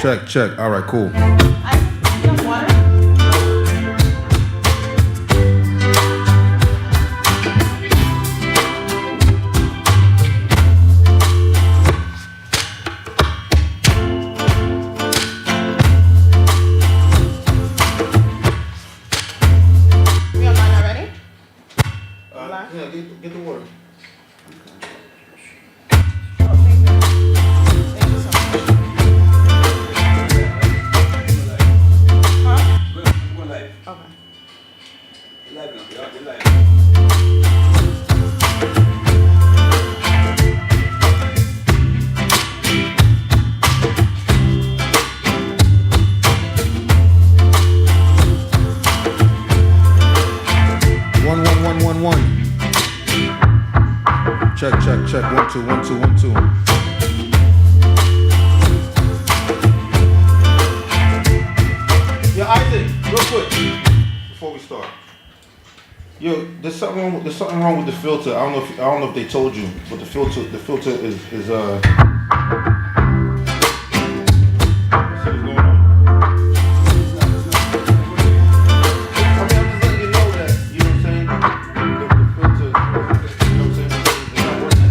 Check. All right, cool. Get the water. One. Check. 1 2. Yo, Isaac, real quick, before we start. Yo, there's something wrong with the filter. I don't know if they told you, but the filter is What's going on? I'm just letting you know that, you know what I'm saying? The filter, you know what I'm saying? It's not working.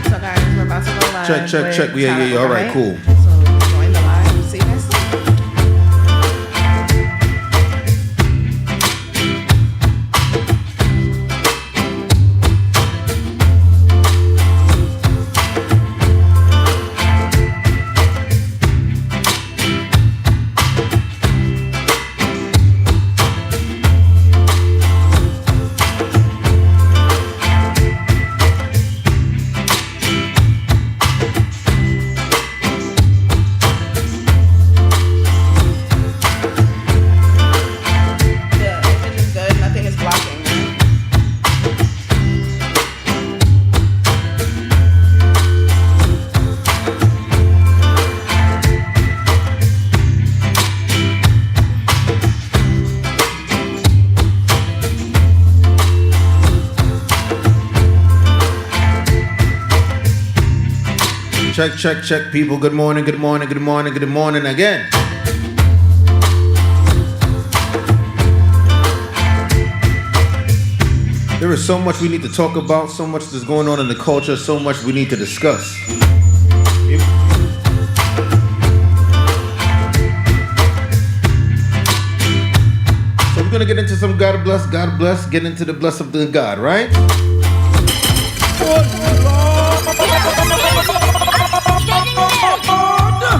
So guys, we're about to go live. Check. Yeah. All right, cool. So join the live. See you next time. Check, people. Good morning again. There is so much we need to talk about, so much that's going on in the culture, so much we need to discuss. So we're gonna get into some God bless, get into the bless of the God, right?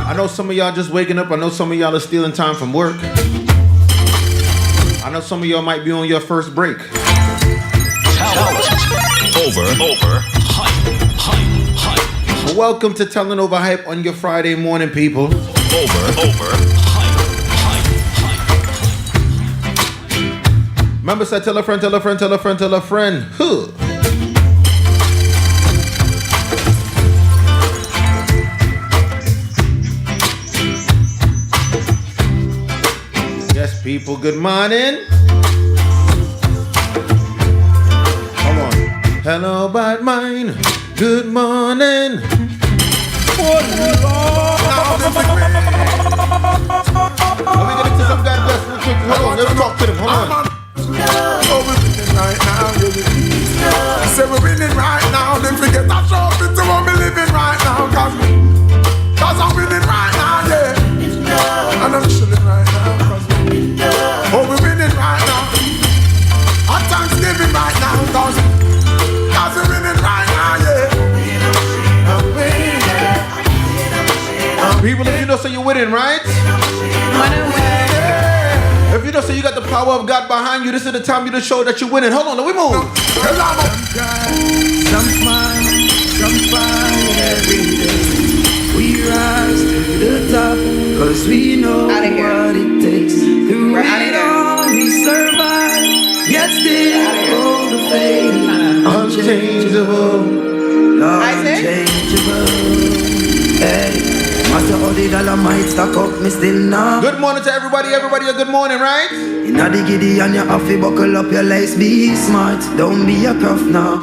I know some of y'all just waking up. I know some of y'all are stealing time from work. I know some of y'all might be on your first break. Hype. Welcome to Talentoverhype on your Friday morning, people. Remember, say tell a friend. Huh. Yes, people, good morning. Come on. Hello, bad mine. Good morning. Let me get into some God bless real quick. Hold on, let's talk to them. Hold on. We're winning right now, I say we're winning right now. Don't forget that show into what we're living right now. Cause I'm winning right now, yeah. And I'm chilling right now. Oh, we're winning right now. Our Thanksgiving right now, cause we're winning right now, yeah. People, if you know, say you're winning, right? If you don't say you got the power of God behind you, this is the time you to show that you're winning. Hold on, let me move. Some smile, some fight every day. We rise to the top, cause we know what it takes. Through it all, we survive. Yet still hold the faith. Unchangeable, unchangeable. Hey, master all the dollar I might stack up, me still now. Good morning to everybody, a good morning, right? Inna the giddy and you have to buckle up your lace. Be smart, don't be a cuff now.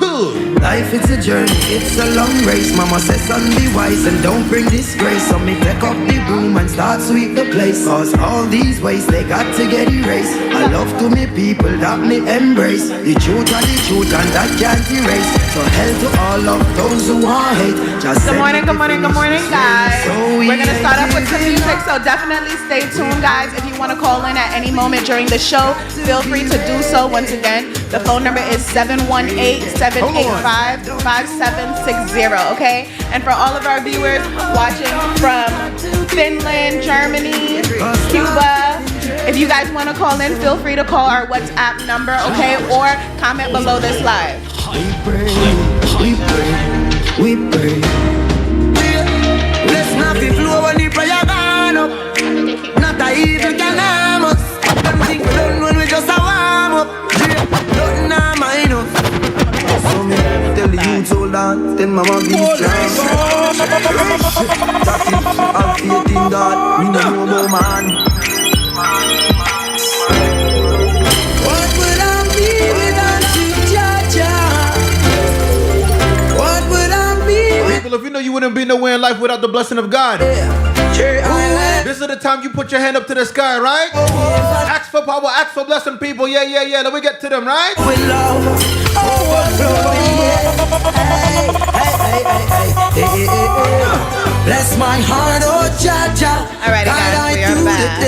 Life it's a journey, it's a long race. Mama says son be wise and don't bring disgrace. So me take up the broom and start sweep the place. Cause all these ways they got to get erased. I love to me people that me embrace. The truth and the truth and that can't erase. So hell to all of those who want hate. Just good morning, guys. We're gonna start off with some music, so definitely stay tuned, guys. If you want to call in at any moment during the show, feel free to do so. Once again, the phone number is 718-785-5760, okay? And for all of our viewers watching from Finland, Germany, Cuba, if you guys want to call in, feel free to call our WhatsApp number, okay? Or comment below this live. We pray, we pray, we pray. Let's not be flow when the prayer gone up. Not a evil can harm us. Them think we don't know we just a warm up. Nothing a mind us. So me tell the youth hold on, tell mama be strong. That is, have faith in God. We don't know no man. What would I be without you, Jaja? What would I be? People, if you know you wouldn't be nowhere in life without the blessing of God. This is the time you put your hand up to the sky, right? Ask for power, ask for blessing, people. Yeah. Let me get to them, right? With love, bless my heart, oh Jaja. Alrighty, guys, we are back.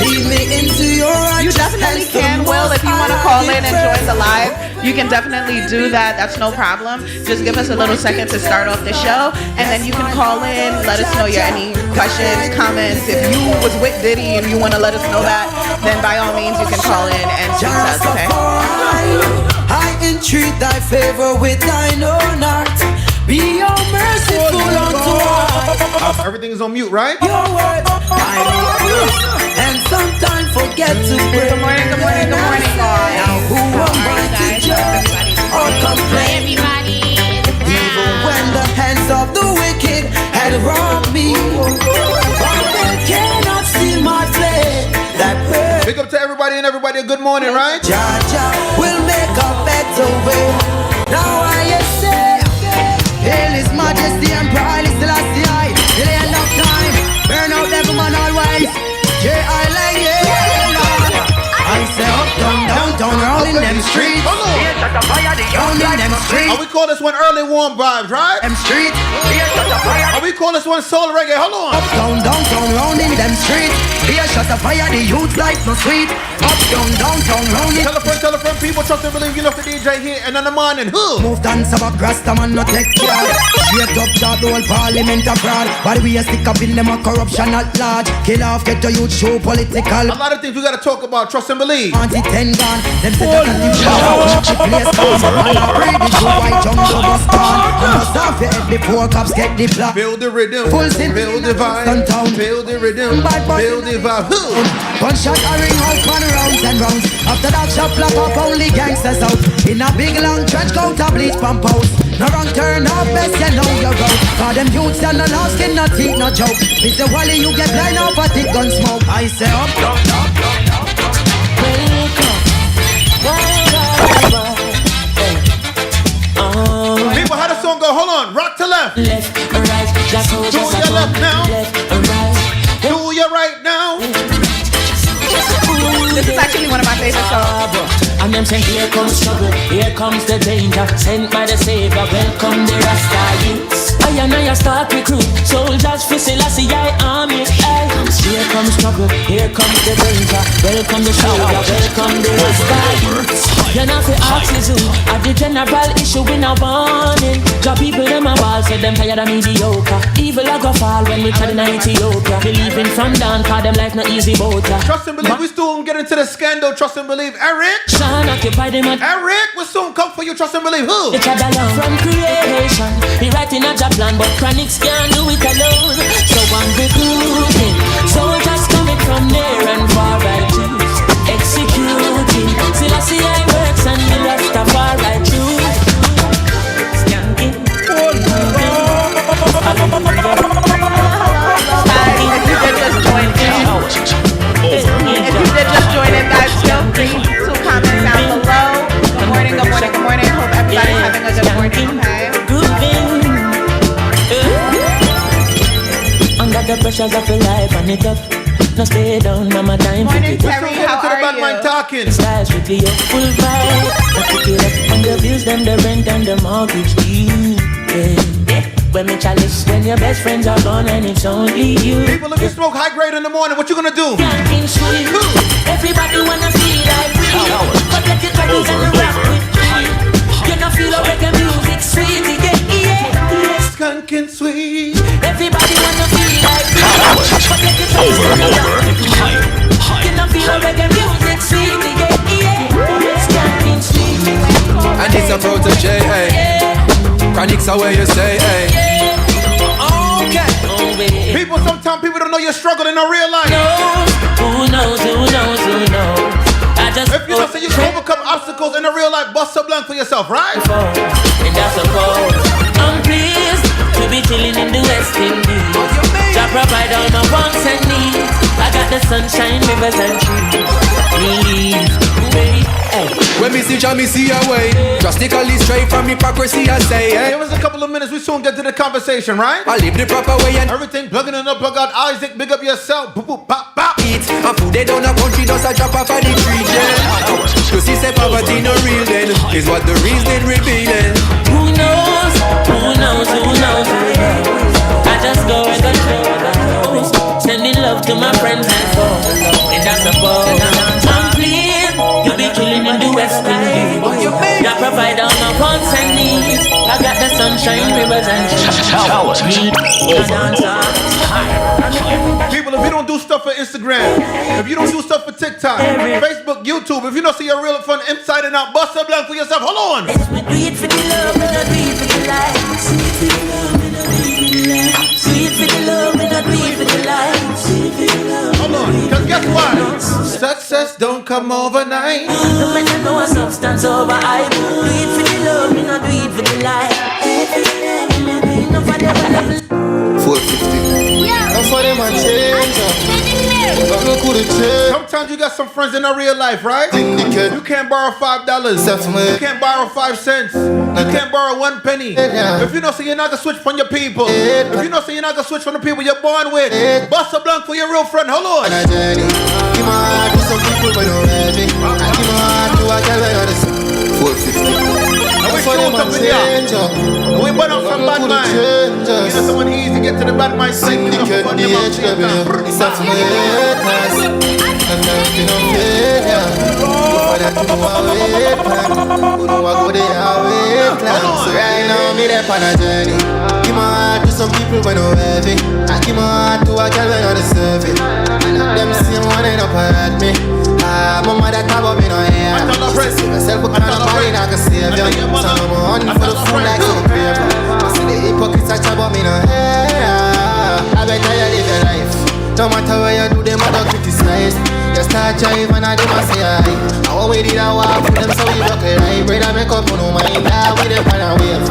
Lead me into your righteousness. You definitely can, Will. If you want to call in and join the live, you can definitely do that. That's no problem. Just give us a little second to start off the show, and then you can call in, let us know your any questions, comments. If you was with Diddy and you want to let us know that, then by all means you can call in and speak to us, okay? I entreat thy favor with thine own heart. Be your merciful unto us. Everything's on mute, right? Your words I will and sometimes forget to pray. Good morning, guys. Now who am I to judge or complain? Even when the hands of the wicked had robbed me, but they cannot see my flame. That way. Big up to everybody and everybody. Good morning, right? Jaja will make a better way. Now I say, hail His Majesty Emperor Haile Selassie. Till the end of time, burn out every man always. I say up, down, round in them streets. Round in them streets. We call this one early warm vibes, right? Them streets. We call this one soul reggae. Hold on. Up, down, round in them streets. Here shut the fire, the youth life no sweet. Up, down, round in. Tell a friend, people trust and believe. You love the DJ here and in the morning. Move dance about Rasta man no take care. Straight up that whole parliament abroad. But we a stick up in them a corruption at large. Kill off, get the youth show political. A lot of things we gotta talk about. Trust and believe. Auntie 10 gone. Them say that the place calm. And I pray the two white jungle must gone. You must have your head before cops get the block. Feel the rhythm. Full sin. Feel the vibe. Feel the rhythm. Feel the vibe. One shot a ring out, one rounds and rounds. After that shot flap up, only gangsters out. In a big long trench coat, a bleach pump house. No wrong turn up, best you know you're out. For them youths and no lost in no teeth, no joke. It's the wally you get blind off a thick gun smoke. I say up, People, how the song go? Hold on, rock to left. Left, right, just hold Do your left now. Left, right. Do your right now. This is actually one of my favorite songs. And them say here comes trouble, here comes the danger. Sent by the Savior, welcome the Rasta youths. I and I start recruit soldiers for Selassie I army. Here comes trouble, here comes the danger. Welcome the Savior, welcome the Rasta youths. You're not the oxygen, at the general issue in a warning. Drop people them a ball, say them tired of mediocre. Evil a go fall when we try in Ethiopia. Believing from down, cause them life not easy boat. Trust and believe, we still get into the scandal. Trust and believe, Eric. Sean occupy them at Eric, we soon come for you. Trust and believe, who? It's a alone from creation. He writing a job plan, but chronics can't do it alone. So I'm recruiting soldiers coming from near and far right Jews. Executing Selassie I works and the rest of far right Jews. Skanking. pressures of your life and it up. No stay down, mama, time for Morning, it. Terry. How are you? Talking. Styles with the full vibe. I pick it up and the bills, them the rent and the mortgage due. Yeah. When me chalice, when your best friends are gone and it's only you. People, if you smoke high grade in the morning, what you gonna do? Can't sweet. Everybody wanna feel like me. Forget your troubles and rock with me. You know feel like reggae music sweet, yeah. Skunk and sweet. Everybody wanna feel like me. Forget your troubles and rock with me. You know feel like reggae music sweet, yeah. Skunk and sweet. And it's a protege, hey. Chronics are where you say, hey. Okay. People, sometimes people don't know you're struggling in real life. Who knows? I just if you don't say you can overcome obstacles in the real life, bust a blank for yourself, right? And that's a cause. I'm pleased to be chilling in the West Indies. I provide all my wants and needs. I got the sunshine, rivers and trees. When me see Jah, me see a way. Drastically straight from hypocrisy, I say, hey. Give us a couple of minutes, we soon get to the conversation, right? I live the proper way and everything plugging in up, plug out Isaac, big up yourself, boop boop pop pop. eat. And food they down a country does a drop off of the tree, yeah. You see say poverty no real then, is what the reason revealing. Who knows? I just go and go sending love to my friends and foes. And that's a bonus. I'm pleased you be chilling in the West Indies. I provide all my wants and needs. I got the sunshine, rivers and trees. People, if you don't do stuff for Instagram, if you don't do stuff for TikTok, Facebook, YouTube, if you don't see your real fun inside and out, bust a blank for yourself. Hold on. Do it for the love, and not do it for the life. Sweet for the love, and not do it for the life. Hold on, because guess what? Success don't come overnight. No matter no a substance over hype. Do it for the love, and not do it for the life. 450. That's for them and change up. Sometimes you got some friends in a real life, right? You can't borrow $5. You can't borrow 5 cents. You can't borrow 1 penny. If you don't say you're not gonna switch from your people, if you don't say you're not gonna switch from the people you're born with, bust a blank for your real friend. Hold on. Give my heart to some people when I'm ready. I give my heart to a girl when I'm the 450. We burn out some bad mind. You know someone easy get to the bad mind side. It's up to my haters. And nothing on failure. For that to know how we plan. Who know what go they how we plan. So right now me there on a journey. Give my heart to some people when I'm heavy. I give my heart to a girl when I'm deserving. And them see one end up at me. My mother talk about me no hair. See myself but can't nobody not gonna save you. So I'm on for the food like some paper. I see the hypocrites talk about me no hair. I better you live your life. No matter where you do them I don't criticize. Just start drive and I do my say hi. I want we did a walk for them so we rock it right. Brother make up no mind that we them on a wave.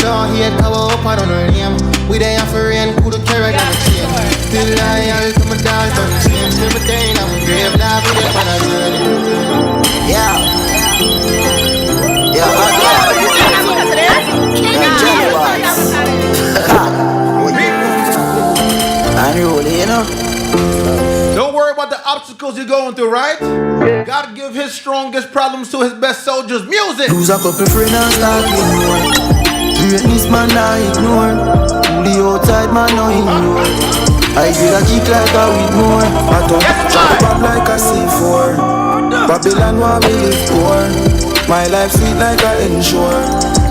Don't hate cover up on our name. We there for rain, could carry them a chain. Still loyal to my dogs, don't change. Every day I'm grave, now we there on a journey. Yeah, Unruly, you know. Don't worry about the obstacles you're going through, right? God give his strongest problems to his best soldiers. Music! Lose a couple friends and start with more. Greatness man I ignore. The outside man no ignore. I feel a kick like a with more. I don't jump up like a C4. Babylon want me live poor. My life sweet like a ensure.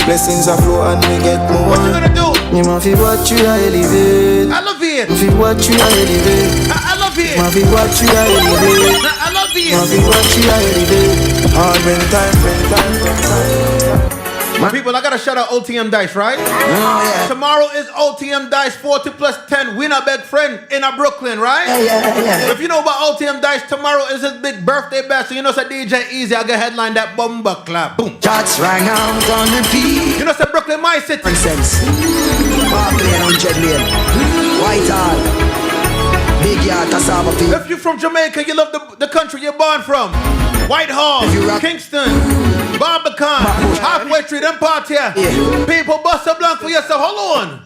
Blessings are flow and we get more. What you gonna do? Me ma fi watch you elevate. I love it. Ma fi watch you elevate. I love it. Ma fi watch you elevate. I love it. Ma fi watch you elevate. Hard when time. My people, I gotta shout out OTM Dice, right? Yeah. Tomorrow is OTM Dice 40 plus 10 winner big friend in a Brooklyn, right? Yeah. If you know about OTM Dice, tomorrow is his big birthday bash, so you know it's a DJ Easy. I get headline that bomba clap. Boom. Shots rang out on repeat. You know it's a Brooklyn, my city. Nonsense. Park lane, 100 lane. Whitehall. Big yard, cassava field. If you're from Jamaica, you love the country you're born from. Whitehall, Kingston, Barbican, halfway through them part here. People bust a blank for yourself. Hold on.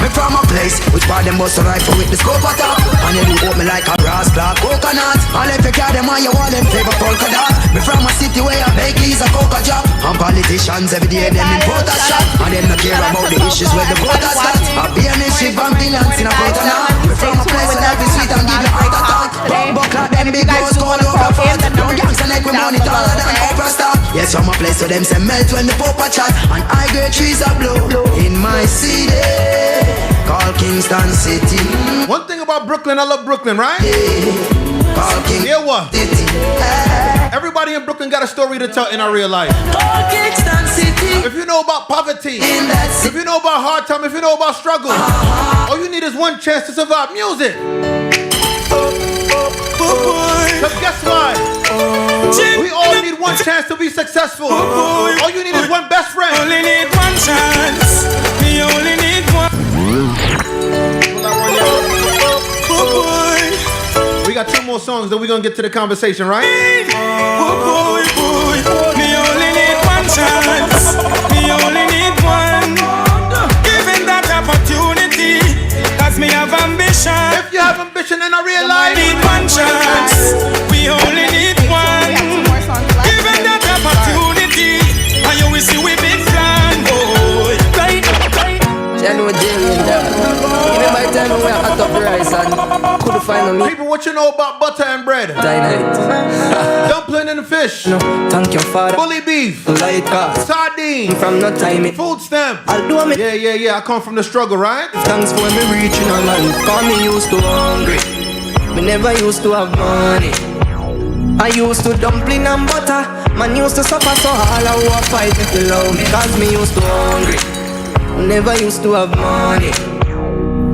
Me from a place which part them bust a rifle with the scope at top. And you do me like a brass clock coconut. All if you carry them on your wall, them flavor polka dot. Me from a city where a bakery is a coca job. And politicians every day them import a shot. And them not care about the issues where the voters got. A BNS ship and billions in a coconut. Me from a place where life is sweet and give you heart attack. Buckler them big girls call over fat. Don't gangs and make we money taller than Oprah star. Yes, from a place where them say melt when the pop a chat. And I grade trees are blow in my city called Kingston City. One thing about Brooklyn, I love Brooklyn, right? Called Kingston Yeah, what? City. Everybody in Brooklyn got a story to tell in our real life. Called Kingston City. If you know about poverty, In that if you know about hard time, if you know about struggle, all you need is one chance to survive. Music. Cause guess what? We all need one chance to be successful. All you need is one best friend. Only need one chance. Me only need one. We got 2 more songs, then we're gonna get to the conversation, right? Me only need one chance. Me only need one. Given that opportunity, cause me have ambition. If you have ambition in a real I life, need one chance. We only need one. Given that opportunity, and you will see we big plan, boy. Right. I know JAIRiE in there. Even by the time we are at up the rice and couldn't find no meat. people, what you know about butter and bread? Dynamite. Dumpling and fish, No, thank your father. bully beef, Light cast. sardine, From no time it. food stamp. I'll do me. Yeah, I come from the struggle, right? Thanks for me reaching a life. Cause me used to hungry. Me never used to have money. I used to dumpling and butter. Man used to suffer so all I would fight me to love me. Cause me used to hungry. Never used to have money.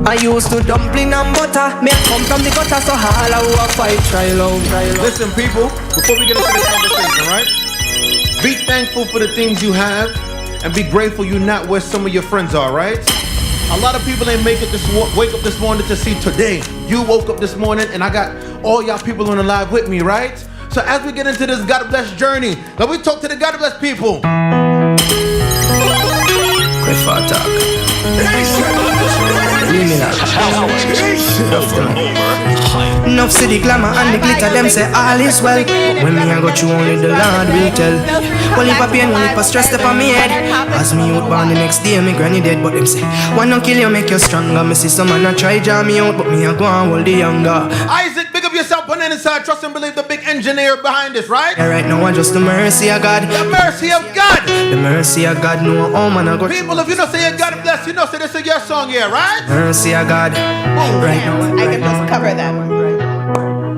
I used to dumpling and butter. Me I come from the gutter so all I would fight. Try love. Listen, people, before we get into the conversation, right? Be thankful for the things you have and be grateful you're not where some of your friends are, right? A lot of people ain't wake up this morning to see today. You woke up this morning and I got all y'all people on the live with me, right? So as we get into this God bless journey, let me talk to the God bless people. Quick for talk. Leave me Enough see the glamour and the glitter, them say all is well. When me I go through only the Lord will tell. Well if I pain, well if I stress up on me head. As me out born the next day, me granny dead. But them say, why not kill you, make you stronger. Me see some man a try jar me out, but me I go and hold the younger. Isaac, big up yourself on the inside. Trust and believe the big engineer behind this, right? Yeah, right now I just the mercy of God. The mercy of God. The mercy of God, no oh man I go. People, if you don't say you God bless, you know say this is your song here, right? Mercy of God. Right now I can just cover that.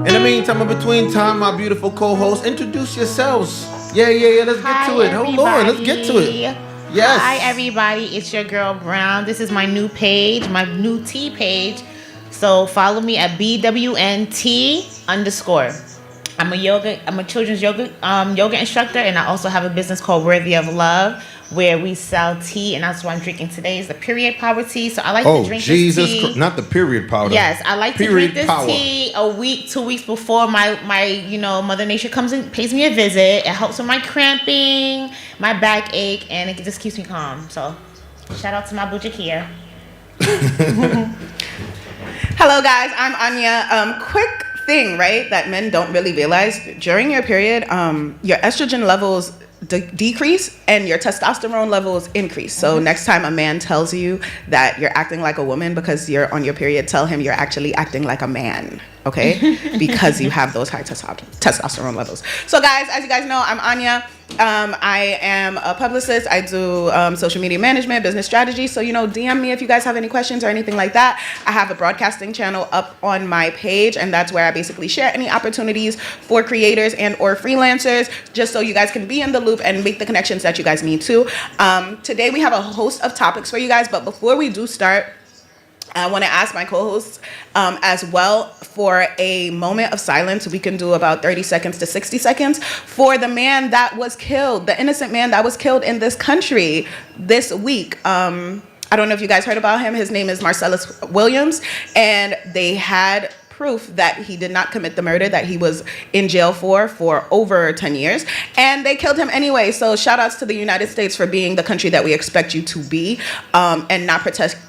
In the meantime, in between time, my beautiful co-hosts, introduce yourselves. Yeah, let's get to it. Hold on, let's get to it. Yes. Hi, everybody. It's your girl, Brown. This is my new page, my new T page. So follow me at BWNT_. I'm a children's yoga instructor, and I also have a business called Worthy of Love, where we sell tea, and that's what I'm drinking today is the period power tea. So I like to drink this tea. Not the period powder. Yes, I like to Period drink this power. tea a week, 2 weeks before my Mother Nature comes and pays me a visit. It helps with my cramping, my backache, and it just keeps me calm. So shout out to my boutique here. Hello, guys. I'm Anya. Quick thing, right, that men don't really realize during your period, your estrogen levels decrease and your testosterone levels increase. So next time a man tells you that you're acting like a woman because you're on your period, tell him you're actually acting like a man, okay? Because you have those high testosterone levels. So guys, as you guys know, I'm Anya. I am a publicist. I do social media management, business strategy. So, DM me if you guys have any questions or anything like that. I have a broadcasting channel up on my page, and that's where I basically share any opportunities for creators and or freelancers, just so you guys can be in the loop and make the connections that you guys need to. Today we have a host of topics for you guys, but before we do start, I want to ask my co-hosts as well for a moment of silence. We can do about 30 seconds to 60 seconds for the man that was killed, the innocent man that was killed in this country this week. I don't know if you guys heard about him. His name is Marcellus Williams, and they had proof that he did not commit the murder that he was in jail for over 10 years, and they killed him anyway. So shout outs to the United States for being the country that we expect you to be, and not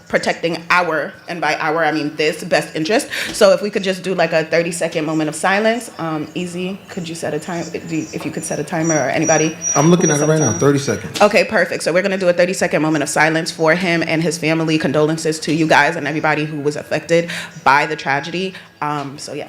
protecting our, and by our I mean this, best interest. So if we could just do like a 30-second moment of silence. Easy, could you set a time? If you could set a timer, or anybody? I'm looking at it right now. 30 seconds. Okay, perfect. So we're gonna do a 30-second moment of silence for him and his family. Condolences to you guys and everybody who was affected by the tragedy. So yeah.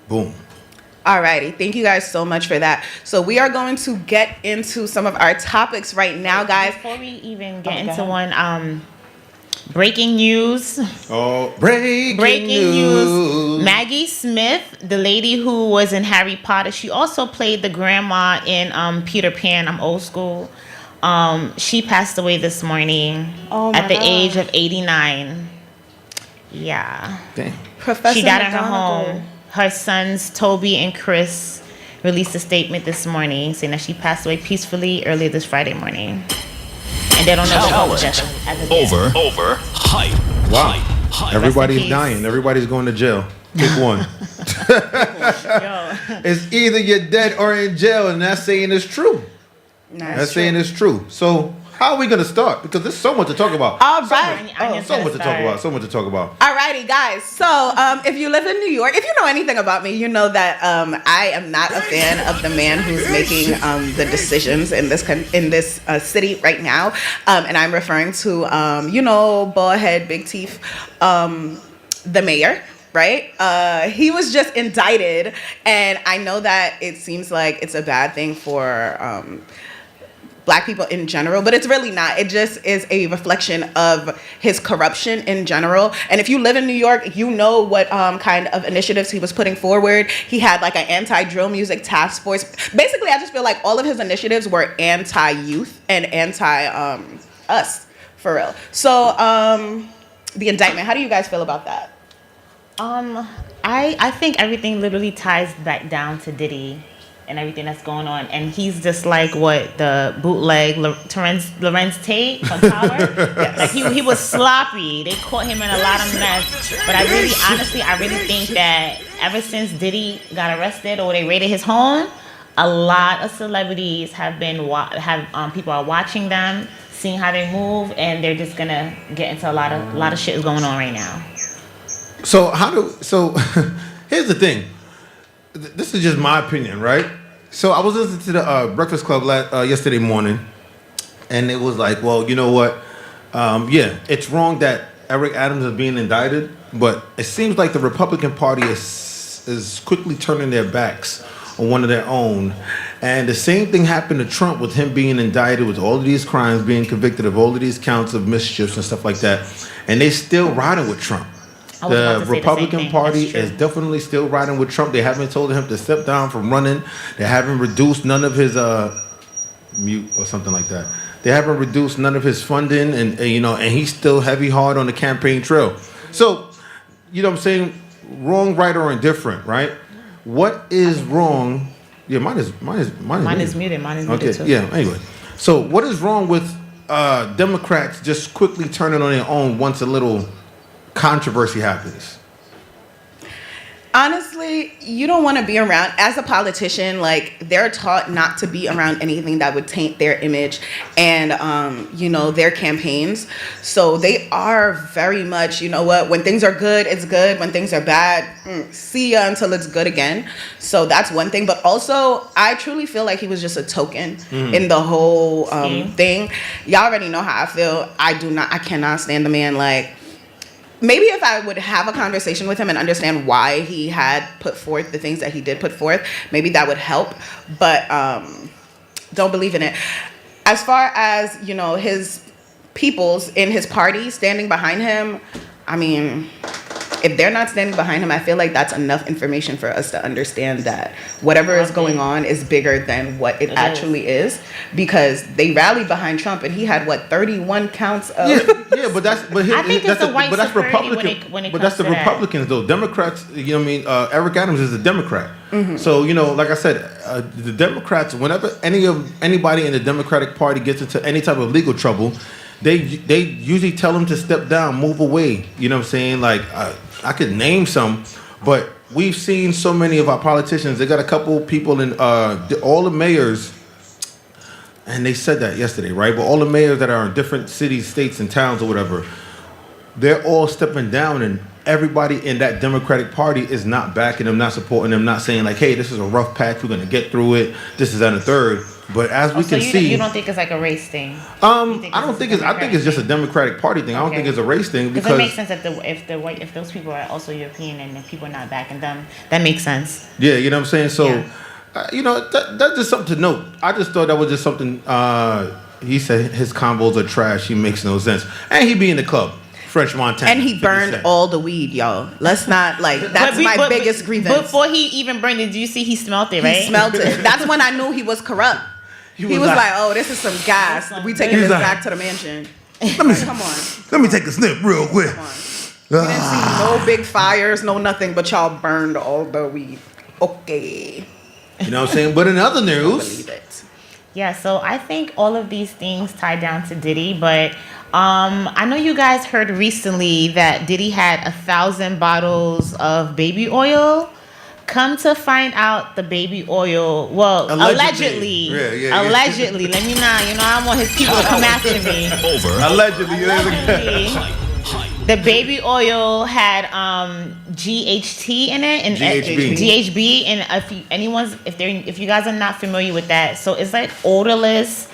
Boom. Alrighty, thank you guys so much for that. So we are going to get into some of our topics right now, guys. Before we even get into one, breaking news. Oh, breaking news. Maggie Smith, the lady who was in Harry Potter, she also played the grandma in Peter Pan. I'm old school. She passed away this morning at the age of 89. Yeah. Damn. Professor She died at her McGonagall. home. Her sons, Toby and Chris, released a statement this morning saying that she passed away peacefully earlier this Friday morning. And they don't know about the death as of yet. Over hype. Wow. Hype. Everybody's peace. dying. Everybody's going to jail. Pick one. It's either you're dead or in jail, and that saying is true. That saying is true. So how are we gonna start? Because there's so much to talk about. All right. So much to talk about. So much to talk about. Alrighty, guys. So, if you live in New York, if you know anything about me, you know that I am not a fan of the man who's making the decisions in this city right now, and I'm referring to bald head, big teeth, the mayor. Right? He was just indicted, and I know that it seems like it's a bad thing for Black people in general, but it's really not. It just is a reflection of his corruption in general. And if you live in New York, you know what kind of initiatives he was putting forward. He had like an anti-drill music task force. Basically, I just feel like all of his initiatives were anti-youth and anti-us, for real. So the indictment, how do you guys feel about that? I think everything literally ties back down to Diddy and everything that's going on, and he's just like what the bootleg Lorenz Tate from Power. Like he was sloppy. They caught him in a lot of mess. But I really think that ever since Diddy got arrested or they raided his home, a lot of celebrities have been people are watching them, seeing how they move, and they're just gonna get into a lot of shit is going on right now. So here's the thing. This is just my opinion, right? So I was listening to the Breakfast Club yesterday morning, and it was like, well, you know what? Yeah, it's wrong that Eric Adams is being indicted, but it seems like the Republican Party is quickly turning their backs on one of their own. And the same thing happened to Trump with him being indicted with all of these crimes, being convicted of all of these counts of mischiefs and stuff like that. And they still riding with Trump. The Republican Party is definitely still riding with Trump. They haven't told him to step down from running. They haven't reduced none of his mute or something like that. They haven't reduced none of his funding, and he's still heavy hard on the campaign trail. So, you know what I'm saying? Wrong, right, or indifferent, right? What is wrong? Yeah, mine is muted. Mine is muted too. Yeah. Anyway, so what is wrong with Democrats just quickly turning on their own once a little controversy happens? Honestly, you don't want to be around, as a politician, like, they're taught not to be around anything that would taint their image and, their campaigns. So they are very much, you know what, when things are good, it's good. When things are bad, see ya until it's good again. So that's one thing. But also, I truly feel like he was just a token in the whole thing. Y'all already know how I feel. I cannot stand the man. Like, maybe if I would have a conversation with him and understand why he had put forth the things that he did put forth, maybe that would help. But don't believe in it. As far as, his peoples in his party standing behind him, I mean, if they're not standing behind him, I feel like that's enough information for us to understand that whatever is going on is bigger than what it actually is, because they rallied behind Trump and he had 31 counts of I think it's a white but that's superiority Republican. when it But comes that's the to that. Republicans though. Democrats, you know what I mean? Eric Adams is a Democrat. So, you know, like I said, the Democrats, whenever anybody in the Democratic Party gets into any type of legal trouble, they usually tell them to step down, move away. You know what I'm saying? Like, I could name some, but we've seen so many of our politicians. They got a couple people in all the mayors, and they said that yesterday, right? But all the mayors that are in different cities, states, and towns or whatever, they're all stepping down, and everybody in that Democratic Party is not backing them, not supporting them, not saying like, hey, this is a rough patch, we're gonna get through it, this is that and the third. But as we can see, you don't think it's like a race thing? I think it's just a Democratic Party thing. I don't think it's a race thing, because it makes sense if those people are also European and the people are not backing them, that makes sense. Yeah, you know what I'm saying? So, you know, that's just something to note. I just thought that was just something. He said his combos are trash. He makes no sense, and he be in the club. French Montana. And he burned all the weed, y'all. Let's not, that's my biggest grievance. Before he even burned it, did you see he smelled it, right? He smelled it. That's when I knew he was corrupt. He was like, oh, this is some gas. We taking this back to the mansion. Come on. Let me take a snip real quick. We didn't see no big fires, no nothing, but y'all burned all the weed. Okay. You know what I'm saying? But in other news. Believe it. Yeah, so I think all of these things tie down to Diddy, but I know you guys heard recently that Diddy had 1,000 bottles of baby oil. Come to find out, the baby oil, allegedly. Allegedly. Let me know. You know, I don't want his people to come after me. Allegedly. The baby oil had GHT in it and GHB. And if you guys are not familiar with that, so it's like odorless,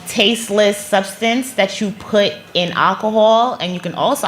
tasteless substance that you put in alcohol, and you can also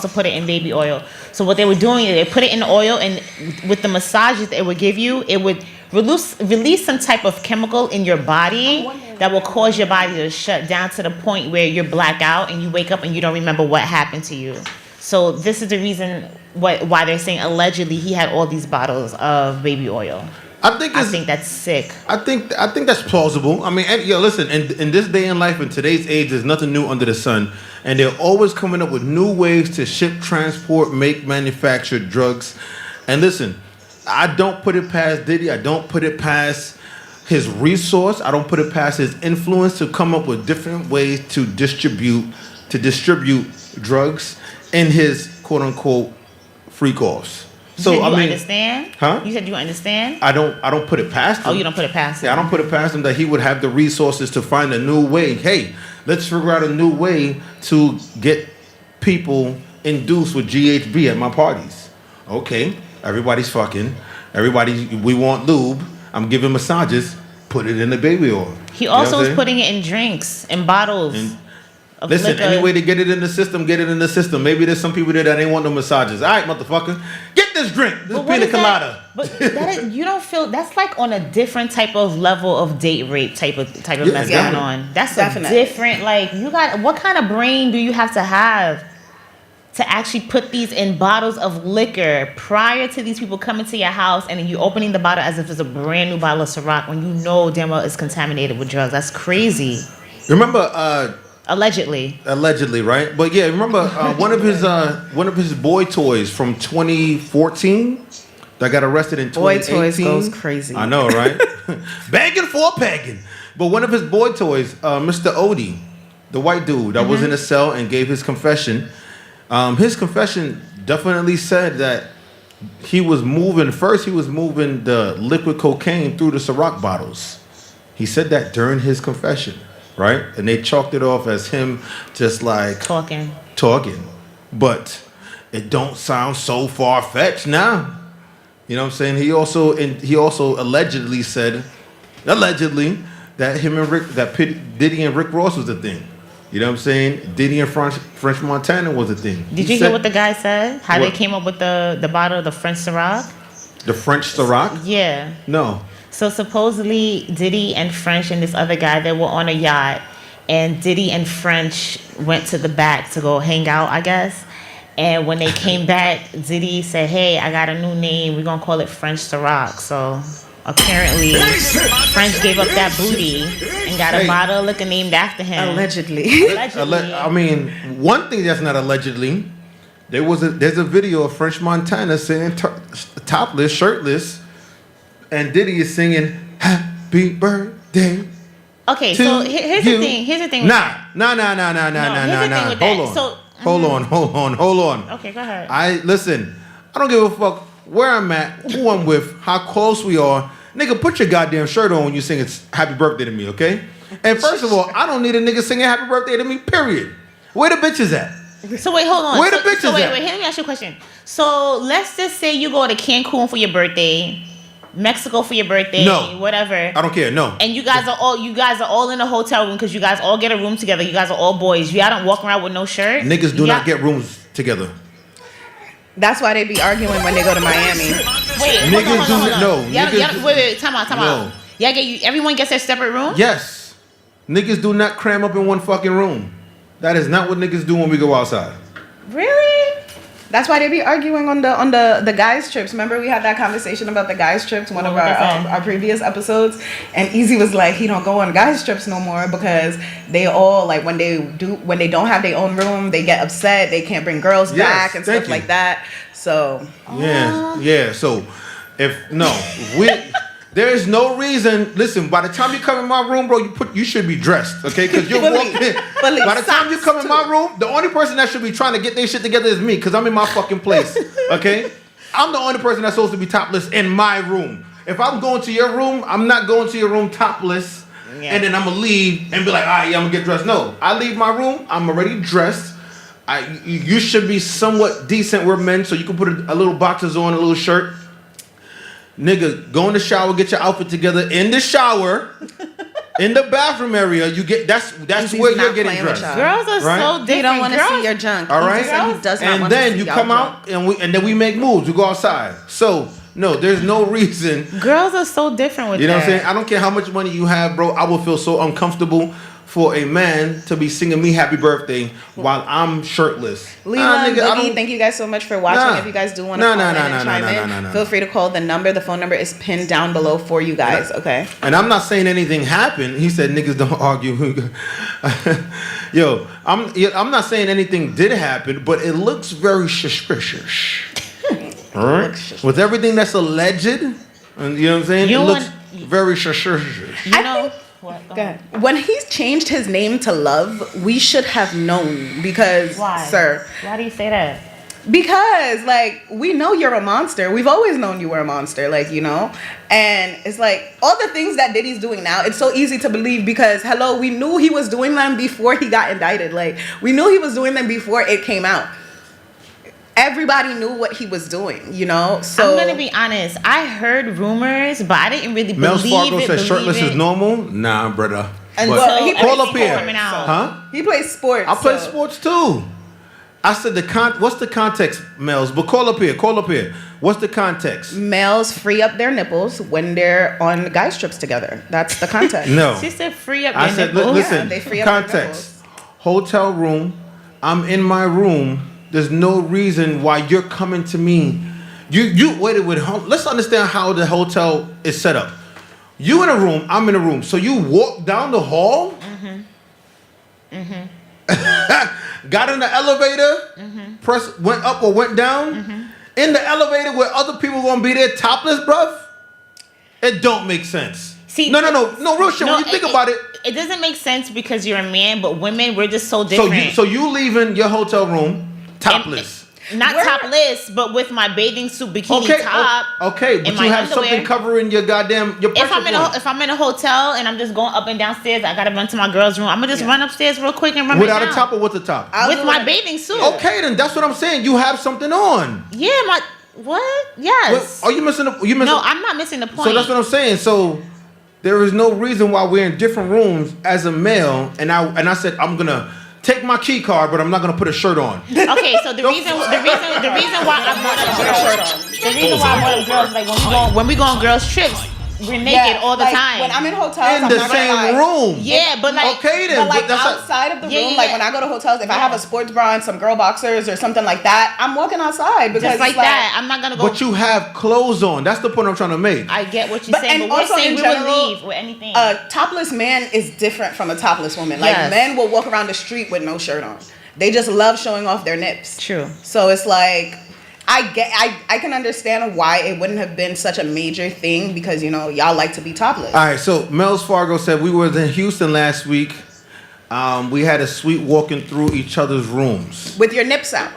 put it in baby oil. So what they were doing is they put it in the oil, and with the massages it would give you, it would release some type of chemical in your body that will cause your body to shut down to the point where you're black out and you wake up and you don't remember what happened to you. So this is the reason why they're saying allegedly he had all these bottles of baby oil. I think that's sick. I think that's plausible. I mean, listen, in this day and life, in today's age, there's nothing new under the sun, and they're always coming up with new ways to ship, transport, manufacture drugs. And listen, I don't put it past Diddy. I don't put it past his resource. I don't put it past his influence to come up with different ways to distribute drugs in his quote unquote freak offs. So you understand? Huh? You said you understand? I don't put it past him. Oh, you don't put it past him. Yeah, I don't put it past him that he would have the resources to find a new way. Hey, let's figure out a new way to get people induced with GHB at my parties. Okay, everybody's fucking. We want lube. I'm giving massages. Put it in the baby oil. He also was putting it in drinks, in bottles. Listen, liquor. any way to get it in the system, get it in the system. Maybe there's some people there that ain't want no massages. All right, motherfucker, get this drink, this pina colada. But you don't feel that's like on a different type of level of date rape type of mess going on. That's definitely different. Like what kind of brain do you have to actually put these in bottles of liquor prior to these people coming to your house, and then you opening the bottle as if it's a brand new bottle of Ciroc when you know damn well it's contaminated with drugs? That's crazy. Remember. Allegedly, right? But yeah, remember one of his boy toys from 2014 that got arrested in 2018. Boy toys goes crazy. I know, right? Begging for a pegging. But one of his boy toys, Mr. Odie, the white dude that was in a cell and gave his confession. His confession definitely said that he was moving the liquid cocaine through the Ciroc bottles. He said that during his confession. Right? And they chalked it off as him just like talking. But it don't sound so far-fetched now. You know what I'm saying? He also allegedly said that him and Diddy and Rick Ross was a thing. You know what I'm saying? Diddy and French Montana was a thing. Did you hear what the guy said? How they came up with the bottle of the French Ciroc? The French Ciroc? Yeah. No. So supposedly Diddy and French and this other guy, they were on a yacht, and Diddy and French went to the back to go hang out, I guess. And when they came back, Diddy said, "Hey, I got a new name. We're gonna call it French Ciroc." So apparently, French gave up that booty and got a bottle of liquor named after him. Allegedly. I mean, one thing that's not allegedly, there's a video of French Montana sitting topless, shirtless, and Diddy is singing "Happy Birthday." Okay, so here's the thing. Here's the thing. Nah. Hold on. Okay, go ahead. I don't give a fuck where I'm at, who I'm with, how close we are. Nigga, put your goddamn shirt on when you sing it's happy birthday to me, okay? And first of all, I don't need a nigga singing happy birthday to me, period. Where the bitches at? So wait, hold on. Where the bitches at? Wait, let me ask you a question. So let's just say you go to Cancun for your birthday, Mexico for your birthday, whatever. I don't care, no. And you guys are all in a hotel room because you guys all get a room together. You guys are all boys. You don't walk around with no shirt. Niggas do not get rooms together. That's why they be arguing when they go to Miami. Wait, niggas do no. Wait, time out. Everyone gets their separate room? Yes. Niggas do not cram up in one fucking room. That is not what niggas do when we go outside. Really? That's why they be arguing on the guys trips. Remember we had that conversation about the guys trips, one of our previous episodes, and Easy was like, he don't go on guys trips no more because they all like when they don't have their own room, they get upset, they can't bring girls back and stuff like that. So yeah. So there is no reason. Listen, by the time you come in my room, bro, you should be dressed, okay? Because you're walking in. By the time you come in my room, the only person that should be trying to get their shit together is me, because I'm in my fucking place, okay? I'm the only person that's supposed to be topless in my room. If I'm going to your room, I'm not going to your room topless, and then I'm gonna leave and be like, all right, I'm gonna get dressed. No, I leave my room. I'm already dressed. You should be somewhat decent. We're men, so you can put a little boxers on, a little shirt. Nigga, go in the shower, get your outfit together in the shower, in the bathroom area. You get that's where you're getting dressed. Girls are so different. He don't want to see your junk. All right, he does not want to see your junk. And then you come out and then we make moves. We go outside. So no, there's no reason. Girls are so different with that. You know what I'm saying? I don't care how much money you have, bro. I will feel so uncomfortable for a man to be singing me happy birthday while I'm shirtless. Leland, Boogie, thank you guys so much for watching. If you guys do want to call in and chime in, feel free to call the number. The phone number is pinned down below for you guys, okay? And I'm not saying anything happened. He said niggas don't argue. Yo, I'm not saying anything did happen, but it looks very suspicious. All right? With everything that's alleged, and you know what I'm saying? It looks very suspicious. You know... What? Go ahead. When he's changed his name to Love, we should have known because, sir. Why do you say that? Because, like, we know you're a monster. We've always known you were a monster, like, you know? And it's like, all the things that Diddy's doing now, it's so easy to believe because, hello, we knew he was doing them before he got indicted. Like, we knew he was doing them before it came out. Everybody knew what he was doing, you know? So I'm gonna be honest. I heard rumors, but I didn't really Mel believe Sparkle it. said shirtless is normal? Nah, brother. And but he call up here. Huh? He plays sports. I play sports too. I said what's the context, Mels? But call up here. What's the context? Males free up their nipples when they're on guys trips together. That's the context. No. She said free up I your said, nipples. listen, they free up context. Hotel room. I'm in my room. There's no reason why you're coming to me. You waited with home. Let's understand how the hotel is set up. You in a room, I'm in a room. So you walk down the hall, got in the elevator, went up or went down, in the elevator where other people gonna be there topless, bruv. It don't make sense. See, no, real shit. When you think about it, it doesn't make sense because you're a man, but women, we're just so different. So you leaving your hotel room topless. Not topless, but with my bathing suit bikini top. Okay, but you have something covering your goddamn if I'm in a hotel and I'm just going up and downstairs, I gotta run to my girl's room. I'm gonna just run upstairs real quick and run without right a top or with a top? With my bathing suit. Okay, then that's what I'm saying. You have something on. Yeah, what? Yes. Are you missing? No, I'm not missing the point. So that's what I'm saying. So there is no reason why we're in different rooms as a male, and I said I'm gonna take my key card, but I'm not gonna put a shirt on. Okay, so the reason why I brought up girls, like when we go on girls trips, we're naked all the like, time. When I'm in hotels, In I'm the not same gonna lie. room. Yeah, but like, Okay then. But like that's outside of the room, yeah. like when I go to hotels, if I have a sports bra and some girl boxers or something like that, I'm walking outside because just like it's that. I'm not gonna go. But you have clothes on. That's the point I'm trying to make. I get what you're But- saying, and but we're also saying in we general, would leave with anything. a topless man is different from a topless woman. Like Yes. men will walk around the street with no shirt on. They just love showing off their nips. True. So it's like I can understand why it wouldn't have been such a major thing because y'all like to be topless. All right, so Mel's Fargo said we were in Houston last week. We had a suite walking through each other's rooms. With your nips out.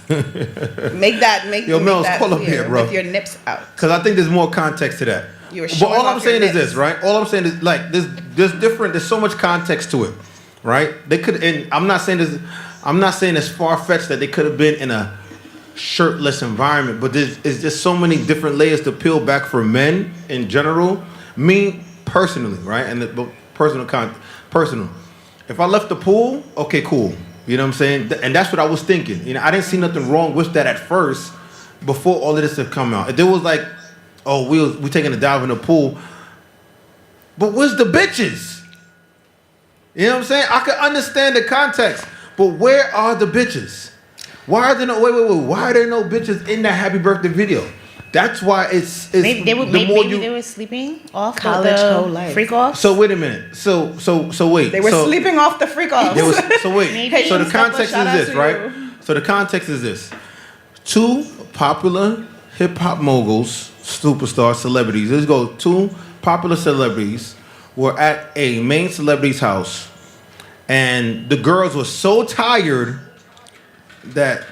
Make Yo, Mel's, that call up clear. here, bro. With your nips out. Because I think there's more context to that. You were But showing all I'm off your saying is nips. this, right? All I'm saying is like there's so much context to it, right? They could, and I'm not saying it's far fetched that they could have been in a shirtless environment, but it's just so many different layers to peel back for men in general. Me personally, right? And the personal. If I left the pool, okay, cool. You know what I'm saying? And that's what I was thinking. I didn't see nothing wrong with that at first before all of this had come out. If there was like, oh, we taking a dive in the pool, but where's the bitches? You know what I'm saying? I can understand the context, but where are the bitches? Why are there no Why are there no bitches in that happy birthday video? That's why it's maybe they you were sleeping off College the whole life. freak off. So wait a minute. So wait. They were sleeping off the freak offs. So wait. Maybe. So the Steppa, context shout out is this, to right? you. So the context is this: 2 popular hip hop moguls, superstars, celebrities. Let's go. 2 popular celebrities were at a main celebrity's house, and the girls were so tired that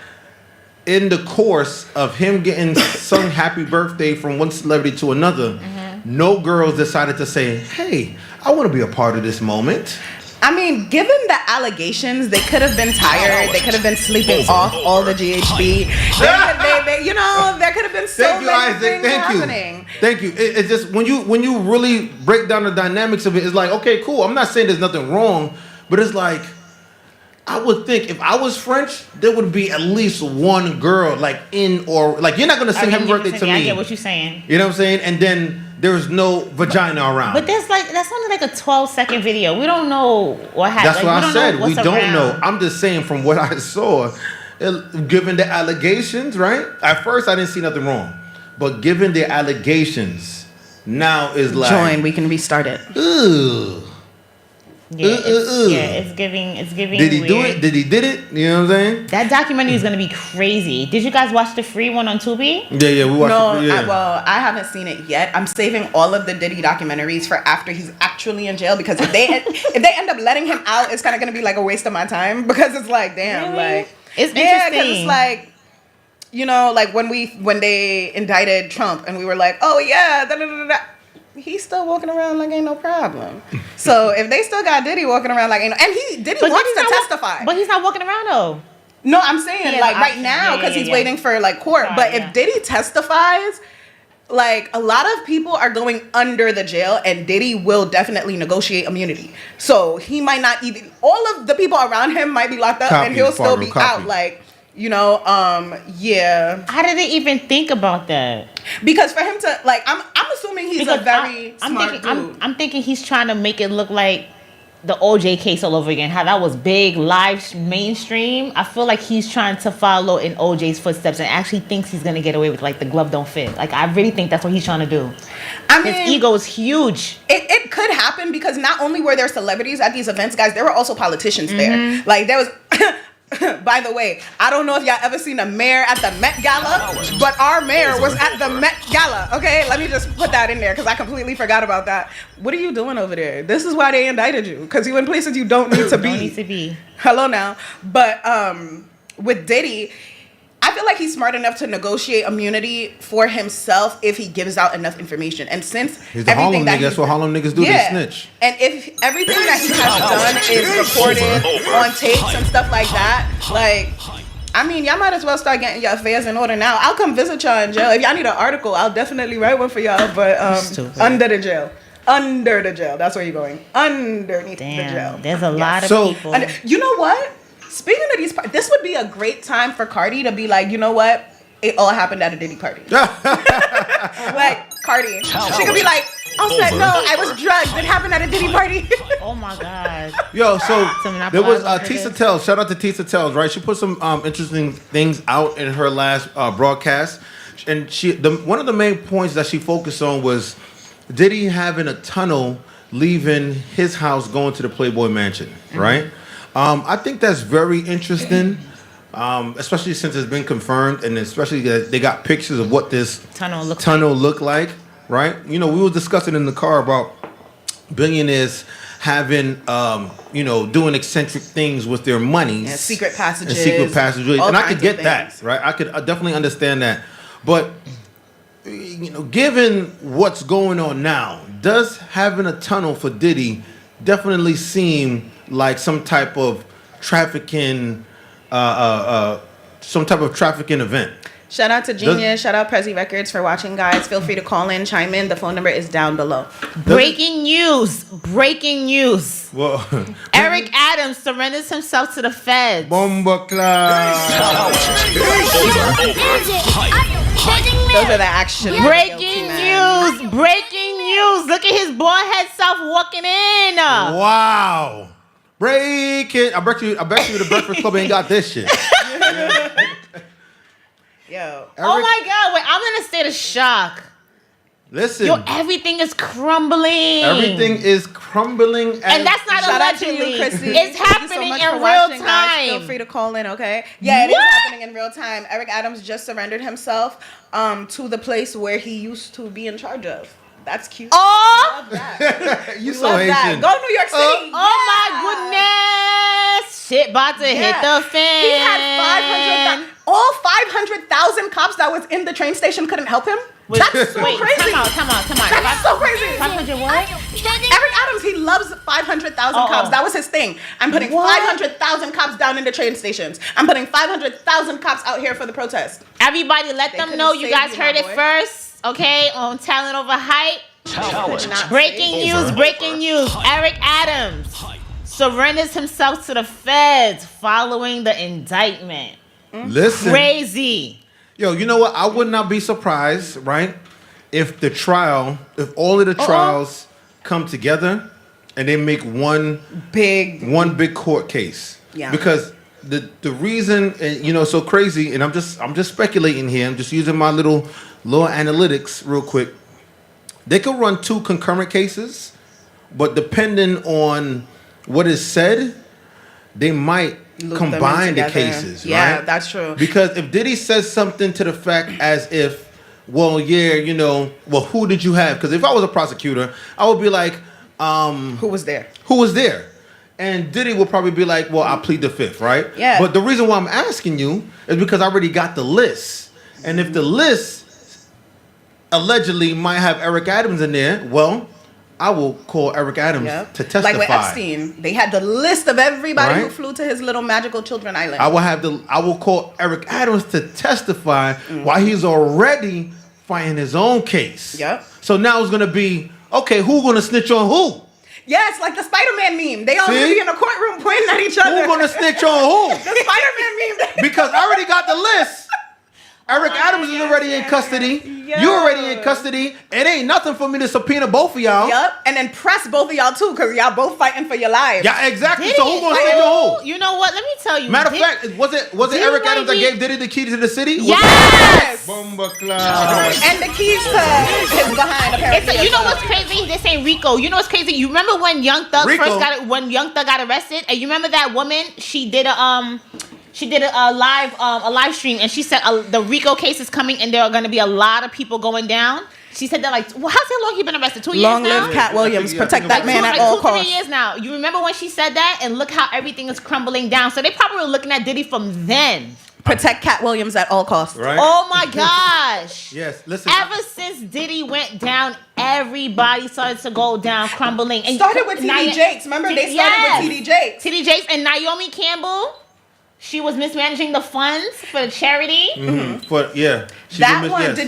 in the course of him getting sung happy birthday from one celebrity to another, no girls decided to say, hey, I want to be a part of this moment. I mean, given the allegations, they could have been tired. They could have been sleeping off all the GHB. There could have been so many things happening. Thank you. It's just when you really break down the dynamics of it, it's like, okay, cool. I'm not saying there's nothing wrong, but it's like, I would think if I was French, there would be at least one girl you're not gonna sing happy birthday to me. I get what you're saying. You know what I'm saying? And then there's no vagina around. But that's only like a 12-second video. We don't know what happened. That's what I said. We don't know. I'm just saying from what I saw, given the allegations, right? At first, I didn't see nothing wrong, but given the allegations, now is like Join. We can restart it. Ugh. It's giving. Did he weird. do it? Did he did it? You know what I'm saying? That documentary is gonna be crazy. Did you guys watch the free one on Tubi? Yeah, we watched No, it. Yeah. I haven't seen it yet. I'm saving all of the Diddy documentaries for after he's actually in jail because if they end up letting him out, it's kind of gonna be like a waste of my time because it's like, damn, Really? like It's because interesting. it's like. Like when they indicted Trump and we were like, oh yeah, he's still walking around like ain't no problem. So if they still got Diddy walking around like ain't no, and Diddy wants to testify. But he's not walking around though. No, I'm saying Yeah, like the right option. now Yeah, because yeah, he's yeah. waiting for like court. Right, But yeah. if Diddy testifies, like a lot of people are going under the jail, and Diddy will definitely negotiate immunity. So he might not even. All of the people around him might be locked up, and he'll still be out. Like yeah. How did they even think about that? Because for him to like, I'm assuming he's a very smart dude. I'm thinking he's trying to make it look like the OJ case all over again. How that was big, live, mainstream. I feel like he's trying to follow in OJ's footsteps and actually thinks he's gonna get away with like the glove don't fit. Like I really think that's what he's trying to do. I mean, his ego is huge. It could happen because not only were there celebrities at these events, guys, there were also politicians there. Like there was. By the way, I don't know if y'all ever seen a mayor at the Met Gala, but our mayor was at the Met Gala. Okay, let me just put that in there because I completely forgot about that. What are you doing over there? This is why they indicted you, because you in places you don't need to be. Don't need to be. Hello now. But with Diddy, I feel like he's smart enough to negotiate immunity for himself if he gives out enough information. And since He's a Harlem nigga. That's what Harlem niggas do. They snitch. And if everything that he has done is recorded on tapes and stuff like that, like, I mean, y'all might as well start getting your affairs in order now. I'll come visit y'all in jail. If y'all need an article, I'll definitely write one for y'all. But under the jail. Under the jail. That's where you're going. Underneath the jail. There's a lot of people. You know what? Speaking of these, this would be a great time for Cardi to be like, you know what? It all happened at a Diddy party. Like, Cardi. She could be like, I said, no, I was drugged. It happened at a Diddy party. Oh my God. Yo, so there was Tisa Tisa Tells. Shout out to Tisa Tells, right? She put some interesting things out in her last broadcast, and one of the main points that she focused on was Diddy having a tunnel leaving his house going to the Playboy Mansion, right? I think that's very interesting, especially since it's been confirmed, and especially that they got pictures of what this tunnel looked like, right? You know, we were discussing in the car about billionaires having, doing eccentric things with their money. And secret passages. And I could get that, right? I definitely understand that. But, given what's going on now, does having a tunnel for Diddy definitely seem like some type of trafficking, event? Shout out to Genius. Shout out Prezi Records for watching, guys. Feel free to call in, chime in. The phone number is down below. Breaking news. Well, Eric Adams surrenders himself to the feds. Bomba class. Those are the action. Breaking news. Look at his bald head self walking in. Wow. Breaking. I bet you the Breakfast Club ain't got this shit. Yo. Oh my God. Wait, I'm in a state of shock. Listen. Yo, everything is crumbling. And that's not allegedly. It's happening in real time. Guys. Feel free to call in, okay? Yeah, it is happening in real time. Eric Adams just surrendered himself to the place where he used to be in charge of. That's cute. Oh! Love that. You so Haitian. Go to New York City. Oh my goodness. Shit about to hit the fan. He had 500,000 cops that was in the train station couldn't help him. That's so crazy. Come on. That's so crazy. 500 what? Eric Adams, he loves 500,000 cops. That was his thing. I'm putting 500,000 cops down in the train stations. I'm putting 500,000 cops out here for the protest. Everybody, let them know you guys heard it first, okay? On Talentoverhype. Breaking news. Eric Adams surrenders himself to the feds following the indictment. Listen. Crazy. Yo, you know what? I would not be surprised, right? If all of the trials come together and they make one big court case. Yeah. Because the reason, so crazy, and I'm just speculating here. I'm just using my little analytics real quick. They could run two concurrent cases, but depending on what is said, they might combine the cases, yeah, right? That's true. Because if Diddy says something to the fact as if, who did you have? Because if I was a prosecutor, I would be like, who was there? And Diddy will probably be like, well, I plead the fifth, right? Yeah. But the reason why I'm asking you is because I already got the list. And if the list allegedly might have Eric Adams in there, well, I will call Eric Adams to testify. Like with Epstein, they had the list of everybody who flew to his little magical children island. I will call Eric Adams to testify while he's already fighting his own case. Yep. So now it's gonna be, okay, who's gonna snitch on who? Yes, like the Spider-Man meme. They all be in a courtroom pointing at each other. Who's gonna snitch on who? The Spider-Man meme. Because I already got the list. Eric Adams is already in custody. You already in custody. It ain't nothing for me to subpoena both of y'all. Yup, and then press both of y'all too, because y'all both fighting for your lives. Yeah, exactly. So who's gonna snitch on who? You know what? Let me tell you. Matter of fact, was it Eric Adams that gave Diddy the key to the city? Yes. Bomba class. And the keys to his behind. Apparently, you know what's crazy? This ain't Rico. You know what's crazy? You remember when Young Thug got arrested, and you remember that woman? She did a live stream, and she said the Rico case is coming, and there are going to be a lot of people going down. She said that how's long he been arrested? 2 years now? Long live Cat Williams. Protect that man at all costs. 2 years now. You remember when she said that? And look how everything is crumbling down. So they probably were looking at Diddy from then. Protect Cat Williams at all costs. Right? Oh my gosh. Yes, listen. Ever since Diddy went down, everybody started to go down, crumbling. And started with TD Jakes. Remember, they started with TD Jakes. TD Jakes and Naomi Campbell. She was mismanaging the funds for the charity. Did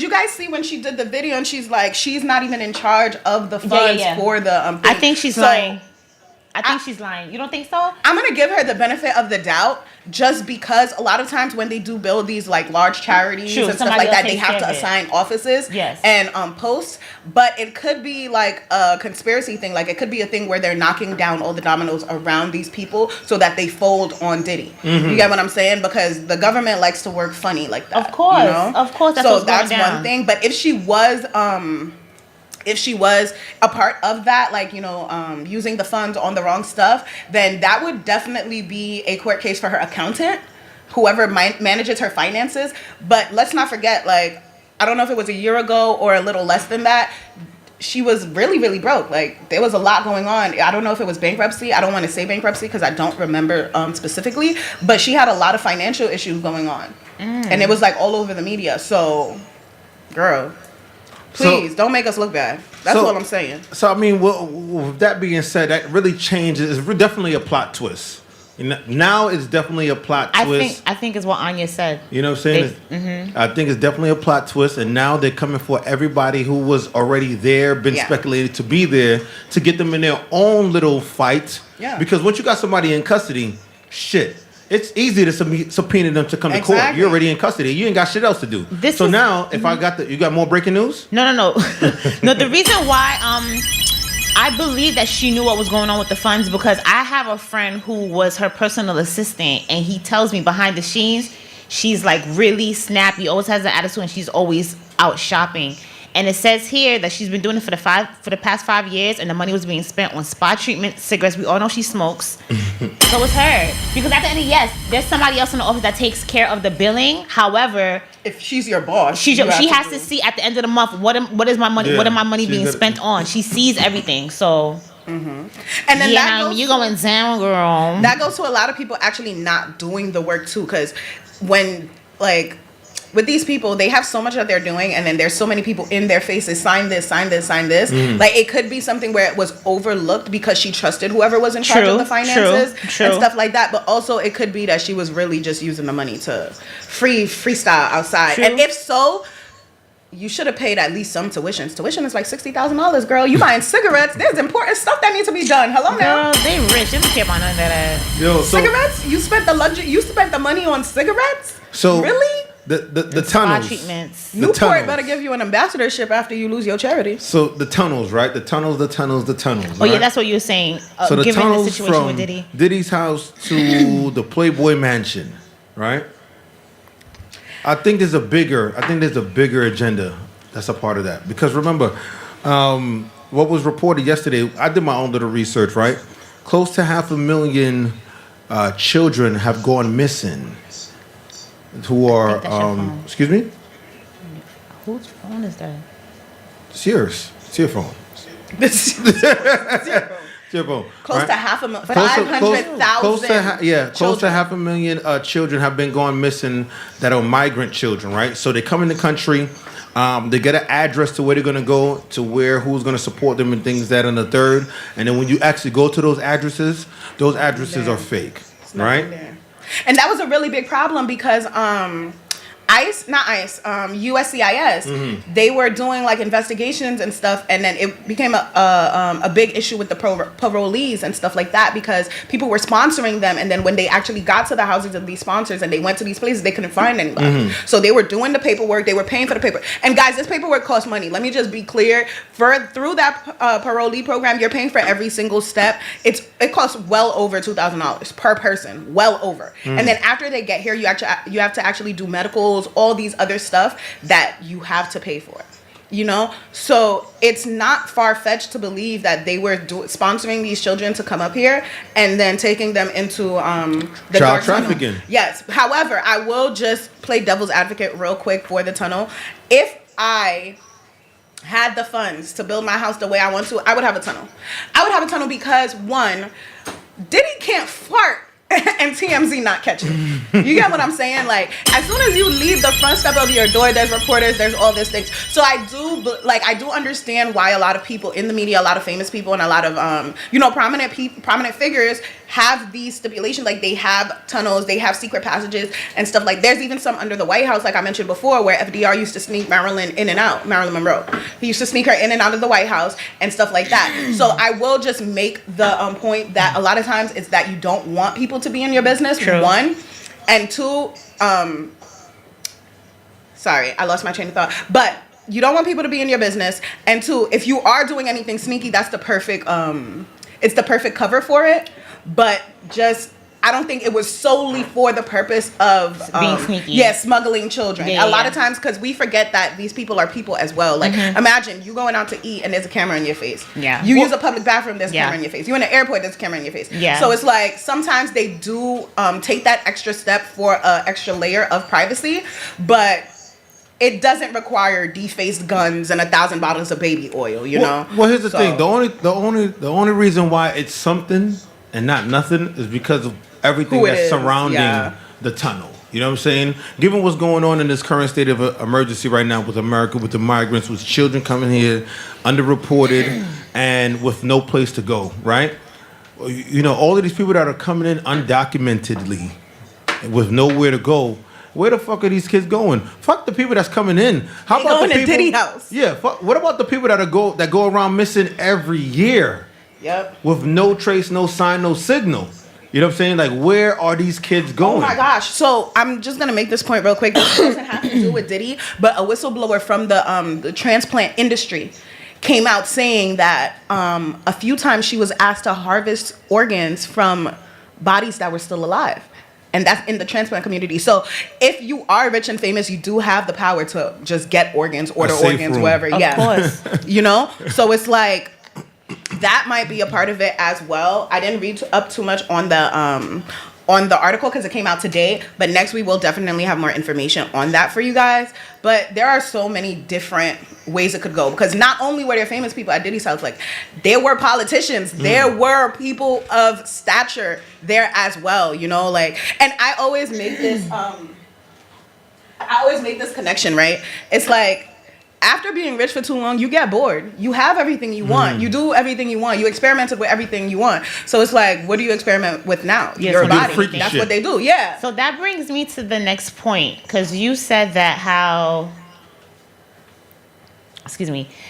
you guys see when she did the video and she's like, she's not even in charge of the funds for the I think she's lying. I think she's lying. You don't think so? I'm gonna give her the benefit of the doubt, just because a lot of times when they do build these like large charities and stuff like that, they have to assign offices and posts. But it could be like a conspiracy thing. Like it could be a thing where they're knocking down all the dominoes around these people so that they fold on Diddy. You get what I'm saying? Because the government likes to work funny like that. Of course, you know? Of course. That's so what's that's going down. one thing. But if she was a part of that, like, you know, using the funds on the wrong stuff, then that would definitely be a court case for her accountant, whoever manages her finances. But let's not forget, like, I don't know if it was a year ago or a little less than that, she was really, really broke. Like, there was a lot going on. I don't know if it was bankruptcy. I don't want to say bankruptcy because I don't remember specifically. But she had a lot of financial issues going on. And it was, like, all over the media. So, girl, please, don't make us look bad. That's all I'm saying. So, I mean, with that being said, that really changes. It's definitely a plot twist. Now it's definitely a plot twist. I think is what Anya said. You know what I'm saying? I think it's definitely a plot twist, and now they're coming for everybody who was already there, been speculated to be there, to get them in their own little fight. Yeah. Because once you got somebody in custody, shit, it's easy to subpoena them to come to court. You're already in custody. You ain't got shit else to do. Now, if I got you got more breaking news? No. No, the reason why I believe that she knew what was going on with the funds because I have a friend who was her personal assistant, and he tells me behind the scenes, she's like really snappy, always has an attitude, and she's always out shopping. And it says here that she's been doing it for the past 5 years, and the money was being spent on spa treatment, cigarettes. We all know she smokes. So it's her. Because at the end, yes, there's somebody else in the office that takes care of the billing. However, if she's your boss, she has to see at the end of the month what is my money, what am my money being spent on. She sees everything. So. And then you going down, girl. That goes to a lot of people actually not doing the work too, because when like. With these people, they have so much that they're doing, and then there's so many people in their faces, sign this, sign this, sign this. Like, it could be something where it was overlooked because she trusted whoever was in charge of the finances and stuff like that. But also, it could be that she was really just using the money to freestyle outside. And if so, you should have paid at least some tuition. Tuition is like $60,000, girl. You buying cigarettes? There's important stuff that needs to be done. Hello now. Girl, they rich. They don't care about none of that. Yo, cigarettes? You spent the money on cigarettes? So really? The tunnels. Treatments. Newport better give you an ambassadorship after you lose your charity. So the tunnels, right? The tunnels. Oh yeah, that's what you were saying. So the given tunnels the situation from with Diddy. Diddy's house to the Playboy Mansion, right? I think there's a bigger agenda that's a part of that. Because remember, what was reported yesterday, I did my own little research, right? Close to 500,000 children have gone missing. Who are excuse me? Whose phone is that? It's yours. It's your phone. It's your phone. Close right? to 500,000. Close to 500,000 children have been going missing that are migrant children, right? So they come in the country, they get an address to where they're gonna go, to who's gonna support them and things that and the third. And then when you actually go to those addresses are fake, right? And that was a really big problem because USCIS, they were doing like investigations and stuff, and then it became a big issue with the parolees and stuff like that because people were sponsoring them, and then when they actually got to the houses of these sponsors and they went to these places, they couldn't find anybody. So they were doing the paperwork, they were paying for the paper. And guys, this paperwork costs money. Let me just be clear. Through that parolee program, you're paying for every single step. It costs well over $2,000 per person, well over. And then after they get here, you have to actually do medicals, all these other stuff that you have to pay for, you know? So it's not far-fetched to believe that they were sponsoring these children to come up here and then taking them into the child trafficking. Tunnel. Yes. However, I will just play devil's advocate real quick for the tunnel. If I had the funds to build my house the way I want to, I would have a tunnel. I would have a tunnel because, one, Diddy can't fart and TMZ not catch it. You get what I'm saying? Like, as soon as you leave the front step of your door, there's reporters, there's all these things. So I do understand why a lot of people in the media, a lot of famous people, and a lot of prominent figures have these stipulations, like they have tunnels, they have secret passages and stuff. Like there's even some under the White House, like I mentioned before, where FDR used to sneak Marilyn in and out, Marilyn Monroe. He used to sneak her in and out of the White House and stuff like that. So I will just make the point that a lot of times it's that you don't want people to be in your business. True. One, and two, sorry, I lost my train of thought, but you don't want people to be in your business. And two, if you are doing anything sneaky, that's the perfect, it's the perfect cover for it. But just, I don't think it was solely for the purpose of being sneaky. Yeah, smuggling children. Yeah, a lot of times, because we forget that these people are people as well. Like, imagine you going out to eat and there's a camera in your face. Yeah. You use a public bathroom, there's a camera in your face. You in an airport, there's a camera in your face. Yeah. So it's like sometimes they do take that extra step for an extra layer of privacy, but it doesn't require defaced guns and 1,000 bottles of baby oil. You know. Well, here's the thing. The only reason why it's something and not nothing is because of everything that's surrounding the tunnel. You know what I'm saying? Given what's going on in this current state of emergency right now with America, with the migrants, with children coming here, underreported, and with no place to go, right? You know, all of these people that are coming in undocumentedly with nowhere to go, where the fuck are these kids going? Fuck the people that's coming in. How about going the people? To Diddy house. Yeah. What about the people that go around missing every year? Yep. With no trace, no sign, no signal. You know what I'm saying? Like, where are these kids going? Oh my gosh. So I'm just going to make this point real quick. This doesn't have to do with Diddy, but a whistleblower from the transplant industry came out saying that a few times she was asked to harvest organs from bodies that were still alive. And that's in the transplant community. So if you are rich and famous, you do have the power to just get organs, order organs, wherever. Of course. You know? So it's like, that might be a part of it as well. I didn't read up too much on the article because it came out today, but next we will definitely have more information on that for you guys. But there are so many different ways it could go, because not only were there famous people at Diddy's house, like there were politicians, there were people of stature there as well, you know, like, and I always make this connection, right? It's like, after being rich for too long, you get bored. You have everything you want. You do everything you want. You experimented with everything you want. So it's like, what do you experiment with now? Your body. That's what they do. Yeah. So that brings me to the next point, because you said that how,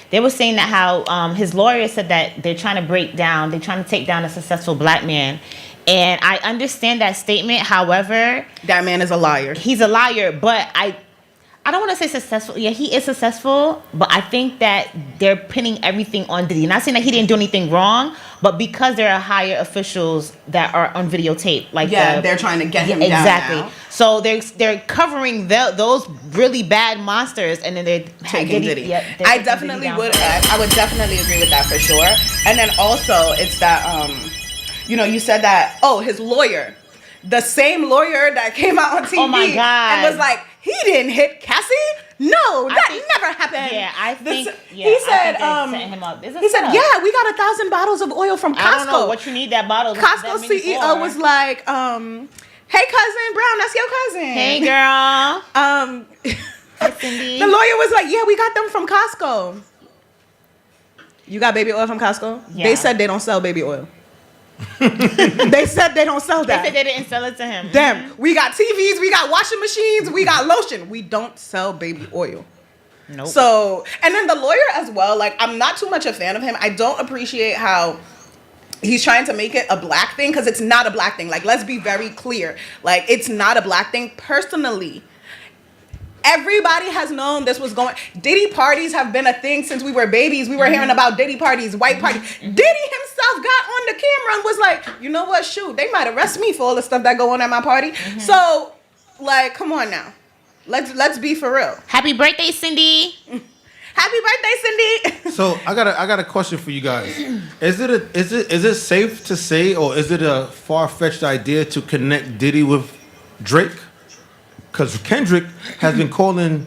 they were saying that how his lawyer said that they're trying to take down a successful black man. And I understand that statement. However, that man is a liar. He's a liar, but I don't want to say successful. Yeah, he is successful, but I think that they're pinning everything on Diddy. Not saying that he didn't do anything wrong, but because there are higher officials that are on videotape, like they're trying to get him down. Exactly. Now. So they're covering those really bad monsters, and then they're taking Diddy. I definitely would. I would definitely agree with that for sure. And then also, it's that you said that his lawyer, the same lawyer that came out on TV, oh my God, and was like, he didn't hit Cassie. No, that never happened. Yeah, I think. He said, setting him up. He said, yeah, we got 1,000 bottles of oil from Costco. I don't know what you need that bottle. Costco CEO was like, hey cousin Brown, that's your cousin. Hey girl. The lawyer was like, yeah, we got them from Costco. You got baby oil from Costco? Yeah. They said they don't sell baby oil. They said they don't sell that. They said they didn't sell it to him. Damn, we got TVs, we got washing machines, we got lotion. We don't sell baby oil. Nope. So, and then the lawyer as well, like, I'm not too much a fan of him. I don't appreciate how he's trying to make it a black thing, because it's not a black thing. Like, let's be very clear. Like, it's not a black thing. Personally, everybody has known this was going. Diddy parties have been a thing since we were babies. We were hearing about Diddy parties, white parties. Diddy himself got on the camera and was like, you know what? Shoot, they might arrest me for all the stuff that go on at my party. So, like, come on now. Let's be for real. Happy birthday, Cindy. Happy birthday, Cindy. So I got a question for you guys. Is it safe to say, or is it a far-fetched idea to connect Diddy with Drake? Because Kendrick has been calling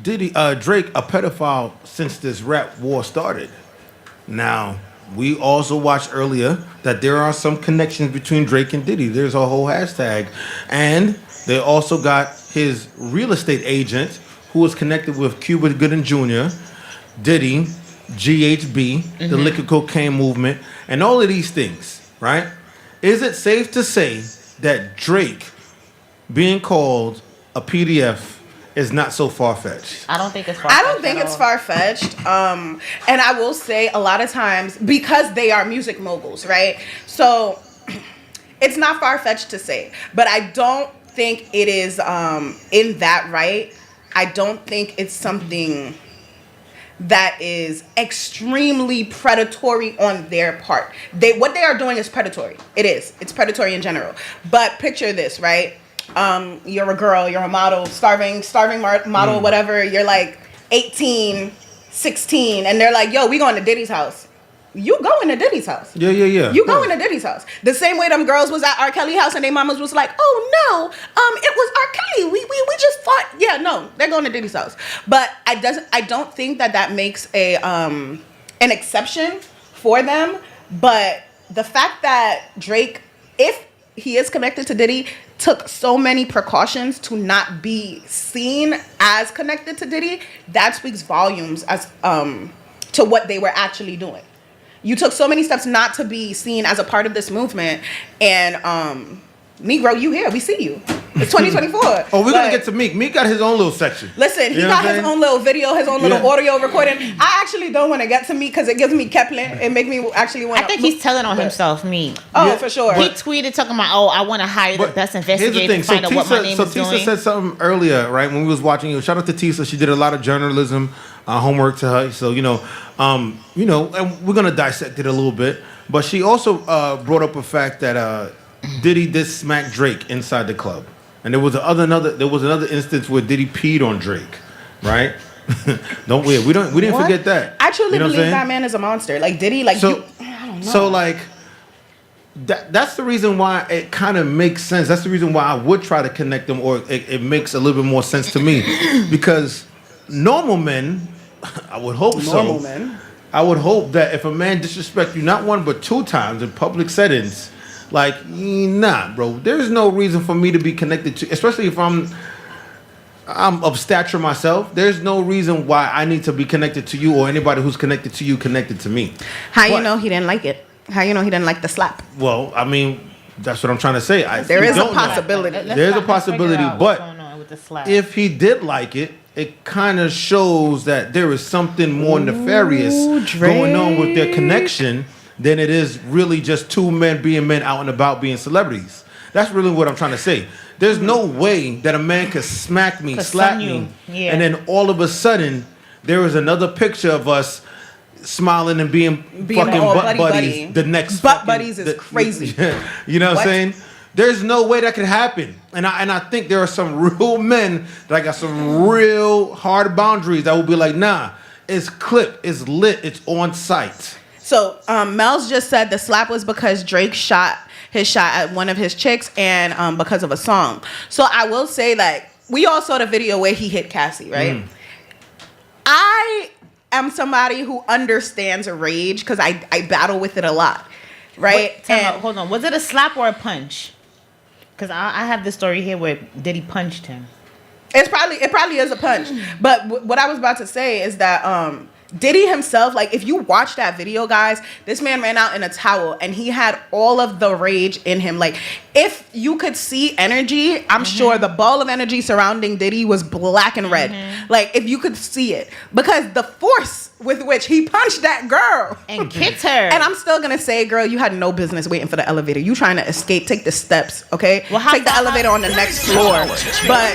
Drake a pedophile since this rap war started. Now, we also watched earlier that there are some connections between Drake and Diddy. There's a whole hashtag. And they also got his real estate agent, who was connected with Cuba Gooding Jr., Diddy, GHB, the liquor cocaine movement, and all of these things, right? Is it safe to say that Drake being called a PDF is not so far-fetched? I don't think it's far-fetched. I don't think it's far-fetched. And I will say a lot of times, because they are music moguls, right? So it's not far-fetched to say. But I don't think it is in that right. I don't think it's something that is extremely predatory on their part. What they are doing is predatory. It is. It's predatory in general. But picture this, right? You're a girl, you're a model, starving model, whatever. You're like 18, 16, and they're like, yo, we going to Diddy's house. You going to Diddy's house. Yeah. You going to Diddy's house. The same way them girls was at R. Kelly's house and their mamas was like, oh no, it was R. Kelly. We just thought, yeah, no, they're going to Diddy's house. But I don't think that makes an exception for them. But the fact that Drake, if he is connected to Diddy, took so many precautions to not be seen as connected to Diddy, that speaks volumes as to what they were actually doing. You took so many steps not to be seen as a part of this movement, and Negro, you here? We see you. It's 2024. Oh, we're gonna get to Meek. Meek got his own little section. Listen, he got his own little video, his own little audio recording. I actually don't want to get to Meek because it gives me Kepler. It make me actually want. I think he's telling on himself, Meek. Oh, for sure. He tweeted talking about, I want to hire the best investigator to find out what my name is doing. So Tisa said something earlier, right, when we was watching you. Shout out to Tisa. She did a lot of journalism homework to her. So and we're gonna dissect it a little bit. But she also brought up a fact that Diddy did smack Drake inside the club. And there was another instance where Diddy peed on Drake, right? We didn't forget that. I truly believe that man is a monster. Like Diddy, I don't know. So that's the reason why it kind of makes sense. That's the reason why I would try to connect them, or it makes a little bit more sense to me, because normal men, I would hope normal men. I would hope that if a man disrespects you not one but two times in public settings. Like, nah, bro. There's no reason for me to be connected to, especially if I'm of stature myself. There's no reason why I need to be connected to you, or anybody who's connected to you connected to me. You know he didn't like it? How you know he didn't like the slap? Well, I mean, that's what I'm trying to say. There is a possibility. There's a possibility, but if he did like it, it kind of shows that there is something more nefarious going on with their connection than it is really just two men being men out and about being celebrities. That's really what I'm trying to say. There's no way that a man could smack me, slap me, and then all of a sudden there is another picture of us smiling and being fucking butt buddies. The next butt buddies is crazy. You know what I'm saying? There's no way that could happen. And I think there are some real men that got some real hard boundaries that will be like, nah, it's clipped, it's lit, it's on site. So Mel's just said the slap was because Drake shot at one of his chicks and because of a song. So I will say that we all saw the video where he hit Cassie, right? I am somebody who understands rage because I battle with it a lot, right? Hold on. Was it a slap or a punch? Because I have this story here where Diddy punched him. It probably is a punch. But what I was about to say is that Diddy himself, like if you watch that video, guys, this man ran out in a towel and he had all of the rage in him. Like if you could see energy, I'm sure the ball of energy surrounding Diddy was black and red. Like if you could see it, because the force with which he punched that girl and kicked her. And I'm still gonna say, girl, you had no business waiting for the elevator. You trying to escape? Take the steps, okay? Well, take the elevator on the next floor. But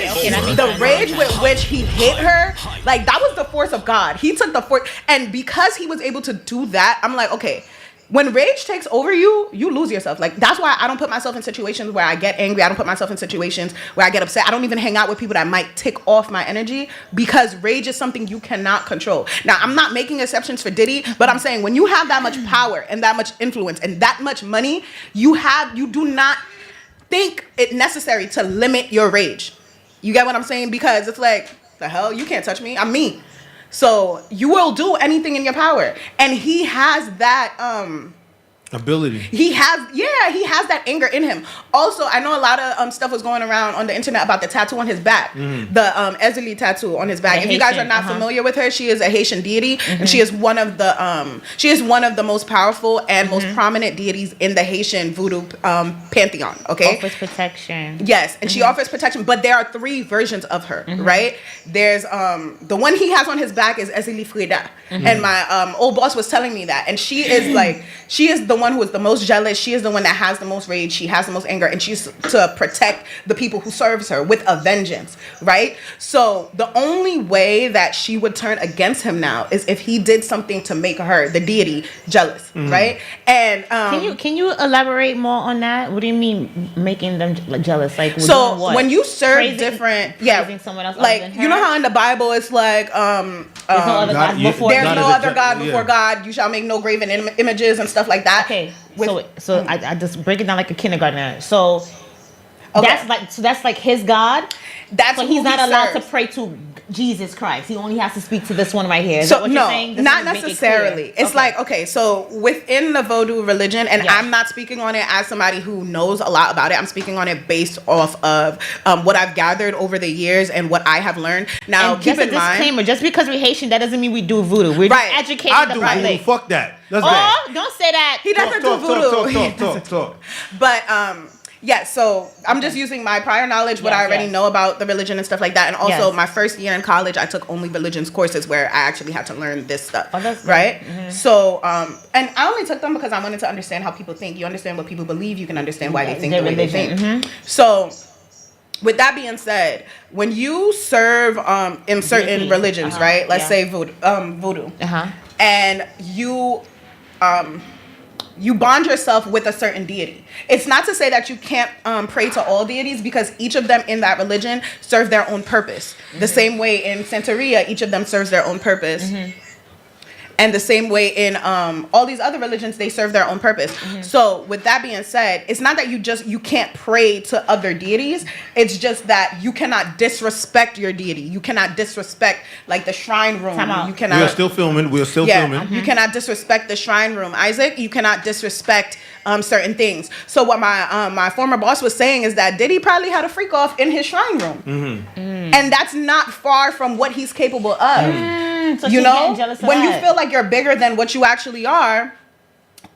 the rage with which he hit her, like that was the force of God. He took the force, and because he was able to do that, I'm like, okay. When rage takes over you, you lose yourself. Like that's why I don't put myself in situations where I get angry. I don't put myself in situations where I get upset. I don't even hang out with people that might tick off my energy, because rage is something you cannot control. Now, I'm not making exceptions for Diddy, but I'm saying when you have that much power and that much influence and that much money, you do not think it necessary to limit your rage. You get what I'm saying? Because it's like, the hell, you can't touch me. I'm me. So you will do anything in your power, and he has that ability. He has that anger in him. Also, I know a lot of stuff was going around on the internet about the tattoo on his back, the Ezeli tattoo on his back. If you guys are not familiar with her, she is a Haitian deity, and she is one of the most powerful and most prominent deities in the Haitian voodoo pantheon. Okay, offers protection. Yes, and she offers protection, but there are 3 versions of her. Right? There's the one he has on his back is Ezeli Freda, and my old boss was telling me that, and she is the one who is the most jealous. She is the one that has the most rage. She has the most anger, and she's to protect the people who serves her with a vengeance, right? So the only way that she would turn against him now is if he did something to make her, the deity, jealous, right? And can you elaborate more on that? What do you mean making them jealous? Like, so what? when you serve different, someone else, like you know how in the Bible it's like there's no other God before there's no other God before God. You shall make no graven images and stuff like that. Okay, so I just break it down like a kindergartner. So that's like his God. That's so he's not allowed to pray to Jesus Christ. He only has to speak to this one right here. Is so that what you're saying? Not necessarily. It's like, okay, so within the Vodou religion, and I'm not speaking on it as somebody who knows a lot about it. I'm speaking on it based off of what I've gathered over the years and what I have learned. Now, and keep in mind, disclaimer: just because we're Haitian, that doesn't mean we do voodoo. We're just educating the public. Fuck that. That's bad. Don't say that. He doesn't do voodoo. Talk. But yeah, so I'm just using my prior knowledge, what I already know about the religion and stuff like that. And also my first year in college, I took only religions courses where I actually had to learn this stuff, right? So, and I only took them because I wanted to understand how people think. You understand what people believe, you can understand why they think the way they think. So, with that being said, when you serve in certain religions, right? Let's say voodoo, and you bond yourself with a certain deity. It's not to say that you can't pray to all deities, because each of them in that religion serve their own purpose. The same way in Santeria, each of them serves their own purpose. And the same way in all these other religions, they serve their own purpose. So with that being said, it's not that you can't pray to other deities. It's just that you cannot disrespect your deity. You cannot disrespect like the shrine room. You cannot. We're still filming. You cannot disrespect the shrine room, Isaac. You cannot disrespect certain things. So what my former boss was saying is that Diddy probably had a freak off in his shrine room, and that's not far from what he's capable of. So you know, when you feel like you're bigger than what you actually are,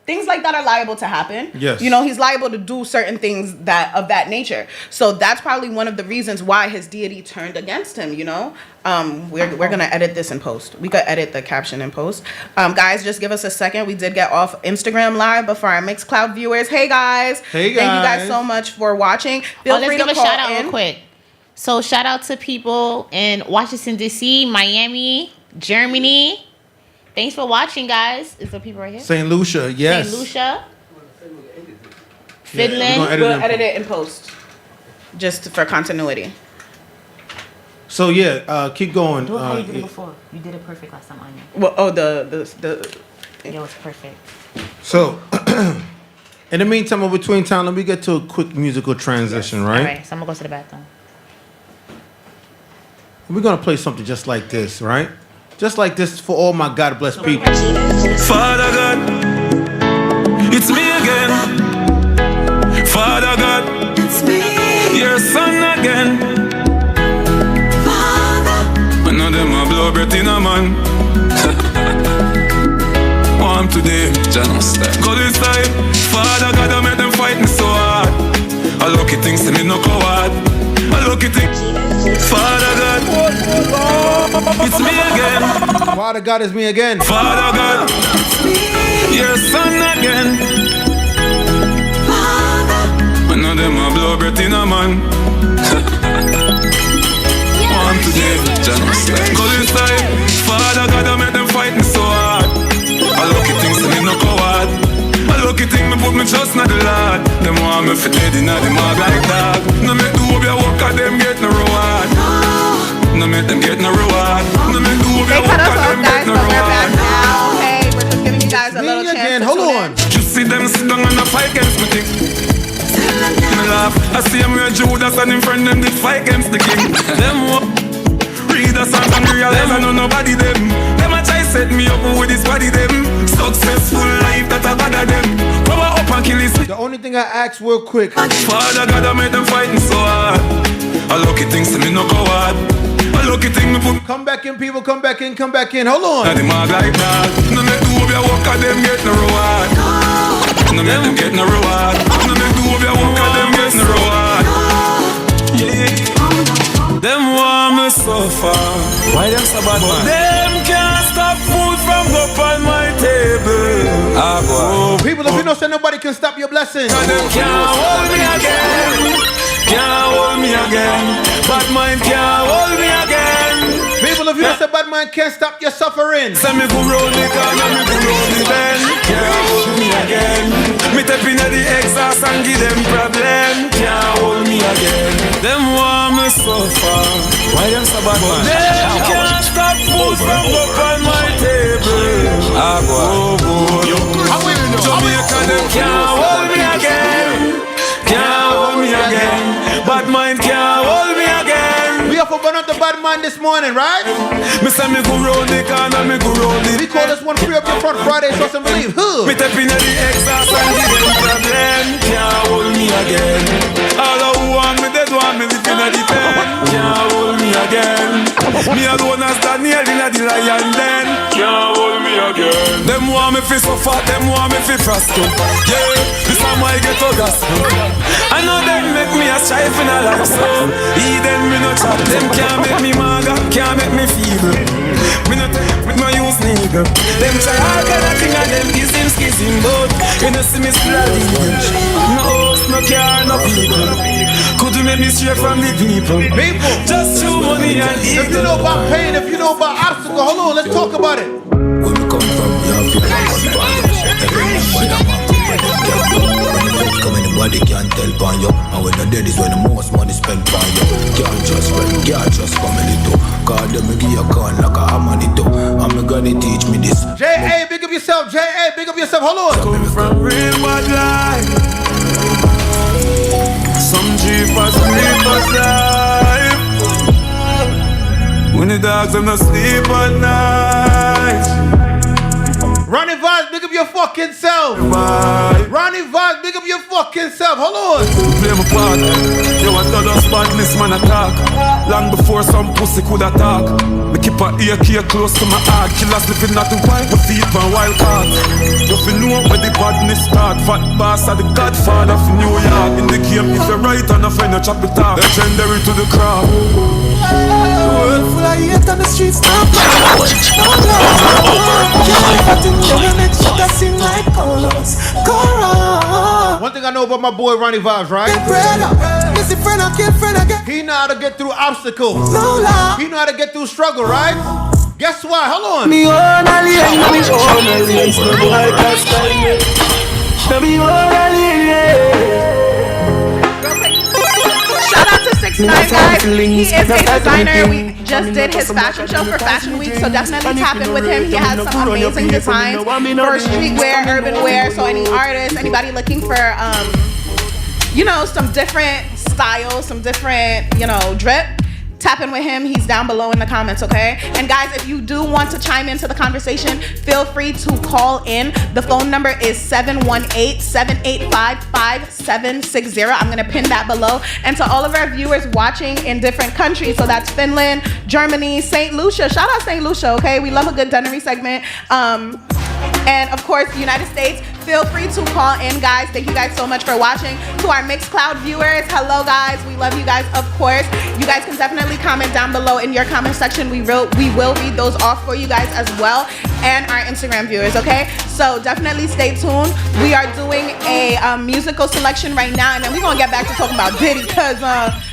things like that are liable to happen. Yes. You know, he's liable to do certain things that of that nature. So that's probably one of the reasons why his deity turned against him, you know. We're gonna edit this in post. We could edit the caption in post. Guys, just give us a second. We did get off Instagram Live, but for our Mixcloud viewers, hey guys. Thank you guys so much for watching. Feel free to call in. Let's give a shout out real quick. So shout out to people in Washington DC, Miami, Germany. Thanks for watching, guys. Is there people right here? St. Lucia, yes. St. Lucia. Finland. We'll edit it in post. Just for continuity. So yeah, keep going. Do it how you did it before. You did it perfect last time, Anya. Well, it was perfect. So in the meantime, in between time, let me get to a quick musical transition, right? All right, so I'm gonna go to the bathroom. We're gonna play something just like this, right? Just like this for all my God bless people. Father God, it's me again. Father God, it's me, your son again. Father, none of them a blow breath in a man. Warm today, Janus. Go this time. Father God, I made them fight me so hard. I lucky things to me no coward. I lucky things. Father God, it's me again. Father God, it's me again. Father God, it's me, your son again. Father, none of them a blow breath in a man. Warm today, Janus. Go this time. Father God, I made them fight me so hard. I lucky things to me no coward. I lucky thing me put me trust in the Lord. Them want me for dead inna the mug like dog. No make do up your work 'cause them get no reward. No make them get no reward. No make do up your work 'cause them get no reward. Now, hey, we're just giving you guys a little chance. Hold on. Just see them sit down and a fight against me thing. Me laugh. I see them wear Judas and in front them did fight against the king. Them read that's not realize I know nobody them. Them a try set me up with this body them. Successful life that I bother them. Power up and kill this. The only thing I ask real quick. Father God, I made them fighting so hard. I lucky things to me no coward. I lucky thing me put. Come back in, people. Come back in. Come back in. Hold on. Now the mag like that. No make do of your work and them get no reward. No make them get no reward. No make do of your work and them get no reward. Yeah. Them want me suffer. Why them so bad, man? Them can't stop food from up on my table. Ah, boy. People, if you don't say nobody can stop your blessings. Them can't hold me again. Can't hold me again. Bad mind can't hold me again. People, if you don't say bad mind can't stop your suffering. Say me go round the corner, me go round the bend. Can't hold me again. Me tap inna the exhaust and give them problem. Can't hold me again. Them want me suffer. Why them so bad, man? Them can't stop food from up on my table. Ah, boy. Jamaica, them can't hold me again. Can't hold me again. Bad mind can't hold me again. We have to burn up the bad mind this morning, right? Me say me go round the corner, me go round the. We call this one free up your front Friday, trust and believe. Me tap inna the exhaust and give them problem. Can't hold me again. All who want me dead want me live inna the pen. Can't hold me again. Me alone as Daniel inna the lion den. Can't hold me again. Them want me fi suffer, them want me fi prosper. Yeah, this is my ghetto gospel. I know them make me a strife in a life, so Eden me no chat. Them can't make me maga, can't make me feeble. Me no take with my use nigga. Them try all kind of thing and them skissing, but you know see me still a leader. No house, no car, no people. Could you make me straight from the people? Just through money and ego. If you know about pain, if you know about obstacle, hold on, let's talk about it. Where we come from, we have to come anybody can't tell pan you. And when the dead is when the most money spent pan you. Can't trust friend, can't trust family too. God them give you a gun like a harmony too. And me gonna teach me this. J.A. big up yourself, J.A. big up yourself, hold on. Come from real bad life. Some jeepers life. When the dogs them not sleep at night. Ronnie Vaz, big up your fucking self. Ronnie Vaz, big up your fucking self. Hold on. Play my part. You want to just badness man attack. Long before some pussy could attack. Me keep a AK close to my heart. Killers living at the white with feet from wild card. You feel know where the badness start. Fat boss are the godfather of New York. In the game if you're right and a friend you chop it off. Legendary to the crowd. World full of hate on the streets. One thing I know about my boy Ronnie Vibes, right? He know how to get through obstacles. He know how to get through struggle, right? Guess what? Hold on. Shout out to 6ix9ine, guys. He is a designer. We just did his fashion show for Fashion Week, so definitely tap in with him. He has some amazing designs for streetwear, urban wear. So any artists, anybody looking for, you know, some different styles, some different, you know, drip, tap in with him. He's down below in the comments, okay? And guys, if you do want to chime into the conversation, feel free to call in. The phone number is 718-785-5760. I'm gonna pin that below. And to all of our viewers watching in different countries, so that's Finland, Germany, St. Lucia. Shout out St. Lucia, okay? We love a good dunnery segment. And of course, the United States, feel free to call in, guys. Thank you guys so much for watching. To our Mixcloud viewers, hello guys. We love you guys, of course. You guys can definitely comment down below in your comment section. We will read those off for you guys as well. And our Instagram viewers, okay? So definitely stay tuned. We are doing a musical selection right now, and then we're gonna get back to talking about Diddy, because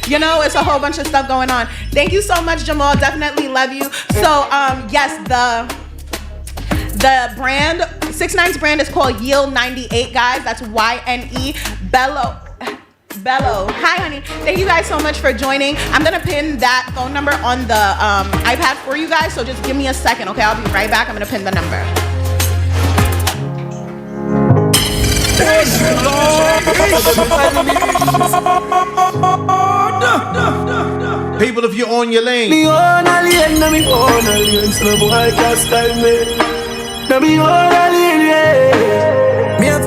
you know, it's a whole bunch of stuff going on. Thank you so much, Jamal. Definitely love you. So yes, the brand, 6ix9ine's brand is called Yield 98, guys. That's YNE Bello. Hi, honey. Thank you guys so much for joining. I'm gonna pin that phone number on the iPad for you guys, so just give me a second, okay? I'll be right back. I'm gonna pin the number. People, if you own your lane. Me own a lane, no me own a lane. So no boy can't style me. No me own a lane, yeah. Me have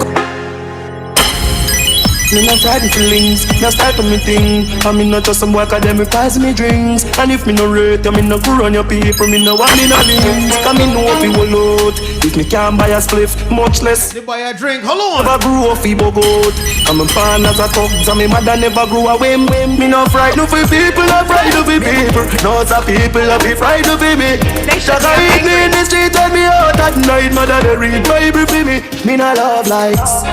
me no frighten feelings, no start to me thing. And me not just some boy cause them me pass me drinks. And if me no rate, me no go run your people. Me no want me no links. Cause me know if you will out. If me can't buy a spliff, much less they buy a drink, hold on. Never grew up, he bogot. And my pan as a thugs, and my mother never grew a whim. Me no frighten for people, I frighten for people. No other people, I be frighten for me. Shaka hit me in the street, and me out at night. Mother they read Bible for me. Me no love likes.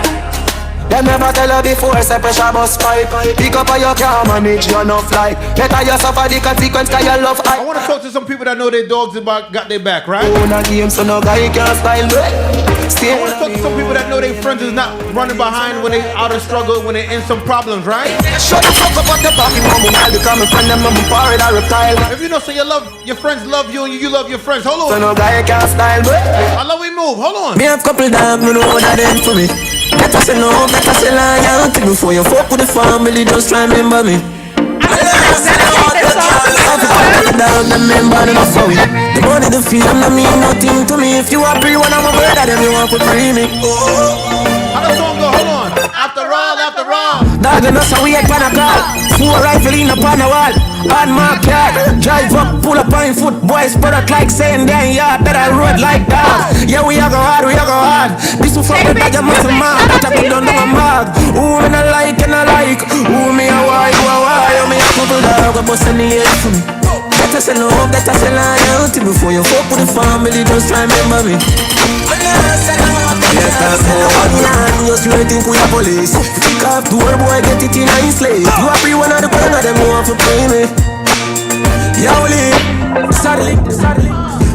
Them never tell her before, say pressure bus pipe. Pick up on your car, manage your enough like. Better you suffer the consequence, cause you love I want to talk to some people that know their dogs got their back, right? Own a game, so no guy can style me. I want to talk to some people that know their friends is not running behind when they out of struggle, when they in some problems, right? Shut the fuck up what they're talking about. I'll become a friend, I'm a pirate, I reptile. If you know, so your friends love you and you love your friends, hold on. So no guy can style me. I love we move, hold on. Me have couple dogs, me know what that ain't for me. Better say no, better say loyalty. Before you fuck with the family, just try remember me. The money, the fame, that mean nothing to me. If you are free, when I'm a brother, then you want to free me. How the song go? Hold on. After all. Dog, you know so we ain't gonna call. 4 rifle in upon the wall. On my car, drive up, pull up on foot. Boys spread out like saying they ain't yard. That I road like that. Yeah, we are go hard. This will fuck with that, you must mad. That I put down on my mad. Who me not like, and I like. Who me a why, you me a couple dog, bust in the head for me. Better say no, better say loyalty. Before you fuck with the family, just try remember me. Yes, that's no just waiting for your police. Kick off door, boy, get it in a slave. You are free, one of the burner, them you want to pay me. Yowli, sadly.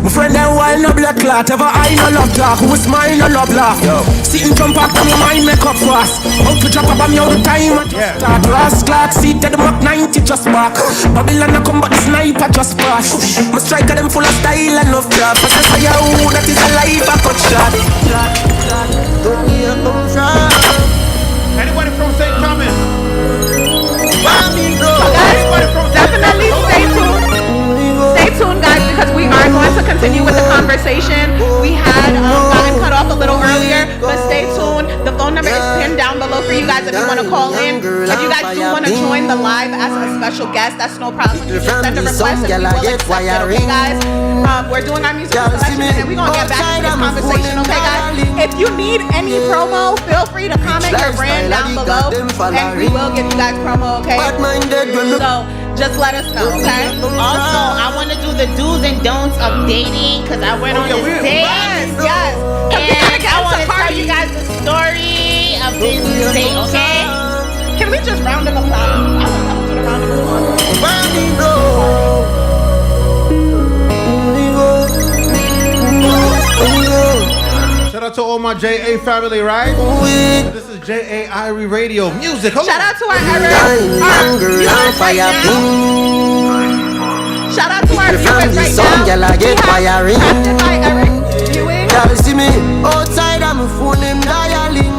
My friend them wild no black clot. Ever I no love talk, who smile no love laugh. Sitting jump up on my mind, make up fast. Out to drop up on me all the time, I just start. Last clock, seat at the Mach 90 just back. Babylon no come but the sniper just pass. My striker them full of style and enough drop. But I say you, that is a life I cut shot. Anybody from St. Thomas? Anybody from definitely stay tuned. Stay tuned, guys, because we are going to continue with the conversation. We had gotten cut off a little earlier, but stay tuned. The phone number is pinned down below for you guys if you want to call in. If you guys do want to join the live as a special guest, that's no problem. You just send a request and we will accept it, okay, guys? We're doing our music selection and we're going to get back to this conversation, okay, guys? If you need any promo, feel free to comment your brand down below and we will give you guys promo, okay? So just let us know, okay? Also, I want to do the do's and don'ts of dating because I went on this date. Yes. And I want to tell you guys the story of this date, okay? Can we just round of applause? I want to do the round of applause. Shout out to all my JA family, right? This is JAIRiE Radio Music. Hold Shout on. out to our viewers right now. Shout out to our viewers right now. We have crafted by Eric viewing. See me outside, I'm a phone name dialing.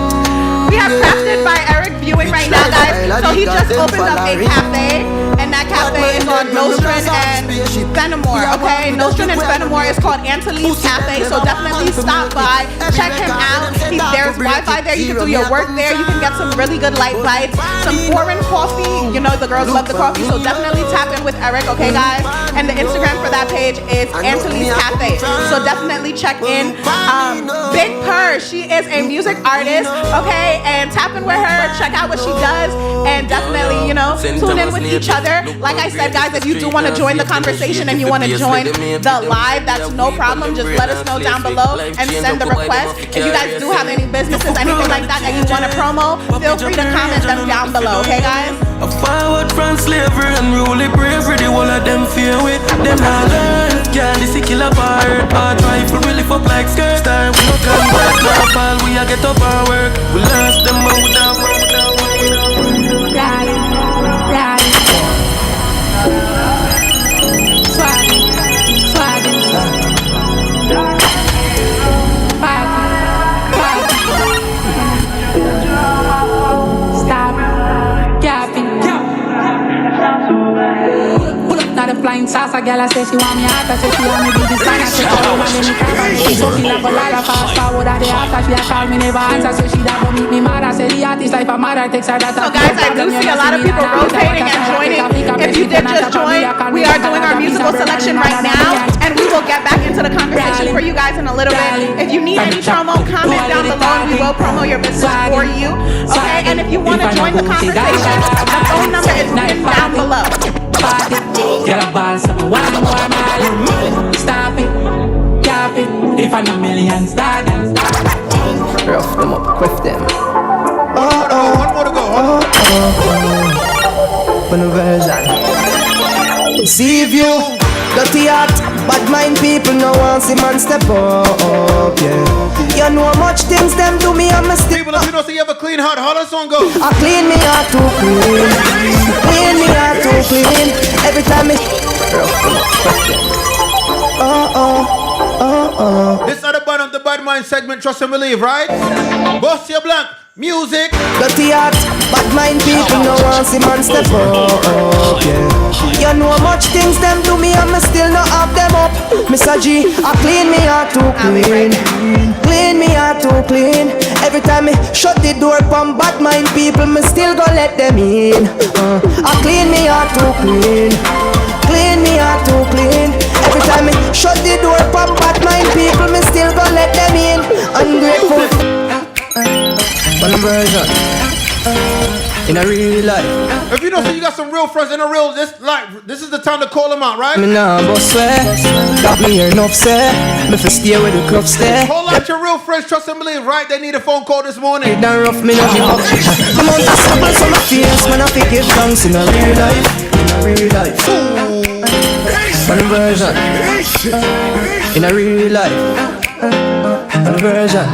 We have crafted by Eric viewing right now, guys. So he just opened up a cafe, and that cafe is on Nostrand and Fenimore, okay? Nostrand and Fenimore is called Antony's Cafe, so definitely stop by, check him out. There's Wi-Fi there, you can do your work there, you can get some really good light bites, some foreign coffee, you know the girls love the coffee, so definitely tap in with Eric, okay, guys? And the Instagram for that page is Antony's Cafe, so definitely check in. Big Purr, she is a music artist, okay? And tap in with her, check out what she does, and definitely, you know, tune in with each other. Like I said, guys, if you do want to join the conversation and you want to join the live, that's no problem. Just let us know down below and send the request. If you guys do have any businesses, anything like that, and you want a promo, feel free to comment them down below, okay, guys? A forward from slavery and really bravery, the whole of them fear with them not learn. Yeah, this is kill a bar, hard rifle, we lift up like skirt. Time we no come back, no fall, we a get up our work. We lost them, but we down. flying sauce. A girl I say she want me hot. I say she want me big design. I say she want me make her. So she love a lot of fast forward at the after. She a call me never answer. So she that don't meet me mad. I say the artist life a mother takes her that. So guys, I do see a lot of people rotating and joining. If you did just join, we are doing our musical selection right now, and we will get back into the conversation for you guys in a little bit. If you need any promo, comment down below, and we will promo your business for you. Okay, and if you want to join the conversation, the phone number is written down below. Get a ball, so one more mile. Stop it, cap it. If I'm a million stars, rough them up, quiff them. One more to go. One version. See if you dirty heart, bad mind people no want see man step up, yeah. You know much things them do me and me still. People, if you don't see you have a clean heart, how does song go? I clean me heart too clean. Clean me heart too clean. Every time me This is the bottom of the bad mind segment, trust and believe, right? Boss your blank. Music. Dirty heart, bad mind people no want see man step up, yeah. You know much things them do me and me still not have them up. Mr. G, I clean me heart too clean. Clean me heart too clean. Every time me shut the door from bad mind people, me still go let them in. I clean me heart too clean. Clean me heart too clean. Every time me shut the door from bad mind people, me still go let them in. Ungrateful. One version in a real life. If you don't see you got some real friends in a real this is the time to call them out, right? Me nah boss swear, got me here enough say. Me fi stay with the club stay. Call out your real friends, trust and believe, right? They need a phone call this morning. It done rough, me no give up. I'm on the samples on my face, man I fi give thanks in a real life. In a real life. One version in a real life. One version.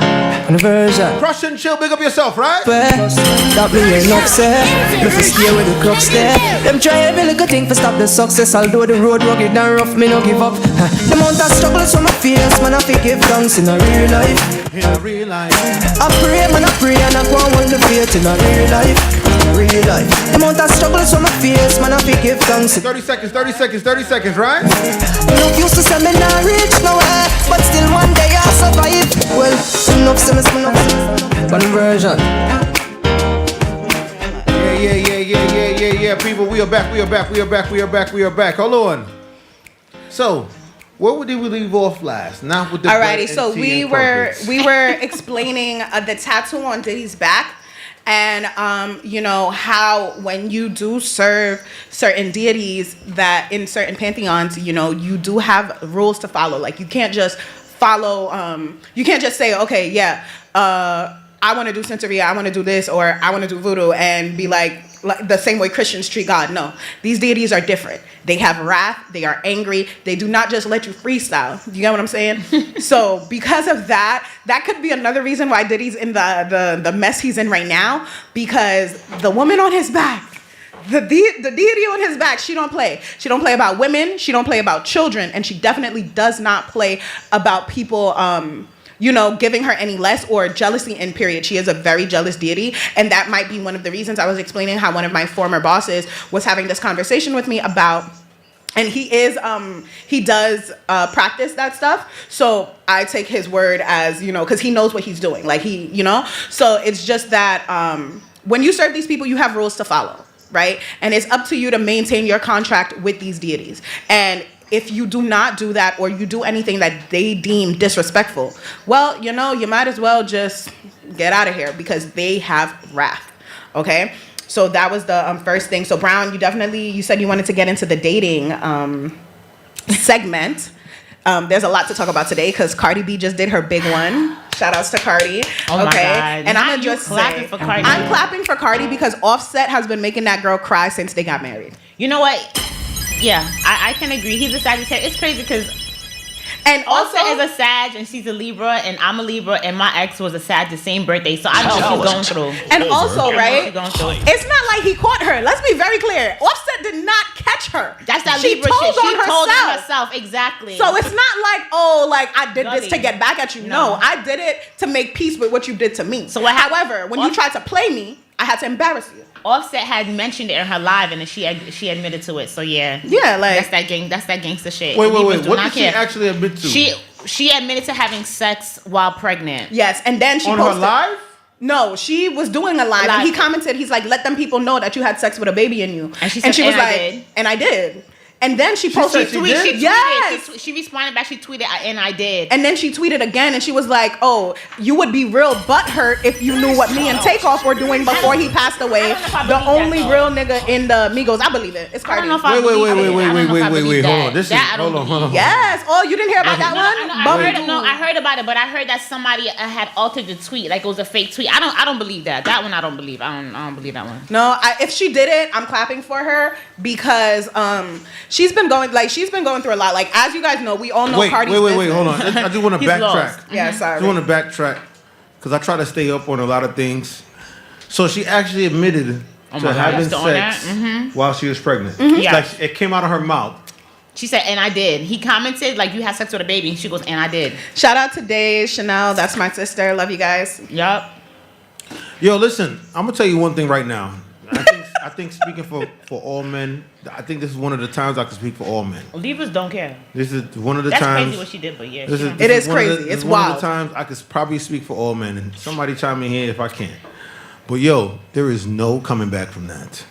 Crush and chill, big up yourself, right? Got me enough, say. Me fi stay with the club stay. Them try every little thing to stop the success. Although the road rugged and rough, me no give up. The amount of struggles on my face, man I fi give thanks in a real life. In a real life. I pray, man I pray, and I go and hold the faith in a real life. In a real life. The amount of struggles on my face, man I fi give thanks. 30 seconds, right? Look used to say me not reach nowhere, but still one day I survive. Well, enough say me one version. Yeah, people, we are back. Hold on. So, where did we leave off last? Not with the Alrighty, so we were explaining the tattoo on Diddy's back. And, you know, how when you do serve certain deities that in certain pantheons, you know, you do have rules to follow. Like, you can't just follow, you can't just say, okay, yeah, I want to do Santeria, I want to do this, or I want to do voodoo, and be like the same way Christians treat God. No, these deities are different. They have wrath, they are angry, they do not just let you freestyle. You get what I'm saying? So because of that, that could be another reason why Diddy's in the mess he's in right now, because the woman on his back, the deity on his back, she don't play. She don't play about women, she don't play about children, and she definitely does not play about people you know, giving her any less or jealousy in period. She is a very jealous deity, and that might be one of the reasons I was explaining how one of my former bosses was having this conversation with me about, and he does practice that stuff, so I take his word as, you know, because he knows what he's doing, like he, you know, so it's just that when you serve these people, you have rules to follow, right? And it's up to you to maintain your contract with these deities. And if you do not do that, or you do anything that they deem disrespectful, well, you know, you might as well just get out of here, because they have wrath. Okay, so that was the first thing. So Brown, you said you wanted to get into the dating segment. There's a lot to talk about today, because Cardi B just did her big one. Shout outs to Cardi. Oh my God. And I'm just clapping for Cardi. I'm clapping for Cardi because Offset has been making that girl cry since they got married. You know what? Yeah, I can agree. He's a Sagittarius. It's crazy because and also is a Sag and she's a Libra and I'm a Libra and my ex was a Sag the same birthday. So I know what she's going through. And also, right? It's not like he caught her. Let's be very clear. Offset did not catch her. That's that Libra shit. She told on herself. Exactly. So it's not like, oh, like I did this to get back at you. No, I did it to make peace with what you did to me. So however, when you tried to play me, I had to embarrass you. Offset had mentioned it in her live, and then she admitted to it. So yeah, like that's that gangster shit. Wait. What did she actually admit to? She admitted to having sex while pregnant. Yes, and then she on posted, her live. No, she was doing a live, and he commented. He's like, "Let them people know that you had sex with a baby in you." And she said, was like, "And I did." And then she posted. She responded back. She tweeted, "And I did." And then she tweeted again, and she was like, "Oh, you would be real butthurt if you knew what me and Takeoff were doing before he passed away. The only real nigga in the Migos." I believe it. It's Cardi. Wait. Hold on. Yes. Oh, you didn't hear about that one? I heard about it, but I heard that somebody had altered the tweet, like it was a fake tweet. I don't believe that. That one I don't believe. I don't believe that one. No, if she did it, I'm clapping for her because she's been going through a lot. Like, as you guys know, we all know Cardi's business. Wait, hold on. I just want to backtrack. Yeah, sorry. I just want to backtrack because I try to stay up on a lot of things. So she actually admitted to having sex while she was pregnant. Yeah. Like, it came out of her mouth. She said, "And I did." He commented, like, "You had sex with a baby." She goes, "And I did." Shout out to Days, Chanel. That's my sister. Love you guys. Yup. Yo, listen. I'm gonna tell you one thing right now. I think speaking for all men, I think this is one of the times I can speak for all men. Leavers don't care. This is one of the That's times. Crazy what she did, but yeah. It is crazy. It's one wild. of the times I could probably speak for all men, and somebody chime in here if I can. But yo, there is no coming back from that.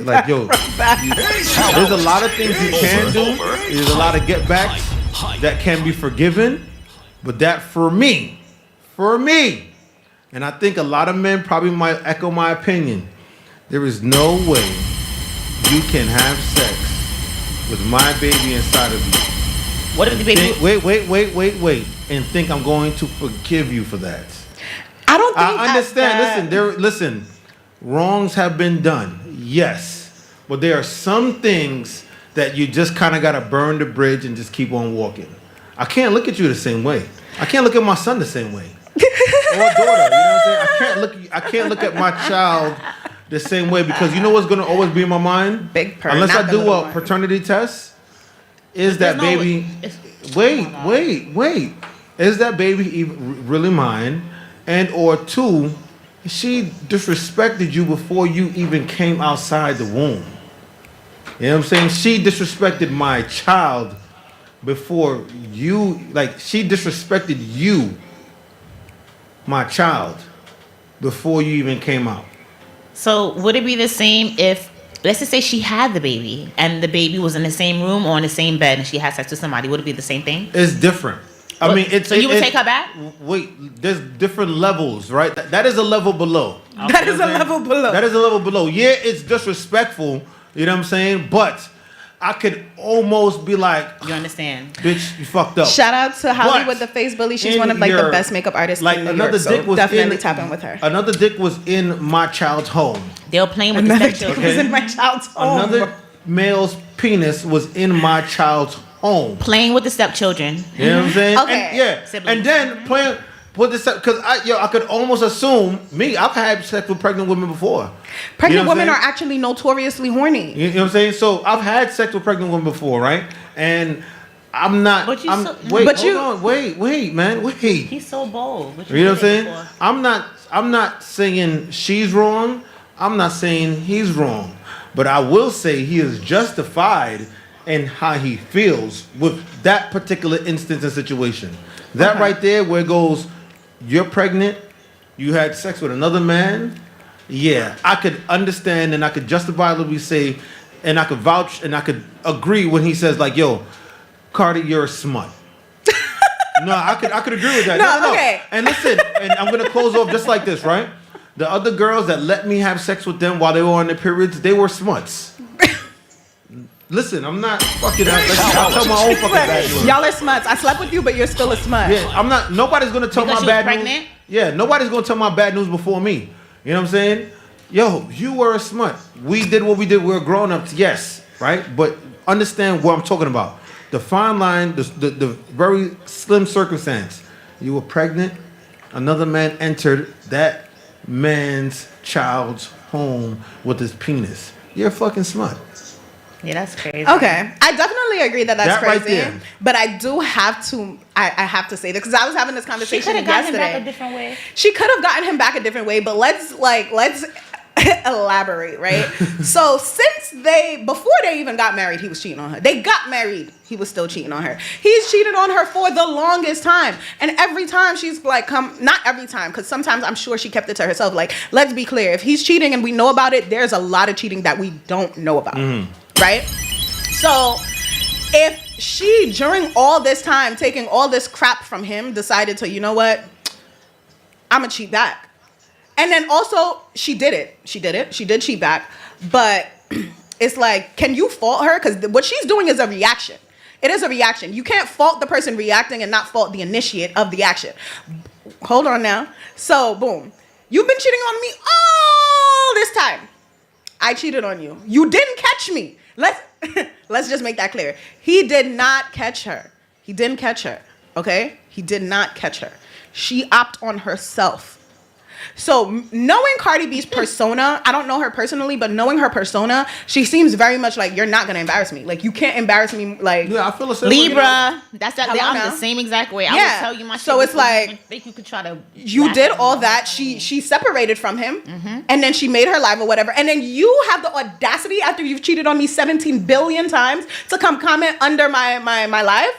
Like, yo, there's a lot of things you can do. There's a lot of get backs that can be forgiven, but that for me, and I think a lot of men probably might echo my opinion. There is no way you can have sex with my baby inside of you. What if the baby? Wait, and think I'm going to forgive you for that? I don't think I understand. Listen. Wrongs have been done, yes, but there are some things that you just kind of gotta burn the bridge and just keep on walking. I can't look at you the same way. I can't look at my son the same way, or daughter. You know what I'm saying? I can't look at my child the same way because you know what's gonna always be in my mind? Big purr. Unless I do a paternity test, is that baby? Wait. Is that baby even really mine? And or two, she disrespected you before you even came outside the womb. You know what I'm saying? She disrespected my child before you, like she disrespected you, my child, before you even came out. So would it be the same if, let's just say she had the baby and the baby was in the same room or in the same bed and she had sex with somebody? Would it be the same thing? It's different. I mean, so you would take her back? Wait, there's different levels, right? That is a level below. Okay. That is a level below. Yeah, it's disrespectful. You know what I'm saying? But I could almost be like, you understand, bitch, you fucked up. Shout out to Holly with the face bully. She's one of like the best makeup artists in New York. So definitely tap in with her. Another dick was in my child's home. They were playing with the stepchildren. Was in my child's home. Another male's penis was in my child's home. Playing with the stepchildren. You know what I'm saying? Okay. And then playing with the step, because I could almost assume I've had sex with pregnant women before. Pregnant women are actually notoriously horny. You know what I'm saying? So I've had sex with pregnant women before, right? And I'm not. Wait, man. He's so bold. You know what I'm saying? I'm not saying she's wrong. I'm not saying he's wrong. But I will say he is justified in how he feels with that particular instance and situation. That right there where it goes, you're pregnant, you had sex with another man. Yeah, I could understand and I could justifiably say, and I could vouch and I could agree when he says like, yo, Cardi, you're a smut. No, I could agree with that. No. Okay. And listen, and I'm gonna close off just like this, right? The other girls that let me have sex with them while they were on their periods, they were smuts. Listen, I'm not fucking. I'll tell my own fucking bad news. Y'all are smuts. I slept with you, but you're still a smut. Yeah, I'm not. Nobody's gonna tell my bad news. Yeah, nobody's gonna tell my bad news before me. You know what I'm saying? Yo, you were a smut. We did what we did. We're grown ups, yes, right? But understand what I'm talking about. The fine line, the very slim circumstance. You were pregnant. Another man entered that man's child's home with his penis. You're a fucking smut. Yeah, that's crazy. Okay, I definitely agree that's crazy. Right, but I do have to. I have to say this because I was having this conversation yesterday. She could have gotten him back a different way. She could have gotten him back a different way, but let's elaborate, right? So before they even got married, he was cheating on her. They got married, he was still cheating on her. He's cheated on her for the longest time. And every time she's like, not every time, because sometimes I'm sure she kept it to herself. Like, let's be clear. If he's cheating and we know about it, there's a lot of cheating that we don't know about, right? So if she, during all this time, taking all this crap from him, decided to, you know what? I'm going to cheat back. And then also, she did it. She did cheat back. But it's like, can you fault her? Because what she's doing is a reaction. It is a reaction. You can't fault the person reacting and not fault the initiate of the action. Hold on now. So, boom. You've been cheating on me all this time. I cheated on you. You didn't catch me. Let's just make that clear. He did not catch her. He didn't catch her. Okay? He did not catch her. She opted on herself. So knowing Cardi B's persona, I don't know her personally, but knowing her persona, she seems very much like, you're not gonna embarrass me. Like, you can't embarrass me. Like, yeah, I feel the same Libra. way. That's that. I'm the same exact way. I would tell you my shit. So it's like, think you could try to. You did all that. She separated from him, and then she made her live or whatever. And then you have the audacity, after you've cheated on me 17 billion times, to come comment under my live.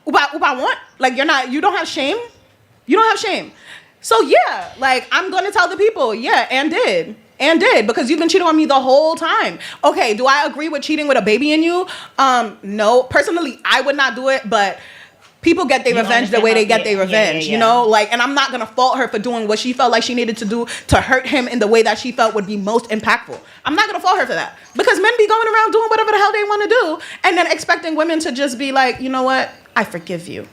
What I want? Like, you don't have shame. You don't have shame. So yeah, like, I'm gonna tell the people, yeah, and did, because you've been cheating on me the whole time. Okay, do I agree with cheating with a baby in you? No. Personally, I would not do it, but people get their revenge the way they get their revenge, you know? Like, and I'm not gonna fault her for doing what she felt like she needed to do to hurt him in the way that she felt would be most impactful. I'm not gonna fault her for that. Because men be going around doing whatever the hell they wanna do, and then expecting women to just be like, you know what? I forgive you.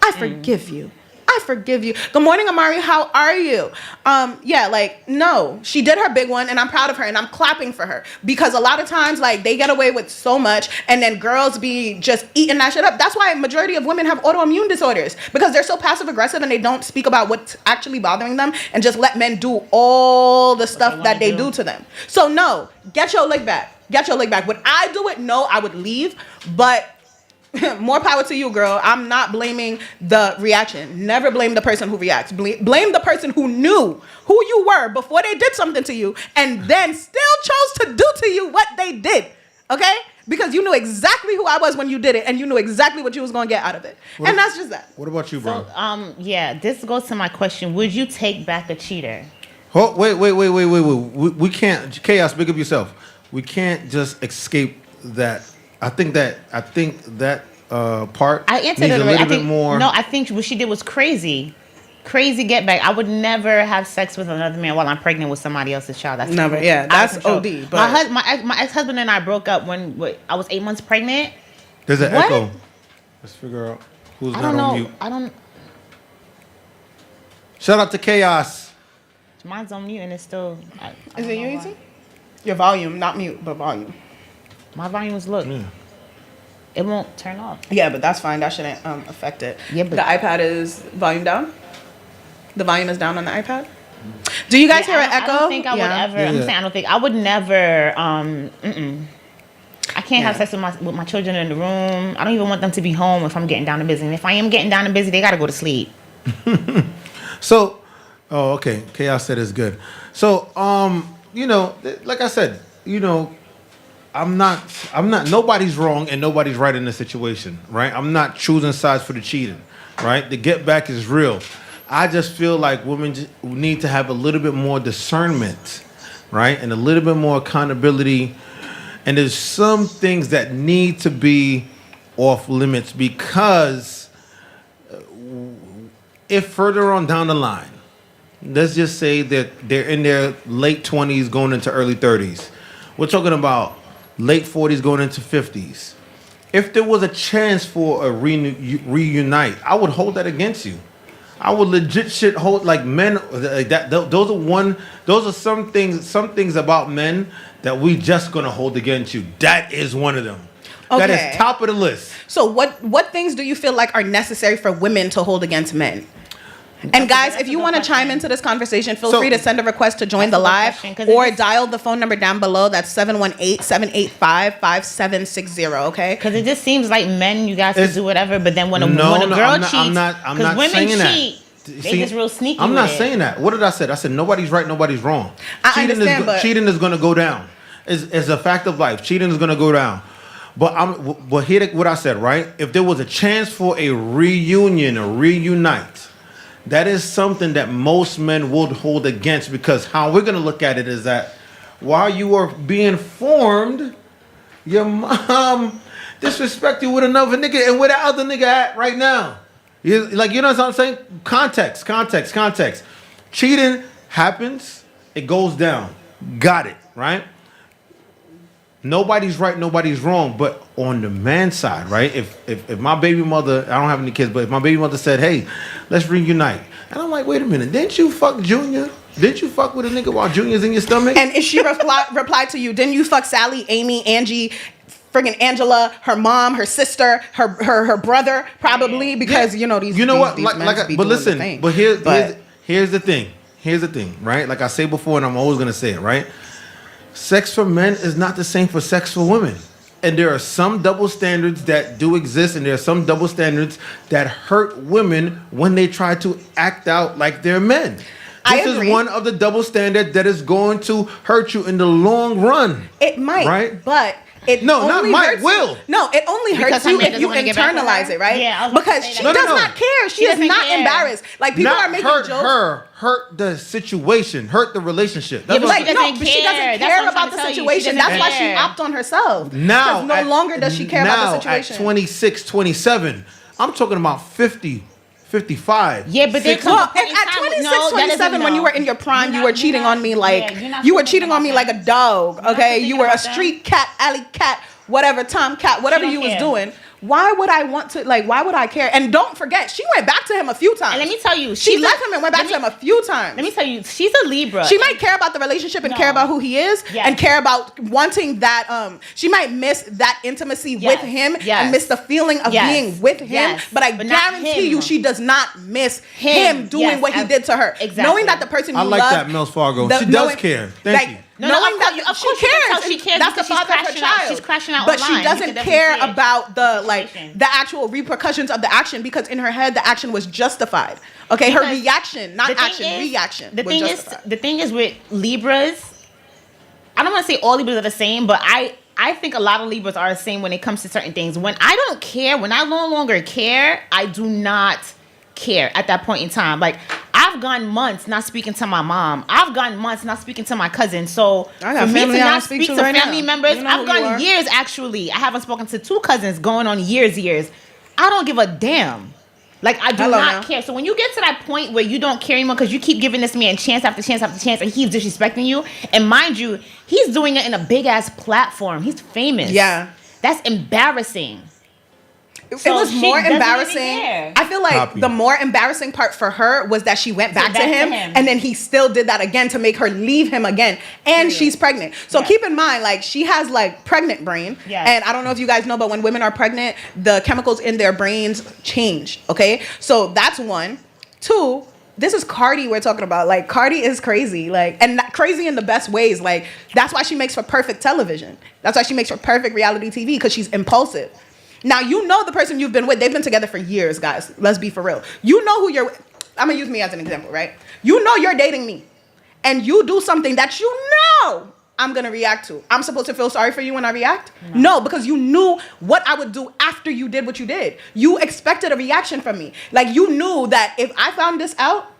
I forgive you. I forgive you. Good morning, Amari. How are you? Yeah, like, no. She did her big one, and I'm proud of her, and I'm clapping for her. Because a lot of times, like, they get away with so much, and then girls be just eating that shit up. That's why a majority of women have autoimmune disorders. Because they're so passive-aggressive, and they don't speak about what's actually bothering them, and just let men do all the stuff that they do to them. So, no. Get your lick back. Get your lick back. Would I do it? No, I would leave. But more power to you, girl. I'm not blaming the reaction. Never blame the person who reacts. Blame the person who knew who you were before they did something to you, and then still chose to do to you what they did. Okay? Because you knew exactly who I was when you did it, and you knew exactly what you was gonna get out of it. And that's just that. What about you, bro? So, yeah, this goes to my question. Would you take back a cheater? Oh, wait. We can't. Chaos, big up yourself. We can't just escape that. I think that part I answered needs it a little bit more. No, I think what she did was crazy. Crazy get back. I would never have sex with another man while I'm pregnant with somebody else's child. That's never. Yeah, that's OD. But my ex-husband and I broke up when I was 8 months pregnant. There's an echo. Let's figure out who's not on mute. I don't. Shout out to Chaos. Mine's on mute and it's still. Is it you, Easy? Your volume, not mute, but volume. My volume is look. Yeah. It won't turn off. Yeah, but that's fine. That shouldn't affect it. Yeah, but the iPad is volume down. The volume is down on the iPad. Do you guys hear an echo? I don't think I would ever. I'm saying I don't think I would never. I can't have sex with my children in the room. I don't even want them to be home if I'm getting down and busy. And if I am getting down and busy, they gotta go to sleep. So, okay. Chaos said it's good. So, like I said, I'm not, nobody's wrong and nobody's right in the situation, right? I'm not choosing sides for the cheating, right? The get back is real. I just feel like women need to have a little bit more discernment, right? And a little bit more accountability. And there's some things that need to be off limits because if further on down the line, let's just say that they're in their late 20s going into early 30s. We're talking about late 40s going into 50s. If there was a chance for a reunite, I would hold that against you. I would legit shit hold like men like that. Those are some things about men that we just gonna hold against you. That is one of them. Okay. That is top of the list. So what things do you feel like are necessary for women to hold against men? And guys, if you want to chime into this conversation, feel free to send a request to join the live or dial the phone number down below. That's 718-785-5760, okay? Because it just seems like men, you guys can do whatever, but then when a girl cheats, because women cheat, They just real sneaky. I'm not saying that. What did I say? I said nobody's right, nobody's wrong. Cheating is going to go down. It's a fact of life. Cheating is going to go down. But hear what I said, right? If there was a chance for a reunion, a reunite, that is something that most men would hold against, because how we're going to look at it is that while you are being formed, your mom disrespect you with another nigga, and where that other nigga at right now? You know what I'm saying? Context. Cheating happens, it goes down. Got it, right? Nobody's right, nobody's wrong. But on the man's side, right? If my baby mother, I don't have any kids, but if my baby mother said, hey, let's reunite. And I'm like, wait a minute, didn't you fuck Junior? Didn't you fuck with a nigga while Junior's in your stomach? And if she replied to you, didn't you fuck Sally, Amy, Angie, friggin' Angela, her mom, her sister, her brother, probably, because you know these. You know what? But listen. Here's the thing, right? Like I say before, and I'm always gonna say it, right? Sex for men is not the same for sex for women, and there are some double standards that do exist, and there are some double standards that hurt women when they try to act out like they're men. This is one of the double standards that is going to hurt you in the long run. It might, right? But it only hurts you. No, it only hurts you if you internalize it, right? Yeah, because she does not care. She is not embarrassed. Like people are making jokes. Hurt the situation, hurt the relationship. But she doesn't care about the situation. That's why she opt on herself. Now, no longer does she care about the situation. At 26, 27, I'm talking about 50. 55. Yeah, but at 26, 27, when you were in your prime, you were cheating on me like a dog. Okay, you were a street cat, alley cat, whatever, tomcat, whatever you was doing. Why would I want to, why would I care? And don't forget, she went back to him a few times. And let me tell you, she left him and went back to him a few times. Let me tell you, she's a Libra. She might care about the relationship and care about who he is and care about wanting that, she might miss that intimacy with him and miss the feeling of being with him. But I guarantee you, she does not miss him doing what he did to her. Exactly. Knowing that the person you love. I like that, Mills Fargo. She does care. Thank you. Knowing that she cares. She cares. That's the father of her child. She's crashing out but online. She doesn't care about the actual repercussions of the action, because in her head the action was justified. Okay, her reaction, not action, reaction. The thing is with Libras, I don't want to say all Libras are the same, but I think a lot of Libras are the same when it comes to certain things. When I don't care, when I no longer care, I do not care at that point in time. Like, I've gone months not speaking to my mom. I've gone months not speaking to my cousin. So for me to not speak to family members, I've gone years actually. I haven't spoken to 2 cousins going on years. I don't give a damn. Like, I do not care. So when you get to that point where you don't care anymore because you keep giving this man chance after chance after chance and he's disrespecting you, and mind you, he's doing it in a big ass platform. He's famous. Yeah. That's embarrassing. It was more embarrassing. I feel like the more embarrassing part for her was that she went back to him and then he still did that again to make her leave him again. And she's pregnant. So keep in mind, like, she has like pregnant brain. Yes. And I don't know if you guys know, but when women are pregnant, the chemicals in their brains change. Okay. So that's 1. 2, this is Cardi we're talking about. Like, Cardi is crazy. Like, and crazy in the best ways. Like, that's why she makes for perfect television. That's why she makes for perfect reality TV, because she's impulsive. Now, you know the person you've been with. They've been together for years, guys. Let's be for real. You know who you're with. I'm going to use me as an example, right? You know you're dating me. And you do something that you know I'm going to react to. I'm supposed to feel sorry for you when I react? No, because you knew what I would do after you did what you did. You expected a reaction from me. Like, you knew that if I found this out,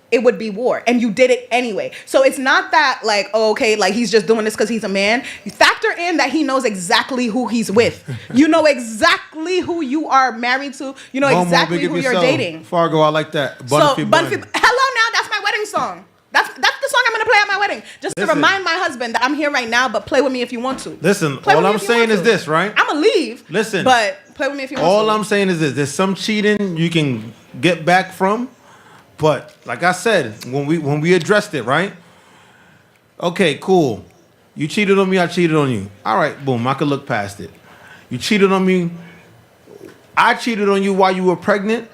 it would be war, and you did it anyway. So it's not that like, oh, okay, like he's just doing this because he's a man. You factor in that he knows exactly who he's with. You know exactly who you are married to. You know exactly who you're dating. Fargo, I like that. Hello, now that's my wedding song. That's the song I'm gonna play at my wedding, just to remind my husband that I'm here right now. But play with me if you want to. Listen, all I'm saying is this, right? I'm gonna leave. Listen, but play with me if you want to. All I'm saying is this: there's some cheating you can get back from. But like I said, when we addressed it, right? Okay, cool. You cheated on me, I cheated on you. All right, boom, I could look past it. You cheated on me. I cheated on you while you were pregnant,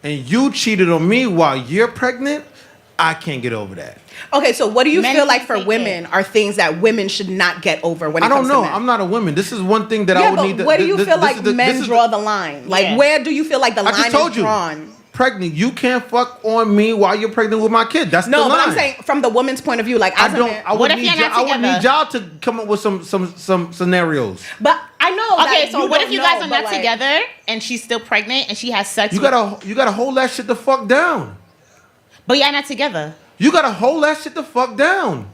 and you cheated on me while you're pregnant. I can't get over that. Okay, so what do you feel like for women are things that women should not get over when it comes to men? I don't know. I'm not a woman. This is one thing that I would need to... Where do you feel like men draw the line? Like, where do you feel like the line is drawn? pregnant, you can't fuck on me while you're pregnant with my kid. That's no, the but line. I'm saying from the woman's point of view, like I as a don't. man, I What would if you're not I would together? need y'all to come up with some scenarios. but I know. Okay, that so you what don't if you know, guys are but, not like, together and she's still pregnant and she has sex? You gotta hold that shit the fuck down. But y'all not together. You gotta hold that shit the fuck down.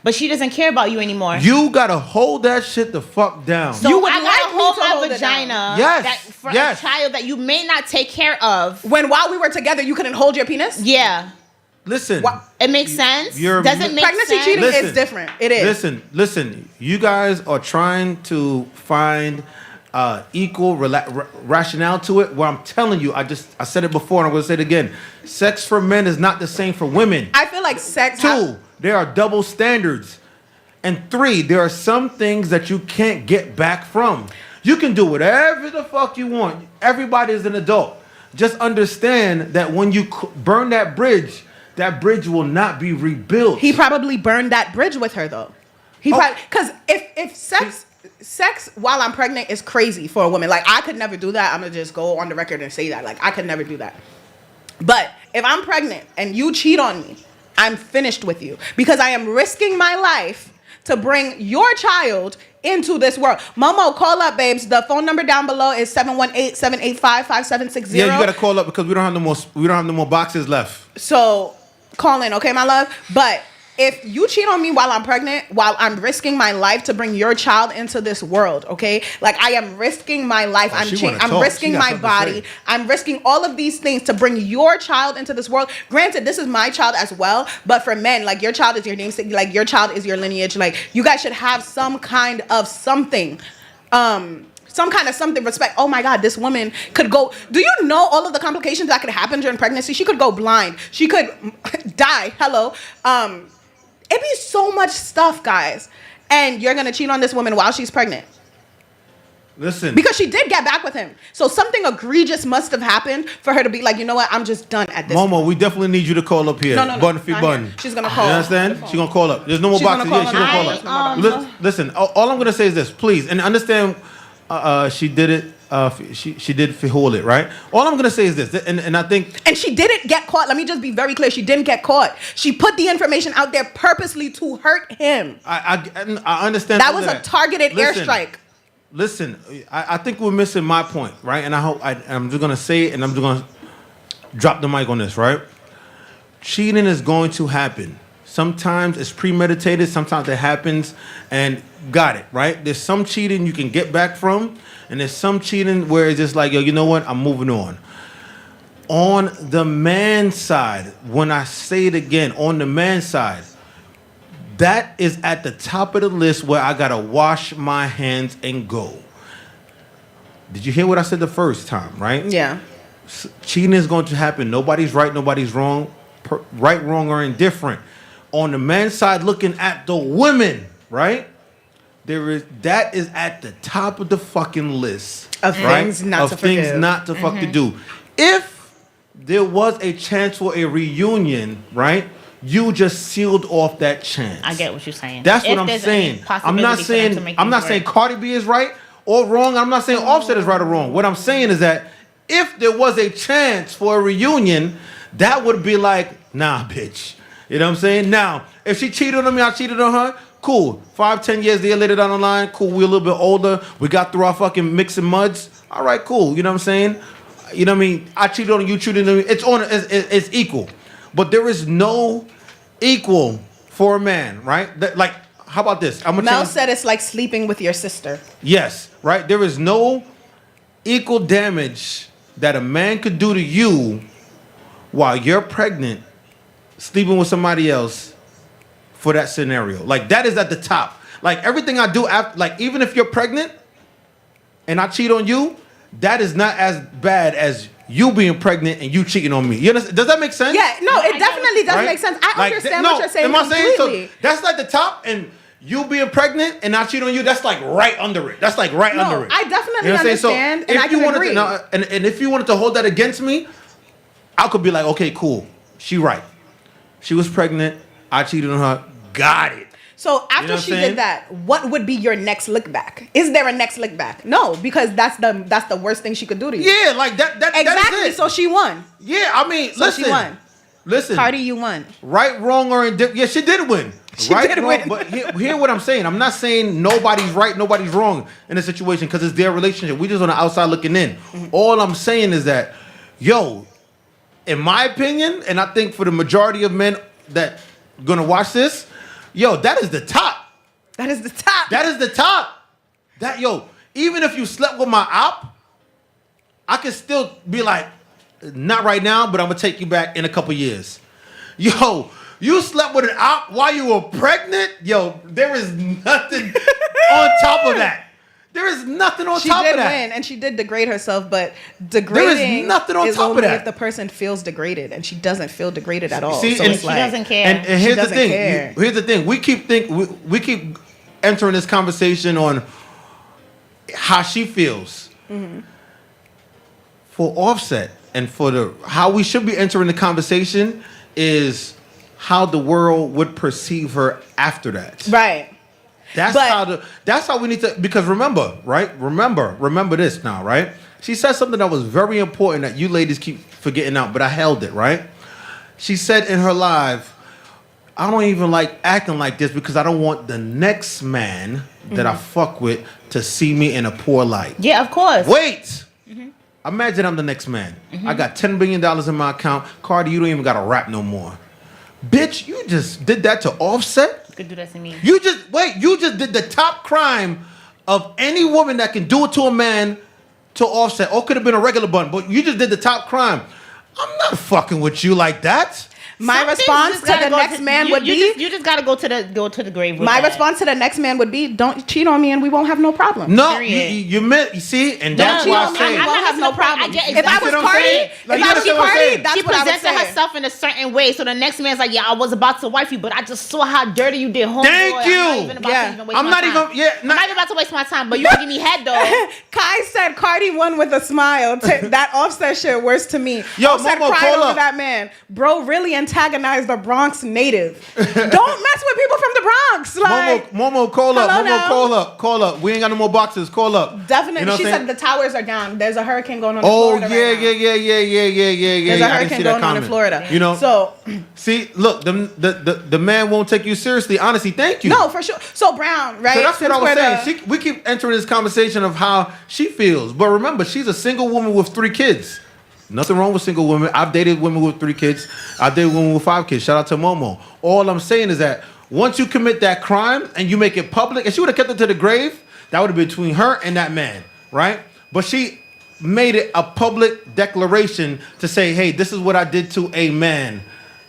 But she doesn't care about you anymore. You gotta hold that shit the fuck down. So You would I like gotta me hold to my hold it vagina down. Yes, for yes. a child that you may not take care of. When while we were together, you couldn't hold your penis. Yeah. Listen. It makes sense. You're- Does it make Pregnancy sense? cheating Listen. is different. It is. Listen. You guys are trying to find equal rationale to it. Where I'm telling you, I said it before and I'm gonna say it again. Sex for men is not the same for women. I feel like sex. 2, there are double standards. And 3, there are some things that you can't get back from. You can do whatever the fuck you want. Everybody is an adult. Just understand that when you burn that bridge will not be rebuilt. He probably burned that bridge with her though. Because if sex while I'm pregnant is crazy for a woman. Like I could never do that. I'm gonna just go on the record and say that. Like I could never do that. But if I'm pregnant and you cheat on me, I'm finished with you because I am risking my life to bring your child into this world. Momo, call up, babes. The phone number down below is 718-785-5760. Yeah, you gotta call up because we don't have no more boxes left. So call in, okay, my love? But if you cheat on me while I'm pregnant, while I'm risking my life to bring your child into this world, okay? Like I am risking my life. I'm risking my body. I'm risking all of these things to bring your child into this world. Granted, this is my child as well, but for men, like your child is your namesake, like your child is your lineage. Like you guys should have some kind of something. Respect. Oh my God, this woman could go. Do you know all of the complications that could happen during pregnancy? She could go blind. She could die. Hello. It'd be so much stuff, guys. And you're gonna cheat on this woman while she's pregnant. Listen. Because she did get back with him. So something egregious must have happened for her to be like, you know what, I'm just done at this Momo, point. we definitely need you to call up here. No, Button for not button. here. She's gonna call. You understand? She's gonna call up. There's no more She's boxes. gonna Yeah, call she's gonna call up. up. Listen, all I'm gonna say is this, please, and understand she did it. She did hold it, right? All I'm gonna say is this, and I think, and she didn't get caught. Let me just be very clear. She didn't get caught. She put the information out there purposely to hurt him. I understand that was a targeted airstrike. Listen, I think we're missing my point, right? And I'm just gonna say it, and I'm just gonna drop the mic on this, right? Cheating is going to happen. Sometimes it's premeditated. Sometimes it happens, and got it, right? There's some cheating you can get back from. And there's some cheating where it's just like, yo, you know what? I'm moving on. On the man's side, when I say it again, on the man's side, that is at the top of the list where I gotta wash my hands and go. Did you hear what I said the first time, right? Yeah. Cheating is going to happen. Nobody's right, nobody's wrong. Right, wrong, or indifferent. On the man's side, looking at the women, right? That is at the top of the fucking list of things not to fucking do. If there was a chance for a reunion, right? You just sealed off that chance. I get what you're saying. That's what I'm saying. I'm not saying Cardi B is right or wrong. I'm not saying Offset is right or wrong. What I'm saying is that if there was a chance for a reunion, that would be like, nah, bitch. You know what I'm saying? Now, if she cheated on me, I cheated on her. Cool. 5-10 years later down the line, cool. We're a little bit older. We got through our fucking mixing muds. All right, cool. You know what I'm saying? You know what I mean? I cheated on you, cheated on me. It's equal. But there is no equal for a man, right? Like, how about this? Mel said it's like sleeping with your sister. Yes, right? There is no equal damage that a man could do to you while you're pregnant, sleeping with somebody else, for that scenario. Like, that is at the top. Like, everything I do after, like, even if you're pregnant and I cheat on you, that is not as bad as you being pregnant and you cheating on me. You understand? Does that make sense? Yeah, no, it definitely does make sense. I understand what you're saying completely. So that's like the top, and you being pregnant and I cheat on you, that's like right under it. That's like right under it. I definitely understand, and I can agree. And if you wanted to hold that against me, I could be like, okay, cool. She right. She was pregnant. I cheated on her. Got it. So after she did that, what would be your next lick back? Is there a next lick back? No, because that's the worst thing she could do to you. Yeah, like that exactly. That is it. So she won. Yeah, I mean, so listen. She won. Listen, Cardi, you won. Right, wrong, or indifferent. Yeah, she did win. She did win. But hear what I'm saying. I'm not saying nobody's right, nobody's wrong in a situation because it's their relationship. We just on the outside looking in. All I'm saying is that, yo, in my opinion, and I think for the majority of men that gonna watch this, yo, that is the top. That is the top. That is the top. That, yo, even if you slept with my op, I could still be like, not right now, but I'm gonna take you back in a couple years. Yo, you slept with an op while you were pregnant? Yo, there is nothing on top of that. There is nothing on top of that. She did win, and she did degrade herself, but degrading there is nothing on is top only of that. If the person feels degraded, and she doesn't feel degraded at all. See, so and it's she like, doesn't care. And here's the thing. Care. Here's the thing. We keep entering this conversation on how she feels. Mm-hmm. For Offset and for how we should be entering the conversation is how the world would perceive her after that. Right. That's how we need to, because remember, right? Remember this now, right? She said something that was very important that you ladies keep forgetting out, but I held it, right? She said in her live, I don't even like acting like this because I don't want the next man that I fuck with to see me in a poor light. Yeah, of course. Wait. Imagine I'm the next man. I got $10 billion in my account. Cardi, you don't even got to rap no more. Bitch, you just did that to Offset? You could do that to me. You just did the top crime of any woman that can do it to a man to Offset. Or could have been a regular bun, but you just did the top crime. I'm not fucking with you like that. My response to the next man would be, you just gotta go to the grave with my that. response to the next man would be, don't cheat on me and we won't have no problem. No, you see, and that's why I say we won't have no problem. If I was Cardi, that's she what I would presented say. herself in a certain way, so the next man's like, yeah, I was about to wife you, but I just saw how dirty you did, homeboy. Thank you. I'm not even I'm about to waste my time, but you can give me head though. Kai said Cardi won with a smile. That Offset shit worse to me. Yo, Offset Momo, cried call over up. that man. Bro really antagonized the Bronx native. Don't mess with people from the Bronx. Like, Momo, call up. hello Momo, now. call up. We ain't got no more boxes. Call up. Definitely. You know She what I'm said the towers are down. There's a hurricane going on in Oh, Florida yeah, right now. yeah. There's a I didn't hurricane see that going on in comment. Florida. You know? So, see, look, the man won't take you seriously. Honestly, thank you. no, for sure. So Brown, right? So that's what I was Since saying. We keep entering this conversation of how she feels. But remember, she's a single woman with 3 kids. Nothing wrong with single women. I've dated women with 3 kids. I've dated women with 5 kids. Shout out to Momo. All I'm saying is that once you commit that crime and you make it public, and she would have kept it to the grave, that would have been between her and that man, right? But she made it a public declaration to say, hey, this is what I did to a man,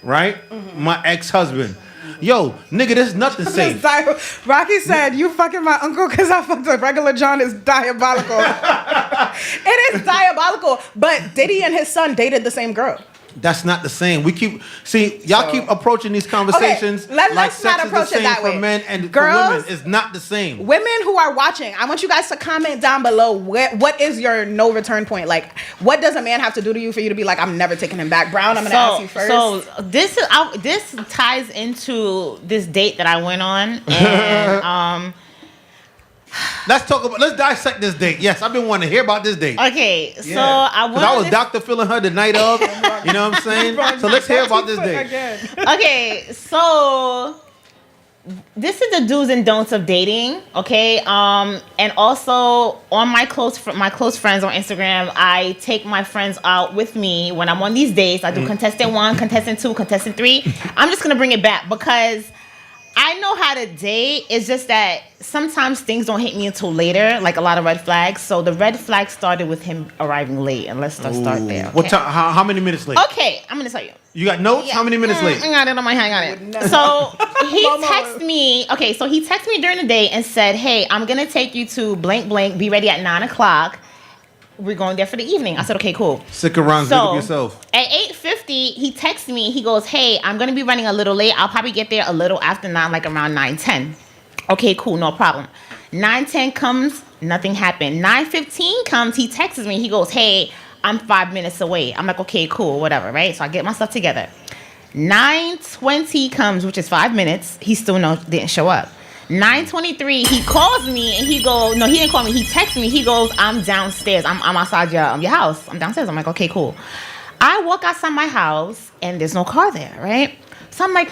right? My ex-husband. Yo, nigga, there's nothing safe. Rocky said, you fucking my uncle because I fucked a regular John is diabolical. It is diabolical. But Diddy and his son dated the same girl. That's not the same. Y'all keep approaching these conversations Okay, let's like not sex is the approach it same that for way. men and Girls, for women. It's not the same. Women who are watching, I want you guys to comment down below what is your no return point? Like, what does a man have to do to you for you to be like, I'm never taking him back? Brown, I'm going to ask you first. So this ties into this date that I went on, and Let's dissect this date. Yes, I've been wanting to hear about this date. okay, so I went. I was doctor feeling her the night of. You know what I'm saying? So let's hear about this date. Okay, so this is the do's and don'ts of dating. Okay, and also on my close friends on Instagram, I take my friends out with me when I'm on these dates. I do contestant 1, contestant 2, contestant 3. I'm just gonna bring it back because I know how to date. It's just that sometimes things don't hit me until later, like a lot of red flags. So the red flag started with him arriving late, and let's start there. Okay? What time? How many minutes late? Okay, I'm gonna tell you. You got notes? How many minutes late? I got it on my hand. I got it. So he texted me. Okay, so he texted me during the day and said, "Hey, I'm gonna take you to blank blank. Be ready at 9:00. We're going there for the evening." I said, "Okay, cool." Stick around, So, up yourself. At 8:50, he texted me. He goes, "Hey, I'm gonna be running a little late. I'll probably get there a little after 9, like around 9:10. Okay, cool, no problem. 9:10 comes, nothing happened. 9:15 comes, he texts me. He goes, "Hey, I'm 5 minutes away." I'm like, "Okay, cool, whatever," right? So I get my stuff together. 9:20 comes, which is 5 minutes. He still didn't show up. 9:23, he calls me and he goes, no, he didn't call me. He texts me. He goes, I'm downstairs. I'm outside your house. I'm downstairs. I'm like, okay, cool. I walk outside my house and there's no car there, right? So I'm like,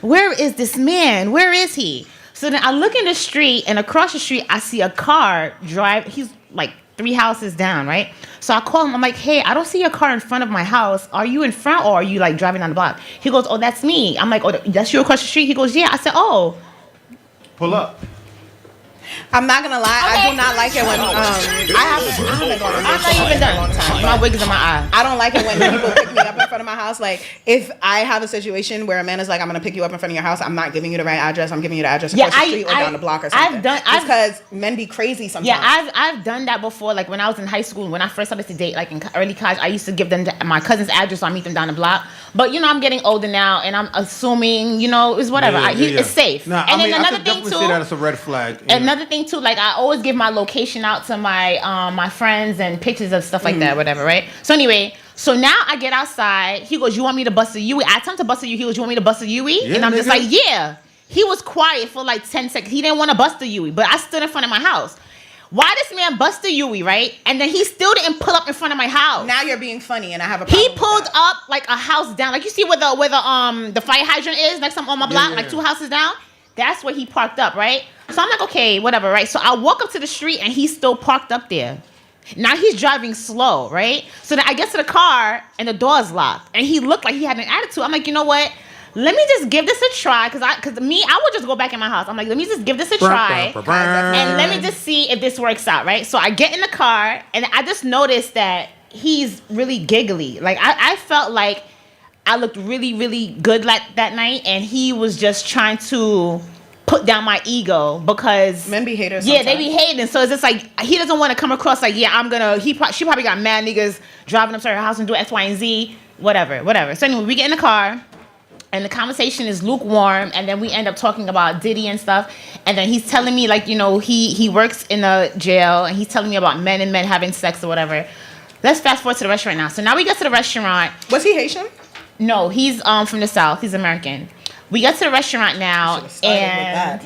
where is this man? Where is he? So then I look in the street, and across the street, I see a car drive. He's like 3 houses down, right? So I call him. I'm like, hey, I don't see your car in front of my house. Are you in front, or are you like driving down the block? He goes, oh, that's me. I'm like, oh, that's you across the street? He goes, yeah. I said, oh. Pull up. I'm not gonna lie, okay. I do not like it when I haven't even done. My wig is in my eye. I don't like it when people pick me up in front of my house. Like, if I have a situation where a man is like, I'm gonna pick you up in front of your house, I'm not giving you the right address. I'm giving you the address across the street or down the block or something. Because men be crazy sometimes. Yeah, I've done that before. Like when I was in high school, when I first started to date, like in early college, I used to give them my cousin's address, so I meet them down the block. But I'm getting older now, and I'm assuming, it's whatever. It's safe. Nah, and then another thing too, say that it's a red flag. Another thing too, like I always give my location out to my my friends and pictures of stuff like that, whatever, right? So anyway, so now I get outside. He goes, "You want me to bust a Yui?" I tell him to bust a Yui. He goes, "You want me to bust a Yui?" Yeah, and I'm just like, "Yeah." He was quiet for like 10 seconds. He didn't want to bust a Yui, but I stood in front of my house. Why this man bust a Yui, right? And then he still didn't pull up in front of my house. Now you're being funny, and I have a problem. He pulled up like a house down, like you see where the fire hydrant is next time on my block, like 2 houses down. That's where he parked up, right? So I'm like, okay, whatever, right? So I walk up to the street and he's still parked up there. Now he's driving slow, right? So then I get to the car and the door's locked, and he looked like he had an attitude. I'm like, you know what? Let me just give this a try, because I would just go back in my house. I'm like, let me just give this a try, and let me just see if this works out, right? So I get in the car, and I just noticed that he's really giggly. Like, I felt like I looked really, really good that night, and he was just trying to put down my ego, because men be haters. Yeah, they be hating. So it's just like, he doesn't want to come across like, yeah, she probably got mad niggas driving up to her house and do X, Y, and Z, whatever. So anyway, we get in the car, and the conversation is lukewarm, and then we end up talking about Diddy and stuff, and then he's telling me, like, he works in a jail, and he's telling me about men and men having sex or whatever. Let's fast forward to the restaurant now. So now we get to the restaurant. Was he Haitian? No, he's from the South. He's American. We get to the restaurant now, and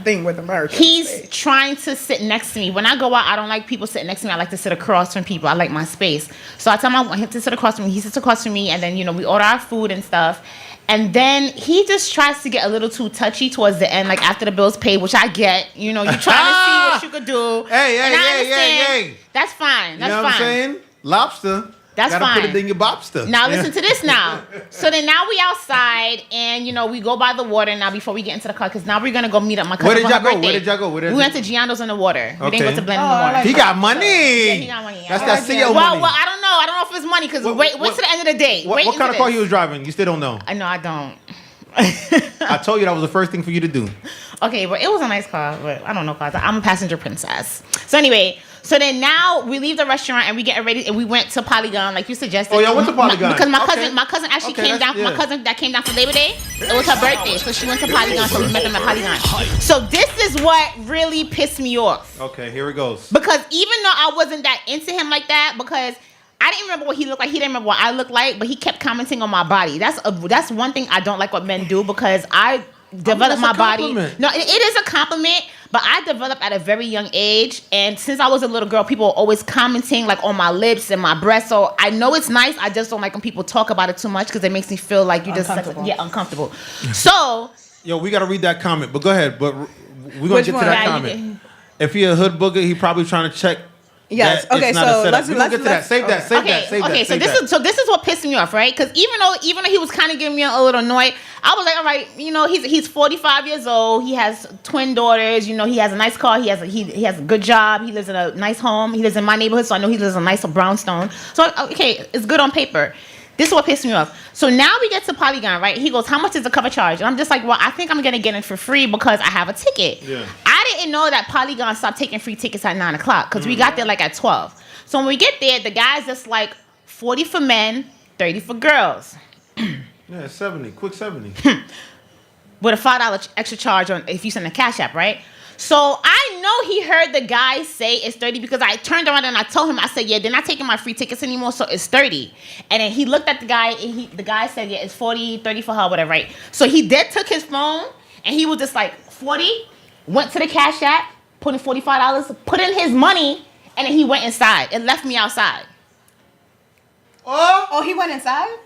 thing with America. He's trying to sit next to me. When I go out, I don't like people sitting next to me. I like to sit across from people. I like my space. So I tell him I want him to sit across from me. He sits across from me, and then we order our food and stuff. And then he just tries to get a little too touchy towards the end, like after the bill's paid, which I get. You're trying to see what you could do. Hey. That's fine. That's fine. What I'm saying? Lobster. That's Gotta fine. put it in your bobster. Now listen to this now. So then now we outside, and we go by the water now before we get into the car, because now we're gonna go meet up my cousin. Where did y'all go? We went to Giando's in the water. We didn't go to Blend in the water. He got money. Yeah, he got money. That's that CEO money. Well, I don't know. I don't know if it's money, because wait to the end of the day. What kind of car he was driving? You still don't know. No, I don't. I told you that was the first thing for you to do. Okay, but it was a nice car, but I don't know cars. I'm a passenger princess. So anyway, so then now we leave the restaurant and we get ready, and we went to Polygon like you suggested. Oh, y'all went to Polygon because my cousin actually came down. Yeah. My cousin that came down for Labor Day, it was her birthday, so she went to Polygon. So we met them at Polygon. So this is what really pissed me off. Okay, here it goes. Because even though I wasn't that into him like that, because I didn't remember what he looked like. He didn't remember what I looked like, but he kept commenting on my body. That's one thing I don't like what men do, because I developed my body. No, it is a compliment, but I developed at a very young age, and since I was a little girl, people were always commenting like on my lips and my breasts. So I know it's nice. I just don't like when people talk about it too much, because it makes me feel like uncomfortable. So yo, we gotta read that comment, but go ahead. But we're gonna get to that comment. If he a hood booger, he probably trying to check. Yes. Okay. So let's get to that. Save that. Okay. So this is what pissed me off, right? Because even though he was kind of getting me a little annoyed, I was like, all right, he's 45 years old. He has twin daughters. He has a nice car. He has a good job. He lives in a nice home. He lives in my neighborhood, so I know he lives in a nice brownstone. So okay, it's good on paper. This is what pissed me off. So now we get to Polygon, right? He goes, how much is the cover charge? And I'm just like, well, I think I'm going to get in for free because I have a ticket. Yeah. I didn't know that Polygon stopped taking free tickets at 9 o'clock, because we got there like at 12. So when we get there, the guy's just like 40 for men, 30 for girls. Yeah, 70. Quick 70. With a $5 extra charge on if you send a Cash App, right? So I know he heard the guy say it's 30 because I turned around and I told him, I said, yeah, they're not taking my free tickets anymore, so it's 30. And then he looked at the guy and the guy said, yeah, it's 40, 30 for her, whatever, right? So he took his phone and he was just like, 40, went to the Cash App, put in $45, put in his money, and then he went inside and left me outside. Oh, he went inside?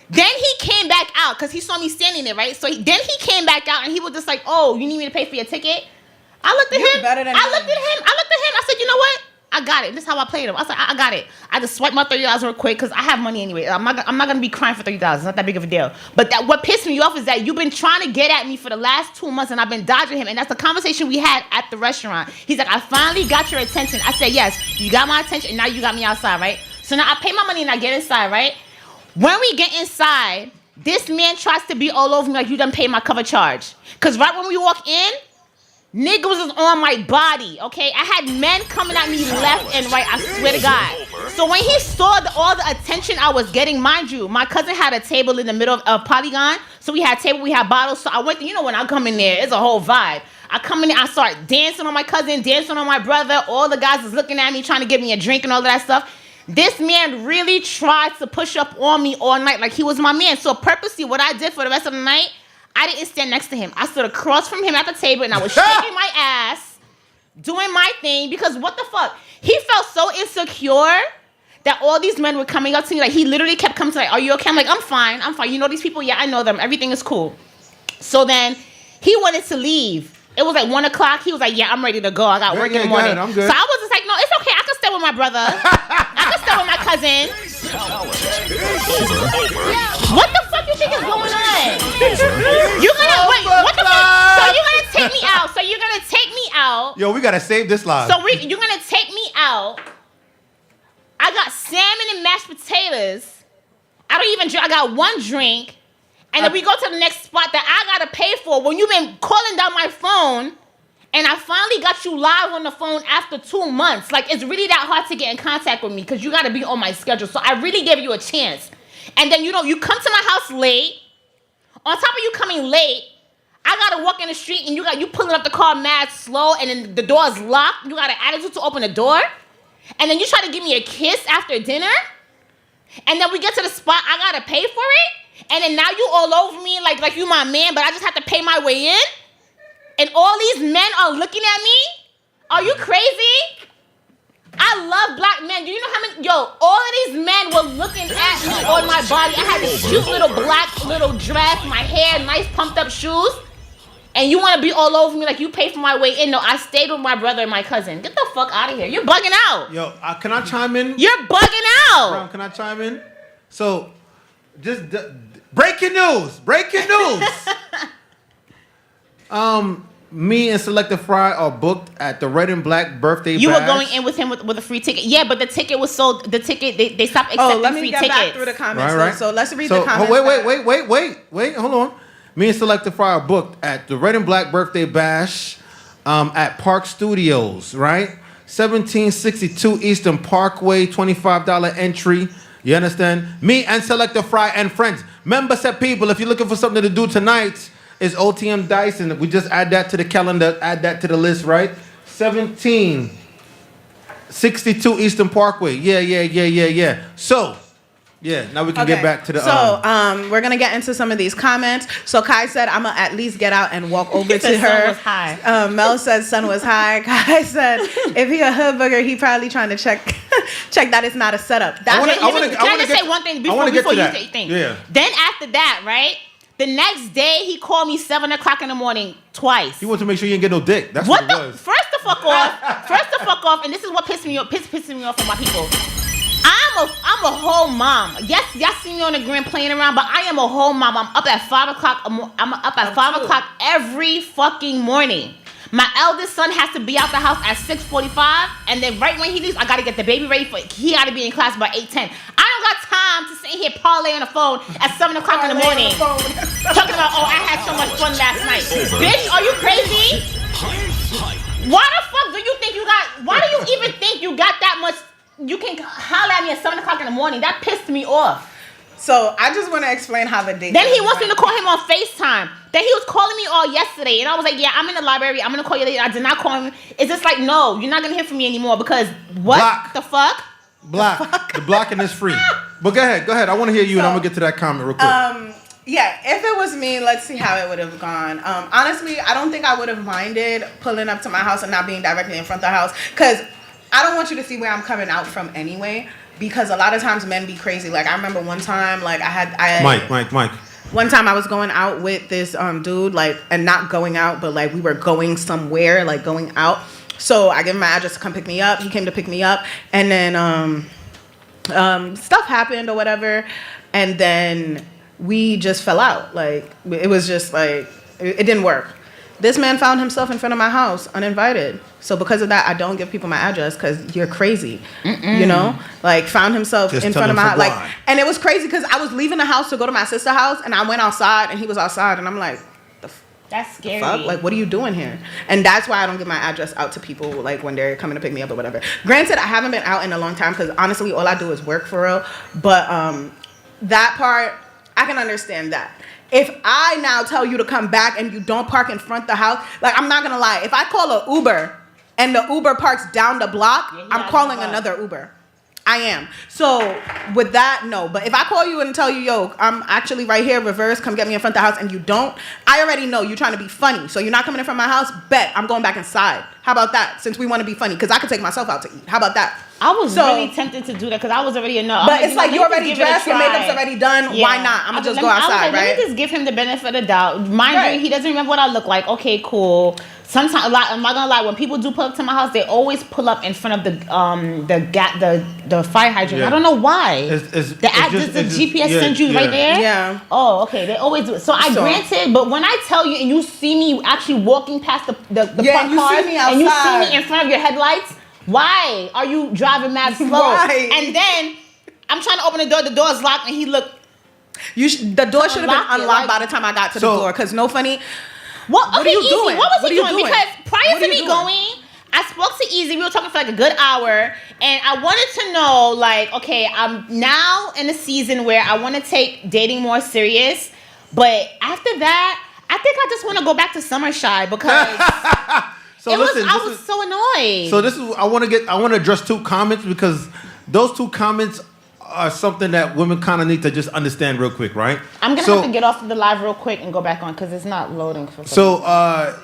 Then he came back out because he saw me standing there, right? So then he came back out and he was just like, oh, you need me to pay for your ticket? I looked at him. I looked at him. I said, you know what? I got it. This is how I played him. I said, I got it. I just swiped my $30 real quick because I have money anyway. I'm not gonna be crying for $30. It's not that big of a deal. But what pissed me off is that you've been trying to get at me for the last 2 months and I've been dodging him. And that's the conversation we had at the restaurant. He's like, I finally got your attention. I said, yes, you got my attention and now you got me outside, right? So now I pay my money and I get inside, right? When we get inside, this man tries to be all over me like you done paid my cover charge. Because right when we walk in, niggas was on my body, okay? I had men coming at me left and right, I swear to God. So when he saw all the attention I was getting, mind you, my cousin had a table in the middle of Polygon. So we had table, we had bottles. So I went, when I come in there, it's a whole vibe. I come in there, I start dancing on my cousin, dancing on my brother. All the guys was looking at me, trying to give me a drink and all of that stuff. This man really tried to push up on me all night like he was my man. So purposely, what I did for the rest of the night, I didn't stand next to him. I stood across from him at the table and I was shaking my ass, doing my thing, because what the fuck? He felt so insecure that all these men were coming up to me. Like, he literally kept coming to me, like, are you okay? I'm like, I'm fine. You know these people? Yeah, I know them. Everything is cool. So then he wanted to leave. It was like 1 o'clock. He was like, yeah, I'm ready to go. I got work in the morning. I'm good. So I was just like, no, it's okay. I can stay with my brother. I can stay with my cousin. What the fuck you think is going on? What the fuck? So you're going to take me out. Yo, we got to save this live. So you're going to take me out. I got salmon and mashed potatoes. I don't even drink. I got one drink. And then we go to the next spot that I gotta pay for when you've been calling down my phone and I finally got you live on the phone after 2 months. Like, it's really that hard to get in contact with me because you gotta be on my schedule. So I really gave you a chance. And then, you come to my house late. On top of you coming late, I gotta walk in the street and you pulling up the car mad slow and then the door is locked. You got an attitude to open the door. And then you try to give me a kiss after dinner. And then we get to the spot, I gotta pay for it. And then now you all over me like you my man, but I just have to pay my way in? And all these men are looking at me? Are you crazy? I love black men. Do you know how many? All of these men were looking at me on my body. I had this cute little black little dress, my hair, nice pumped up shoes. And you want to be all over me like you paid for my way in? No, I stayed with my brother and my cousin. Get the fuck out of here. You're bugging out. Yo, can I chime in? You're bugging out. Brown, can I chime in? So, just... Breaking news! Me and Selective Fry are booked at the Red and Black birthday bash. You were going in with him with a free ticket. Yeah, but the ticket was sold. The ticket, they stopped accepting free tickets. Let me get back through the comments. Right. So let's read the comments. Wait, hold on. Me and Selective Fry are booked at the Red and Black birthday bash at Park Studios, right? 1762 Eastern Parkway, $25 entry. You understand? Me and Selector Fry and friends. Member set people, if you're looking for something to do tonight, is OTM Dyson. We just add that to the calendar, add that to the list, right? 1762 Eastern Parkway. Yeah. So, now we can get back to the... we're going to get into some of these comments. So Kai said, I'm going to at least get out and walk over to her. Sun was high. Mel said sun was high. Kai said, if he a hood booger, he probably trying to check that it's not a setup. Can I just say one thing before you say thing? Yeah. Then after that, right? The next day, he called me 7 o'clock in the morning twice. He wanted to make sure you didn't get no dick. That's what it was. First the fuck off, and this is what pissing me off from my people. I'm a whole mom. Yes, y'all see me on the gram playing around, but I am a whole mom. I'm up at 5 o'clock. I'm up at 5 o'clock every fucking morning. My eldest son has to be out the house at 6:45, and then right when he leaves, I gotta get the baby ready for. He gotta be in class by 8:10. I don't got time to sit here parlay on the phone at 7 o'clock in the morning, talking about I had so much fun last night. Bitch, are you crazy? Why the fuck do you think you got? Why do you even think you got that much? You can holler at me at 7 o'clock in the morning. That pissed me off. So I just want to explain how the date. Then he wants me to call him on FaceTime. Then he was calling me all yesterday, and I was like, "Yeah, I'm in the library. I'm gonna call you later." I did not call him. It's just like, no, you're not gonna hear from me anymore because what Block. the fuck? Block. The blocking is free. But go ahead. I want to hear you, and I'm gonna get to that comment real quick. Yeah, if it was me, let's see how it would have gone. Honestly, I don't think I would have minded pulling up to my house and not being directly in front of the house, because I don't want you to see where I'm coming out from anyway. Because a lot of times men be crazy. Like I remember one time, like Mike. One time I was going out with this dude, like, and not going out, but like we were going somewhere, like going out. So I gave him my address to come pick me up. He came to pick me up, and then stuff happened or whatever, and then we just fell out. Like it was just like it didn't work. This man found himself in front of my house uninvited. So because of that, I don't give people my address because you're crazy. You know, like found himself just in front of my house. Like, and it was crazy because I was leaving the house to go to my sister's house, and I went outside, and he was outside, and I'm like, that's scary. Fuck? Like, what are you doing here? And that's why I don't give my address out to people like when they're coming to pick me up or whatever. Granted, I haven't been out in a long time because honestly, all I do is work for real. But that part, I can understand that. If I now tell you to come back and you don't park in front of the house, like I'm not gonna lie, if I call an Uber and the Uber parks down the block, I'm calling another Uber. I am. So with that, no. But if I call you and tell you, yo, I'm actually right here, reverse, come get me in front of the house, and you don't, I already know you're trying to be funny. So you're not coming in front of my house, bet I'm going back inside. How about that? Since we want to be funny, because I could take myself out to eat. How about that? I was really tempted to do that because I was already enough. But it's like, you already dressed, your makeup's already done. Yeah. Why not? I'm going to just go outside, right? Let me just give him the benefit of the doubt. Mind you, he doesn't remember what I look like. Okay, cool. Sometimes, I'm not gonna lie, when people do pull up to my house, they always pull up in front of the fire hydrant. Yeah. I don't know why. Does the GPS send you right there? Yeah. Oh, okay. They always do it. So granted, but when I tell you and you see me actually walking past the parked cars and you see me in front of your headlights, why are you driving mad slow? Right. And then I'm trying to open the door's locked, and he looked. The door should have been unlocked by the time I got to the door. Cause no funny. What are you doing? What was he doing? Because prior to me going, I spoke to Easy. We were talking for like a good hour, and I wanted to know, like, okay, I'm now in a season where I want to take dating more serious, but after that, I think I just want to go back to Summer Shy because I was so annoyed. So I want to address two comments because those two comments are something that women kind of need to just understand real quick, right? I'm going to have to get off of the live real quick and go back on because it's not loading for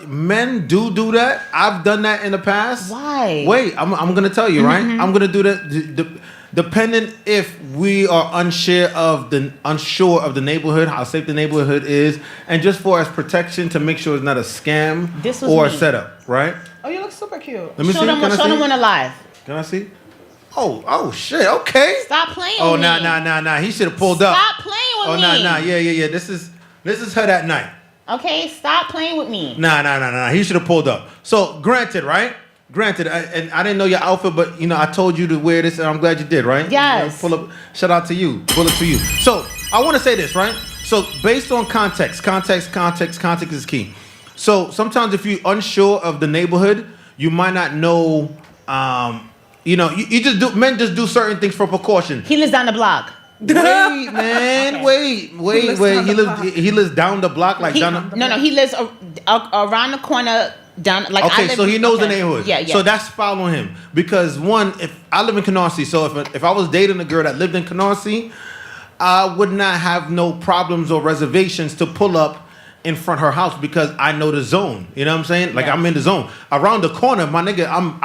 men do that. I've done that in the past. Why? Wait, I'm going to tell you, right? I'm going to do that depending if we are unsure of the neighborhood, how safe the neighborhood is, and just for as protection to make sure it's not a scam or a setup, right? Oh, you look super cute. Let me see. Show them when alive. Can I see? Oh shit, okay. Stop playing with me. Nah. He should have pulled up. Stop playing with me. Nah. Yeah. This is her that night. Okay, stop playing with me. Nah. He should have pulled up. So, granted, right? And I didn't know your outfit, but, I told you to wear this, and I'm glad you did, right? Yes. Pull up. Shout out to you. Bullet to you. So, I want to say this, right? So, based on context is key. So, sometimes if you're unsure of the neighborhood, you might not know... men just do certain things for precaution. He lives down the block. Wait, man. Wait. He lives down the block, No, he lives around the corner down. Like so he knows the neighborhood. Yeah. So that's following him because if I live in Canarsie, so if I was dating a girl that lived in Canarsie, I would not have no problems or reservations to pull up in front of her house because I know the zone. You know what I'm saying? Like I'm in the zone. Around the corner, my nigga, I'm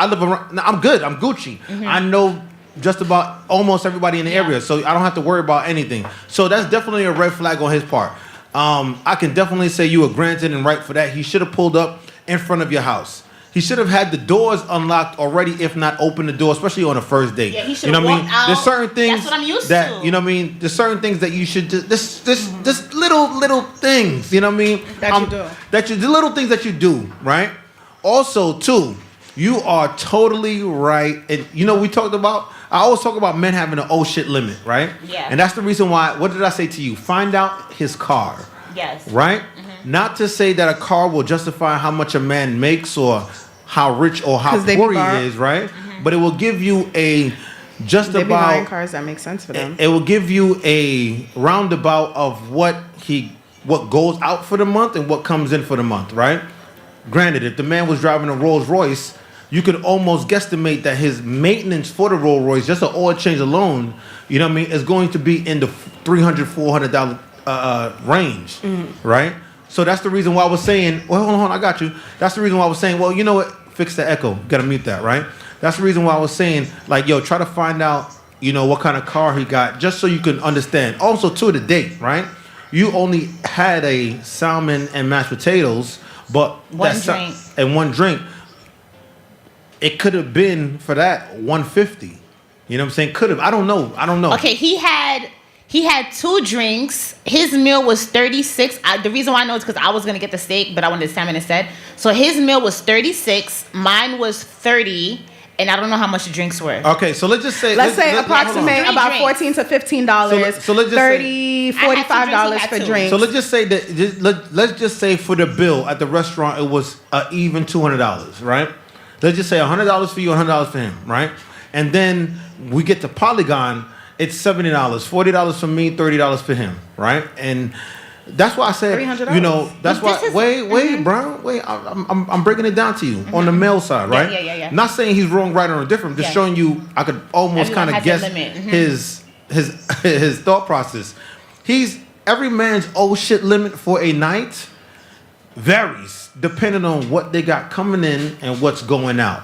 good. I'm Gucci. Mm-hmm. I know just about almost everybody in the area, so I don't have to worry about anything. So that's definitely a red flag on his part. I can definitely say you were granted and right for that. He should have pulled up in front of your house. He should have had the doors unlocked already, if not open the door, especially on a first date. Yeah, he should have walked out. There's certain things that's what I'm used to. You know what I mean? There's certain things that you should just little things, you know what I mean? The little things that you do, right? Also, too, you are totally right. And I always talk about men having an oh shit limit, right? Yeah. And that's the reason why, what did I say to you? Find out his car. Yes. Right? Mm-hmm. Not to say that a car will justify how much a man makes or how rich or how poor he is, right? Mm-hmm. But it will give you just They be buying about. cars that make sense for them. It will give you a roundabout of what goes out for the month and what comes in for the month, right? Granted, if the man was driving a Rolls Royce, you could almost guesstimate that his maintenance for the Rolls Royce, just an oil change alone, you know what I mean, is going to be in the $300, $400 range, right? So that's the reason why I was saying, well, hold on, I got you. That's the reason why I was saying, well, you know what? Fix the echo. Gotta mute that, right? That's the reason why I was saying, like, yo, try to find out, you know, what kind of car he got, just so you can understand. Also, to the date, right? You only had a salmon and mashed potatoes, but one drink. It could have been for that $150. You know what I'm saying? Could have. I don't know. Okay, he had 2 drinks. His meal was $36. The reason why I know is because I was gonna get the steak, but I wanted the salmon instead. So his meal was $36. Mine was $30. And I don't know how much the drinks were. Okay, so let's just say... Let's say approximate about $14 to $15. So let's just $30, $45 for drinks. So let's just say that... Let's just say for the bill at the restaurant, it was even $200, right? Let's just say $100 for you, $100 for him, right? And then we get to Polygon, it's $70, $40 for me, $30 for him, right? And... That's why I said, $300. You know, that's why. Wait, Brown. Wait, I'm breaking it down to you on the male side, right? Yeah. Not saying he's wrong, right, or different. Just showing you. I could almost kind of guess his thought process. Every man's old shit limit for a night varies depending on what they got coming in and what's going out.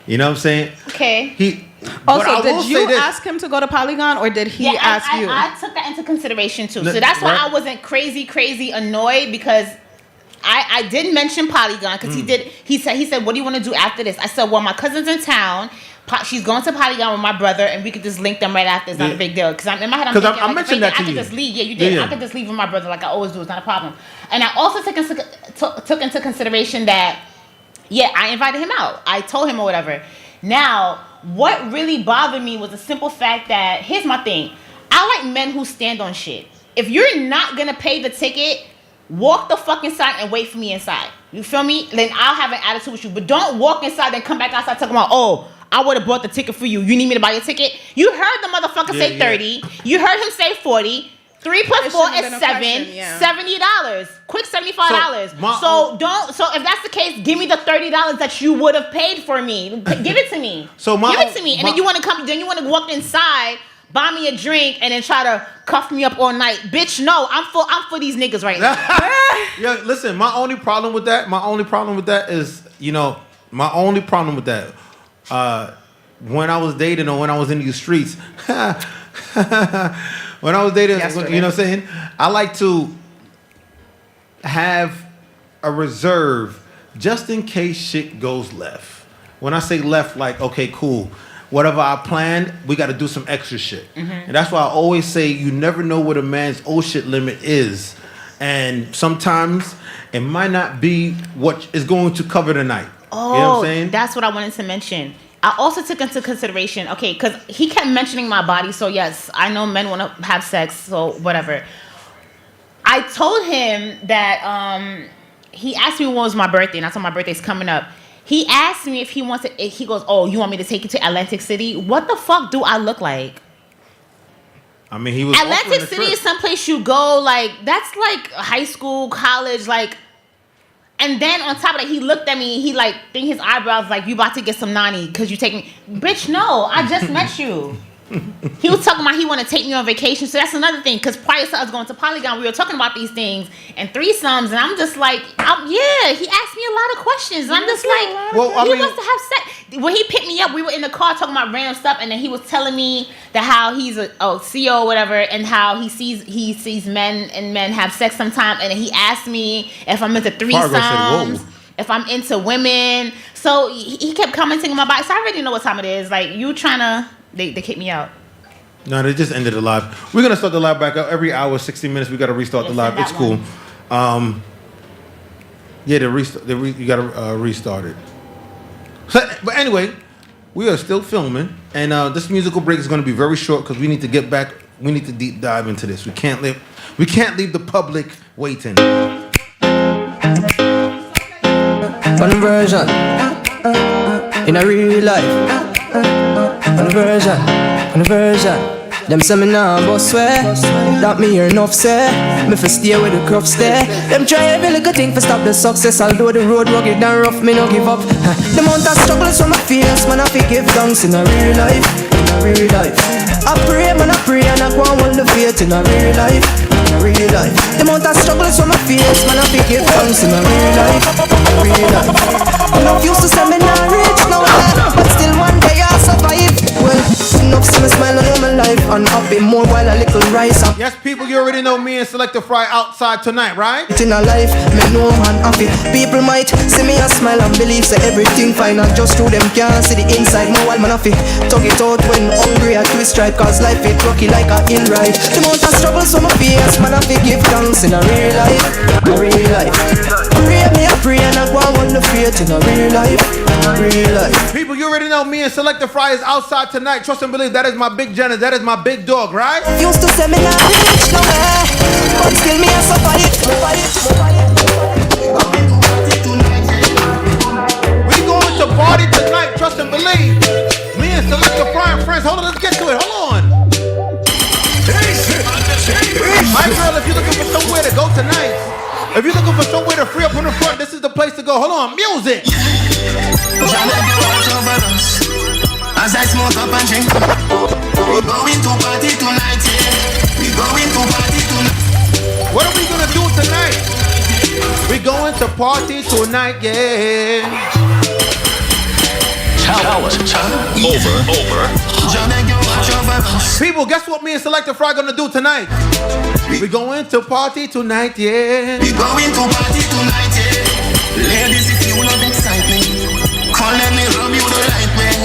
You know what I'm saying? Okay. Also, did you ask him to go to Polygon, or did he ask you? I took that into consideration too. So that's why I wasn't crazy annoyed, because I did mention Polygon, because he said, what do you want to do after this? I said, well, my cousin's in town. She's going to Polygon with my brother, and we could just link them right after. It's not a big deal. Because in my head, I'm thinking, I mentioned that to I could just leave. Yeah, you did. I could just leave with my brother like I always do. It's not a problem. And I also took into consideration that, I invited him out. I told him or whatever. Now, what really bothered me was the simple fact that, here's my thing. I like men who stand on shit. If you're not going to pay the ticket, walk the fuck inside and wait for me inside. You feel me? Then I'll have an attitude with you. But don't walk inside and come back outside talking about, I would have bought the ticket for you. You need me to buy your ticket? You heard the motherfucker say 30. You heard him say 40. 3 plus 4 is 7. $70. Quick $75. So if that's the case, give me the $30 that you would have paid for me. Give it to me. Give it to me. And then you want to walk inside, buy me a drink, and then try to cuff me up all night. Bitch, no, I'm for these niggas right now. Yeah, listen, my only problem with that is, when I was dating or when I was in these streets, when I was dating, yesterday. You know what I'm saying? I like to have a reserve just in case shit goes left. When I say left, like, okay, cool. Whatever I planned, we got to do some extra shit. And that's why I always say you never know what a man's old shit limit is. And sometimes it might not be what is going to cover the night. Oh, you know what I'm saying? That's what I wanted to mention. I also took into consideration, because he kept mentioning my body, so yes, I know men want to have sex, so whatever. I told him that he asked me when was my birthday, and I told him my birthday's coming up. He asked me if he wants to, he goes, you want me to take you to Atlantic City? What the fuck do I look like? I mean, he was Atlantic City is someplace you go, like, that's like high school, college, like. And then on top of that, he looked at me, he like, think his eyebrows like, you about to get some nani because you take me. Bitch, no, I just met you. He was talking about he want to take me on vacation. So that's another thing. Because prior to us going to Polygon, we were talking about these things and threesomes. And I'm just like, he asked me a lot of questions. And I'm just like, he wants to have sex. When he picked me up, we were in the car talking about random stuff. And then he was telling me that how he's a CEO or whatever. And how he sees men and men have sex sometime. And then he asked me if I'm into threesomes. If I'm into women. So he kept commenting on my body. So I already know what time it is. Like, you trying to... They kicked me out. No, they just ended the live. We're going to start the live back up. Every hour, 60 minutes, we got to restart the live. It's cool. You got to restart it. So, but anyway, we are still filming. And this musical break is going to be very short because we need to get back. We need to deep dive into this. We can't leave the public waiting. One version in a real life. on the version. Them say me nah boss way, that me hear enough say. Me fi stay with the crofts there. Them try every little thing for stop the success. Although the road rugged and rough, me no give up. The amount of struggles from my face, man I fi give thanks in a real life. I pray, man I pray, and I go on hold the faith in a real life. The amount of struggles from my face, man I fi give thanks in a real life. Enough used to say me nah rich nowhere, but still one day I survive. Well, enough see me smile on my life and happy more while a little rise up. Yes, people, you already know me and Selector Fry outside tonight, right? In a life, me know man happy. People might see me and smile and believe say everything fine, and just through them can't see the inside. More while man happy, talk it out when hungry I twist stripe, cause life it rocky like a in ride. The amount of struggles from my face, man happy give thanks in a real life. I pray and I go on the faith in a real life. People, you already know me and Selector Fry is outside tonight. Trust and believe, that is my big Jenna, that is my big dog, right? Used to say me not rich nowhere, but still me a survive. We going to party tonight, trust and believe. Me and Selector Fry and friends, hold on, let's get to it, hold on. My girl, if you're looking for somewhere to go tonight, if you're looking for somewhere to free up on the front, this is the place to go. Hold on, music. As I smoke up and drink, we going to party tonight, yeah. We going to party tonight. What are we gonna do tonight? We going to party tonight, yeah. Over. People, guess what me and Selector Fry gonna do tonight? We going to party tonight, yeah. We going to party tonight, yeah. Ladies, if you love excitement, come let me rub you the right way.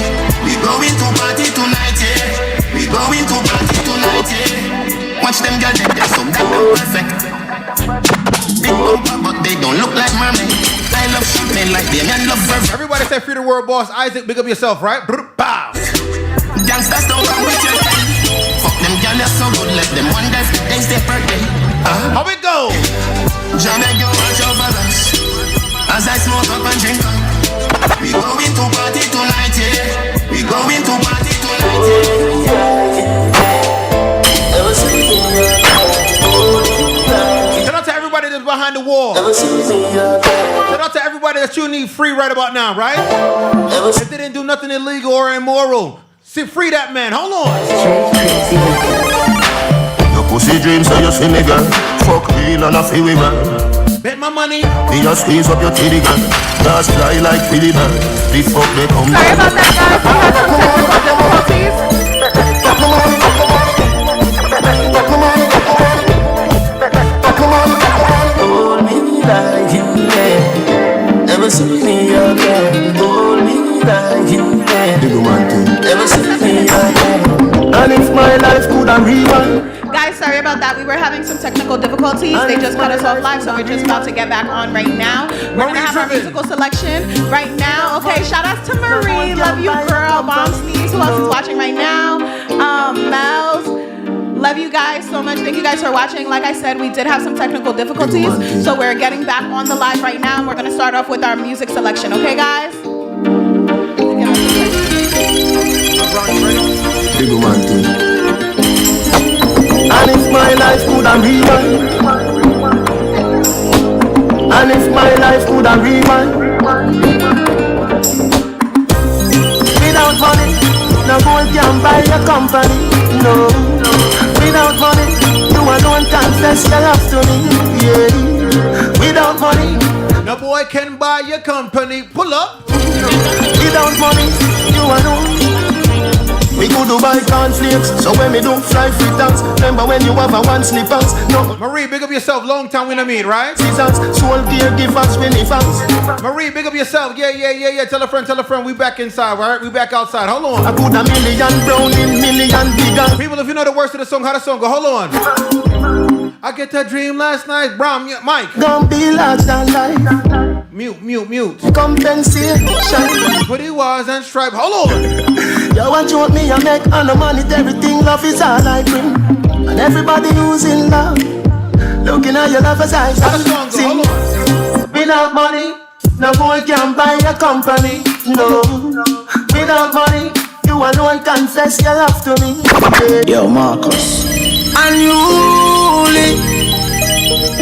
We going to party tonight, yeah. We going to party tonight, yeah. Watch them girls, they're so goddamn perfect. Big bumper, but they don't look like mermaid. I love champagne like them and love her. Everybody say free the world boss. Isaac, big up yourself, right? Bow. Gangsters don't come with your thing. Fuck them girls, they're so good. Let them wonder if today's their birthday. How it go? Jamaica, watch over us as I smoke up and drink. We going to party tonight, yeah. We going to party tonight, yeah. Shout out to everybody that's behind the wall. Shout out to everybody that you need free right about now, right? If they didn't do nothing illegal or immoral, see, free that man. Hold on. Your pussy dreams, so you see me, girl. Fuck real and I feel we man. Bet my money. Me just squeeze up your titty, girl. Just fly like Philly man. The fuck they come. Sorry about that, guys. We had some technical difficulties. Hold me like you can. Ever see me again? Hold me like you can. Ever see me again? And if my life could have rewind. Guys, sorry about that. We were having some technical difficulties. They just cut us off live, so we're just about to get back on right now. We're gonna have our musical selection right now. Okay, shout outs to Marie. Love you, girl. Bomb Steves. Who else is watching right now? Mel's. Love you guys so much. Thank you guys for watching. Like I said, we did have some technical difficulties, so we're getting back on the live right now, and we're gonna start off with our music selection. Okay, guys? And if my life could have rewind, and if my life could have rewind, without money, no gold can buy your company. No, without money, you alone confess your love to me. Yeah, without money, no boy can buy your company. Pull up. Without money, you alone. We go to buy cornflakes, so when we do fly free dance, remember when you have a one slippers. No, Marie, big up yourself. Long time we not meet, right? Seasons, soul gear, give us winning fans. Marie, big up yourself. Yeah. Tell a friend. We back inside, right? We back outside. Hold on. I put a million brown in million bigger. People, if you know the words to the song, how the song go? Hold on. I get that dream last night. Brown, Mike. Don't be large than life. Mute. Compensation. Put it was and stripe. Hold on. You want you want me, I make all the money, everything, love is all I bring. And everybody who's in love, looking at your love as I sing. Without money, no boy can buy a company. No, without money, you alone can confess your love to me. Yo, Marcus. Unruly,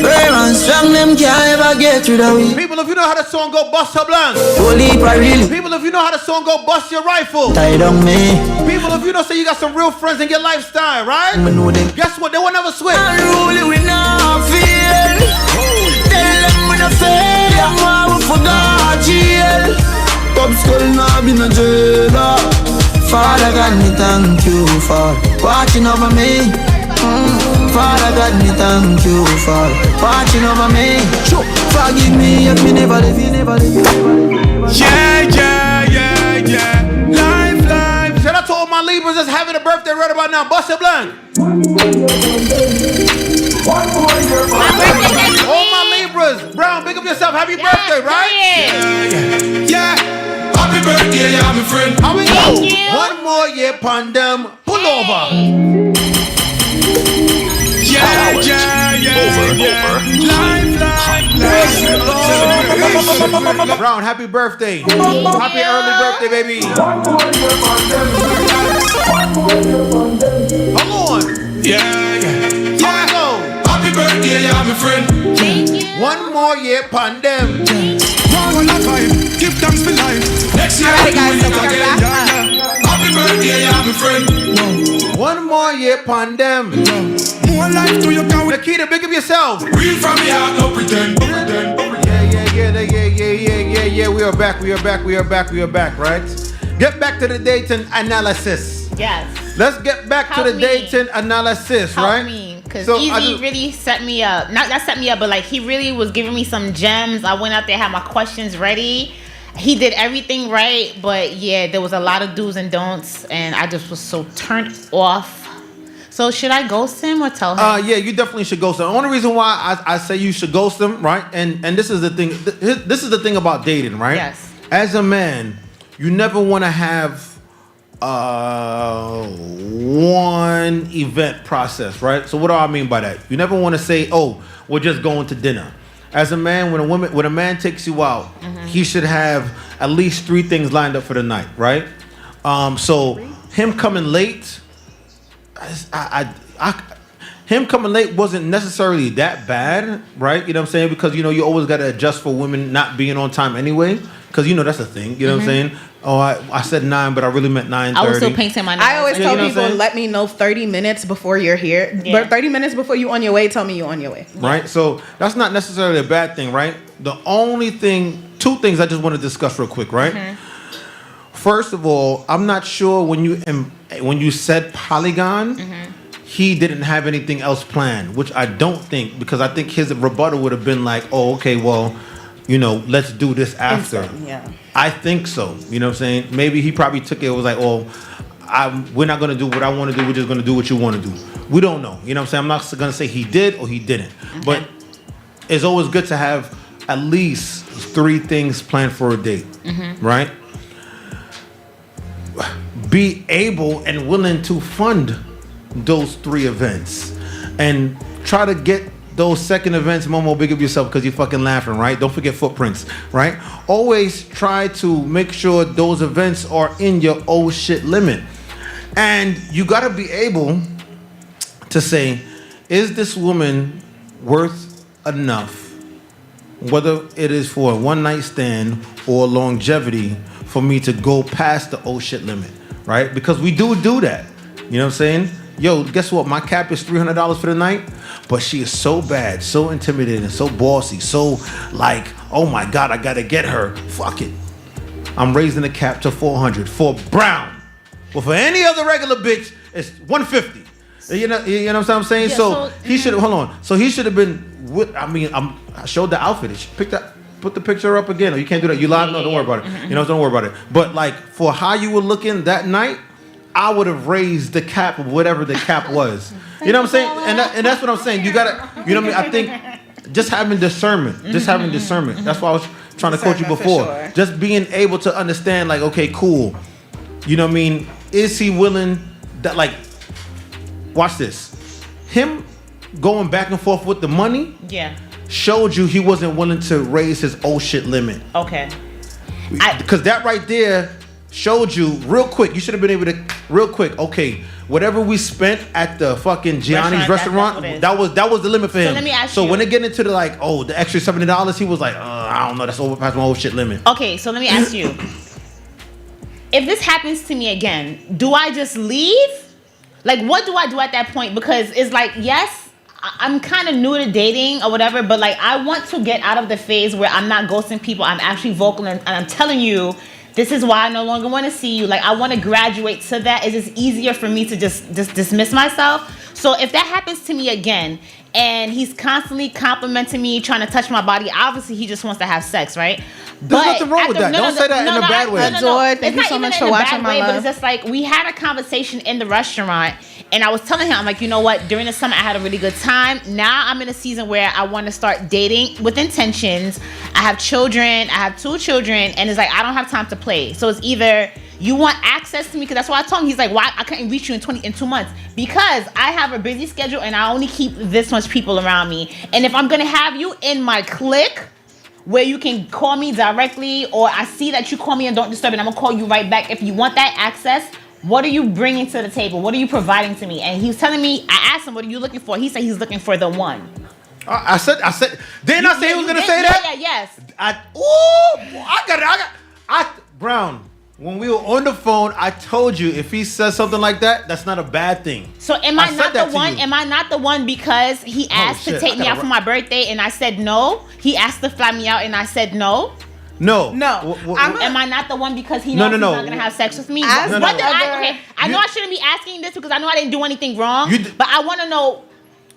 firm and strong, them can't ever get through the way. People, if you know how the song go, bust her blank. Holy really. People, if you know how the song go, bust your rifle. Tie down me. People, if you know, say you got some real friends in your lifestyle, right? Know them. Guess what? They will never switch. Unruly, we not feel. Tell them we not fail. Them why we forgot jail. Pop skull now be no jailer. Father God, me thank you for watching over me. Father God, me thank you for watching over me. Forgive me if me never leave you, never leave you. Yeah. Life. Shout out to all my Libras that's having a birthday right about now. Bust it blank. All my Libras. Brown, pick up yourself. Happy birthday, right? Yeah. Happy birthday, yeah, my friend. How we go? One more year, Pandem. Pull over. Yeah. Life. Brown, happy birthday. Happy early birthday, baby. Come on. Yeah. Go. Happy birthday, yeah, my friend. Thank you. One more year, Pandem. Give thanks for life. Next year, Alright, guys, so we're again. back. Happy birthday, yeah, my friend. One more year, Pandem. More life to your count. Nikita, big up yourself. Real from me heart, no pretend. Yeah. We are back, right? Get back to the Dayton analysis. Yes. Let's get back to the Dayton analysis, right? Help me, because So, Easy really set me up. Not set me up, but like he really was giving me some gems. I went out there, had my questions ready. He did everything right, but yeah, there was a lot of do's and don'ts, and I just was so turned off. So should I ghost him or tell him? Yeah, you definitely should ghost him. The only reason why I say you should ghost him, right? And this is the thing. This is the thing about dating, right? Yes. As a man, you never want to have one event process, right? So what do I mean by that? You never want to say, "Oh, we're just going to dinner." As a man, when a man takes you out, he should have at least 3 things lined up for the night, right? So him coming late. Him coming late wasn't necessarily that bad, right? You know what I'm saying? Because, you always got to adjust for women not being on time anyway. Because, that's a thing. You know what I'm saying? Oh, I said 9, but I really meant 9:30. I was still painting my nails. I always tell people, let me know 30 minutes before you're here. Yeah. But 30 minutes before you on your way, tell me you on your way. Right? So that's not necessarily a bad thing, right? The only thing, 2 things I just want to discuss real quick, right? First of all, I'm not sure when you said polygon, he didn't have anything else planned, which I don't think, because I think his rebuttal would have been like, oh, okay, well, let's do this after. Yeah. I think so. You know what I'm saying? Maybe he probably took it was like, oh, we're not going to do what I want to do. We're just going to do what you want to do. We don't know. You know what I'm saying? I'm not going to say he did or he didn't. But it's always good to have at least 3 things planned for a date, right? Be able and willing to fund those 3 events and try to get those second events. Momo, big up yourself because you're fucking laughing, right? Don't forget footprints, right? Always try to make sure those events are in your oh shit limit. And you got to be able to say, is this woman worth enough, whether it is for a one night stand or longevity, for me to go past the oh shit limit, right? Because we do that. You know what I'm saying? Yo, guess what? My cap is $300 for the night, but she is so bad, so intimidating, so bossy, so like, oh my God, I gotta get her. Fuck it. I'm raising the cap to $400 for Brown. Well, for any other regular bitch, it's $150. You know what I'm saying? Yeah, so he should have, hold on. So he should have been with, I showed the outfit. Put the picture up again. Or you can't do that. You live? No, don't worry about it. Don't worry about it. But like, for how you were looking that night, I would have raised the cap of whatever the cap was. You know what I'm saying? And that's what I'm saying. You gotta, you know what I mean? I think just having discernment. That's why I was trying to coach you before. Sure. Just being able to understand, like, okay, cool. You know what I mean? Is he willing that, like, watch this. Him going back and forth with the money showed you he wasn't willing to raise his oh shit limit. Okay. Because that right there showed you real quick. You should have been able to real quick. Okay, whatever we spent at the fucking Gianni's restaurant, that was the limit for him. So let me ask so you. when it get into the the extra $70, he was like, I don't know, that's overpassed my whole shit limit. Okay, so let me ask you. If this happens to me again, do I just leave? Like, what do I do at that point? Because it's like, yes, I'm kind of new to dating or whatever, but like, I want to get out of the phase where I'm not ghosting people. I'm actually vocal and I'm telling you, this is why I no longer want to see you. Like, I want to graduate to that. It's just easier for me to just dismiss myself. So if that happens to me again, and he's constantly complimenting me, trying to touch my body, obviously he just wants to have sex, right? There's nothing wrong with that. Don't say that in a bad way. Joy, thank you so much for watching my love. But it's just like, we had a conversation in the restaurant, and I was telling him, I'm like, you know what? During the summer, I had a really good time. Now I'm in a season where I want to start dating with intentions. I have children. I have 2 children, and it's like, I don't have time to play. So it's either you want access to me, because that's why I told him. He's like, why I couldn't reach you in 2 months? Because I have a busy schedule and I only keep this much people around me. And if I'm gonna have you in my clique, where you can call me directly, or I see that you call me and don't disturb, and I'm gonna call you right back. If you want that access, what are you bringing to the table? What are you providing to me? And he was telling me, I asked him, what are you looking for? He said he's looking for the one. I said, didn't I say he was gonna say that? Yeah, yes. Brown, when we were on the phone, I told you if he says something like that, that's not a bad thing. So am I not the one? Am I not the one because he asked to take me out for my birthday and I said no? He asked to fly me out and I said no. No. Am I not the one because he knows he's not gonna have sex with me? I know I shouldn't be asking this because I know I didn't do anything wrong. But I want to know,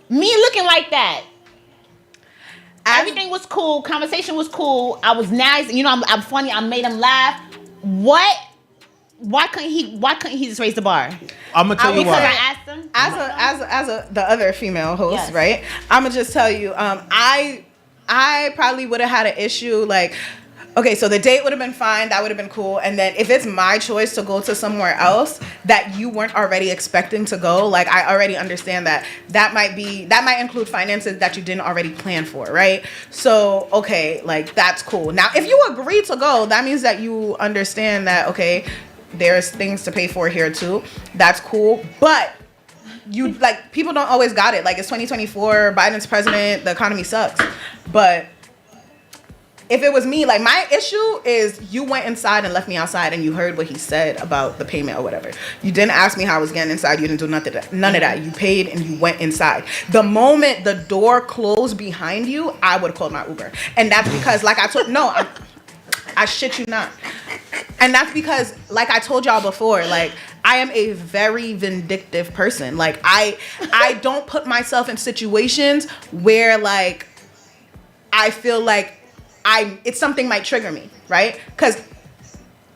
me looking like that. Everything was cool. Conversation was cool. I was nice. You know, I'm funny. I made him laugh. What? Why couldn't he just raise the bar? I'm gonna tell you why. Because I asked him. As the other female host, yes. Right? I'm gonna just tell you. I probably would have had an issue like. Okay, so the date would have been fine. That would have been cool. And then if it's my choice to go to somewhere else that you weren't already expecting to go, like I already understand that might include finances that you didn't already plan for, right? So, okay, like that's cool. Now, if you agree to go, that means that you understand that, okay, there's things to pay for here too. That's cool. But you like people don't always got it. Like it's 2024, Biden's president, the economy sucks. But if it was me, like my issue is you went inside and left me outside and you heard what he said about the payment or whatever. You didn't ask me how I was getting inside. You didn't do none of that. You paid and you went inside. The moment the door closed behind you, I would have called my Uber. And that's because like I shit you not. And that's because like I told y'all before, like I am a very vindictive person. Like I don't put myself in situations where like I feel like it's something might trigger me, right? Because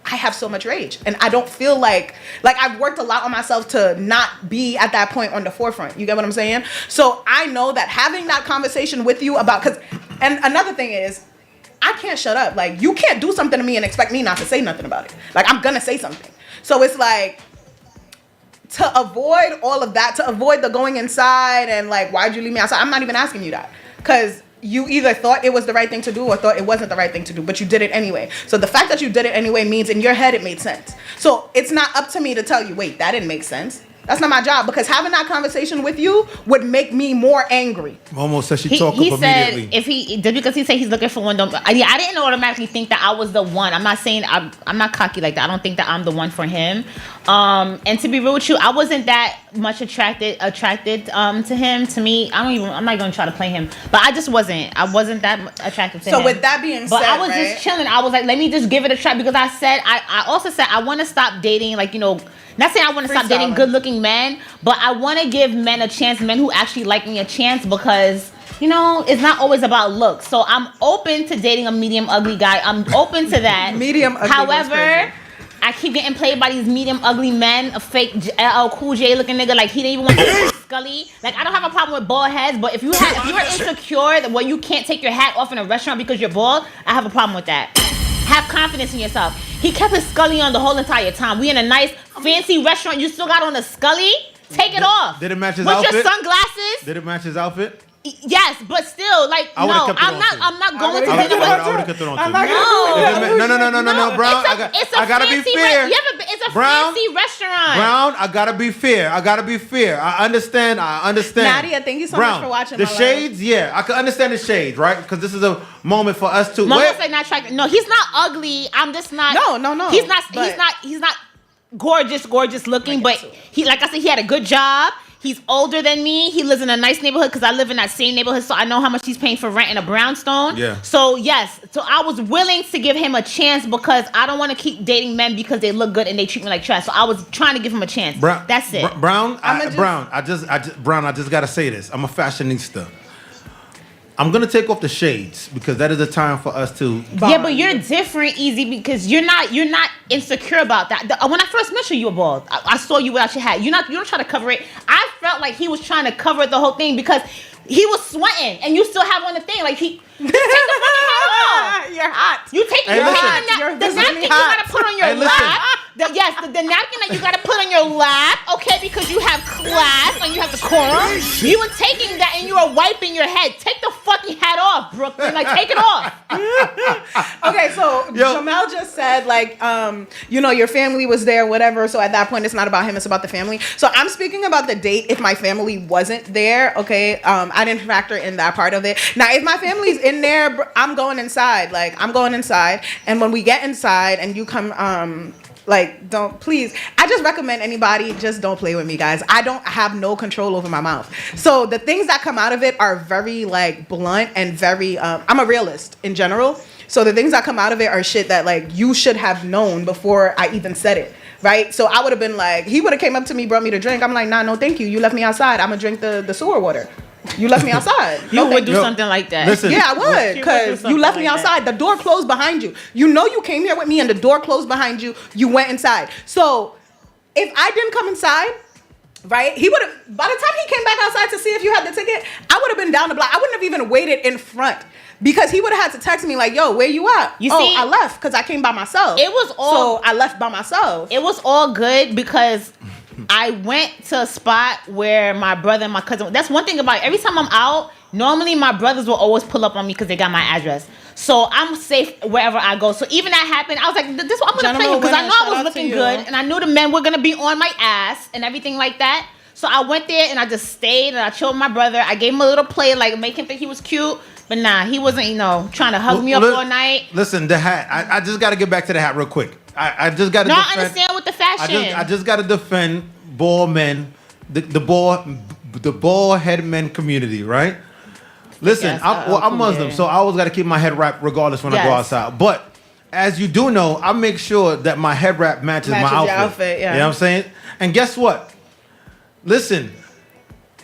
I have so much rage and I don't feel like I've worked a lot on myself to not be at that point on the forefront. You get what I'm saying? So I know that having that conversation with you and another thing is, I can't shut up. Like you can't do something to me and expect me not to say nothing about it. Like I'm gonna say something. So it's like, to avoid all of that, to avoid the going inside and like, why'd you leave me outside? I'm not even asking you that. Because you either thought it was the right thing to do or thought it wasn't the right thing to do, but you did it anyway. So the fact that you did it anyway means in your head it made sense. So it's not up to me to tell you, wait, that didn't make sense. That's not my job, because having that conversation with you would make me more angry. Momo says she talk up immediately. He said because he said he's looking for one. I didn't automatically think that I was the one. I'm not saying I'm not cocky like that. I don't think that I'm the one for him. And to be real with you, I wasn't that much attracted to him. To me, I'm not gonna try to play him, but I just wasn't. I wasn't that attracted to him. So with that being said, I was just chilling. I was like, let me just give it a try, because I also said I want to stop dating, like, you know. Not saying I want to stop dating good-looking men, but I want to give men a chance, men who actually like me a chance, because, you know, it's not always about looks. So I'm open to dating a medium ugly guy. I'm open to that. Medium ugly. However, I keep getting played by these medium ugly men, a fake LL Cool J looking nigga, like he didn't even want to be Scully. Like I don't have a problem with bald heads, but if you're insecure where you can't take your hat off in a restaurant because you're bald, I have a problem with that. Have confidence in yourself. He kept his Scully on the whole entire time. We in a nice, fancy restaurant. You still got on a Scully? Take it off. Did it match his outfit? With your sunglasses? Did it match his outfit? Yes, but still, like, I'm not going to dinner with. I would have kept it on too. No, Brown. I gotta be fair. It's a Brown, fancy restaurant. Brown, I gotta be fair. I understand. Nadia, thank you so much for watching. The shades, yeah, I can understand the shades, right? Because this is a moment for us to. Moments like not attractive. No, he's not ugly. I'm just not. No. He's not gorgeous looking. But he, like I said, he had a good job. He's older than me. He lives in a nice neighborhood because I live in that same neighborhood, so I know how much he's paying for rent in a brownstone. Yeah. So yes, so I was willing to give him a chance because I don't want to keep dating men because they look good and they treat me like trash. So I was trying to give him a chance. That's it. Brown, I just gotta say this. I'm a fashionista. I'm gonna take off the shades because that is the time for us to. Yeah, but you're different, Easy, because you're not insecure about that. When I first met you were bald. I saw you without your hat. You don't try to cover it. I felt like he was trying to cover the whole thing because he was sweating and you still have on the thing. Like take the fucking hat off. You're hot. You take the napkin you gotta put on your lap. The napkin that you gotta put on your lap, okay, because you have class and you have decorum. You were taking that and you were wiping your head. Take the fucking hat off, Brooklyn. Like, take it off. Okay, so Jamel just said, like, your family was there, whatever. So at that point, it's not about him, it's about the family. So I'm speaking about the date if my family wasn't there, okay? I didn't factor in that part of it. Now, if my family's in there, I'm going inside. Like, I'm going inside. And when we get inside and you come, don't, please, I just recommend anybody, just don't play with me, guys. I don't have no control over my mouth. So the things that come out of it are very, like, blunt and very, I'm a realist in general. So the things that come out of it are shit that, like, you should have known before I even said it. Right? So I would have been like, he would have came up to me, brought me to drink. I'm like, nah, no, thank you. You left me outside. I'm going to drink the sewer water. You left me outside. You would do something like that. Listen, yeah, I would, because you left me outside. The door closed behind you. You know you came here with me and the door closed behind you. You went inside. So if I didn't come inside, right, he would have, by the time he came back outside to see if you had the ticket, I would have been down the block. I wouldn't have even waited in front. Because he would have had to text me like, yo, where you at? See, I left because I came by myself. So I left by myself. It was all good because I went to a spot where my brother and my cousin. That's one thing about it. Every time I'm out, normally my brothers will always pull up on me because they got my address. So I'm safe wherever I go. So even that happened, I was like, this is what I'm going to play because I know I was looking good and I knew the men were going to be on my ass and everything like that. So I went there and I just stayed and I chilled with my brother. I gave him a little play, like make him think he was cute. But nah, he wasn't, trying to hug me up all night. Listen, the hat. I just got to get back to the hat real quick. I just got to defend. I understand with the fashion. I just got to defend bald men, the bald head men community, right? Listen, I'm Muslim, so I always got to keep my head wrapped regardless when I go outside. But as you do know, I make sure that my head wrap matches my outfit. Your outfit, yeah. You know what I'm saying? And guess what? Listen,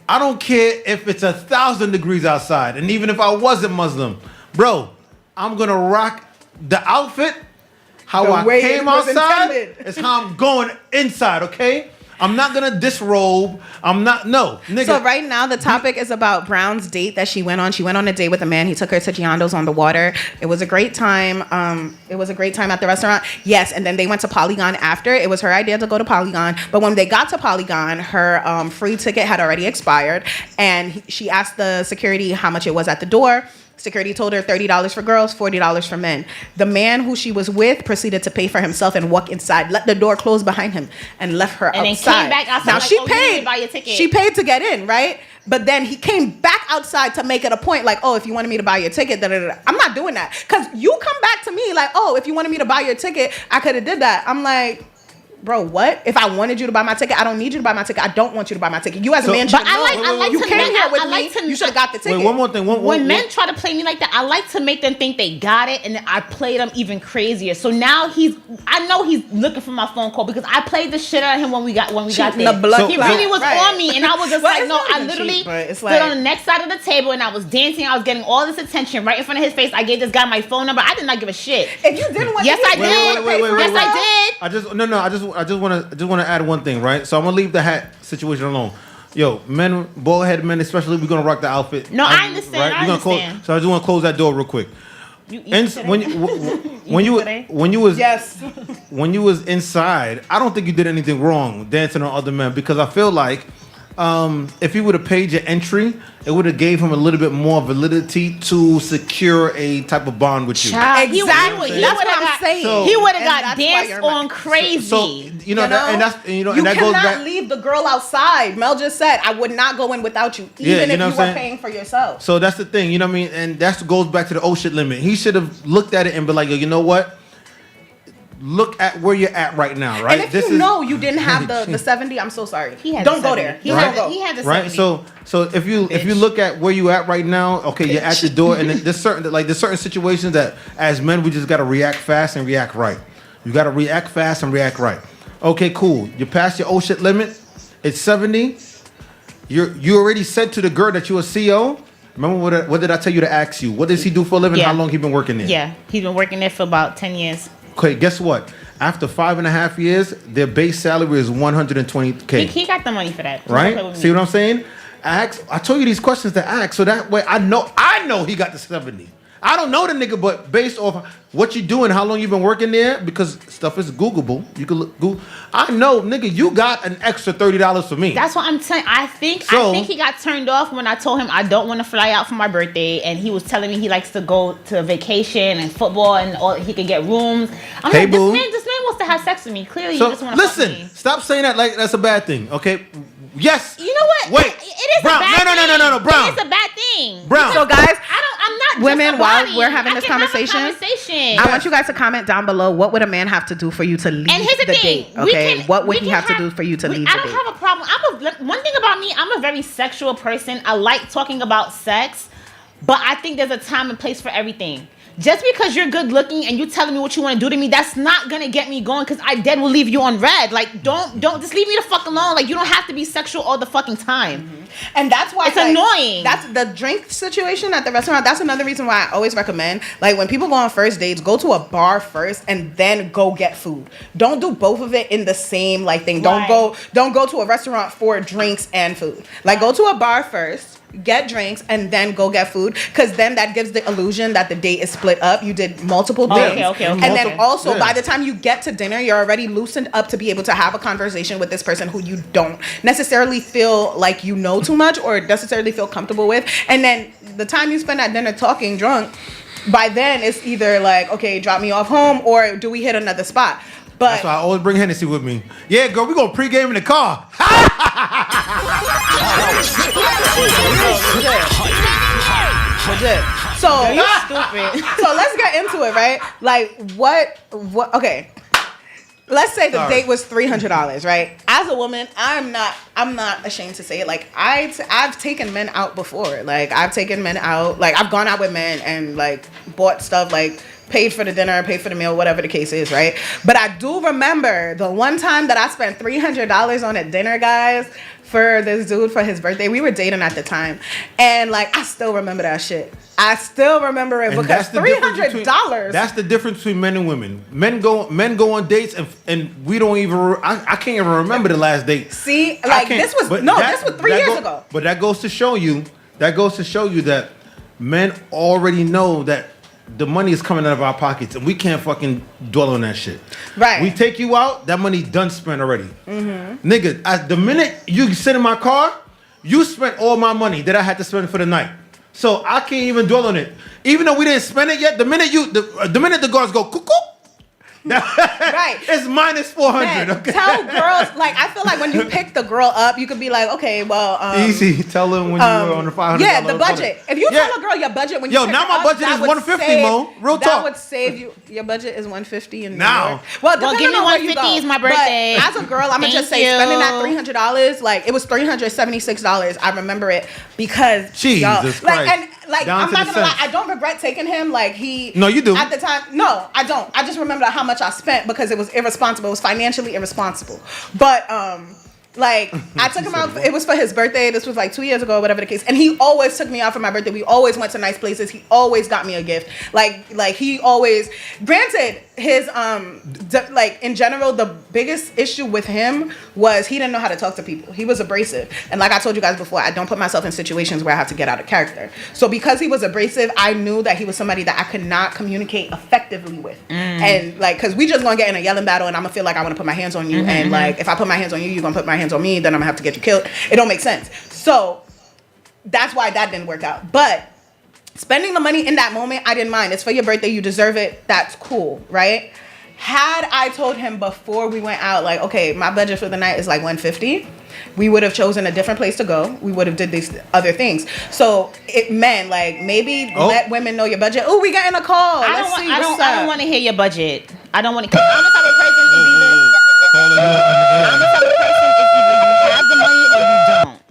I don't care if it's 1,000 degrees outside, and even if I wasn't Muslim, bro, I'm gonna rock the outfit how I came outside. It's how I'm going inside, okay? I'm not gonna disrobe. Nigga. So right now the topic is about Brown's date that she went on. She went on a date with a man. He took her to Giando's on the water. It was a great time. It was a great time at the restaurant. Yes, and then they went to Polygon after. It was her idea to go to Polygon. But when they got to Polygon, her free ticket had already expired. And she asked the security how much it was at the door. Security told her $30 for girls, $40 for men. The man who she was with proceeded to pay for himself and walk inside, let the door close behind him, and left her outside. And then came back outside. Now she paid. Buy your ticket. She paid to get in, right? But then he came back outside to make it a point, like, oh, if you wanted me to buy your ticket, I'm not doing that. Because you come back to me like, oh, if you wanted me to buy your ticket, I could have did that. I'm like, bro, what? If I wanted you to buy my ticket, I don't need you to buy my ticket. I don't want you to buy my ticket. You as a man should know. You came here with me. You should have got the ticket. Wait, one more thing. When men try to play me like that, I like to make them think they got it, and then I play them even crazier. So now I know he's looking for my phone call because I played the shit out of him when we got there. He really was on me, and I was just like, no, I literally stood on the next side of the table, and I was dancing. I was getting all this attention right in front of his face. I gave this guy my phone number. I did not give a shit. If you didn't want, yes, I did. Yes, I did. I just want to add one thing, right? So I'm gonna leave the hat situation alone. Yo, men, bald head men, especially, we're gonna rock the outfit. No, I understand. Right? I understand. So I just want to close that door real quick. When you was inside, I don't think you did anything wrong dancing on other men because I feel like if he would have paid your entry, it would have gave him a little bit more validity to secure a type of bond with you. Exactly. That's what I'm saying. He would have got danced on crazy. So you know, and that cannot goes back. leave the girl outside. Mel just said, "I would not go in without you, even if you were paying for yourself." So that's the thing, you know what I mean, and that goes back to the shit limit. He should have looked at it and been like, yo, you know what? Look at where you're at right now, right? And if you didn't have the 70, I'm so sorry. Don't go there. He had the 70. Right. So if you look at where you at right now, okay, you're at the door, and there's certain situations that as men we just gotta react fast and react right. You gotta react fast and react right. Okay, cool. You passed your shit limit. It's 70. You already said to the girl that you're a CO. Remember what did I tell you to ask you? What does he do for a living? How long he been working there? Yeah, he's been working there for about 10 years. Okay, guess what? After 5.5 years, their base salary is $120K. He got the money for that. Right? See what I'm saying? I told you these questions to ask, so that way I know he got the 70. I don't know the nigga, but based off what you doing, how long you been working there, because stuff is Googleable. You can look Google. I know, nigga, you got an extra $30 for me. That's what I'm saying. I think he got turned off when I told him I don't want to fly out for my birthday, and he was telling me he likes to go to vacation and football and all. He could get rooms. I'm like, this man wants to have sex with me. Clearly, he just want to fuck me. Stop saying that like that's a bad thing. Okay. Yes. You know what? Wait. It is Brown. a bad thing. No, Brown. It's a bad thing. Brown. So guys, I'm not women, just a while body. we're having this conversation, I want you guys to comment down below, what would a man have to do for you to leave and here's the thing. date? Okay, what would he have to do for you to leave the date? I don't have a problem. One thing about me, I'm a very sexual person. I like talking about sex, but I think there's a time and place for everything. Just because you're good looking and you telling me what you want to do to me, that's not gonna get me going, because I dead will leave you on red. Like, don't just leave me the fuck alone. Like, you don't have to be sexual all the fucking time. Mm-hmm. And that's why it's annoying. That's the drink situation at the restaurant. That's another reason why I always recommend, like, when people go on first dates, go to a bar first and then go get food. Don't do both of it in the same thing. Right. Don't go to a restaurant for drinks and food. Like, go to a bar first, get drinks, and then go get food, because then that gives the illusion that the date is split up. You did multiple things. Okay. And then also, by the time you get to dinner, you're already loosened up to be able to have a conversation with this person who you don't necessarily feel like you know too much or necessarily feel comfortable with. And then the time you spend at dinner talking drunk, by then it's either like, okay, drop me off home, or do we hit another spot? But that's why I always bring Hennessy with me. Yeah, girl, we gonna pregame in the car. Legit. So you stupid. So let's get into it, right? Like, what? Okay. Let's say the date was $300, right? As a woman, I'm not ashamed to say it. Like, I've taken men out before. Like, I've taken men out. Like, I've gone out with men and like bought stuff, like paid for the dinner, paid for the meal, whatever the case is, right? But I do remember the one time that I spent $300 on a dinner, guys, for this dude for his birthday. We were dating at the time, and like, I still remember that shit. I still remember it, because $300. That's the difference between men and women. Men go on dates and we don't even. I can't even remember the last date. See, like, this was 3 years ago. But that goes to show you that men already know that the money is coming out of our pockets, and we can't fucking dwell on that shit. Right. We take you out, that money done spent already. Mm-hmm. Nigga, the minute you sit in my car, you spent all my money that I had to spend for the night. So I can't even dwell on it. Even though we didn't spend it yet, the minute the guards go cuckoo, right, it's minus 400. Okay? Tell girls, like, I feel like when you pick the girl up, you could be like, okay, well, easy. Tell them when you were on the $500. Yeah, the budget. If you tell a girl your budget when you pick now her my up, budget is $150, Mo. Real talk. That would save you. Your budget is $150 in New now. York. Well, give me $150 is my birthday. But as a girl, I'm gonna just say, spending that $300, like, it was $376. I remember it because Jesus Christ. Like, I'm not gonna lie, I don't regret taking him. Like, No, you do. At the time, no, I don't. I just remember how much I spent because it was irresponsible. It was financially irresponsible. But like, I took him out. It was for his birthday. This was like 2 years ago, whatever the case. And he always took me out for my birthday. We always went to nice places. He always got me a gift. Like he always. Granted, like in general, the biggest issue with him was he didn't know how to talk to people. He was abrasive. And like I told you guys before, I don't put myself in situations where I have to get out of character. So because he was abrasive, I knew that he was somebody that I could not communicate effectively with. And like, cause we just gonna get in a yelling battle and I'm gonna feel like I wanna put my hands on you. And like, if I put my hands on you, you're gonna put my hands on me, then I'm gonna have to get you killed. It don't make sense. So that's why that didn't work out. But spending the money in that moment, I didn't mind. It's for your birthday. You deserve it. That's cool, right? Had I told him before we went out, like, okay, my budget for the night is like $150, we would have chosen a different place to go. We would have did these other things. So it meant like maybe let women know your budget. Oh, we got in a call. I don't want to hear your budget. I don't want to. I'm the type of person is either you have the money or you don't.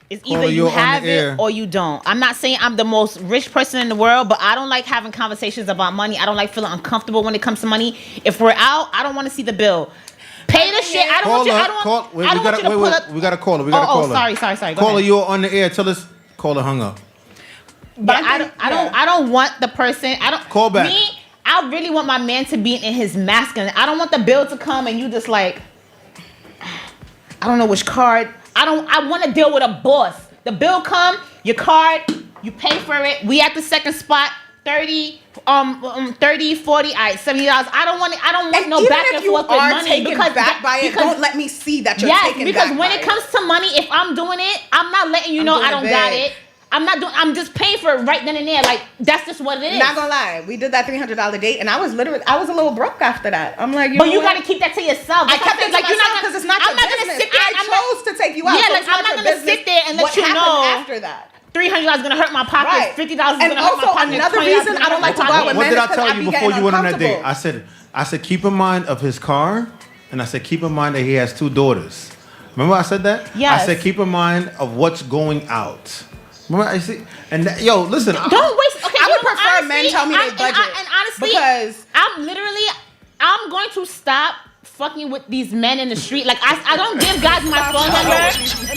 It's either you have it or you don't. I'm not saying I'm the most rich person in the world, but I don't like having conversations about money. I don't like feeling uncomfortable when it comes to money. If we're out, I don't want to see the bill. Pay the shit. I don't want you. We got to call her. We got to call her. Sorry. Caller, you're on the air. Tell us. Caller hung up. But I don't want the person. I don't call back. Me, I really want my man to be in his masculine. I don't want the bill to come and you just like, I don't know which card. I want to deal with a boss. The bill come, your card, you pay for it. We at the second spot, 30, 40, all right, $70. I don't want no back and forth with money because don't let me see that you're taken back by it. Because when it comes to money, if I'm doing it, I'm not letting you know I don't got it. I'm just paying for it right then and there. Like, that's just what it is. Not gonna lie. We did that $300 date and I was a little broke after that. I'm like, you gotta keep that to yourself. I kept it to myself because it's not your business. I chose to take you out. Yeah, like, I'm not gonna sit there and let you know after that. $300 is gonna hurt my pockets. $50 is gonna hurt my pockets. Another reason I don't like to go out with men. What did I tell you before you went on that date? I said keep in mind of his car, and I said keep in mind that he has 2 daughters. Remember I said that? Yes. I said keep in mind of what's going out. Remember I see, and listen. Don't waste. Okay, I would prefer men tell me their budget. And honestly, because I'm going to stop fucking with these men in the street. Like I don't give guys my phone number,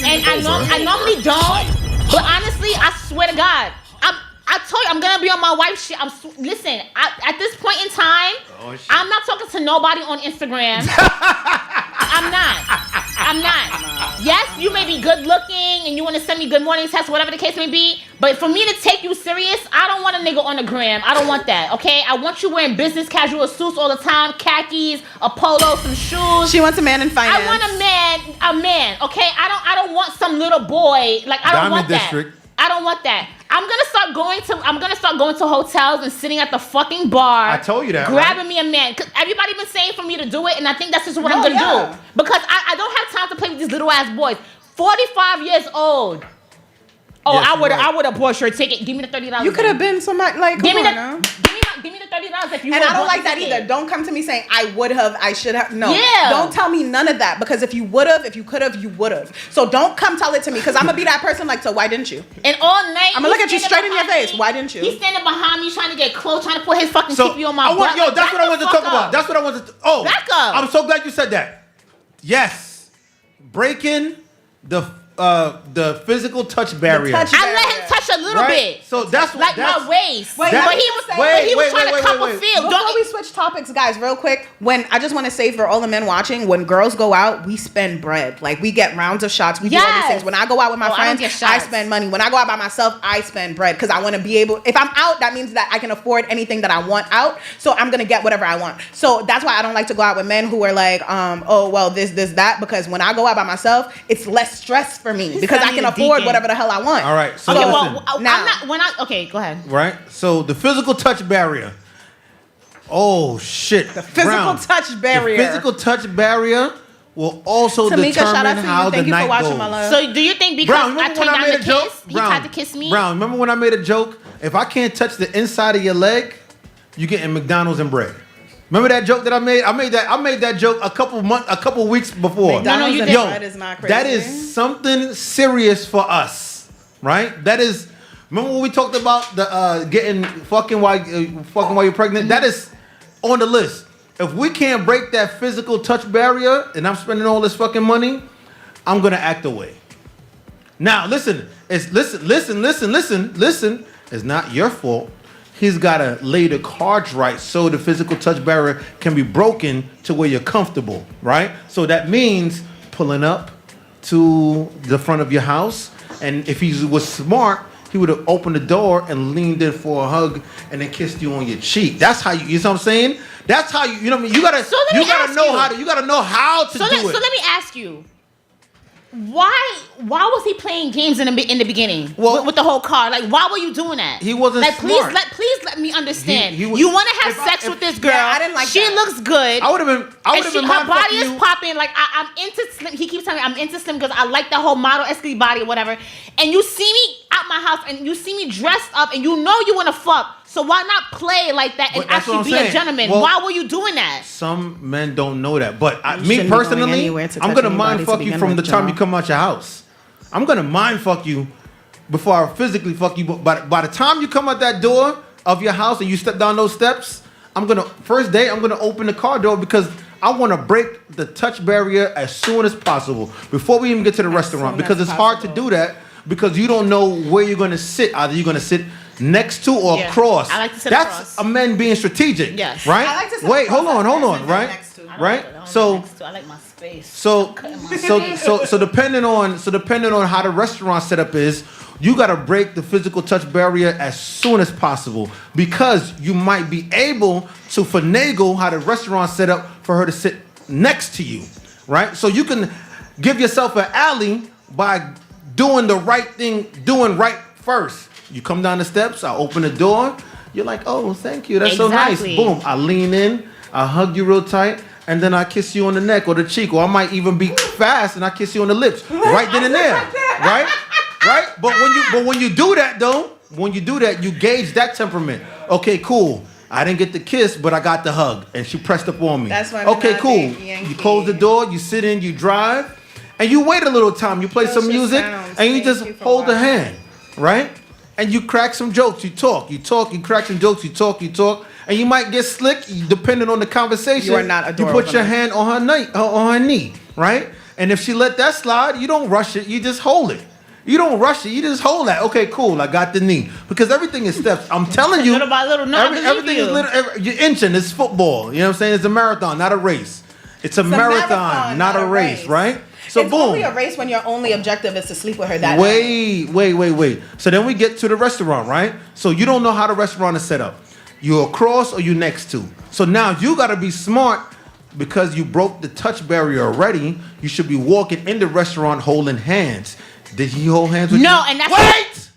and I normally don't. But honestly, I swear to God, I told you I'm gonna be on my wife's shit. Listen, at this point in time, I'm not talking to nobody on Instagram. I'm not. Yes, you may be good looking and you want to send me good morning texts, whatever the case may be. But for me to take you serious, I don't want a nigga on the gram. I don't want that. Okay, I want you wearing business casual suits all the time, khakis, a polo, some shoes. She wants a man in finance. I want a man. Okay, I don't want some little boy. Like I don't want that. I don't want that. I'm gonna start going to hotels and sitting at the fucking bar. I told you that. Grabbing me a man. Cause everybody been saying for me to do it, and I think that's just what I'm gonna do. Because I don't have time to play with these little ass boys. 45 years old. Oh, yes, I would have bought your ticket. Give me the $30. You could have been somebody like. Give me the $30 if you. And I don't like that either. Don't come to me saying I would have, I should have. No. Yeah. Don't tell me none of that because if you would have, if you could have, you would have. So don't come tell it to me because I'm gonna be that person like. So why didn't you? And all night I'm gonna look at you straight in your face. Why didn't you? He's standing behind me trying to get close, trying to put his fucking CPU on my butt. Yo, that's what I wanted to talk about. That's what I wanted to. Oh, back up. I'm so glad you said that. Yes, breaking the physical touch barrier. I let him touch a little bit. So that's like my waist. But he was trying to cup a feel. Before we switch topics, guys, real quick. I just want to say for all the men watching, when girls go out, we spend bread. Like we get rounds of shots. We do all these things. When I go out with my friends, I spend money. When I go out by myself, I spend bread because I want to be able. If I'm out, that means that I can afford anything that I want out. So I'm gonna get whatever I want. So that's why I don't like to go out with men who are like, oh well, this, that. Because when I go out by myself, it's less stress for me because I can afford whatever the hell I want. All right. So go ahead. Right. So the physical touch barrier. Oh shit. The physical touch barrier. The physical touch barrier will also determine how the night goes. So do you think because I turned down the kiss, he tried to kiss me? Brown, remember when I made a joke? If I can't touch the inside of your leg, you getting McDonald's and bread. Remember that joke that I made? I made that joke a couple weeks before. McDonald's and bread is not crazy. That is something serious for us, right? That is. Remember when we talked about the getting fucking while you're pregnant? That is on the list. If we can't break that physical touch barrier, and I'm spending all this fucking money, I'm gonna act away. Now listen. It's not your fault he's got to lay the cards right so the physical touch barrier can be broken to where you're comfortable, right? So that means pulling up to the front of your house, and if he was smart, he would have opened the door and leaned in for a hug and then kissed you on your cheek. That's how you know what I'm saying? That's how you know what I mean? You gotta know how to do it. So let me ask you. Why was he playing games in the beginning with the whole car? Like, why were you doing that? He wasn't smart. Please let me understand. You want to have sex with this girl? Yeah, I didn't like she looks good. I would have been. Her body is popping. Like I'm into slim. He keeps telling me I'm into slim because I like the whole model esque body or whatever. And you see me out my house and you see me dressed up and you know you want to fuck. So why not play like that and actually be a gentleman? Well, why were you doing that? Some men don't know that. But me personally, I'm going to mind fuck you from the time you come out your house. I'm going to mind fuck you before I physically fuck you. But by the time you come out that door of your house and you step down those steps, first day, I'm going to open the car door because I want to break the touch barrier as soon as possible before we even get to the restaurant. Because it's hard to do that because you don't know where you're going to sit. Either you're going to sit next to or across. I like to sit across. That's a man being strategic. Yes. Right? I like to sit Wait, across. hold on, right? Right? So I like my space. So depending on how the restaurant setup is, you gotta break the physical touch barrier as soon as possible because you might be able to finagle how the restaurant set up for her to sit next to you. Right? So you can give yourself an alley by doing the right thing, doing right first. You come down the steps, I open the door, you're like, oh, thank you, that's so nice. Boom, I lean in, I hug you real tight, and then I kiss you on the neck or the cheek, or I might even be fast and I kiss you on the lips, right then and there, right? Right? But when you do that though, you gauge that temperament. Okay, cool. I didn't get the kiss, but I got the hug, and she pressed up on me. That's why. Okay, cool. You close the door, you sit in, you drive, and you wait a little time. You play some music, and you just hold the hand, right? And you crack some jokes, you talk, you crack some jokes, you talk, and you might get slick depending on the conversation. You are not adorable. You put your hand on her knee, right? And if she let that slide, you don't rush it, you just hold it. You don't rush it, you just hold that. Okay, cool, I got the knee. Because everything is steps. I'm telling you, little by little, everything is little. You're inching, it's football. You know what I'm saying? It's a marathon, not a race. It's a marathon, not a race, right? So it's boom. only a race when your only objective is to sleep with her that night. Wait. So then we get to the restaurant, right? So you don't know how the restaurant is set up. You're across or you next to. So now you got to be smart because you broke the touch barrier already. You should be walking in the restaurant holding hands. Did he hold hands with you? No, and that's... Wait!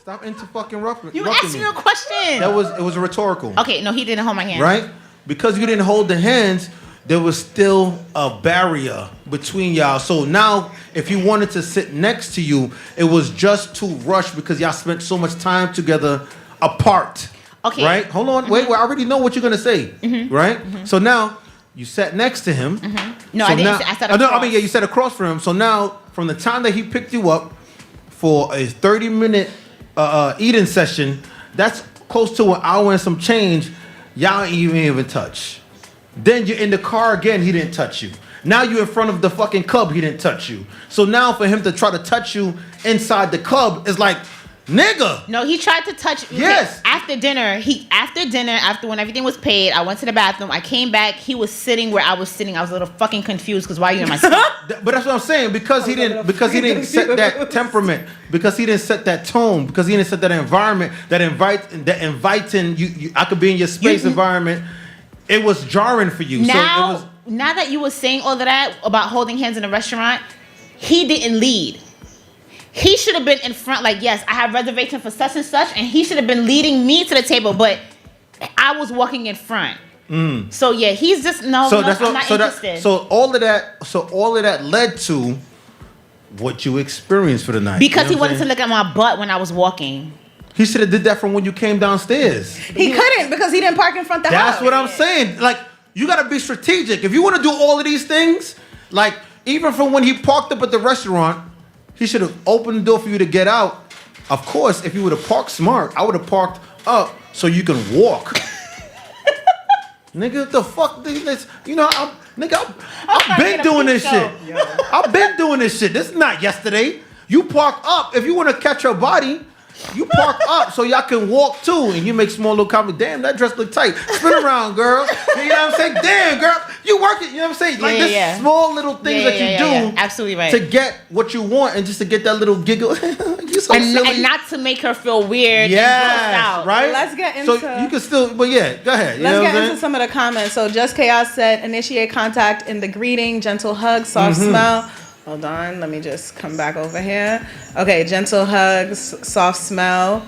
Stop into fucking roughing You asked me a question. It was rhetorical. Okay, no, he didn't hold my hand. Right? Because you didn't hold the hands, there was still a barrier between y'all. So now, if you wanted to sit next to you, it was just too rushed because y'all spent so much time together apart. Okay. Right? Hold on. Wait, I already know what you're going to say. Right? So now, you sat next to him. No, so I didn't. Now, I sat across. You sat across from him. So now, from the time that he picked you up for a 30-minute eating session, that's close to an hour and some change. Y'all ain't even touch. Then you're in the car again, he didn't touch you. Now you're in front of the fucking club, he didn't touch you. So now for him to try to touch you inside the club is like, nigga. No, he tried to touch. Yes. After dinner, after when everything was paid, I went to the bathroom. I came back. He was sitting where I was sitting. I was a little fucking confused because why are you in my seat? But that's what I'm saying. Because he didn't set that temperament. Because he didn't set that tone. Because he didn't set that environment. That inviting you. I could be in your space environment. It was jarring for you. Now that you were saying all of that about holding hands in a restaurant, he didn't lead. He should have been in front, like, yes, I have reservation for such and such, and he should have been leading me to the table, but I was walking in front. So yeah, he's just I'm not interested. So all of that led to what you experienced for the night. Because he wanted to look at my butt when I was walking. He should have did that from when you came downstairs. He couldn't because he didn't park in front of the house. That's what I'm saying. Like, you gotta be strategic. If you want to do all of these things, like even from when he parked up at the restaurant, he should have opened the door for you to get out. Of course, if you would have parked smart, I would have parked up so you can walk. Nigga, what the fuck? You know, I've been doing this shit. I've been doing this shit. This is not yesterday. You park up. If you want to catch her body, You park up so y'all can walk too, and you make small little comments. Damn, that dress look tight. Spin around, girl. You know what I'm saying? Damn, girl, you work it. You know what I'm saying? Like this small little things that you do, absolutely right, to get what you want, and just to get that little giggle. You're so silly. And not to make her feel weird. Yeah, right. Let's get into. So you can still, but yeah, go ahead. Let's get into some of the comments. So Just Chaos said, initiate contact in the greeting, gentle hug, soft smell. Hold on, let me just come back over here. Okay, gentle hugs, soft smell.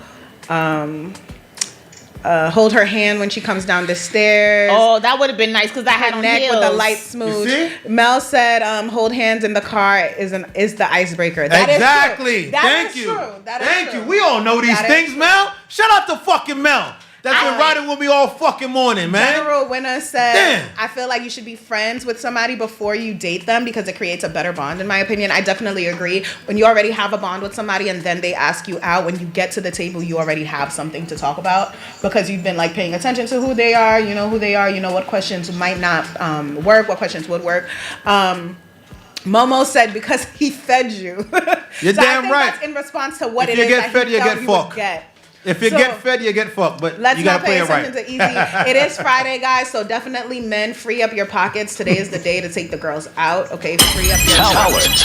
Hold her hand when she comes down the stairs. Oh, that would have been nice because I had on neck heels. with a light smooth. Mel said, "Hold hands in the car is the icebreaker." That exactly. Is true. Thank you. Thank you. We all know these things, true. Mel. Shout out to fucking Mel. That's been riding with me all fucking morning, man. General Winner said, I feel like you should be friends with somebody before you date them because it creates a better bond, in my opinion. I definitely agree. When you already have a bond with somebody and then they ask you out, when you get to the table, you already have something to talk about because you've been like paying attention to who they are. You know who they are. You know what questions might not work, what questions would work. Momo said because he fed you. You're so damn I think right. That's in response to what if it you is get fed, you get fucked. If you get fed, you get fucked. But let's you gotta not pay play it attention right. to easy. It is Friday, guys, so definitely men, free up your pockets. Today is the day to take the girls out. Okay, free up your pockets.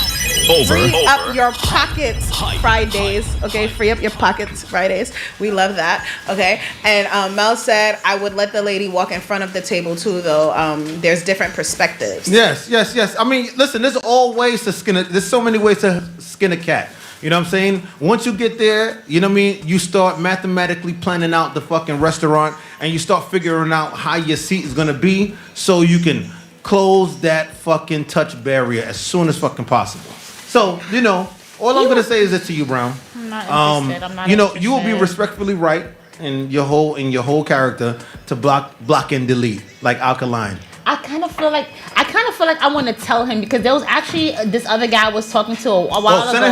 Free up your pockets Fridays. Okay, free up your pockets Fridays. We love that. Okay, and Mel said I would let the lady walk in front of the table too, though. There's different perspectives. Yes. I mean, listen, there's all ways to skin it. There's so many ways to skin a cat. You know what I'm saying? Once you get there, you know what I mean? You start mathematically planning out the fucking restaurant and you start figuring out how your seat is going to be so you can close that fucking touch barrier as soon as fucking possible. So, you know, all I'm going to say is this to you, Brown. I'm not interested. I'm not you know, interested. you will be respectfully right in your whole character to block and delete like Alkaline. I kind of feel like I want to tell him because there was actually this other guy I was talking to a while ago. Send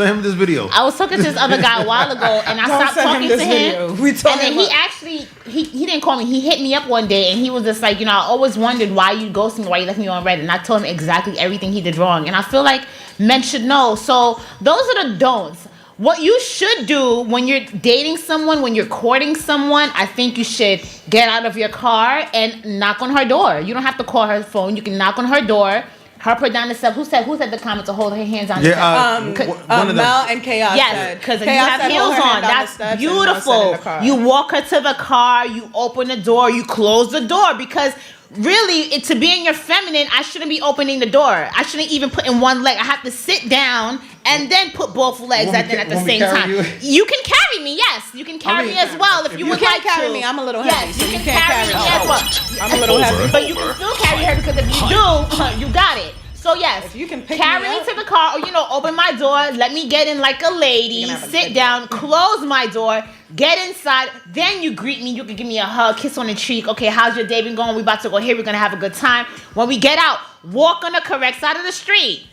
him this video. I was talking to this other guy a while ago, and I stopped talking to him. And then he actually he didn't call me. He hit me up one day, and he was just like, you know, I always wondered why you ghosted me, why you left me on red, and I told him exactly everything he did wrong. And I feel like men should know. So those are the don'ts. What you should do when you're dating someone, when you're courting someone, I think you should get out of your car and knock on her door. You don't have to call her phone. You can knock on her door, help her down the steps. Who said the comment to hold her hands on the steps? Mel and Chaos. Yes, because you have heels on. That's beautiful. You walk her to the car. You open the door. You close the door because really, to be in your feminine, I shouldn't be opening the door. I shouldn't even put in one leg. I have to sit down and then put both legs at the same time. You can carry me, yes. You can carry me as well if you would like to. Carry me. I'm a little heavy, yes, so you can carry me as well. I'm a little heavy. But you can still carry her because if you do, you got it. So yes, if you can carry me to the car, or open my door, let me get in like a lady, sit down, close my door, get inside, then you greet me. You can give me a hug, kiss on the cheek. Okay, how's your day been going? We about to go here. We're gonna have a good time. When we get out, walk on the correct side of the street.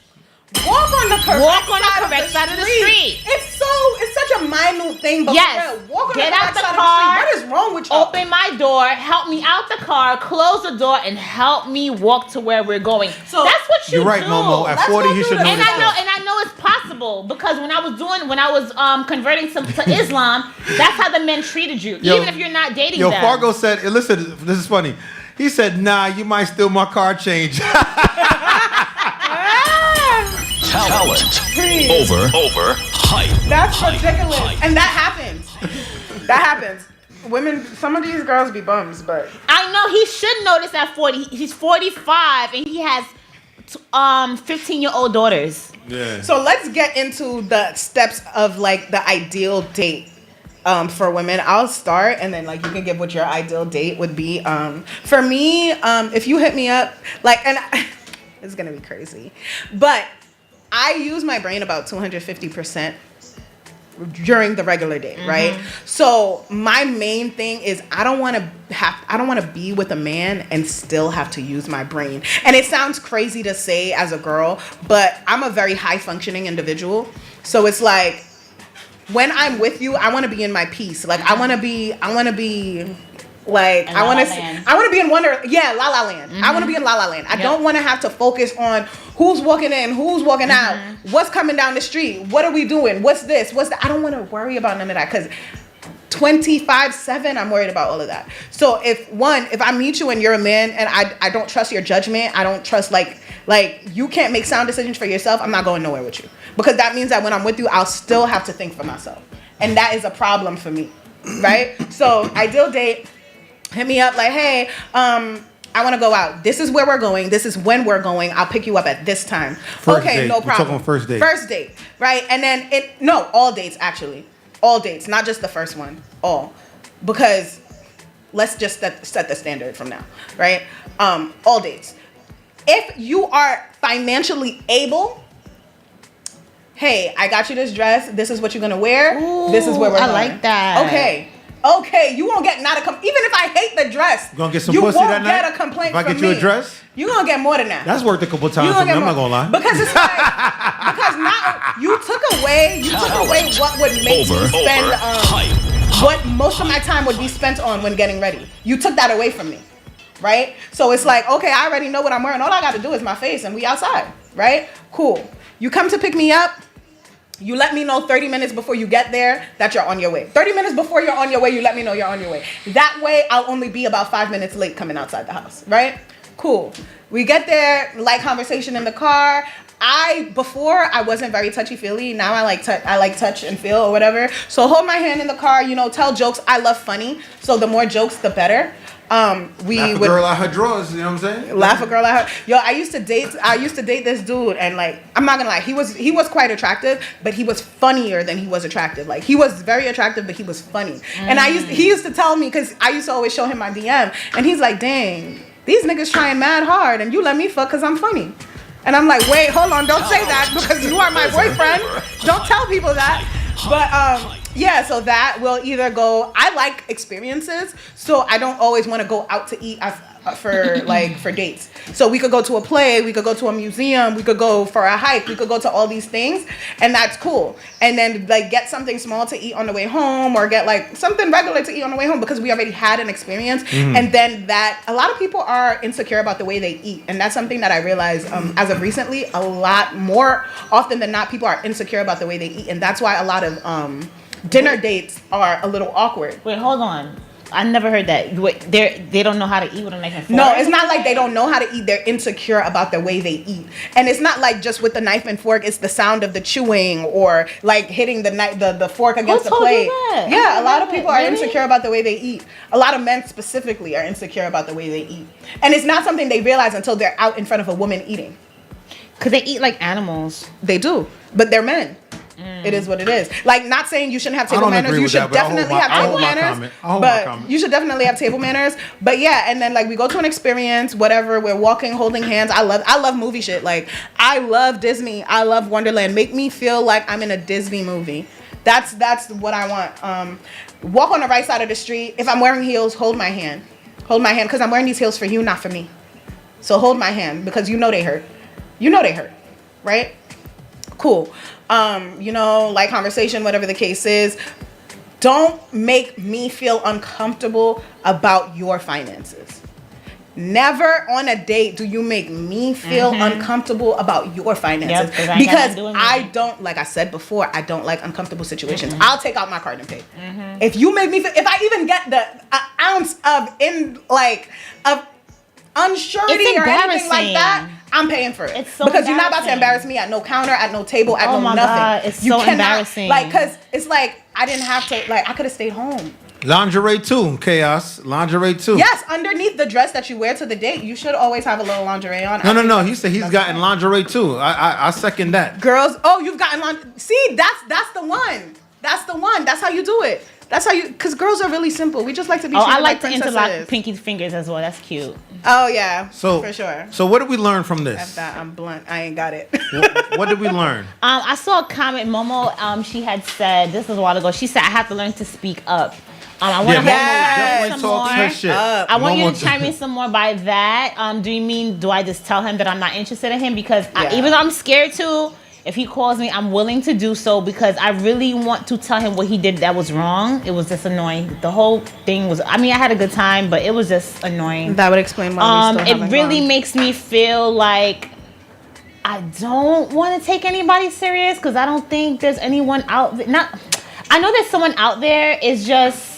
Walk on the correct side of the street. It's such a minute thing, but walk on get the out correct the side car. Of the street. What is wrong with you? Open my door, help me out the car, close the door, and help me walk to where we're going. So that's what you do. You're right, Momo. At 40, he should know this stuff. And I know it's possible because when I was converting to Islam, that's how the men treated you, even if you're not dating them. Fargo said, listen, this is funny. He said, nah, you might steal my car change. Talentoverhype. That's ridiculous. And that happens. Women, some of these girls be bums, but I know he should know this at 40. He's 45 and he has 15-year-old daughters. Yeah. So let's get into the steps of like the ideal date. For women, I'll start and then like you can give what your ideal date would be. For me, if you hit me up, it's gonna be crazy, but I use my brain about 250% during the regular day, right? So my main thing is I don't want to be with a man and still have to use my brain. And it sounds crazy to say as a girl, but I'm a very high functioning individual. So it's like when I'm with you, I want to be in my peace. Like I want to be Like And I want La La to Land. I want to be in Wonder. Yeah, La La Land. I want to be in La La Land. I don't want to have to focus on who's walking in, who's walking out, what's coming down the street, what are we doing, what's this, what's that. I don't want to worry about none of that because 24/7 I'm worried about all of that. So if I meet you and you're a man and I don't trust your judgment, I don't trust like you can't make sound decisions for yourself, I'm not going nowhere with you. Because that means that when I'm with you, I'll still have to think for myself. And that is a problem for me. Right? So ideal date, hit me up like, hey, I want to go out. This is where we're going. This is when we're going. I'll pick you up at this time. First date. No problem. We're talking first date. First date, right? And then all dates actually. All dates, not just the first one. All. Because let's just set the standard from now, right? All dates. If you are financially able, hey, I got you this dress. This is what you're gonna wear. Ooh, this is where we're going. I like that. Okay, you won't get even if I hate the dress, You gonna get some you pussy won't that get night? a complaint If I from get you me. a dress? You gonna get more than that. That's worked a couple You times gonna for me. get I'm not more. gonna lie. Because it's like you took away what would make me spend what most of my time would be spent on when getting ready. You took that away from me, right? So it's like, okay, I already know what I'm wearing. All I got to do is my face, and we outside, right? Cool. You come to pick me up. You let me know 30 minutes before you get there that you're on your way. 30 minutes before you're on your way, you let me know you're on your way. That way, I'll only be about 5 minutes late coming outside the house, right? Cool. We get there, light conversation in the car. Before I wasn't very touchy-feely. Now I like touch and feel or whatever. So hold my hand in the car, tell jokes. I love funny. So the more jokes, the better. Laugh a girl out her drawers, you know what I'm saying? Laugh a girl out her. Yo, I used to date this dude, and like, I'm not gonna lie, he was quite attractive, but he was funnier than he was attractive. Like, he was very attractive, but he was funny. And he used to tell me, because I used to always show him my DM, and he's like, dang, these niggas trying mad hard, and you let me fuck because I'm funny. And I'm like, wait, hold on, don't say that, because you are my boyfriend. Don't tell people that. But yeah, so that will either go. I like experiences, so I don't always want to go out to eat for dates. So we could go to a play, we could go to a museum, we could go for a hike, we could go to all these things, and that's cool. And then like get something small to eat on the way home, or get like something regular to eat on the way home, because we already had an experience. And then that a lot of people are insecure about the way they eat, and that's something that I realized as of recently. A lot more often than not, people are insecure about the way they eat, and that's why a lot of dinner dates are a little awkward. Wait, hold on. I never heard that. Wait, they don't know how to eat with a knife and fork? No, it's not like they don't know how to eat. They're insecure about the way they eat. And it's not like just with the knife and fork. It's the sound of the chewing, or like hitting the fork against the plate. Yeah, a lot of people are insecure about the way they eat. A lot of men specifically are insecure about the way they eat. And it's not something they realize until they're out in front of a woman eating. Because they eat like animals. They do. But they're men. It is what it is. Like, not saying you shouldn't have table manners. You should definitely have table manners. But you should definitely have table manners. But yeah, and then like we go to an experience, whatever. We're walking, holding hands. I love movie shit. Like, I love Disney. I love Wonderland. Make me feel like I'm in a Disney movie. That's what I want. Walk on the right side of the street. If I'm wearing heels, hold my hand. Hold my hand, because I'm wearing these heels for you, not for me. So hold my hand, because you know they hurt. You know they hurt, right? Cool. Like conversation, whatever the case is. Don't make me feel uncomfortable about your finances. Never on a date do you make me feel uncomfortable about your finances. Yep, because I don't, like I said before, I don't like uncomfortable situations. I'll take out my card and pay. If you make me feel, if I even get the ounce of unsurety or anything like that, I'm paying for it. It's so because you're not about to embarrass me at no counter, at no table, at no nothing. God, it's so embarrassing. Like, because it's like, I didn't have to, like, I could have stayed home. Lingerie too, Chaos. Lingerie too. Yes, underneath the dress that you wear to the date, you should always have a little lingerie on. No. He said he's gotten lingerie too. I second that. Girls, you've gotten lingerie. See, that's the one. That's the one. That's how you do it. That's how you, because girls are really simple. We just like to be. I like to interlock pinky fingers as well. That's cute. Oh yeah, so for sure. So what did we learn from this? F that, I'm blunt. I ain't got it. What did we learn? I saw a comment. Momo, she had said, this was a while ago. She said, I have to learn to speak up. I want to definitely talks her shit. I want you to chime in some more by that. Do I just tell him that I'm not interested in him? Because even though I'm scared to, If he calls me, I'm willing to do so because I really want to tell him what he did that was wrong. It was just annoying. The whole thing was, I had a good time, but it was just annoying. That would explain why we still it really makes me feel like I don't want to take anybody serious because I don't think there's anyone out there. I know there's someone out there. It's just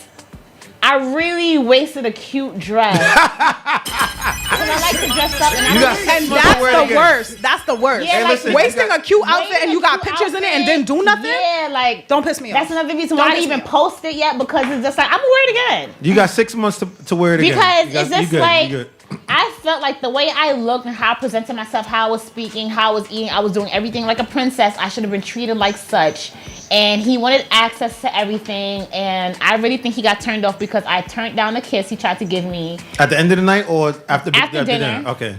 I really wasted a cute dress. Because I like to dress up, and that's the worst. That's the worst. Yeah, like, wasting a cute outfit and you got pictures in it and didn't do nothing. Yeah, like don't piss me off. That's another reason why I didn't even post it yet because it's just like I'm gonna wear it again. You got 6 months to wear it again. Because it's just like I felt like the way I looked and how I presented myself, how I was speaking, how I was eating, I was doing everything like a princess. I should have been treated like such. And he wanted access to everything, and I really think he got turned off because I turned down the kiss he tried to give me. At the end of the night or after dinner? Okay.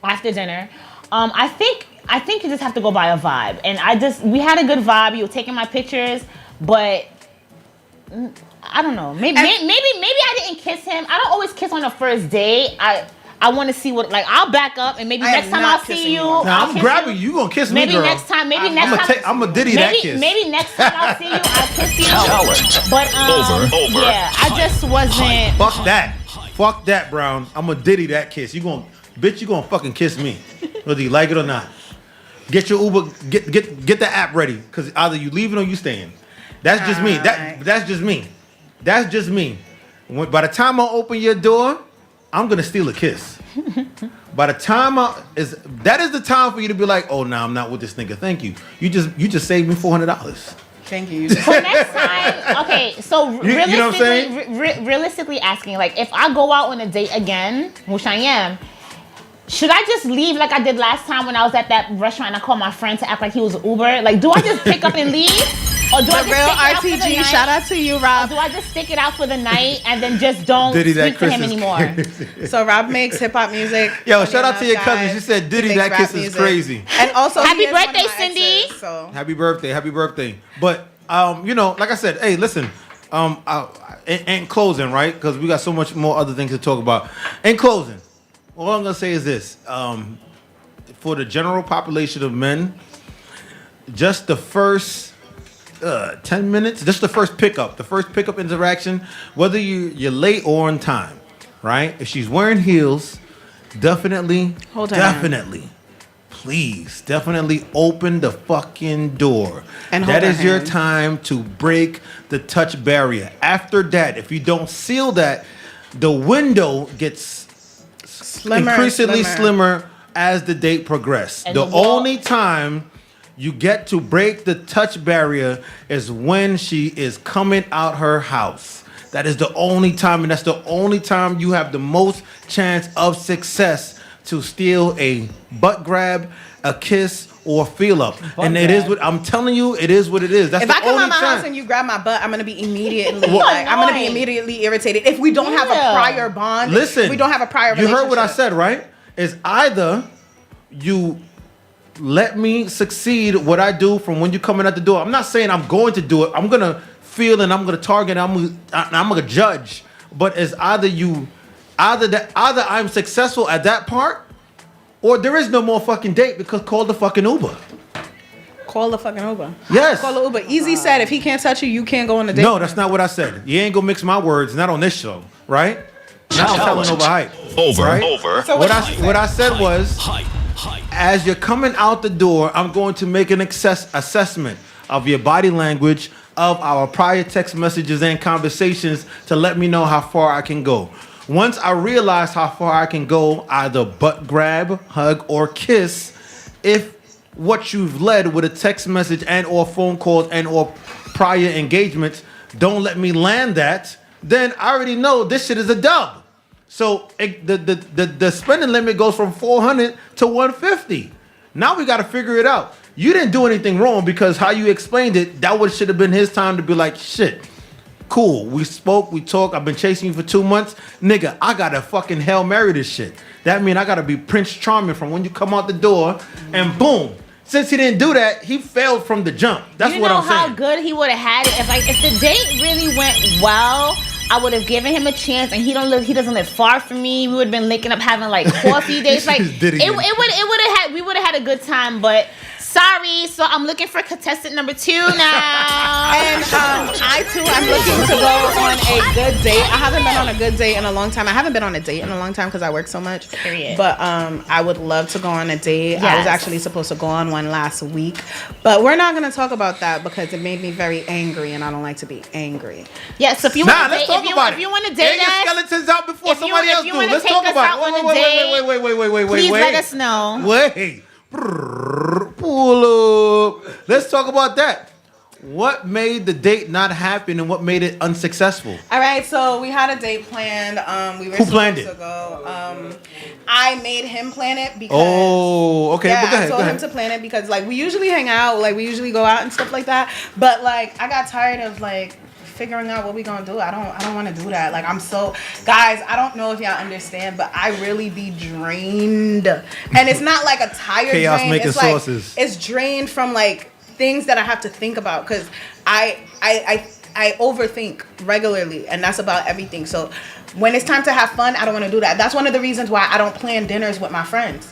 After dinner. I think you just have to go by a vibe. And we had a good vibe. You were taking my pictures, but I don't know. Maybe I didn't kiss him. I don't always kiss on the first date. I want to see what, like, I'll back up and maybe next time I'll see you. Now I'm grabbing you. You gonna kiss me, maybe girl. Next time. I'm gonna ditty that kiss. Maybe next time I'll see you, I'll kiss you. But over. Yeah, I just wasn't. Fuck that, Brown. I'm gonna ditty that kiss. You gonna fucking kiss me, whether you like it or not. Get your Uber. Get the app ready, cause either you leaving or you staying. That's just me. That's just me. That's just me. By the time I open your door, I'm gonna steal a kiss. By the time that is the time for you to be like, oh, no, I'm not with this nigga. Thank you. You just saved me $400. Thank you. So next time, okay. So realistically, you know what I'm saying? Realistically asking, like, if I go out on a date again, which I am, should I just leave like I did last time when I was at that restaurant and I called my friend to act like he was Uber? Like, do I just pick up and leave? Or do I just real RTG, shout out to you, Rob. Or do I just stick it out for the night and then just don't speak to him anymore? So Rob makes hip hop music. Yo, shout out to your cousin. She said Diddy that kiss is crazy. And also, happy birthday, Cindy. Exes, so. Happy birthday. But like I said, hey, listen. In closing, right? Because we got so much more other things to talk about. In closing, all I'm gonna say is this: for the general population of men, just the first 10 minutes, just the first pickup interaction, whether you're late or on time, right? If she's wearing heels, definitely, please, definitely open the fucking door. And that is your time to break the touch barrier. After that, if you don't seal that, the window gets increasingly slimmer as the date progresses. The only time you get to break the touch barrier is when she is coming out her house. That is the only time, and that's the only time you have the most chance of success to steal a butt grab, a kiss, or feel up. And it is what I'm telling you. It is what it is. That's if the I come only out my time. house and you grab my butt, I'm gonna be immediately irritated. If we don't have a prior bond, listen, we don't have a prior relationship. You heard what I said, right? It's either you let me succeed what I do from when you're coming out the door. I'm not saying I'm going to do it. I'm gonna feel and I'm gonna target. I'm gonna judge. But it's either I'm successful at that part, or there is no more fucking date because call the fucking Uber. Call the fucking Uber. Yes. Call the Uber. Easy said. If he can't touch you, you can't go on the date. No, that's not what I said. You ain't gonna mix my words. Not on this show, right? Not on Talentoverhype. Over. So what I said was, as you're coming out the door, I'm going to make an assessment of your body language, of our prior text messages and conversations to let me know how far I can go. Once I realize how far I can go, either butt grab, hug, or kiss, if what you've led with a text message and or phone calls and or prior engagements don't let me land that, then I already know this shit is a dub. So the spending limit goes from $400 to $150. Now we got to figure it out. You didn't do anything wrong because how you explained it, that should have been his time to be like, shit, cool. We spoke, we talked. I've been chasing you for 2 months. Nigga, I got to fucking Hail Mary this shit. That means I got to be Prince Charming from when you come out the door and boom. Since he didn't do that, he failed from the jump. That's what I'm saying. You know how good he would have had it if the date really went well. I would have given him a chance, and he doesn't live far from me. We would have been linking up having like coffee dates. Like we would have had a good time. But Sorry, so I'm looking for contestant number 2 now. And I too am looking to go on a good date. I haven't been on a good date in a long time. I haven't been on a date in a long time because I work so much. Period. But I would love to go on a date. Yes. I was actually supposed to go on one last week, but we're not going to talk about that because it made me very angry, and I don't like to be angry. Yeah, so if you want to date, if you want to date us, get your skeletons out before somebody else do. Let's talk about it. Wait. Please let us know. Wait. Pull up. Let's talk about that. What made the date not happen and what made it unsuccessful? All right, so we had a date planned. We were Who planned supposed it? to go. I made him plan it because. Oh, okay. Yeah, But go ahead, I told him to plan it because like we usually hang out, like we usually go out and stuff like that. But like I got tired of like figuring out what we gonna do. I don't want to do that. Like I'm so guys. I don't know if y'all understand, but I really be drained, and it's not like a tired Chaos drain. making It's like sauces. it's drained from like things that I have to think about because I overthink regularly, and that's about everything. So when it's time to have fun, I don't want to do that. That's one of the reasons why I don't plan dinners with my friends,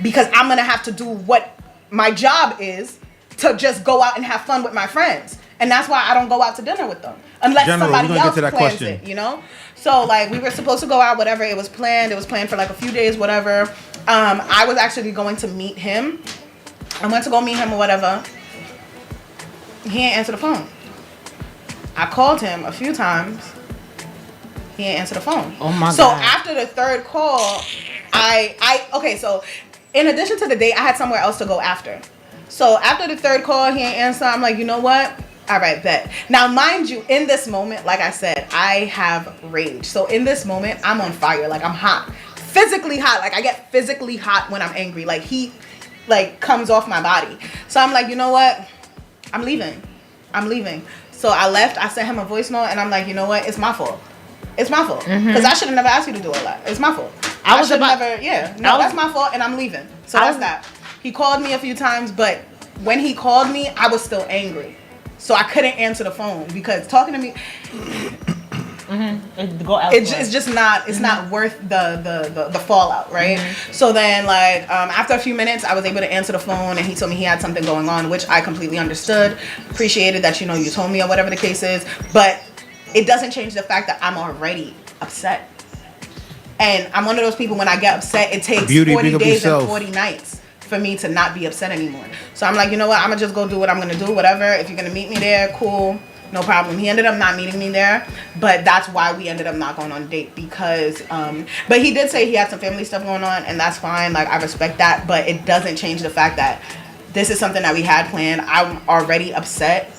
because I'm gonna have to do what my job is to just go out and have fun with my friends. And that's why I don't go out to dinner with them unless somebody else plans it, you know? So like we were supposed to go out, whatever. It was planned for like a few days, whatever. I was actually going to meet him. I went to go meet him or whatever. He didn't answer the phone. I called him a few times. He didn't answer the phone. Oh my God. So after the third call, okay, so in addition to the date, I had somewhere else to go after. So after the third call, he didn't answer. I'm like, you know what? All right, bet. Now, mind you, in this moment, like I said, I have rage. So in this moment, I'm on fire. Like I'm hot. Physically hot. Like I get physically hot when I'm angry. Like heat like comes off my body. So I'm like, you know what? I'm leaving. So I left. I sent him a voice note and I'm like, you know what? It's my fault. Because I should have never asked you to do all that. It's my fault. That's my fault and I'm leaving. So that's that. He called me a few times, but when he called me, I was still angry. So I couldn't answer the phone because talking to me, it's just not. It's not worth the fallout, right? So then, like after a few minutes, I was able to answer the phone, and he told me he had something going on, which I completely understood, appreciated that you told me or whatever the case is. But it doesn't change the fact that I'm already upset, and I'm one of those people when I get upset, it takes 40 days and 40 nights for me to not be upset anymore. So I'm like, you know what? I'm gonna just go do what I'm gonna do. Whatever. If you're gonna meet me there, cool. No problem. He ended up not meeting me there, but that's why we ended up not going on a date because, but he did say he had some family stuff going on, and that's fine. Like, I respect that, but it doesn't change the fact that this is something that we had planned. I'm already upset.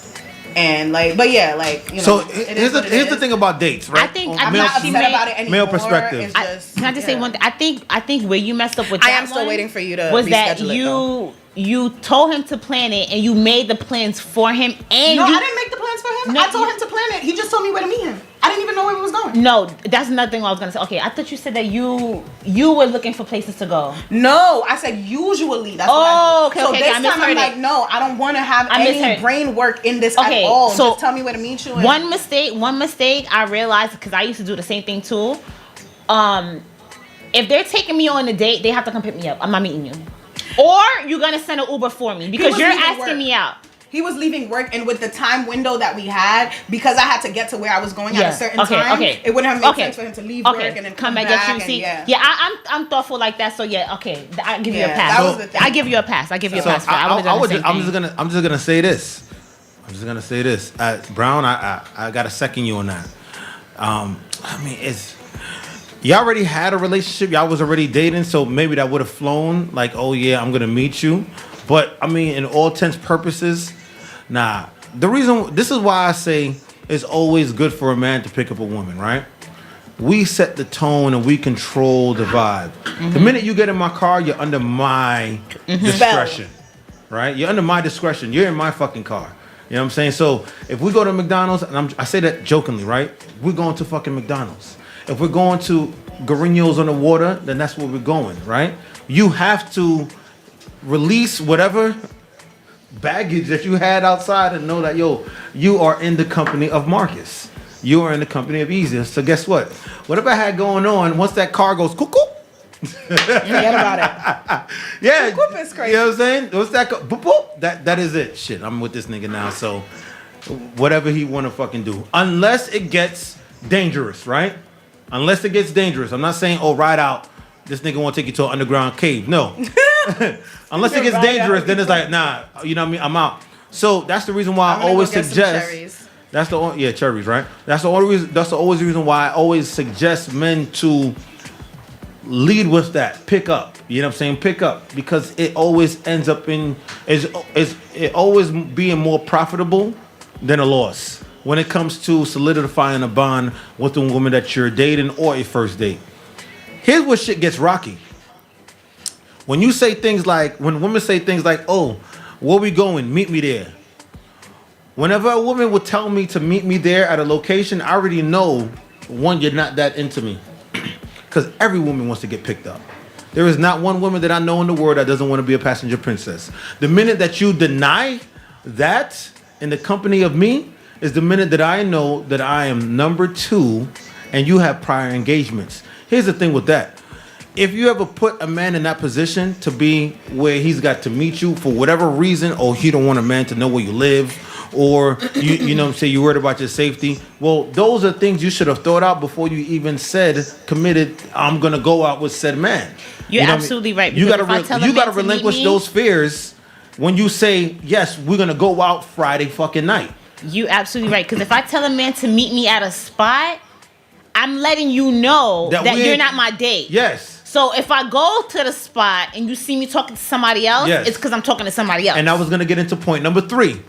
And like, but yeah, like, So here's the thing about dates, right? I think I'm not upset about it anymore. Male perspective. Can I just say one thing? I think where you messed up with that I am still waiting for you to was that reschedule you told him to plan it and you made the plans for him and I didn't make the plans for him. I told him to plan it. He just told me where to meet him. I didn't even know where we was going. No, that's another thing I was gonna say. Okay, I thought you said that you were looking for places to go. No, I said usually. That's what I do. Okay. So this time I'm like, no, I don't want to have any brain work in this at all. So just tell me where to meet you. One mistake I realized, because I used to do the same thing too. If they're taking me on a date, they have to come pick me up. I'm not meeting you. Or you're gonna send an Uber for me because you're asking me out. He was leaving work, and with the time window that we had, because I had to get to where I was going at a certain time, it wouldn't have made sense for him to leave work and then come back and get you. I'm thoughtful like that. So okay, I give you a pass. I give you a pass. I'm just gonna say this. Brown, I gotta second you on that. I mean, y'all already had a relationship. Y'all was already dating, so maybe that would have flown. Like, oh yeah, I'm gonna meet you. But I mean, in all intents purposes, nah. This is why I say it's always good for a man to pick up a woman, right? We set the tone and we control the vibe. The minute you get in my car, you're under my discretion, right? You're under my discretion. You're in my fucking car. You know what I'm saying? So if we go to McDonald's, and I say that jokingly, right? We're going to fucking McDonald's. If we're going to Garino's on the water, then that's where we're going, right? You have to release whatever baggage that you had outside and know that, you are in the company of Marcus. You are in the company of Easy. So guess what? Whatever I had going on, once that car goes cuckoo, Forget about it. Yeah. Whoop is crazy. You know what I'm saying? What's that? Boop, boop. That is it. Shit, I'm with this nigga now. So whatever he want to fucking do. Unless it gets dangerous, right? Unless it gets dangerous. I'm not saying, oh, ride out. This nigga want to take you to an underground cave. No. Unless it gets dangerous, then it's like, nah, you know what I mean? I'm out. So that's the reason why I always suggest. That's the only, cherries, right? That's the only reason. That's the always reason why I always suggest men to lead with that. Pick up. You know what I'm saying? Pick up, because it always ends up in it always being more profitable than a loss when it comes to solidifying a bond with the woman that you're dating or a first date. Here's where shit gets rocky. When you say things like, when women say things like, oh, where we going? Meet me there. Whenever a woman would tell me to meet me there at a location, I already know, one, you're not that into me. Because every woman wants to get picked up. There is not one woman that I know in the world that doesn't want to be a passenger princess. The minute that you deny that in the company of me is the minute that I know that I am number 2 and you have prior engagements. Here's the thing with that. If you ever put a man in that position to be where he's got to meet you for whatever reason, or he don't want a man to know where you live, or you know what I'm saying, you're worried about your safety, well, those are things you should have thought out before you even said, committed, I'm going to go out with said man. You're you know absolutely right. You got to relinquish those fears when you say, yes, we're going to go out Friday fucking night. You absolutely right. Because if I tell a man to meet me at a spot, I'm letting you know that you're not my date. Yes. So if I go to the spot and you see me talking to somebody else, it's because I'm talking to somebody else. And I was going to get into point number 3.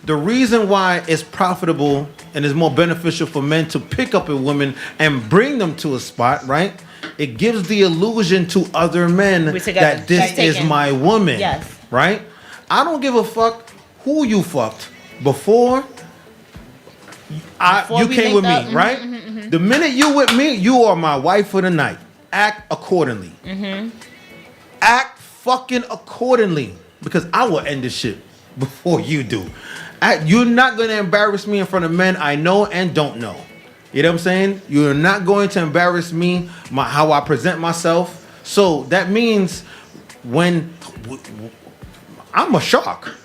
The reason why it's profitable and is more beneficial for men to pick up a woman and bring them to a spot, right? It gives the illusion to other men that this is my woman. Yes. Right? I don't give a fuck who you fucked before you came with me, right? Mm-hmm. The minute you with me, you are my wife for the night. Act accordingly. Mm-hmm. Act fucking accordingly, because I will end this shit before you do. You're not going to embarrass me in front of men I know and don't know. You know what I'm saying? You're not going to embarrass me, how I present myself. So that means when I'm a shark.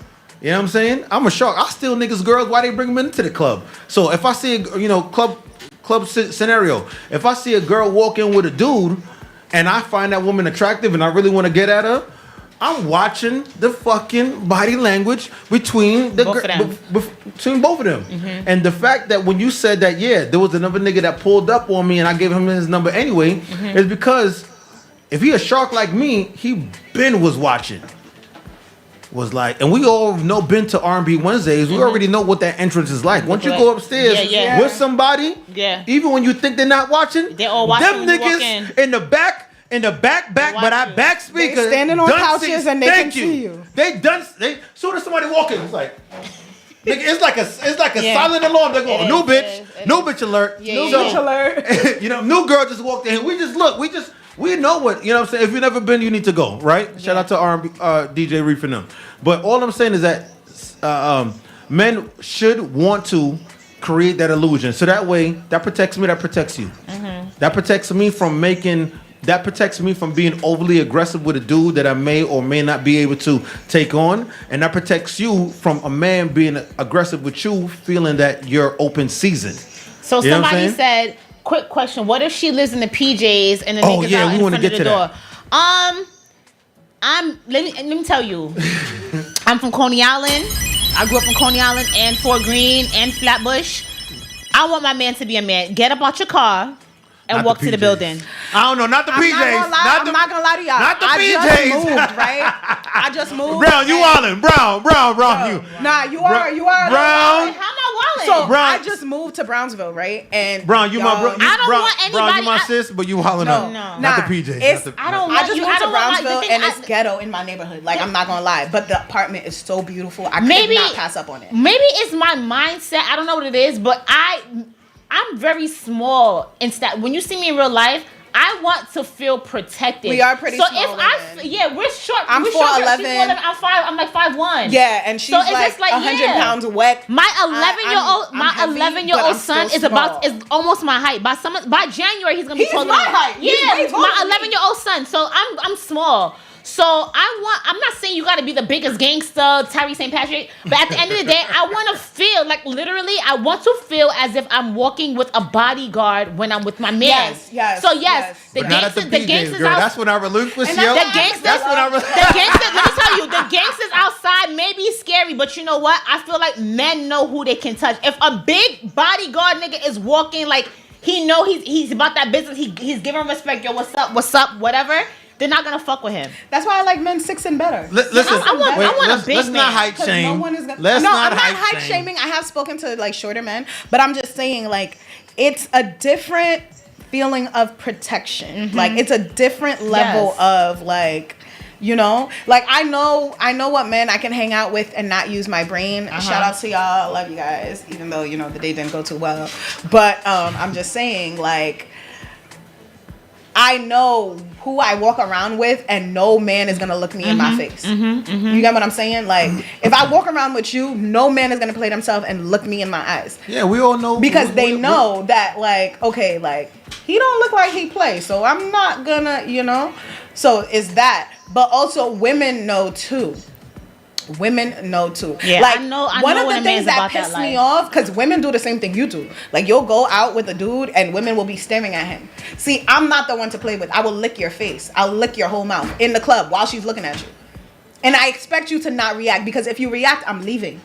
You know what I'm saying? I'm a shark. I steal niggas' girls. Why they bring them into the club? So if I see club scenario, if I see a girl walk in with a dude and I find that woman attractive and I really want to get at her, I'm watching the fucking body language between both of them. Mm-hmm. And the fact that when you said that, there was another nigga that pulled up on me and I gave him his number anyway, is because if he a shark like me, he been was watching. Was like, and we all know, been to R&B Wednesdays, we already know what that entrance is like. Once you go upstairs with somebody, even when you think they're not watching, they're all watching. Them niggas in the back, but I back speaker. They standing on couches and they can see you. They soon as somebody walking, it's like, nigga, it's like a silent alarm. They go, new bitch alert. New bitch alert. You know, new girl just walked in. We just look, we know what, you know what I'm saying? If you've never been, you need to go, right? Yeah. Shout out to R&B, DJ Reef and them. But all I'm saying is that men should want to create that illusion. So that way, that protects me, that protects you. Mm-hmm. That protects me from being overly aggressive with a dude that I may or may not be able to take on. And that protects you from a man being aggressive with you, feeling that you're open season. So you somebody said, quick question: what if she lives in the PJs and the niggas out in front of the door? Let me tell you, I'm from Coney Island. I grew up in Coney Island and Fort Greene and Flatbush. I want my man to be a man. Get up out your car and walk to the building. I don't know, not the PJs. I'm not gonna lie to y'all. Not the PJs. I just moved, right? I just moved. Brown, you wildin'. Brown, you. Nah, you are. Brown. How am I wildin'? So I just moved to Brownsville, right? And Brown, you my bro. I don't want anybody. Brown, you my sis, but you wildin' up. No. Not the PJs. I just moved to Brownsville and it's ghetto in my neighborhood. Like, I'm not gonna lie, but the apartment is so beautiful. I could not pass up on it. Maybe it's my mindset. I don't know what it is, but I'm very small in stat. When you see me in real life, I want to feel protected. We are pretty so small if we're short. I'm we're 4'11". I'm like 5'1". Yeah, and she's like 100 pounds wet. My 11-year-old son is almost my height. By January he's gonna be taller. He's my height. Yeah, my 11-year-old son. So I'm small. So I'm not saying you gotta be the biggest gangster, Tyree St. Patrick, but at the end of the day, I wanna feel like literally I want to feel as if I'm walking with a bodyguard when I'm with my man. Yes. So the gangsters girl. That's when I relinquish you. Let me tell you, the gangsters outside may be scary, but you know what? I feel like men know who they can touch. If a big bodyguard nigga is walking like he know he's about that business, he's giving respect. Yo, what's up, whatever. They're not gonna fuck with him. That's why I like men 6 and better. Listen, I want a big let's man. not hype shame. I'm not hype shaming. I have spoken to like shorter men, but I'm just saying like it's a different feeling of protection. Mm-hmm. Like it's a different level of like, you know, like I know what men I can hang out with and not use my brain. Shout out to y'all. I love you guys, even though you know the day didn't go too well. But I'm just saying like. I know who I walk around with, and no man is gonna look me in my face. You get what I'm saying? Like, if I walk around with you, no man is gonna play themselves and look me in my eyes. Yeah, we all know because they know that, like, okay, like he don't look like he plays, so I'm not gonna, you know. So it's that, but also women know too. Yeah, like I know one of when the a things man's that about piss that me life. off, because women do the same thing you do. Like you'll go out with a dude and women will be staring at him. See, I'm not the one to play with. I will lick your face. I'll lick your whole mouth in the club while she's looking at you. And I expect you to not react, because if you react, I'm leaving.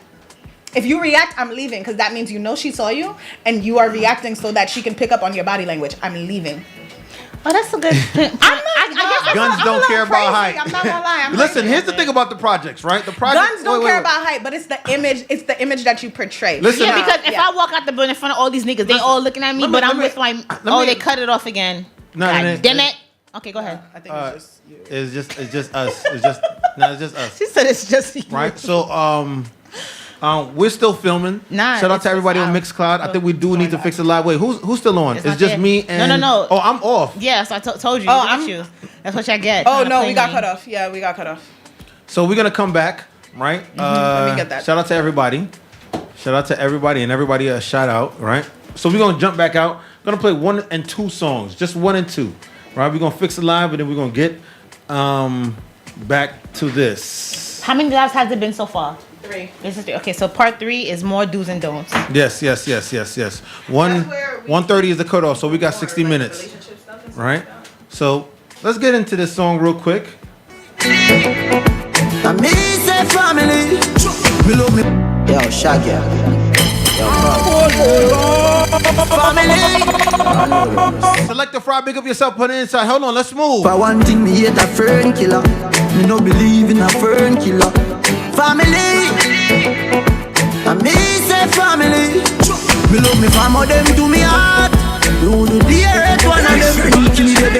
If you react, I'm leaving, because that means you know she saw you and you are reacting so that she can pick up on your body language. I'm leaving. Oh, that's a good point. I guess Guns don't care about height. I'm not gonna lie. Listen, here's the thing about the projects, right? The projects. Guns don't care about height, but it's the image. It's the image that you portray. Listen, yeah, because if I walk out the building in front of all these niggas, they all looking at me, but I'm with my. They cut it off again. God damn it. Okay, go ahead. I think it's just it's just us. It's just us. She said it's just you. Right. So we're still filming. Shout out to everybody on Mixcloud. I think we do need to fix the live. Wait, who's still on? It's just there. me and No. Oh, I'm off. Yeah, so I told you. You. That's what I get. Oh no, we got cut off. Yeah, we got cut off. So we're gonna come back, right? Let me get that. Shout out to everybody. Shout out to everybody and everybody a shout out, right? So we're gonna jump back out. We're gonna play 1 and 2 songs, just 1 and 2, right? We're gonna fix the live, and then we're gonna get back to this. How many lives has it been so far? 3. This is 3. Okay, so part 3 is more do's and don'ts. Yes. 1:30 is the cutoff, so we got 60 minutes, right? So let's get into this song real quick. I me say family, me love me. Yo, Shaggy. Family. Select the fry, big up yourself, put it inside. Hold on, let's move. For one thing, me hate a fern killer. Me no believe in a fern killer. Family. I me say family. Me love me family, them to me heart. You do the earth one of them. Reach me to the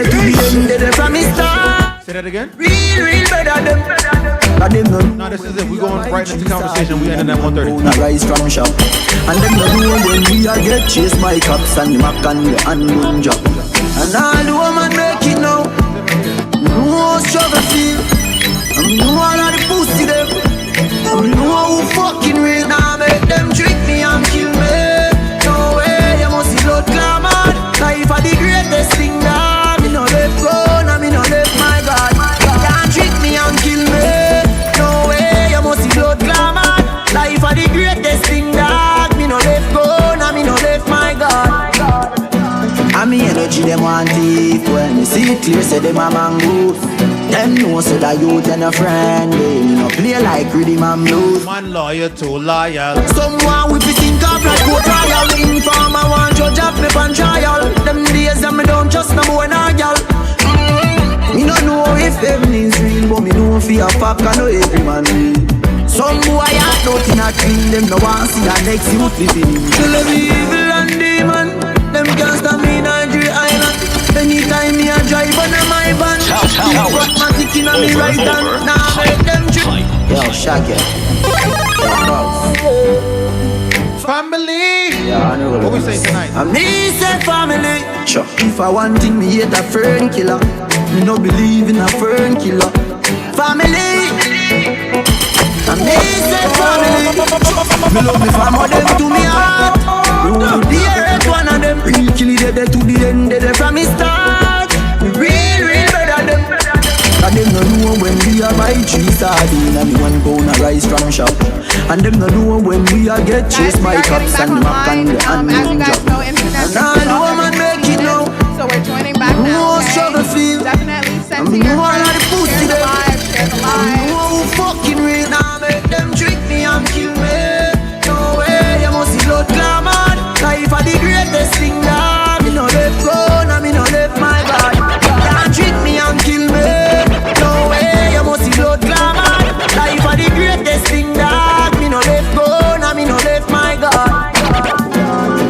end, from me start. Say that again. Real better them. No, this is it. We're going right into conversation. We ended at 1:30. Not rise from shop. And them no know when we a get chased by cops and the mac and the handgun job. And all the woman make it now. No struggle feel. And me know all of the pussy them. And me know who fucking real. Now make them trick me and kill me. No way, you must see blood clamor. Life are the greatest thing that. Me no let go, now me no let my God. Can't trick me and kill me. No way, you must see blood clamor. Life are the greatest thing that. Me no let go, now me no let my God. And me energy them want thief. When me see it clear, say them a mango. Them know so that you and a friend. They me no play like rhythm and blues. Man loyal to loyal. Someone with me think of like go trial. Informer want judge up me pan trial. Them days that me don't trust no boy nor girl. Me no know if heaven is real, but me know fi a fuck I know every man real. Some boy out nothing a clean. Them no want see a next youth living. Kill every evil and demon. Them can't stop me in Nigeria Island. Anytime me a drive on my van, got my tick in me right hand. Now make them trip. Yo, Shaggy. Family. What we say tonight? I me say family. Sure. If I want thing, me hate a fern killer. Me no believe in a fern killer. Family. I me say family. Me love me family, them to me heart. Rule the earth, one of them. Real kill it dead to the end, dead from me start. Real better them. And them no know when we are buy 3 sardines and 1 pound of rice from shop. And them no know when we are get chased by cops and mac and the as you guys know, Instagram. And all woman make it now. So we're joining back now. No struggle feel. Definitely send to your friends. Share the live, share the live. No fucking real. Now make them trick me and kill me. No way, you must see blood glamour. Life are the greatest thing that me no left go, now me no left my God. Can't trick me and kill me. No way, you must see blood glamour. Life are the greatest thing that me no left go, now me no left my God.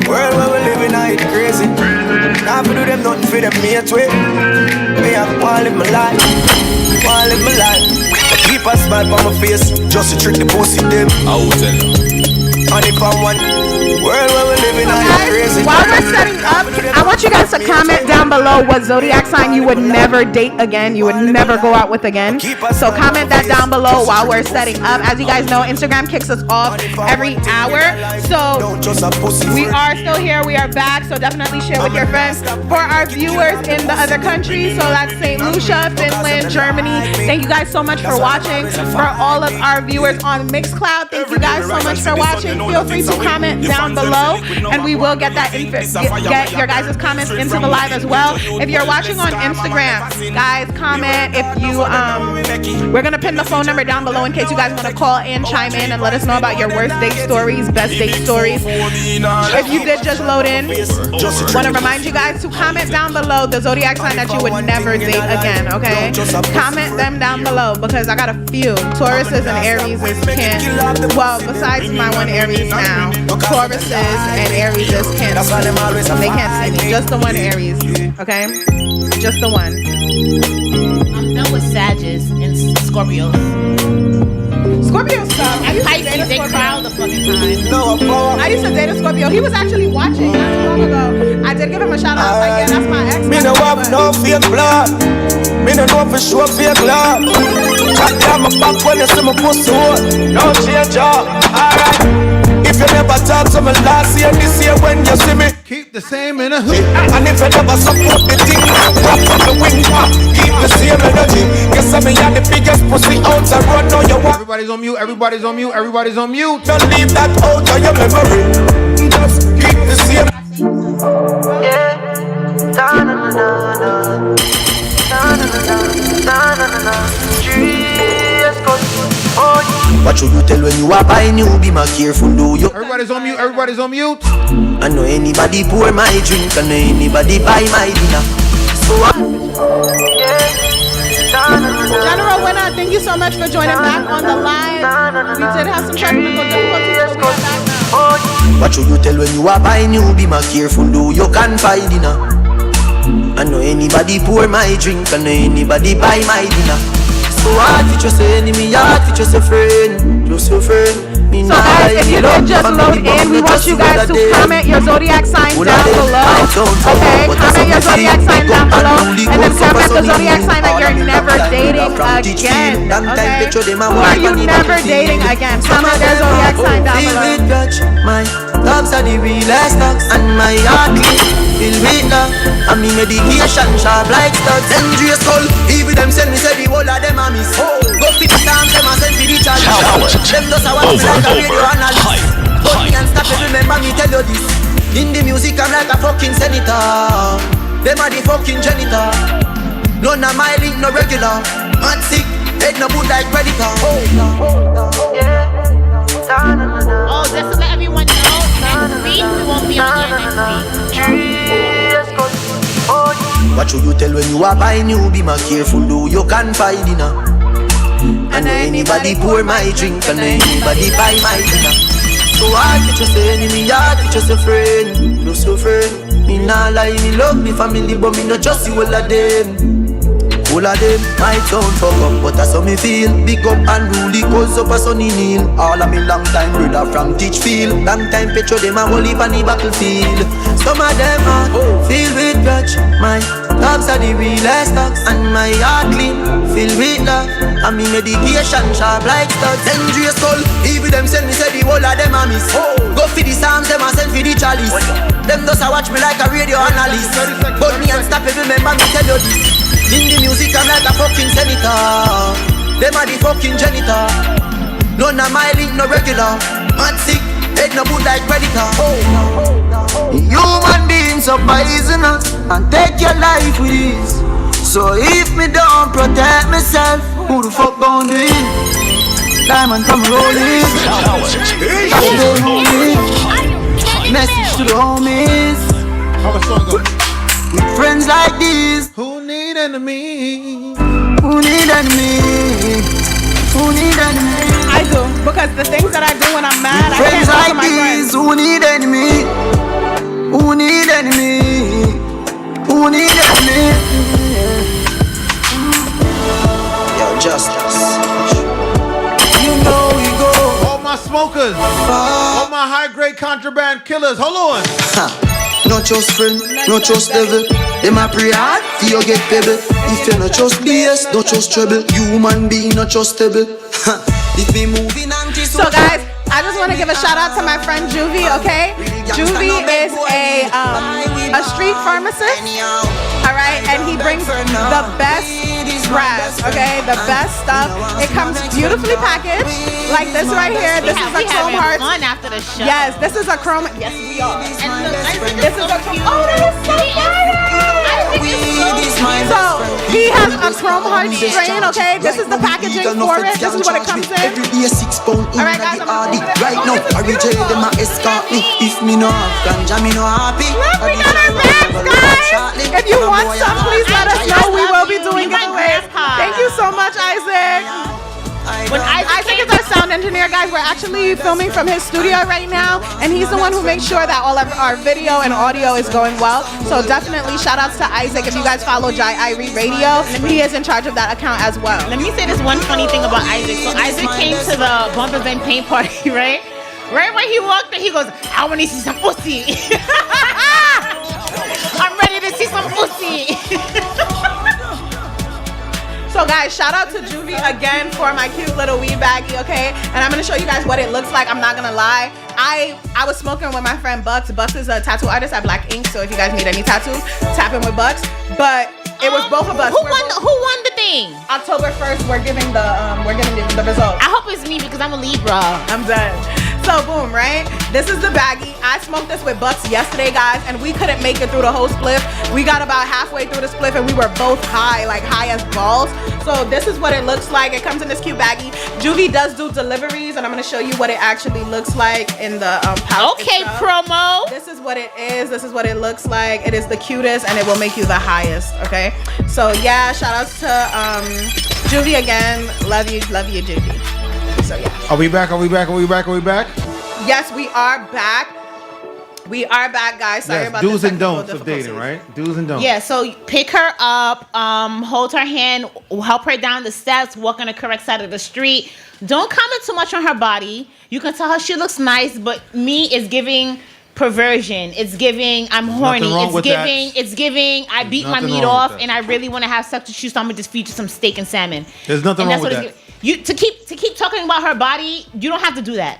World where we living, I it crazy. Now for do them nothing for them mate way. Me I wanna live my life, wanna live my life. Keep a smile on my face, just to trick the pussy them. I will tell you. And if I want world where we living, I it crazy. While we're setting up, I want you guys to comment down below what zodiac sign you would never date again, you would never go out with again. So comment that down below while we're setting up. As you guys know, Instagram kicks us off every hour. So we are still here, we are back. So definitely share with your friends. For our viewers in the other countries, so that's St. Lucia, Finland, Germany, thank you guys so much for watching. For all of our viewers on Mixcloud, thank you guys so much for watching. Feel free to comment down below, and we will get that get your guys' comments into the live as well. If you're watching on Instagram, guys, comment. If you we're gonna pin the phone number down below in case you guys want to call in, chime in, and let us know about your worst date stories, best date stories. If you did just load in, want to remind you guys to comment down below the zodiac sign that you would never date again. Okay, comment them down below because I got a few. Tauruses and Aries can't. Well, besides my one Aries now, Tauruses and Aries can't. They can't see me. Just the one Aries. Okay, just the one. I'm done with Sagittarius and Scorpios. Scorpio stuff. And Pisces, they cry all the fucking time. I used to date a Scorpio. He was actually watching not too long ago. I did give him a shout out. I was like, yeah, that's my ex. Me no have no fake blood. Me no know for sure fake love. Cut down my back when you see my pussy hole. No change up. Alright. If you never talk to me last year, this year when you see me, keep the same in a hood. And if you never support the thing, walk on the wing, keep the same energy. Guess I mean you're the biggest pussy out the road. Now you want. Everybody's on mute. Everybody's on mute. Everybody's on mute. Don't leave that out of your memory. Just keep the same. Yeah. Da na na na na. Da na na na na na na. What should you tell when you are buying new? Be more careful, do you? Everybody's on mute. Everybody's on mute. I know anybody pour my drink. I know anybody buy my dinner. So General Winner, thank you so much for joining back on the live. We did have some technical difficulties, but we're back now. What should you tell when you are buying new? Be more careful, do you can't buy dinner. I know anybody pour my drink. I know anybody buy my dinner. So hard for just an enemy, hard for just a friend, just a friend. So guys, if you did just load in, we want you guys to comment your zodiac sign down below. Okay, comment your zodiac sign down below, and then comment the zodiac sign that you're never dating again. Okay, who are you never dating again? Comment their zodiac sign down below. My dogs are the realest dogs, and my heart feel with love. And me medication sharp like studs. Dangerous skull, even them send me say the whole of them a miss. Go fit the sound, them a send for the charge. Them just a watch me like a radio analyst. But me and stop it, remember me tell you this. In the music I'm like a fucking senator. Them are the fucking janitor. None of my link no regular. Mad sick, head no good like predator. Oh, just to let everyone know, next week we won't be on here next week. What should you tell when you are buying new? Be more careful, do you can't buy dinner. And anybody pour my drink, and anybody buy my dinner. So hard to just an enemy, hard to just a friend, just a friend. Me nah lie, me love me family, but me not just see all of them. Full of them, my town fuck up, but that's how me feel. Big up and rule, cause up a sunny kneel. All of me long time brother from Teachfield. Long time picture them a whole heap on the battlefield. Some of them are filled with grudge. My dogs are the realest dogs, and my heart clean, filled with love. And me medication sharp like studs. Dangerous skull, even them send me say the whole of them a miss. Go for the Psalms, them a send for the chalice. Them does a watch me like a radio analyst. But me unstoppable, remember me tell you this. In the music I'm like a fucking senator. Them are the fucking janitor. None of my link no regular. Mad sick, head no good like predator. Human beings are poisonous and take your life with ease. So if me don't protect myself, who the fuck gon' do it? Diamond come rolling. Message to the homies. How a song go? With friends like these, who need enemies? Who need enemies? Who need enemies? I do, because the things that I do when I'm mad, with I can't friends talk to like my these, friends. who need enemy? Who need enemy? Who need enemy? Yo, justice. You know we go. All my smokers, all my high-grade contraband killers. Hold on. Not just friend, not just devil. Them a pray hard, for you get pebble. If you not just BS, not just trouble. Human being not trustable. If me moving anti. So guys, I just want to give a shout out to my friend Juvie, okay? Juvie is a street pharmacist, all right? And he brings the best grass, okay? The best stuff. It comes beautifully packaged, like this right here. This is a chrome heart. Fun after the show. Yes, this is a chrome. Yes, we are. And look, This is a chrome. Oh, that is so fire! So he has a chrome heart strain, okay? This is the packaging for it. This is what it comes in. Every day 6 pound in All right, guys, the RD. Right now, I reject them a escort me. If me no have ganja, me no happy. Look, we got our mask, guys! If you want some, please let us know. We will be doing giveaways. Thank you so much, Isaac. When Isaac is our sound engineer, guys, we're actually filming from his studio right now, and he's the one who makes sure that all of our video and audio is going well. So definitely shout outs to Isaac. If you guys follow JAIRiE Radio, he is in charge of that account as well. Let me say this one funny thing about Isaac. So Isaac came to the Bumpers and Paint party, right? Right when he walked in, he goes, I want to see some pussy. I'm ready to see some pussy. So guys, shout out to Juvie again for my cute little weed baggie, okay? And I'm gonna show you guys what it looks like. I'm not gonna lie. I was smoking with my friend Bucks. Bucks is a tattoo artist at Black Ink, so if you guys need any tattoos, tap in with Bucks. But it was both of us. Who won the thing? October 1st, we're giving the results. I hope it's me because I'm a Libra. I'm done. So boom, right? This is the baggie. I smoked this with Bucks yesterday, guys, and we couldn't make it through the whole spliff. We got about halfway through the spliff and we were both high, like high as balls. So this is what it looks like. It comes in this cute baggie. Juvie does do deliveries, and I'm gonna show you what it actually looks like in the pouch. Okay, itself. promo. This is what it is. This is what it looks like. It is the cutest, and it will make you the highest. Okay. So yeah, shout outs to Juvie again. Love you, Juvie. So yeah. Are we back? Yes, we are back. We are back, guys. Sorry about do's the and don'ts of difficulties. dating, right? Do's and don'ts. Yeah, so pick her up, hold her hand, help her down the steps, walk on the correct side of the street. Don't comment too much on her body. You can tell her she looks nice, but me is giving perversion. It's giving I'm horny. It's giving I beat my meat off and I really want to have sex with you, so I'm gonna just feed you some steak and salmon. There's nothing wrong with that. You to keep talking about her body, you don't have to do that.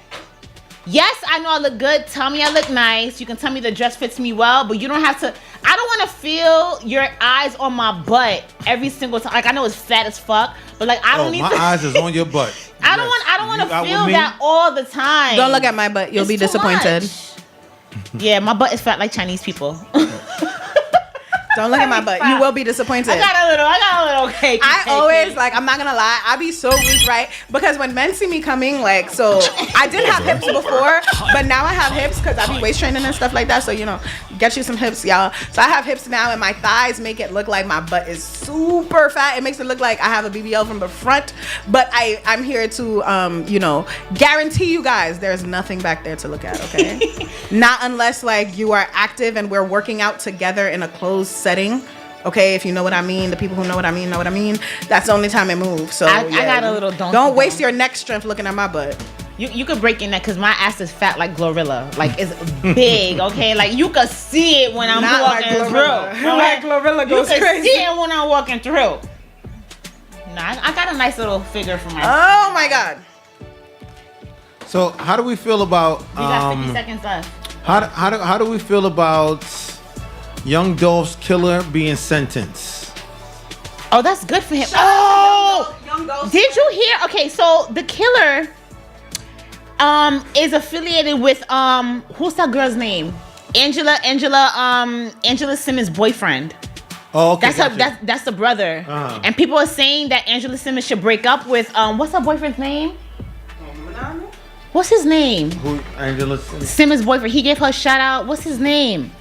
Yes, I know I look good. Tell me I look nice. You can tell me the dress fits me well, but you don't have to. I don't want to feel your eyes on my butt every single time. Like, I know it's fat as fuck, but like I don't need my eyes is on your butt. I don't want to feel that all the time. Don't look at my butt. You'll be disappointed. Yeah, my butt is fat like Chinese people. Don't look at my butt. You will be disappointed. I got a little cake. I always, like, I'm not gonna lie, I be so weak, right? Because when men see me coming, like, so I didn't have hips before, but now I have hips because I be waist training and stuff like that. So, you know, get you some hips, y'all. So I have hips now, and my thighs make it look like my butt is super fat. It makes it look like I have a BBL from the front. But I'm here to, you know, guarantee you guys there's nothing back there to look at, okay? Not unless, like, you are active and we're working out together in a closed setting, Okay, if you know what I mean, the people who know what I mean know what I mean. That's the only time it moves. So I got a little don't waste your neck strength looking at my butt. You could break your neck because my ass is fat like Glorilla. Like it's big, okay? Like you could see it when I'm walking through. Like Glorilla goes crazy. You could see it when I'm walking through. Nah, I got a nice little figure for my. Oh my God. So how do we feel about? We got 50 seconds left. How do we feel about Young Dolph's killer being sentenced? Oh, that's good for him. Young Dolph. Did you hear? Okay, so the killer is affiliated with who's that girl's name? Angela Simmons' boyfriend. Oh, okay. That's the brother. Uh-huh. And people are saying that Angela Simmons should break up with what's her boyfriend's name? What's his name? Who? Angela Simmons. Simmons' boyfriend. He gave her a shout out. What's his name?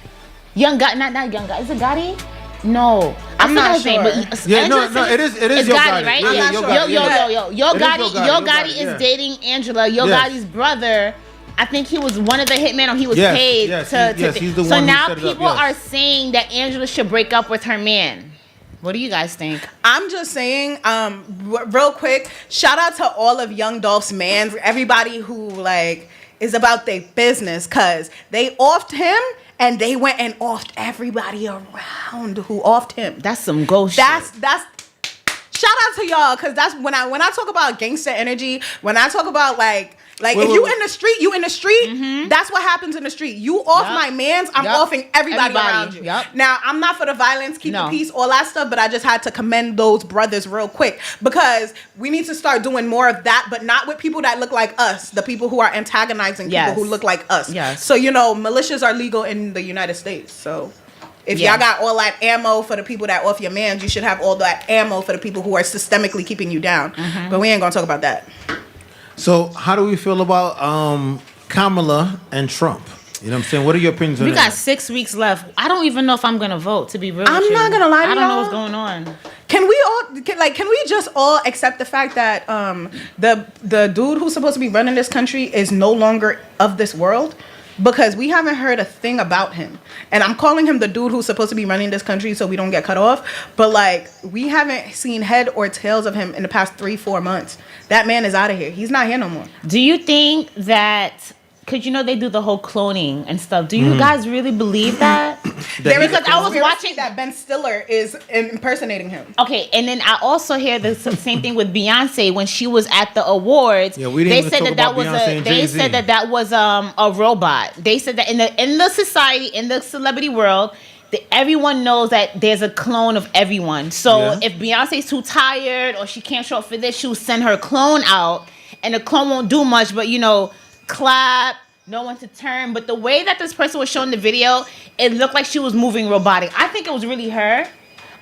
Young Gotti, not Young Gotti. Is it Gotti? No, I'm not his name, sure. But Yeah, no, it is Yo Gotti, right? Yeah, Yo Gotti is dating Angela. Yo Gotti's brother. I think he was one of the hitmen, or he was paid to. He's the so one now who set it up, people are saying that Angela should break up with her man. What do you guys think? I'm just saying, real quick, shout out to all of Young Dolph's mans, everybody who like is about their business, cause they offed him and they went and offed everybody around who offed him. That's some ghost shit. That's shout out to y'all, cause that's when I talk about gangster energy, when I talk about like if you in the street, you in the street. Mm-hmm. That's what happens in the street. You off my mans, I'm offing everybody around you. Yep. Now, I'm not for the violence, keep the peace, all that stuff, but I just had to commend those brothers real quick, because we need to start doing more of that, but not with people that look like us, the people who are antagonizing people who look like us. Yes. So, militias are legal in the United States. So if y'all got all that ammo for the people that off your mans, you should have all that ammo for the people who are systemically keeping you down. Mm-hmm. But we ain't gonna talk about that. So how do we feel about Kamala and Trump? You know what I'm saying? What are your opinions on that? We got 6 weeks left. I don't even know if I'm gonna vote, to be real. I'm not gonna lie to y'all. I don't know what's going on. Can we just all accept the fact that the dude who's supposed to be running this country is no longer of this world? Because we haven't heard a thing about him. And I'm calling him the dude who's supposed to be running this country so we don't get cut off. But we haven't seen head or tails of him in the past 3-4 months. That man is out of here. He's not here no more. Do you think that, because they do the whole cloning and stuff, do you guys really believe that? Because I was watching that Ben Stiller is impersonating him. Okay, and then I also hear the same thing with Beyonce when she was at the awards. Yeah, we didn't even talk about Beyonce and Jay-Z. They said that was a robot. They said that in the society, in the celebrity world, everyone knows that there's a clone of everyone. So if Beyonce's too tired or she can't show up for this, she'll send her clone out, and the clone won't do much, but clap, no one to turn. But the way that this person was showing the video, it looked like she was moving robotic. I think it was really her,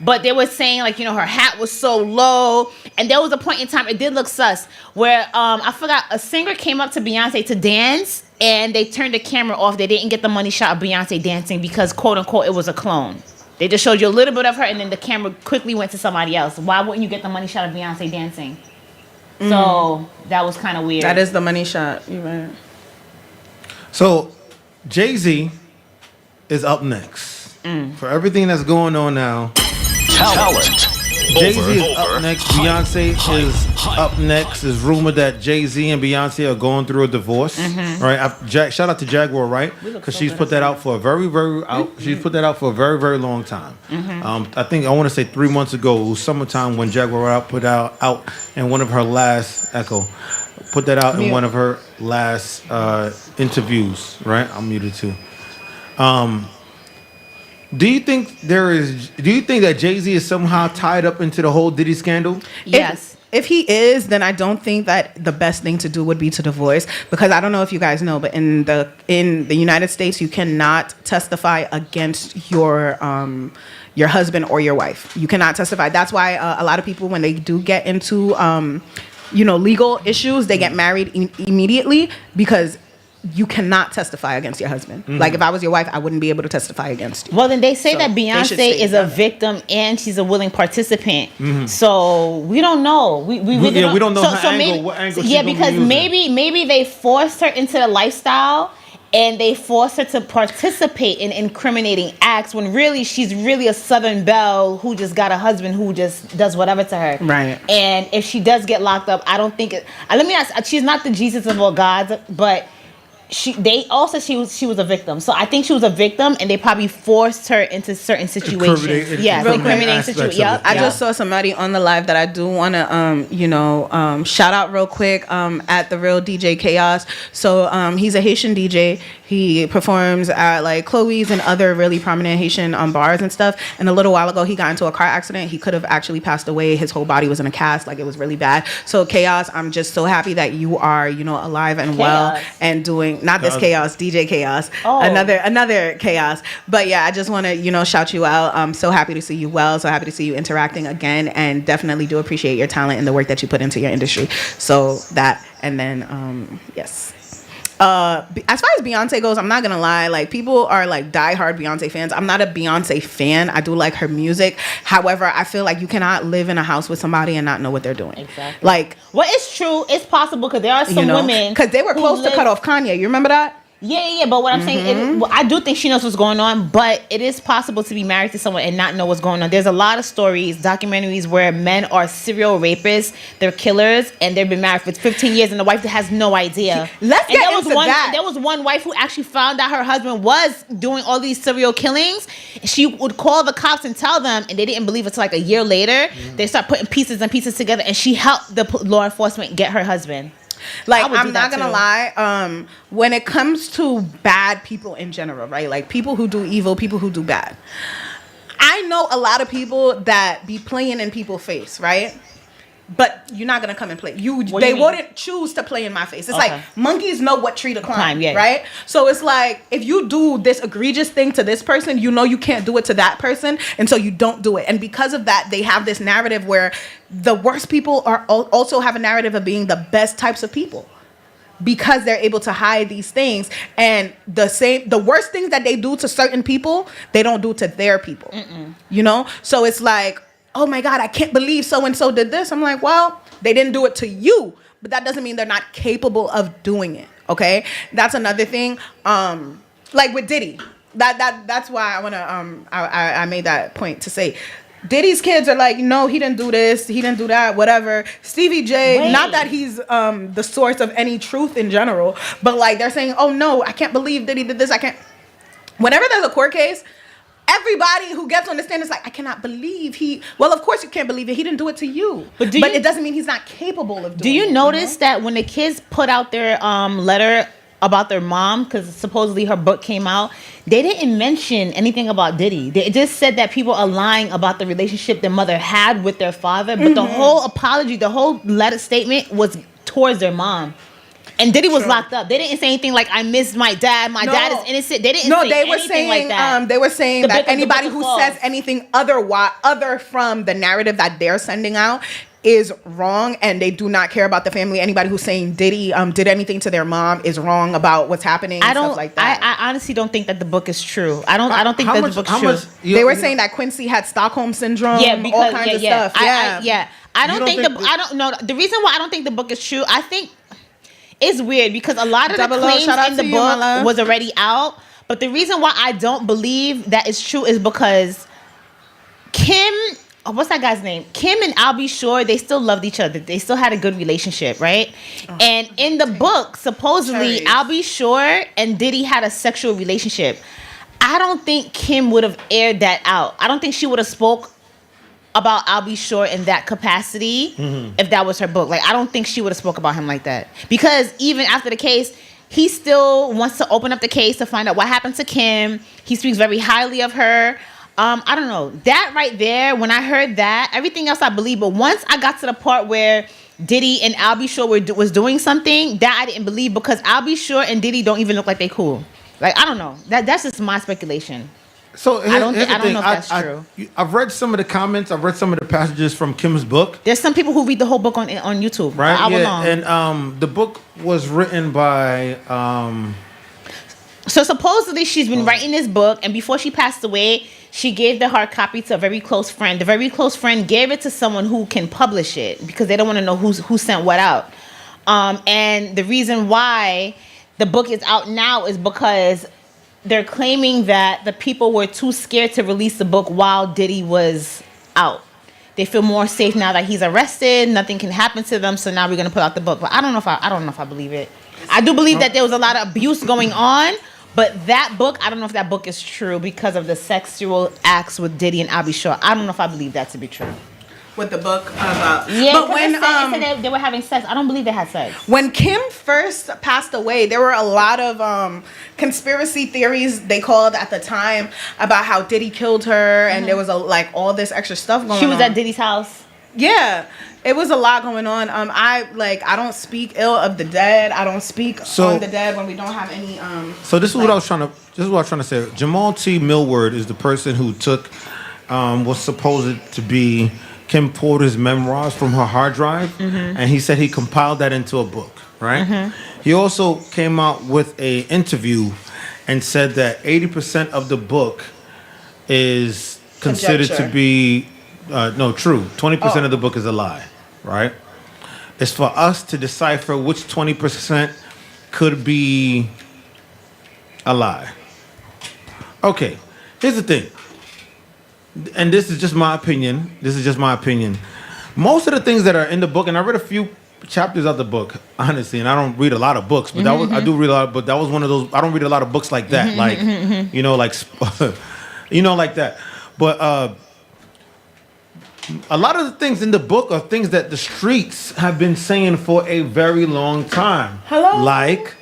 but they were saying her hat was so low, and there was a point in time, it did look sus, where I forgot, a singer came up to Beyonce to dance, and they turned the camera off. They didn't get the money shot of Beyonce dancing because, quote unquote, it was a clone. They just showed you a little bit of her, and then the camera quickly went to somebody else. Why wouldn't you get the money shot of Beyonce dancing? So that was kind of weird. That is the money shot. You're right. So Jay-Z is up next. For everything that's going on now. Talent. Jay-Z is up next. Beyonce is up next. It's rumored that Jay-Z and Beyonce are going through a divorce. Right? Shout out to Jaguar, right? Because she's put that out for a very very long time. I want to say 3 months ago, it was summertime when Jaguar put out in one of her last put that out in one of her last interviews. Right? I'm muted too. Do you think that Jay-Z is somehow tied up into the whole Diddy scandal? Yes. If he is, then I don't think that the best thing to do would be to divorce, because I don't know if you guys know, but in the United States, you cannot testify against your husband or your wife. You cannot testify. That's why a lot of people, when they do get into legal issues, they get married immediately, because you cannot testify against your husband. Like, if I was your wife, I wouldn't be able to testify against you. Well, then they say that Beyonce is a victim and she's a willing participant. So we don't know. We don't know what angle she's because maybe they forced her into the lifestyle, and they forced her to participate in incriminating acts when really she's really a Southern belle who just got a husband who just does whatever to her. Right. And if she does get locked up, I don't think it. Let me ask. She's not the Jesus of all gods, but. They also she was a victim, so I think she was a victim, and they probably forced her into certain situations. Yeah, incriminating situations. Yep. I just saw somebody on the live that I do want to shout out real quick at the real DJ Chaos. So he's a Haitian DJ. He performs at like Chloe's and other really prominent Haitian bars and stuff. And a little while ago, he got into a car accident. He could have actually passed away. His whole body was in a cast, like it was really bad. So Chaos, I'm just so happy that you are alive and well and doing. Not this Chaos, DJ Chaos. Oh. Another Chaos. But yeah, I just want to, shout you out. I'm so happy to see you well. So happy to see you interacting again, and definitely do appreciate your talent and the work that you put into your industry. So that, and then, yes. As far as Beyonce goes, I'm not gonna lie, like people are like diehard Beyonce fans. I'm not a Beyonce fan. I do like her music. However, I feel like you cannot live in a house with somebody and not know what they're doing. Exactly. Like, well, it's true. It's possible because there are some women because they were close to cut off Kanye. You remember that? Yeah. But what I'm saying, I do think she knows what's going on. But it is possible to be married to someone and not know what's going on. There's a lot of stories, documentaries where men are serial rapists, they're killers, and they've been married for 15 years, and the wife has no idea. Let's get into that. There was one wife who actually found out her husband was doing all these serial killings. She would call the cops and tell them, and they didn't believe it until like a year later. They start putting pieces and pieces together, and she helped the law enforcement get her husband. Like, I'm not gonna lie, when it comes to bad people in general, right? Like people who do evil, people who do bad. I know a lot of people that be playing in people's face, right? But you're not gonna come and play. They wouldn't choose to play in my face. It's like monkeys know what tree to climb, right? So it's like if you do this egregious thing to this person, you can't do it to that person, and so you don't do it. And because of that, they have this narrative where the worst people are also have a narrative of being the best types of people. Because they're able to hide these things, and the worst things that they do to certain people, they don't do to their people. So it's like, oh my God, I can't believe so-and-so did this. I'm like, well, they didn't do it to you, but that doesn't mean they're not capable of doing it, okay? That's another thing. Like with Diddy, that's why I want to, I made that point to say, Diddy's kids are like, no, he didn't do this, he didn't do that, whatever. Stevie J, not that he's the source of any truth in general, but like they're saying, oh no, I can't believe Diddy did this, I can't. Whenever there's a court case, everybody who gets on the stand is like, I cannot believe well, of course you can't believe it. He didn't do it to you. But it doesn't mean he's not capable of doing it. Do you notice that when the kids put out their letter about their mom, because supposedly her book came out, they didn't mention anything about Diddy. They just said that people are lying about the relationship their mother had with their father. But the whole apology, the whole letter statement was towards their mom. And Diddy was locked up. They didn't say anything like, I miss my dad. My dad is innocent. They didn't say anything like that. They were saying that anybody who says anything other from the narrative that they're sending out is wrong, and they do not care about the family. Anybody who's saying Diddy did anything to their mom is wrong about what's happening and stuff like that. I honestly don't think that the book is true. I don't think that the book is true. They were saying that Quincy had Stockholm syndrome, all kinds of stuff. I don't know. The reason why I don't think the book is true, I think it's weird because a lot of the claims in the book was already out. But the reason why I don't believe that it's true is because Kim, what's that guy's name? Kim and Albie Shore, they still loved each other. They still had a good relationship, right? And in the book, supposedly, Albie Shore and Diddy had a sexual relationship. I don't think Kim would have aired that out. I don't think she would have spoke about Albie Shore in that capacity if that was her book. Like, I don't think she would have spoke about him like that. Because even after the case, he still wants to open up the case to find out what happened to Kim. He speaks very highly of her. I don't know. That right there, when I heard that, everything else I believe. But once I got to the part where Diddy and Albie Shore was doing something, that I didn't believe because Albie Shore and Diddy don't even look like they cool. Like, I don't know. That's just my speculation. So I don't know if that's true. I've read some of the comments. I've read some of the passages from Kim's book. There's some people who read the whole book on YouTube. Right? Yeah. And the book was written by... So supposedly she's been writing this book, and before she passed away, she gave the hard copy to a very close friend. The very close friend gave it to someone who can publish it because they don't want to know who sent what out. And the reason why the book is out now is because they're claiming that the people were too scared to release the book while Diddy was out. They feel more safe now that he's arrested. Nothing can happen to them, so now we're gonna put out the book. But I don't know if I believe it. I do believe that there was a lot of abuse going on, but that book, I don't know if that book is true because of the sexual acts with Diddy and Abby Shaw. I don't know if I believe that to be true. With the book about but when it said they were having sex, I don't believe they had sex. When Kim first passed away, there were a lot of conspiracy theories they called at the time about how Diddy killed her, and there was all this extra stuff going on. She was at Diddy's house. Yeah, it was a lot going on. I don't speak ill of the dead. I don't speak on the dead when we don't have any. So this is what I was trying to say. Jamal T. Millward is the person who took what's supposed to be Kim Porter's memoirs from her hard drive, and he said he compiled that into a book, right? He also came out with a interview and said that 80% of the book is considered to be true. 20% of the book is a lie, right? It's for us to decipher which 20% could be a lie. Okay, here's the thing. And this is just my opinion. Most of the things that are in the book, and I read a few chapters of the book, honestly, and I don't read a lot of books, but I do read a lot. But that was one of those. I don't read a lot of books like that, like like that. But a lot of the things in the book are things that the streets have been saying for a very long time. Like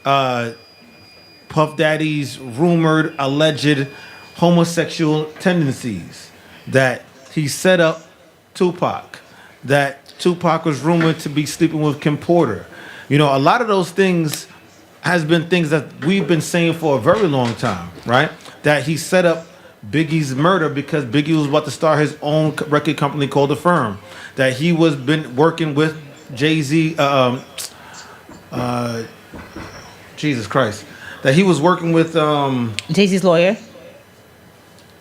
Puff Daddy's rumored, alleged homosexual tendencies, that he set up Tupac, that Tupac was rumored to be sleeping with Kim Porter. A lot of those things has been things that we've been saying for a very long time, right? That he set up Biggie's murder because Biggie was about to start his own record company called The Firm. That he was been working with Jay-Z, Jesus Christ. That he was working with Jay-Z's lawyer.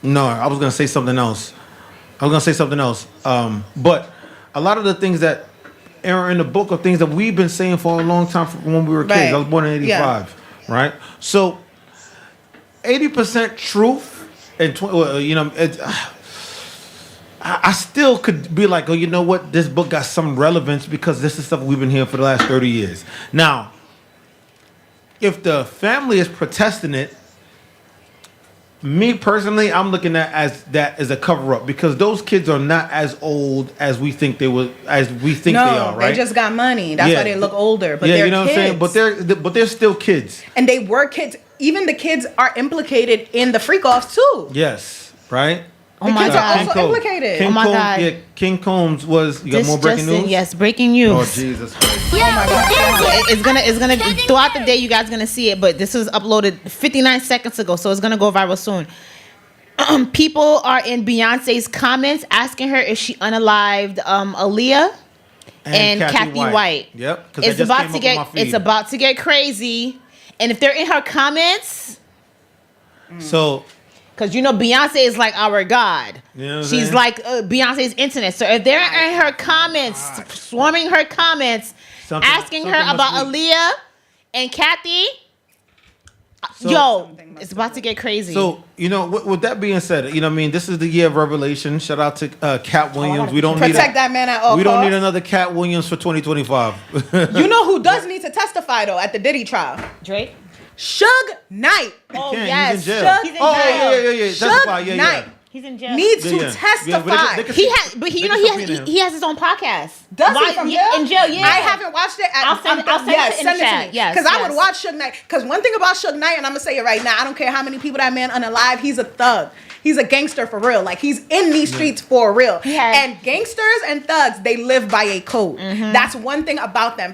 No, I was gonna say something else. But a lot of the things that are in the book are things that we've been saying for a long time from when we were kids. Right. I was born in '85, right? So 80% truth, and I still could be like, oh, you know what? This book got some relevance because this is stuff we've been hearing for the last 30 years. Now, if the family is protesting it, me personally, I'm looking at that as a cover up because those kids are not as old as we think they they are, right? They just got money. That's why they look older. But they're you know kids. what I'm saying? But they're still kids. And they were kids. Even the kids are implicated in the freak offs too. Yes, right? Oh my kids God. are also implicated. God. Yeah, King Combs was. You got more breaking news? Yes, breaking news. Oh Jesus Christ! Oh my God. It's gonna throughout the day. You guys gonna see it, but this was uploaded 59 seconds ago, so it's gonna go viral soon. People are in Beyonce's comments asking her if she unalived Aaliyah and Kathy White. Yep. It's about to get crazy, and if they're in her comments, so. Because Beyonce is like our God. You know what I'm She's saying? like Beyonce's internet. So if they're in her comments, swarming her comments, asking her about Aaliyah and Kathy, it's about to get crazy. So, with that being said, this is the year of revelation. Shout out to Cat Williams. We don't protect that man at all We don't costs. need another Cat Williams for 2025. You know who does need to testify though at the Diddy trial? Drake. Suge Knight. Oh yes, he's in jail. Suge Knight. Yeah. Suge Knight. He's in jail. Needs to testify. He has his own podcast. Does he from jail? In jail, yeah. I haven't watched it. I'll send it in the chat. Yes, because I would watch Suge Knight. Because one thing about Suge Knight, and I'm gonna say it right now, I don't care how many people that man unalive, he's a thug. He's a gangster for real. Like he's in these streets for real. And gangsters and thugs, they live by a code. That's one thing about them.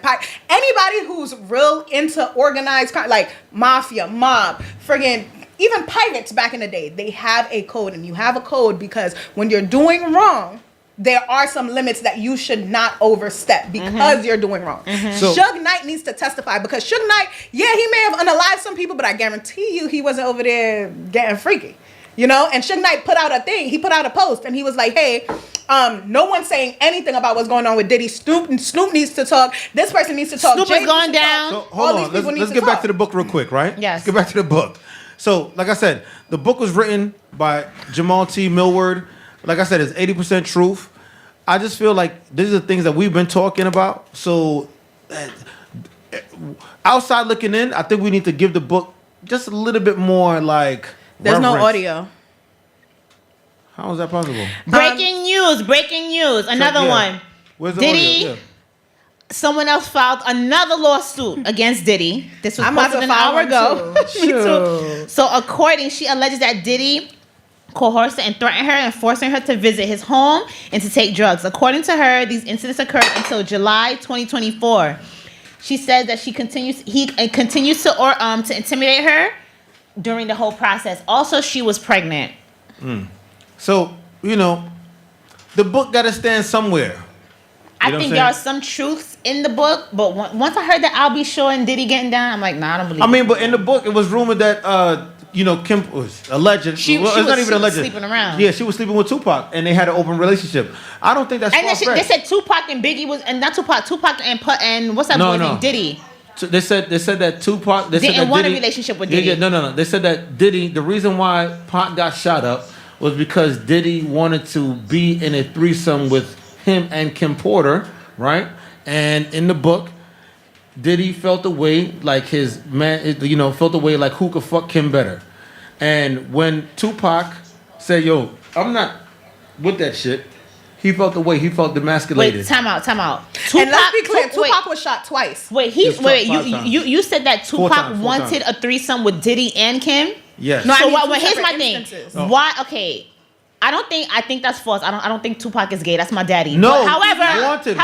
Anybody who's real into organized crime, like mafia, mob, friggin'. Even pirates back in the day, they have a code, and you have a code because when you're doing wrong, there are some limits that you should not overstep because you're doing wrong. So, Suge Knight needs to testify because Suge Knight, he may have unalived some people, but I guarantee you he wasn't over there getting freaky. You know, and Suge Knight put out a thing. He put out a post, and he was like, "Hey, no one's saying anything about what's going on with Diddy. Snoop needs to talk. This person needs to talk. Snoop is going down. So, hold on. Let's get back to the book real quick, right? Yes. Let's get back to the book. So, like I said, the book was written by Jamal T. Millward. Like I said, it's 80% truth. I just feel like these are things that we've been talking about. So, outside looking in, I think we need to give the book just a little bit more like. There's no reverence. audio. How is that possible? Breaking news. Another one. Where's the Diddy. audio? Yeah. Someone else filed another lawsuit against Diddy. This was I must posted have an hour filed ago. one too. Me too. So she alleges that Diddy coerced her and threatened her and forcing her to visit his home and to take drugs. According to her, these incidents occurred until July 2024. She says that he continues to intimidate her during the whole process. Also, she was pregnant. So, you know, the book got to stand somewhere. I think there are some truths in the book, but once I heard that I'll be showing Diddy getting down, I'm like, nah, I don't believe it. I mean, but in the book, it was rumored that, Kim was alleged. She it's was not even alleged. sleeping around. Yeah, she was sleeping with Tupac, and they had an open relationship. I don't think that's And then they far-fetched. said Tupac and Biggie was, and not Tupac and what's that boy's name? Diddy. So they said that Tupac Didn't want a relationship with Diddy. Yeah, no. They said that Diddy. The reason why Pac got shot up was because Diddy wanted to be in a threesome with him and Kim Porter, right? And in the book, Diddy felt a way like his man, felt a way like who could fuck Kim better. And when Tupac said, "Yo, I'm not with that shit," he felt the way. He felt demasculated. Wait, time out. And let's be clear, Tupac was shot twice. You said that Four Tupac times. wanted a threesome with Diddy and Kim? Yes. No, I So mean, two here's my separate thing. instances. Why? Okay, I think that's false. I don't think Tupac is gay. That's my daddy. No, But however,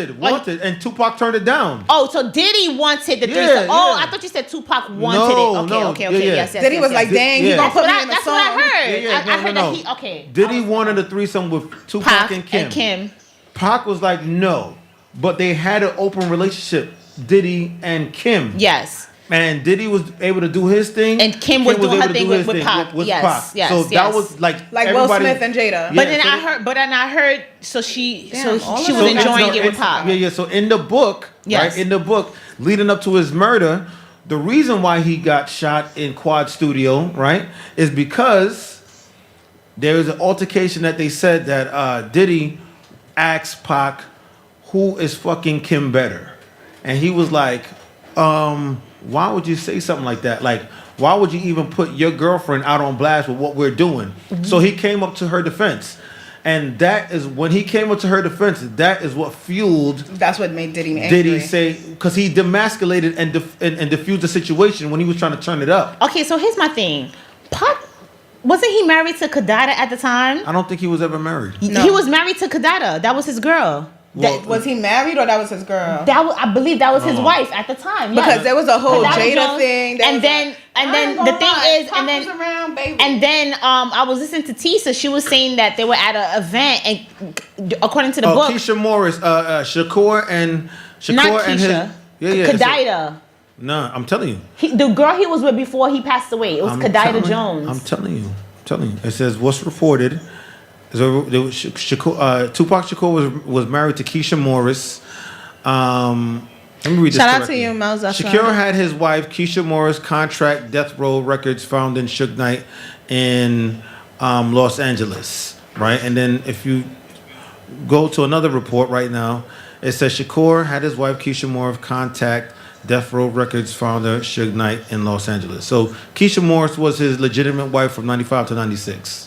wanted, and Tupac turned it down. Oh, so Diddy wanted the threesome. Oh, I thought you said Tupac wanted it. Okay. Yes. Diddy was like, dang, he gonna put me in the That's song. what I heard. Yeah, I heard no. that he, okay. Diddy wanted a threesome with Tupac Pac and Kim. and Kim. Pac was like, no. But they had an open relationship, Diddy and Kim. Yes. And Diddy was able to do his thing. And Kim was doing her thing with Pac. Yes, Pac. yes, So that was like Will Smith and Jada. Yeah, But then I heard so she was enjoying it with Pac. Yeah. So in the book, Yes. right? In the book, leading up to his murder, the reason why he got shot in Quad Studio, right, is because there was an altercation that they said that Diddy asked Pac, "Who is fucking Kim better?" And he was like, why would you say something like that? Like, why would you even put your girlfriend out on blast with what we're doing? Mm-hmm. So he came up to her defense. And that is when he came up to her defense, that is what fueled. That's what made Diddy angry. Diddy say, because he demasculated and diffused the situation when he was trying to turn it up. Okay, so here's my thing. Pac, wasn't he married to Kadada at the time? I don't think he was ever married. No. He was married to Kadada. That was his girl. Was he married or that was his girl? I believe that was his wife at the time. Yes. Because there was a whole Kadada Jada Jones, thing. And then the thing is, and then I was listening to Tisa. She was saying that they were at an event, and according to the book, Keisha Morris, Shakur and not Keisha. his Kadida. No, I'm telling you. The girl he was with before he passed away, it was Kadida Jones. I'm telling you. It says what's reported. So Tupac Shakur was married to Keisha Morris. Let me read this Shout out correctly. to you, Mel Zafran. Shakur had his wife Keisha Morris contract Death Row Records found in Suge Knight in Los Angeles, right? And then if you go to another report right now, it says Shakur had his wife Keisha Morris contact Death Row Records founder Suge Knight in Los Angeles. So Keisha Morris was his legitimate wife from 95 to 96.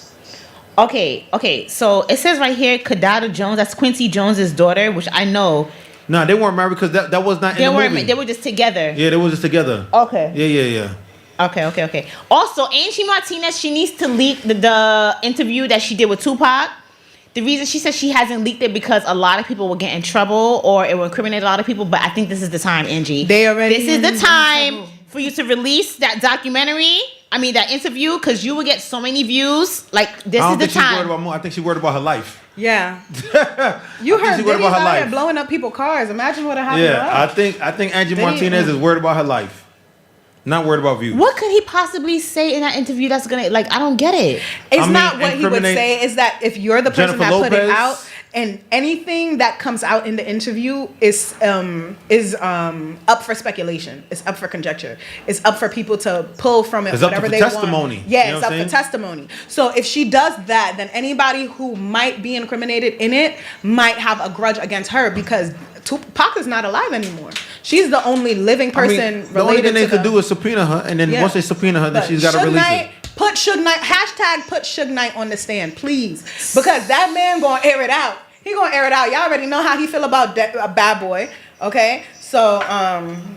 Okay. So it says right here, Kadada Jones. That's Quincy Jones's daughter, which I know. No, they weren't married because that was not in the movie. They were just together. Yeah, they were just together. Okay. Yeah. Okay. Also, Angie Martinez, she needs to leak the interview that she did with Tupac. The reason she says she hasn't leaked it because a lot of people will get in trouble or it will incriminate a lot of people. But I think this is the time, Angie. This is the time for you to release that documentary. I mean, that interview, because you will get so many views. Like, this is the time. I think she's worried about her life. Yeah. You heard Diddy's about her out life. here blowing up people's cars. Imagine what happened to Yeah, her. I think Angie Martinez is worried about her life. Not worried about views. What could he possibly say in that interview that's gonna I don't get it. It's not what he would say. Is that if you're the person that put it out, and anything that comes out in the interview is up for speculation. It's up for conjecture. It's up for people to pull from it whatever they testimony. want. Yeah, it's up for testimony. So if she does that, then anybody who might be incriminated in it might have a grudge against her because Pac is not alive anymore. She's the only living person related to the only thing they could do is subpoena her, and then once they subpoena her, then she's got to release it. Put Suge Knight, put Suge Knight on the stand, please. Because that man gonna air it out. He gonna air it out. Y'all already know how he feel about a bad boy. Okay? So,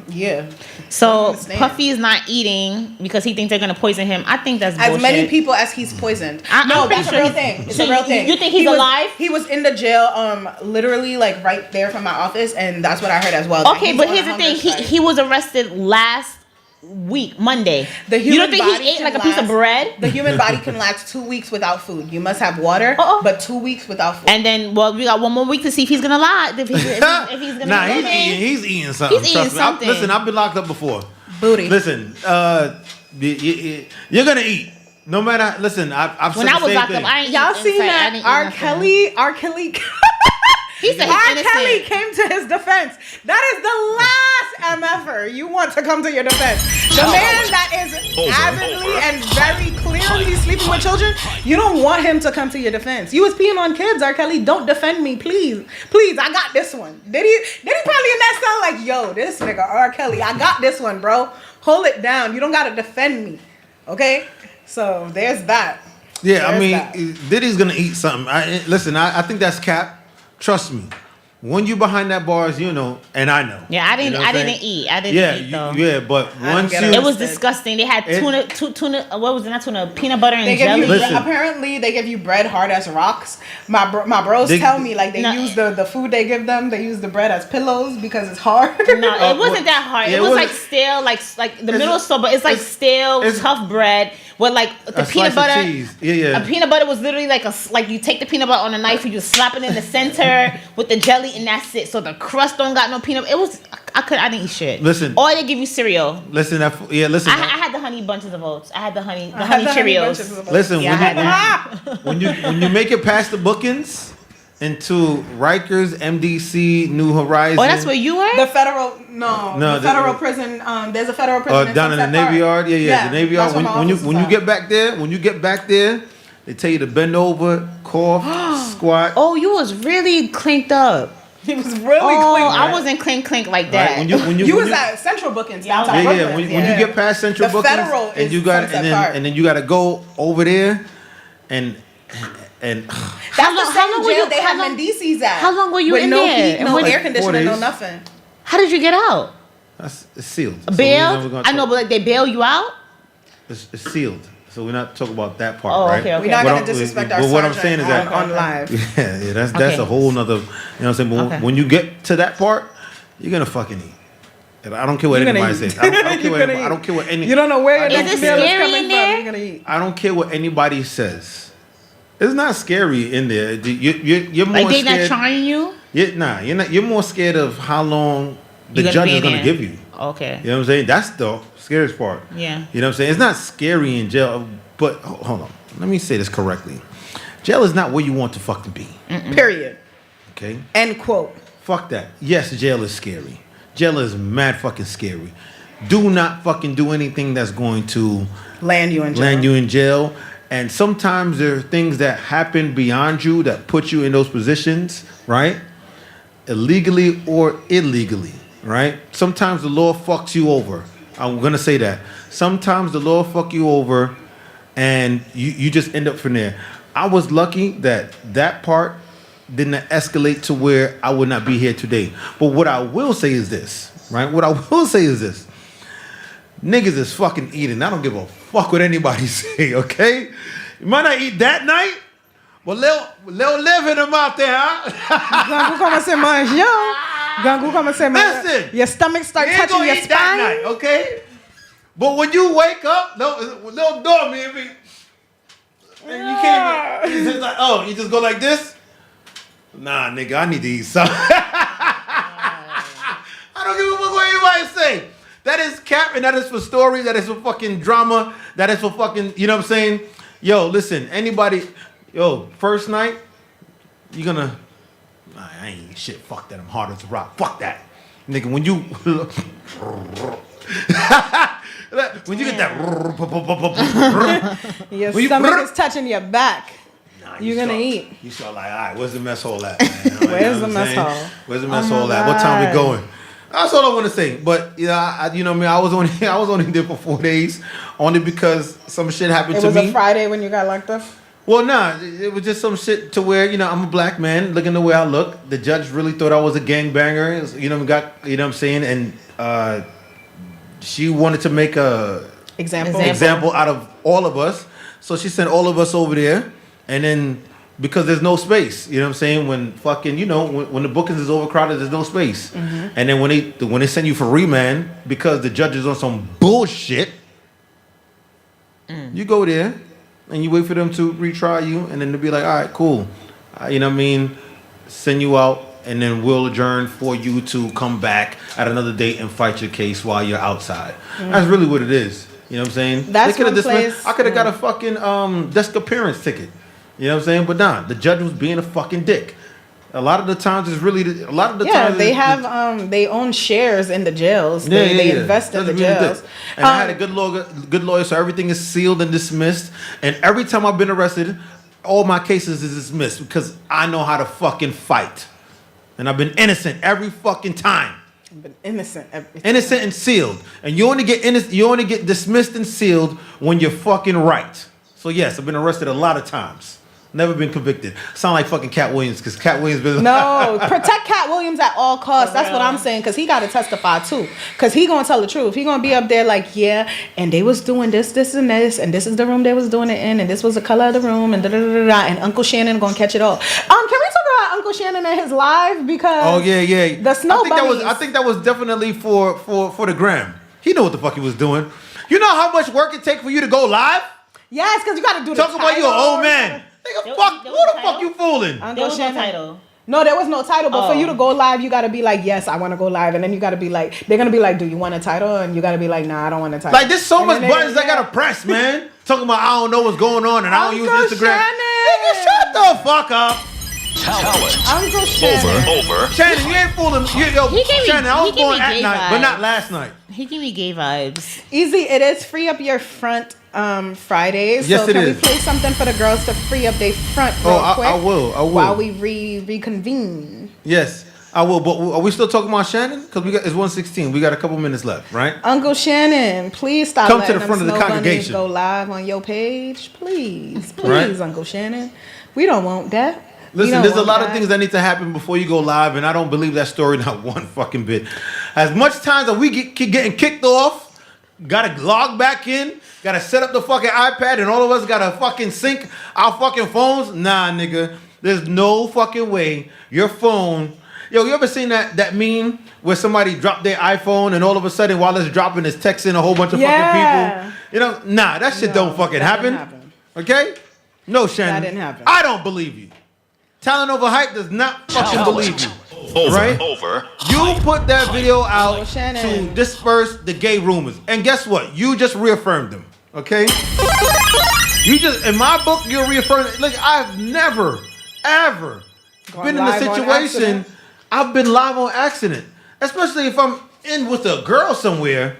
yeah. So, Puffy is not eating because he thinks they're gonna poison him. I think that's bullshit. As many people as he's poisoned. No, that's a real thing. It's a real thing. You think he's alive? He was in the jail, literally, right there from my office, and that's what I heard as well. Okay, but here's the thing. He was arrested last week, Monday. You don't think he ate like a piece of bread? The human body can last 2 weeks without food. You must have water, but 2 weeks without food. And then, we got 1 more week to see if he's gonna lie. If he's gonna he's eating something. He's eating something. Listen, I've been locked up before. Booty. Listen, you're gonna eat. No matter. Listen, I've when said I was the same locked thing. up, I ain't Y'all seen that? R. Kelly. He said R. Kelly came to his defense. That is the last MFer you want to come to your defense. The man that is avidly and very clearly sleeping with children, you don't want him to come to your defense. You was peeing on kids, R. Kelly. Don't defend me, please. Please, I got this one. Did he probably in that sound like, yo, this nigga R. Kelly, I got this one, bro. Hold it down. You don't gotta defend me. Okay? So there's that. Yeah, Diddy's gonna eat something. I think that's cap. Trust me. When you behind that bars, and I know. Yeah, I didn't eat. I didn't eat though. Yeah, but once it was disgusting. They had tuna. What was it? Not tuna. Peanut butter and jelly. Apparently, they give you bread hard as rocks. My bros tell me they use the food they give them. They use the bread as pillows because it's hard. No, it wasn't that hard. Yeah, it was like stale, like the middle so, but it's like stale, tough bread with the peanut butter. Cheese. Yeah. A peanut butter was literally like you take the peanut butter on a knife, you just slap it in the center with the jelly, and that's it. So the crust don't got no peanut. It was I didn't eat shit. Listen, or they give you cereal. Listen, listen. I had the honey bunches of oats. I had the honey Cheerios. Listen, when you make it past the bookings into Rikers, MDC, New Horizon. Oh, that's where you were? The federal prison. There's a federal prison down in the Navy Yard. Yeah, the Navy Yard. When you get back there, they tell you to bend over, cough, squat. Oh, you was really clinked up. He was really clink. I wasn't clink like that. Right. You was at Central Bookings downtown. Yeah. When you get past Central Bookings, federal and you got and then you got to go over there, and that's the same jail they have Mendici's at. How long were you in there? Heat, no air conditioning, no nothing. How did you get out? It's sealed. Bailed? I know, but they bail you out. It's sealed. So we're not talking about that part, right? Okay. We're not going to disrespect our sergeant. What I'm saying is that on live. Yeah, that's a whole nother. You know what I'm saying? But when you get to that part, you're gonna fucking eat. I don't care what anybody says. I don't care what any. You don't know where is it scary in there? You're gonna eat. I don't care what anybody says. It's not scary in there. You're more they scared. Not trying you? You're not. You're more scared of how long the judge is gonna give you. Okay. You know what I'm saying? That's the scariest part. Yeah. You know what I'm saying? It's not scary in jail, but hold on. Let me say this correctly. Jail is not where you want to fucking be. Period. Okay? End quote. Fuck that. Yes, jail is scary. Jail is mad fucking scary. Do not fucking do anything that's going to land you in jail. And sometimes there are things that happen beyond you that put you in those positions, right? Illegally or illegally, right? Sometimes the law fucks you over. I'm going to say that. Sometimes the law fuck you over and you just end up from there. I was lucky that part didn't escalate to where I would not be here today. But what I will say is this, right? What I will say is this. Niggas is fucking eating. I don't give a fuck what anybody say, okay? You might not eat that night, but they'll live in them out there, huh? Listen. Your stomach start touching your spine. That night, okay? But when you wake up, they'll door me and you can't even, it's just like, you just go like this? Nah, nigga, I need to eat something. I don't give a fuck what anybody say. That is cap, and that is for story. That is for fucking drama. That is for fucking, you know what I'm saying? Yo, listen, anybody, first night, you're gonna, I ain't shit, fuck that, I'm hard as a rock. Fuck that. Nigga, when you, when you get that, your stomach is touching your back. You're gonna eat. You start like, all right, where's the mess hole at? Man? Where's the mess hole? Where's the mess hole at? What time we going? That's all I want to say. But you know what I mean, I was only there for 4 days, only because some shit happened to me. It was a Friday when you got locked up. Well, nah, it was just some shit to where, you know, I'm a black man looking the way I look. The judge really thought I was a gangbanger. You know what I'm saying? And she wanted to make a example out of all of us. So she sent all of us over there. And then because there's no space, you know what I'm saying? When fucking, you know, when the bookings is overcrowded, there's no space. Mm-hmm. And then when they send you for remand because the judge is on some bullshit, you go there. And you wait for them to retry you, and then they'll be like, all right, cool. You know what I mean? Send you out, and then we'll adjourn for you to come back at another date and fight your case while you're outside. That's really what it is. You know what I'm saying? That's one place. I could have got a fucking desk appearance ticket. You know what I'm saying? But nah, the judge was being a fucking dick. A lot of the times it's really times they have they own shares in the jails. They invest in the jails. And I had a good lawyer, so everything is sealed and dismissed. And every time I've been arrested, all my cases is dismissed because I know how to fucking fight. And I've been innocent every fucking time. I've been innocent every time. Innocent and sealed. And you only get dismissed and sealed when you're fucking right. So yes, I've been arrested a lot of times. Never been convicted. Sound like fucking Cat Williams, because Cat Williams been... No, protect Cat Williams at all costs. That's what I'm saying, because he got to testify too. Because he going to tell the truth. He going to be up there like, yeah, and they was doing this, and this, and this is the room they was doing it in, and this was the color of the room, and da-da-da-da-da, and Uncle Shannon going to catch it all. Can we talk about Uncle Shannon and his live? Because... Oh, yeah. The snow bunnies. I think that was definitely for the gram. He knew what the fuck he was doing. You know how much work it take for you to go live? Yes, because you got to do the Talk about you an old man. Nigga, who the fuck you fooling? There was no title. No, there was no title, but for you to go live, you gotta be like, yes, I want to go live, and then you gotta be like, they're gonna be like, do you want a title? And you gotta be like, nah, I don't want a title. Like, there's so much buttons I gotta press, man. Talking about I don't know what's going on and I don't use Instagram. Nigga, shut the fuck up. Uncle Shannon. Over. Shannon, you ain't fooling. Shannon, I was born at night, but not last night. He gave me gay vibes. Easy, it is free up your front Fridays. Yes, so can we play something for the girls to free up their front real quick? I will. While we reconvene. Yes, I will. But are we still talking about Shannon? Because it's 1:16. We got a couple minutes left, right? Uncle Shannon, please stop Come to the front of the congregation. Go live on your page, please, right? Uncle Shannon. We don't want that. Listen, there's a lot of things that need to happen before you go live, and I don't believe that story not one fucking bit. As much times that we keep getting kicked off, gotta log back in, gotta set up the fucking iPad, and all of us gotta fucking sync our fucking phones. Nah, nigga, there's no fucking way your phone. Yo, you ever seen that meme where somebody dropped their iPhone and all of a sudden while it's dropping, it's texting a whole bunch of fucking people? You know, nah, that shit don't fucking happen. Okay? No, Shannon. That didn't happen. I don't believe you. Talentoverhype does not fucking believe you. Over. You put that video out to disperse the gay rumors. And guess what? You just reaffirmed them. Okay? You just, in my book, you're reaffirming. Look, I've never, ever been in a situation. I've been live on accident. Especially if I'm in with a girl somewhere.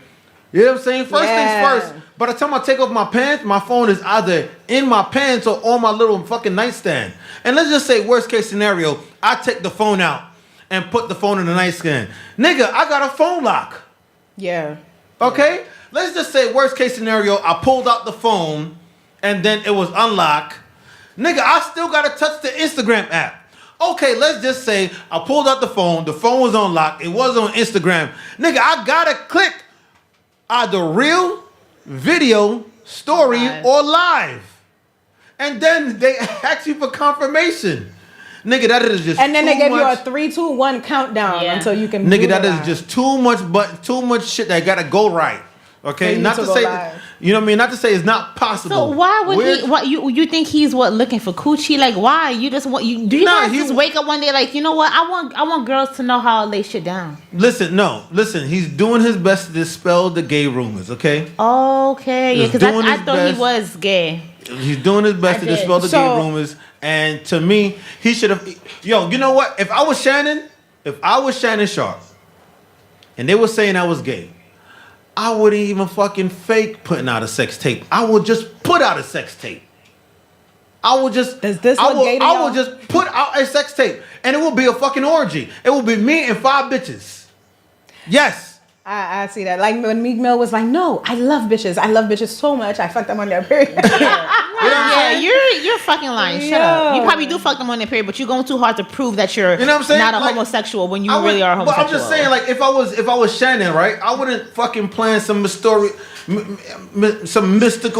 You know what I'm saying? First things first. By the time I take off my pants, my phone is either in my pants or on my little fucking nightstand. And let's just say, worst case scenario, I take the phone out and put the phone in the nightstand. Nigga, I got a phone lock. Yeah. Okay? Let's just say, worst case scenario, I pulled out the phone and then it was unlocked. Nigga, I still got to touch the Instagram app. Okay, let's just say I pulled out the phone was unlocked, it was on Instagram. Nigga, I got to click either reel, video, story, or live. And then they ask you for confirmation. Nigga, that is just and then they give you a 3, 2, 1 countdown until you can. Nigga, that is just too much shit that gotta go right. Okay, not to say, you know what I mean. Not to say it's not possible. So why would he? What you think he's looking for coochie? Like why? You just want you? Do you just wake up one day like, you know what? I want girls to know how I lay shit down. Listen. He's doing his best to dispel the gay rumors. Okay. Okay, yeah, because I thought he was gay. He's doing his best to dispel the gay rumors, and to me, he should have. Yo, you know what? If I was Shannon Sharp, and they were saying I was gay, I wouldn't even fucking fake putting out a sex tape. I would just put out a sex tape. I would just put out a sex tape, and it will be a fucking orgy. It will be me and 5 bitches. Yes. I see that. Like when Meek Mill was like, "No, I love bitches. I love bitches so much. I fuck them on their period." Yeah, you're fucking lying. Shut up. You probably do fuck them on their period, but you're going too hard to prove that you're not a homosexual when you really are homosexual. But I'm just saying, like, if I was Shannon, right, I wouldn't fucking plan some mystical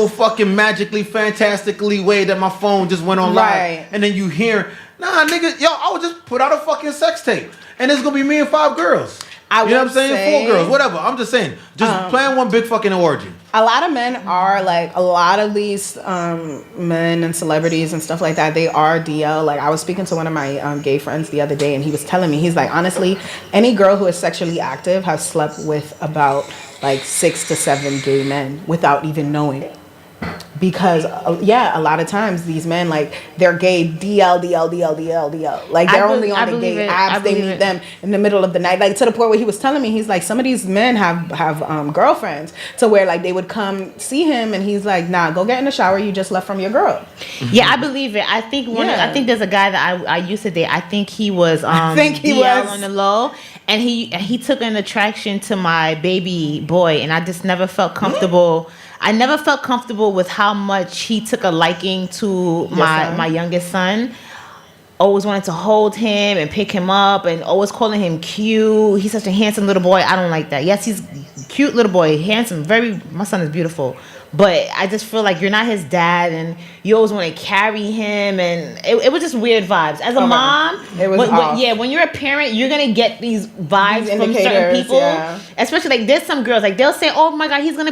fucking magically fantastically way that my phone just went on live, and then you hear, nah, nigga, yo, I would just put out a fucking sex tape, and it's gonna be me and 5 girls. You know what I'm saying? 4 girls, whatever. I'm just saying, just plan one big fucking orgy. A lot of men are like, a lot of these men and celebrities and stuff like that, they are DL. Like I was speaking to one of my gay friends the other day, and he was telling me, he's like, honestly, any girl who is sexually active has slept with about like 6 to 7 gay men without even knowing it. Because a lot of times these men, like, they're gay DL. Like they're only on the gay apps. They meet them in the middle of the night. Like to the point where he was telling me, he's like, some of these men have girlfriends to where like they would come see him, and he's like, nah, go get in the shower. You just left from your girl. Yeah, I believe it. I think I think there's a guy that I used to date. I think he was DL on the low, and he took an attraction to my baby boy, and I just never felt comfortable. I never felt comfortable with how much he took a liking to my youngest son. Always wanted to hold him and pick him up, and always calling him cute. He's such a handsome little boy. I don't like that. Yes, he's a cute little boy, handsome. My son is beautiful. But I just feel like you're not his dad, and you always want to carry him, and it was just weird vibes. As a mom, it was when you're a parent, you're gonna get these vibes from certain people. Yeah. Especially like there's some girls, like they'll say, "Oh my God, he's gonna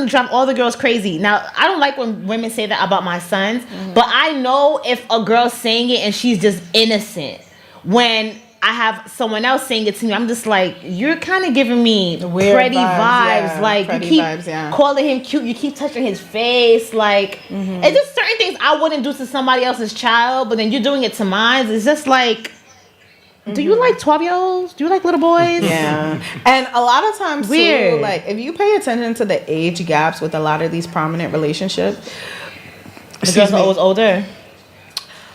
drive all the girls crazy." Now, I don't like when women say that about my sons, but I know if a girl's saying it and she's just innocent. When I have someone else saying it to me, I'm just like, you're kind of giving me weird pretty vibes. Like you keep calling him cute, you keep touching his face. Like it's just certain things I wouldn't do to somebody else's child, but then you're doing it to mine. It's just like, do you like 12-year-olds? Do you like little boys? Yeah. And a lot of times too, like if you pay attention to the age gaps with a lot of these prominent relationships, the girls are always older.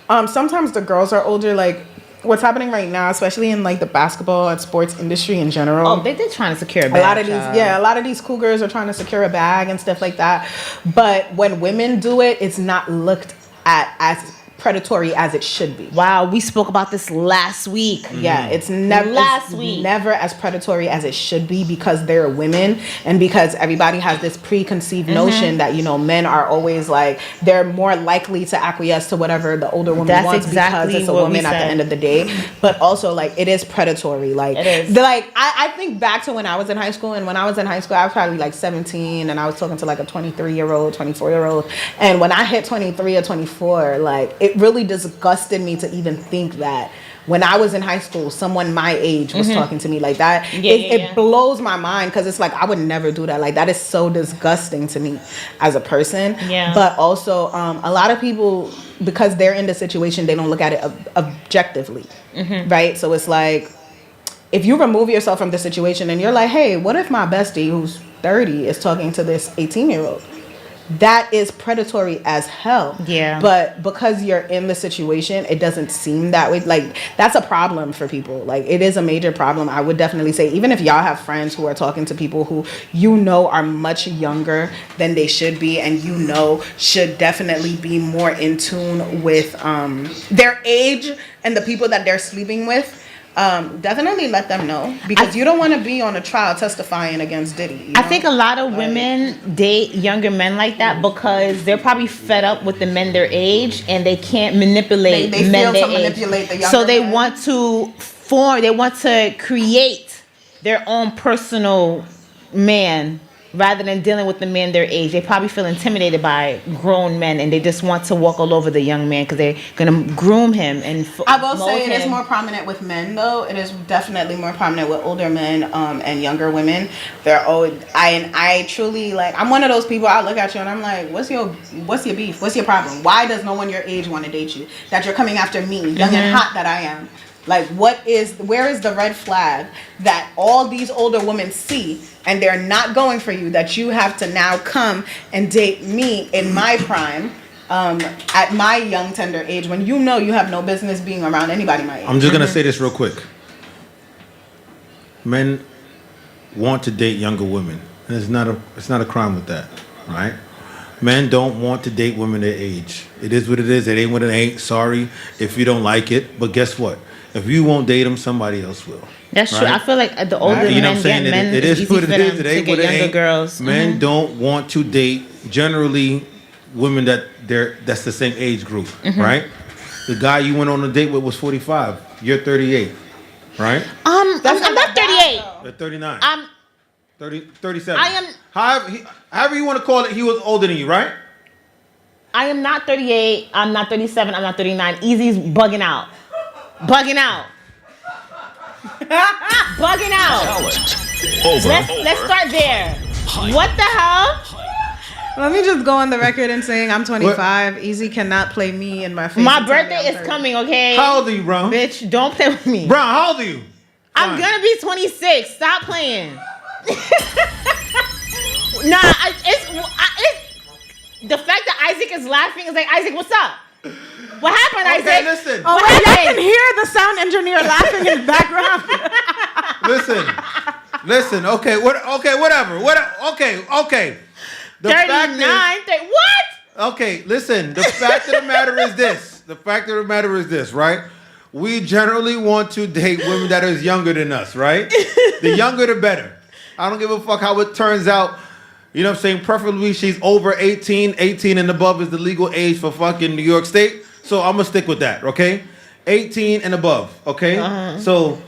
Sometimes the girls are older. Like what's happening right now, especially in like the basketball and sports industry in general. Oh, they're trying to secure a bag. A lot of these cougars are trying to secure a bag and stuff like that. But when women do it, it's not looked at as predatory as it should be. Wow, we spoke about this last week. Yeah, it's never never as predatory as it should be, because they're women, and because everybody has this preconceived notion that, you know, men are always like, they're more likely to acquiesce to whatever the older woman wants because it's a woman at the end of the day. But also, like, it is predatory. Like, it is. Like, I think back to when I was in high school, and when I was in high school, I was probably like 17, and I was talking to like a 23-year-old, 24-year-old, and when I hit 23 or 24, like, it really disgusted me to even think that when I was in high school, someone my age was talking to me like that. It blows my mind, because it's like, I would never do that. Like, that is so disgusting to me as a person. Yeah. But also, a lot of people, because they're in the situation, they don't look at it objectively, right? So it's like, if you remove yourself from the situation and you're like, hey, what if my bestie who's 30 is talking to this 18-year-old? That is predatory as hell. Yeah. But because you're in the situation, it doesn't seem that way. Like, that's a problem for people. Like, it is a major problem. I would definitely say, even if y'all have friends who are talking to people who you know are much younger than they should be, and you know should definitely be more in tune with their age and the people that they're sleeping with, definitely let them know, because you don't want to be on a trial testifying against Diddy. You know? I think a lot of women date younger men like that because they're probably fed up with the men their age, and they can't manipulate men their age. Manipulate the younger so they men. Want to form. They want to create their own personal man rather than dealing with the men their age. They probably feel intimidated by grown men, and they just want to walk all over the young man because they're gonna groom him. And I will say it is more prominent with men, though. It is definitely more prominent with older men and younger women. They're always, I truly, like, I'm one of those people. I look at you and I'm like, what's your beef? What's your problem? Why does no one your age want to date you? That you're coming after me, young and hot that I am. Like, where is the red flag that all these older women see and they're not going for you, that you have to now come and date me in my prime, at my young, tender age, when you know you have no business being around anybody my age? I'm just going to say this real quick. Men want to date younger women. And it's not a crime with that, right? Men don't want to date women their age. It is what it is. It ain't what it ain't. Sorry if you don't like it. But guess what? If you won't date them, somebody else will. That's true. I feel like the older men get men, it it's is easy what for it them is. It to ain't get what it younger ain't. girls. Men don't want to date generally women that's the same age group, right? The guy you went on a date with was 45. You're 38, right? I'm not 38. You're 39. I'm 37. I am. However you want to call it, he was older than you, right? I am not 38. I'm not 37. I'm not 39. Easy's bugging out. Bugging out. Bugging out. Let's start there. What the hell? Let me just go on the record and saying I'm 25. What? Easy cannot play me in my face. My birthday is coming, okay? How old are you, bro? Bitch, don't play with me. Bro, how old are you? I'm gonna be 26. Stop playing. Nah, it's the fact that Isaac is laughing is like, Isaac, what's up? What happened, Isaac? Listen. Oh, wait, I can hear the sound engineer laughing in the background. Listen. Okay, whatever. Okay. The 39. What? Okay, listen. The fact of the matter is this. Right? We generally want to date women that is younger than us, right? The younger, the better. I don't give a fuck how it turns out. You know what I'm saying? Preferably she's over 18. 18 and above is the legal age for fucking New York State. So I'm going to stick with that, okay? 18 and above, okay? So,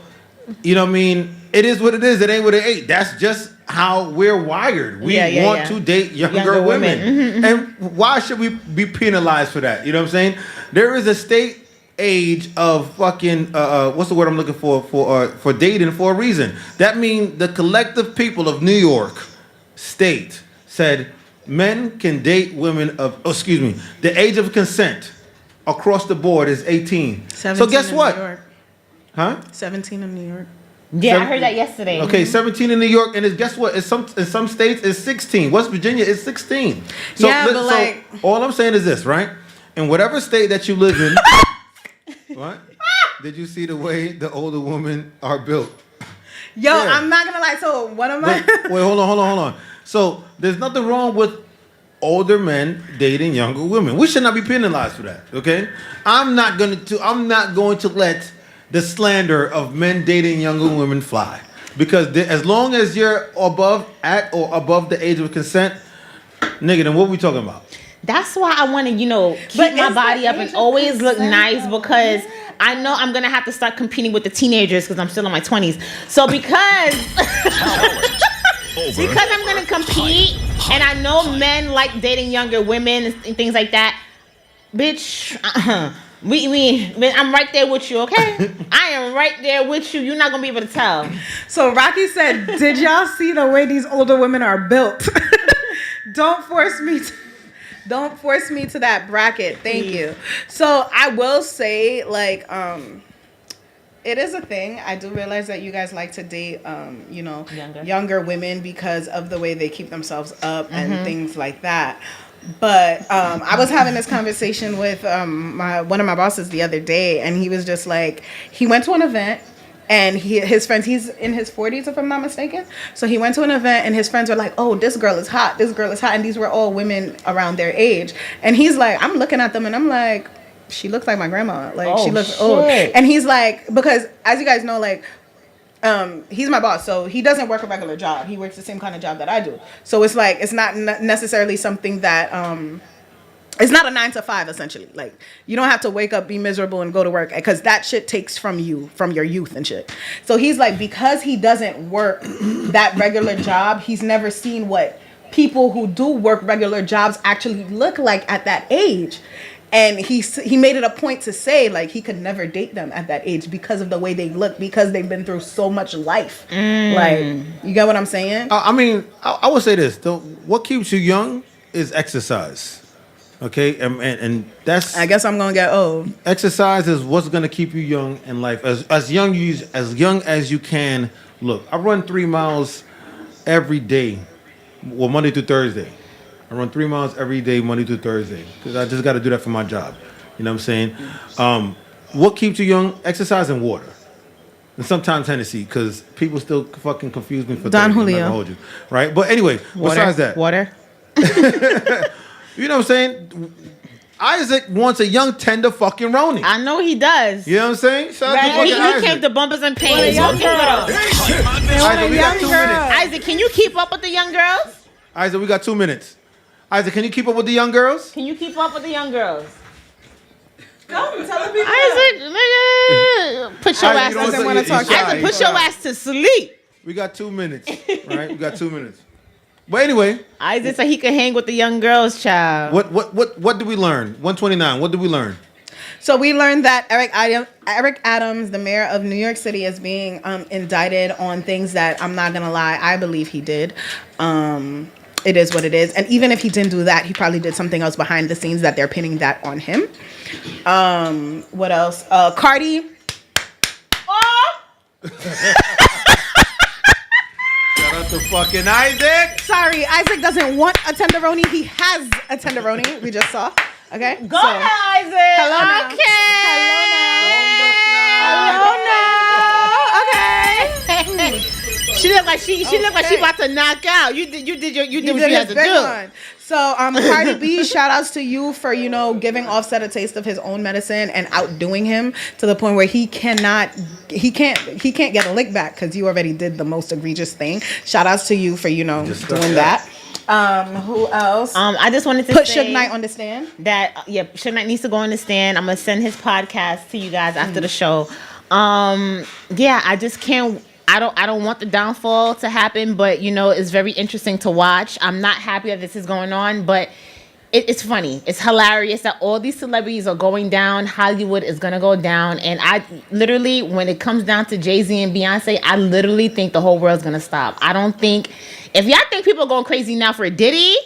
you know what I mean? It is what it is. It ain't what it ain't. That's just how we're wired. We want to date younger women. And why should we be penalized for that? You know what I'm saying? There is a state age of fucking, what's the word I'm looking for dating for a reason. That means the collective people of New York State said men can date women the age of consent across the board is 18. So guess what? New York. Huh? 17 in New York. Yeah, I heard that yesterday. Okay, 17 in New York, and guess what? In some states it's 16. West Virginia is 16. So, so all I'm saying is this, right? In whatever state that you live in, what? Did you see the way the older women are built? Yo, yeah. I'm not gonna lie. So what am I? Wait, hold on. So there's nothing wrong with older men dating younger women. We should not be penalized for that. Okay? I'm not going to let the slander of men dating younger women fly, because as long as you're above the age of consent, nigga, then what are we talking about? That's why I want to, keep my body up and always look nice, because I know I'm going to have to start competing with the teenagers because I'm still in my 20s. So because I'm going to compete, and I know men like dating younger women and things like that, bitch, I'm right there with you, okay? I am right there with you. You're not going to be able to tell. So Rocky said, did y'all see the way these older women are built? Don't force me to that bracket. Thank you. So I will say, it is a thing. I do realize that you guys like to date, younger women because of the way they keep themselves up and things like that. But I was having this conversation with one of my bosses the other day, and he was just like, he went to an event. And his friends, he's in his 40s, if I'm not mistaken. So he went to an event, and his friends were like, oh, this girl is hot. This girl is hot. And these were all women around their age. And he's like, I'm looking at them, and I'm like, she looks like my grandma. She looks old. And he's like, because as you guys know, he's my boss. So he doesn't work a regular job. He works the same kind of job that I do. So it's like, it's not necessarily something that It's not a 9 to 5, essentially. Like, you don't have to wake up, be miserable, and go to work, because that shit takes from you, from your youth and shit. So he's like, because he doesn't work that regular job, he's never seen what people who do work regular jobs actually look like at that age. And he made it a point to say, like, he could never date them at that age because of the way they look, because they've been through so much life. Like, you get what I'm saying? I mean, I would say this. What keeps you young is exercise. Okay, and that's. I guess I'm gonna get old. Exercise is what's gonna keep you young in life, as young as you can. Look, I run 3 miles every day, well, Monday through Thursday. I run 3 miles every day, Monday through Thursday, because I just got to do that for my job. You know what I'm saying? What keeps you young? Exercise and water, and sometimes Hennessy, because people still fucking confuse me for Don 30. Julio. I'm not gonna hold you, right? But anyway, besides that, water. You know what I'm saying? Isaac wants a young, tender fucking Roni. I know he does. You know what I'm saying? Shout out to Right? fucking He Isaac. came to Bumpers and Pains. Isaac, we got 2 minutes. Isaac, can you keep up with the young girls? Isaac, we got 2 minutes. Isaac, can you keep up with the young girls? Can you keep up with the young girls? Come, tell the people. Isaac, nigga, put your ass. Doesn't want to talk. Isaac, put your ass to sleep. We got 2 minutes, right? We got 2 minutes. But anyway, Isaac said he could hang with the young girls, child. What did we learn? 129. What did we learn? So we learned that Eric Adams, the mayor of New York City, is being indicted on things that, I'm not gonna lie, I believe he did. It is what it is. And even if he didn't do that, he probably did something else behind the scenes that they're pinning that on him. What else? Cardi. Oh! Shout out to fucking Isaac. Sorry, Isaac doesn't want a tenderoni. He has a tenderoni. We just saw. Okay. Go ahead, Isaac. Hello now. Okay. Hello now. Okay. She looked like she about to knock out. You did what you had to do. One. So Cardi B, shout outs to you for, giving Offset a taste of his own medicine and outdoing him to the point where he can't get a lick back because you already did the most egregious thing. Shout outs to you for, doing that. Who else? I just wanted to put say Suge Knight on the stand. That Suge Knight needs to go on the stand. I'm gonna send his podcast to you guys after the show. I just can't. I don't want the downfall to happen, but it's very interesting to watch. I'm not happy that this is going on, but it's funny. It's hilarious that all these celebrities are going down. Hollywood is gonna go down, and I literally, when it comes down to Jay-Z and Beyonce, I literally think the whole world's gonna stop. I don't think, if y'all think people are going crazy now for Diddy,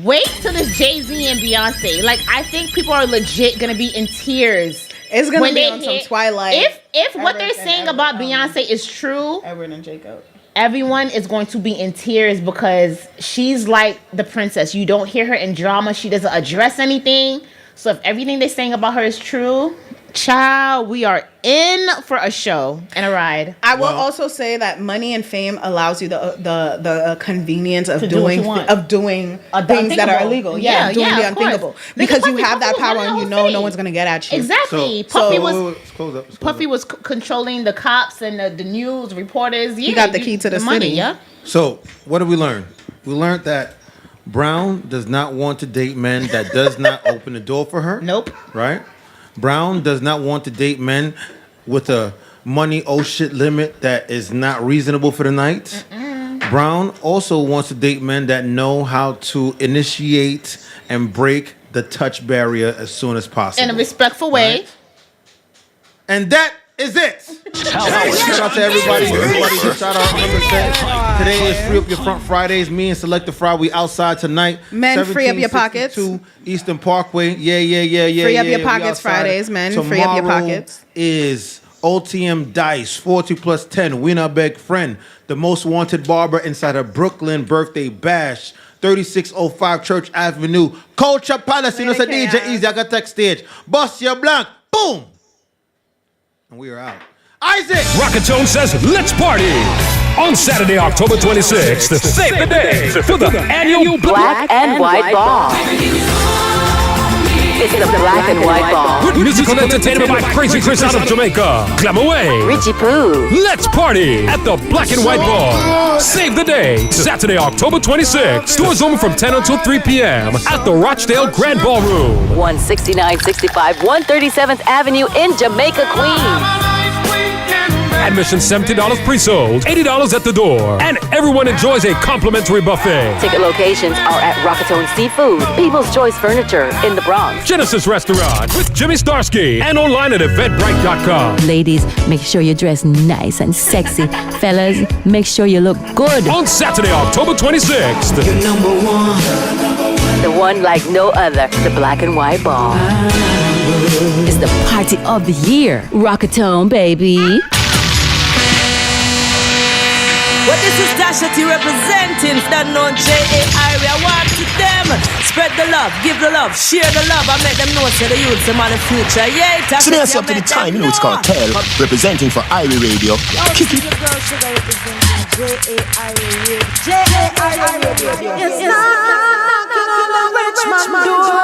wait till this Jay-Z and Beyonce. Like, I think people are legit gonna be in tears. It's gonna be on some Twilight. If what they're saying about Beyonce is true, Edward and Jacob, everyone is going to be in tears because she's like the princess. You don't hear her in drama. She doesn't address anything. So if everything they're saying about her is true, child, we are in for a show and a ride. I will also say that money and fame allows you the convenience of doing things that are illegal. Doing the unthinkable. Because you have that power and no one's gonna get at you. Exactly. Puffy was controlling the cops and the news reporters. He got the key to the money. city. Yeah. So what did we learn? We learned that Brown does not want to date men that does not open the door for her. Nope. Right? Brown does not want to date men with a money limit that is not reasonable for the night. Brown also wants to date men that know how to initiate and break the touch barrier as soon as possible. In a respectful way. Right? And that is it. Shout out to everybody. Just shout out. Remember, today is Free Up Your Front Fridays. Me and Selecta Fry, we outside tonight. Men, free up your pockets. 2 Eastern Parkway. Yeah. Free up your pockets Fridays, men. Free up your pockets. Is OTM Dice 40+10 Wienerbeck Friend, the most wanted barber inside a Brooklyn birthday bash. 3605 Church Avenue, Culture Palace. You know, say DJ Easy. I got tech stage. Bust your blank. Boom. And we are out. Isaac! Rocketone says, let's party! On Saturday, October 26th, save the day for the annual Black and White Ball. It's the Black and White Ball. With musical entertainment by Crazy Chris out of Jamaica. Clam away. Richie Poo. Let's party at the Black and White Ball. Save the day. Saturday, October 26th. Stores open from 10 until 3 p.m. at the Rochdale Grand Ballroom. 16965 137th Avenue in Jamaica, Queens. Admission $70 pre-sold, $80 at the door, and everyone enjoys a complimentary buffet. Ticket locations are at Rockatone Seafood, People's Choice Furniture in the Bronx, Genesis Restaurant with Jimmy Starsky, and online at eventbrite.com. Ladies, make sure you dress nice and sexy. Fellas, make sure you look good. On Saturday, October 26th. You're number one. The one like no other, the Black and White Ball. It's the party of the year. Rockatone, baby. Well, this is Tasha T representing that known JAIRiE. I want to them spread the love, give the love, share the love, and make them know say the youths them are the future. Yeah, Tasha. So that's up to the time, you know it's called Tel, representing for JAIRiE Radio. Kick it. JAIRiE Radio. It's knocking on the rich man's door.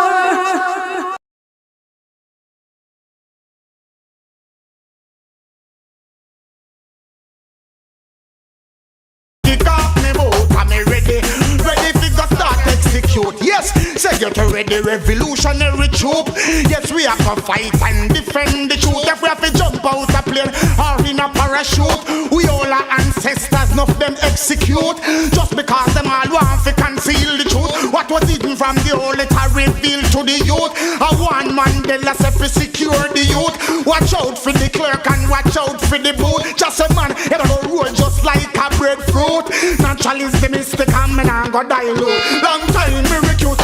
Yes, say get ready, revolutionary troop. Yes, we have to fight and defend the truth. If we have to jump out a plane or in a parachute, we all are ancestors, enough them execute. Just because them all want to conceal the truth. What was hidden from the old, it are revealed to the youth. A one Mandela said to secure the youth. Watch out for the clerk and watch out for the boot. Just a man, you gonna roll just like a breadfruit. Naturally, the mystic and me nah go dilute. Long time me recruit.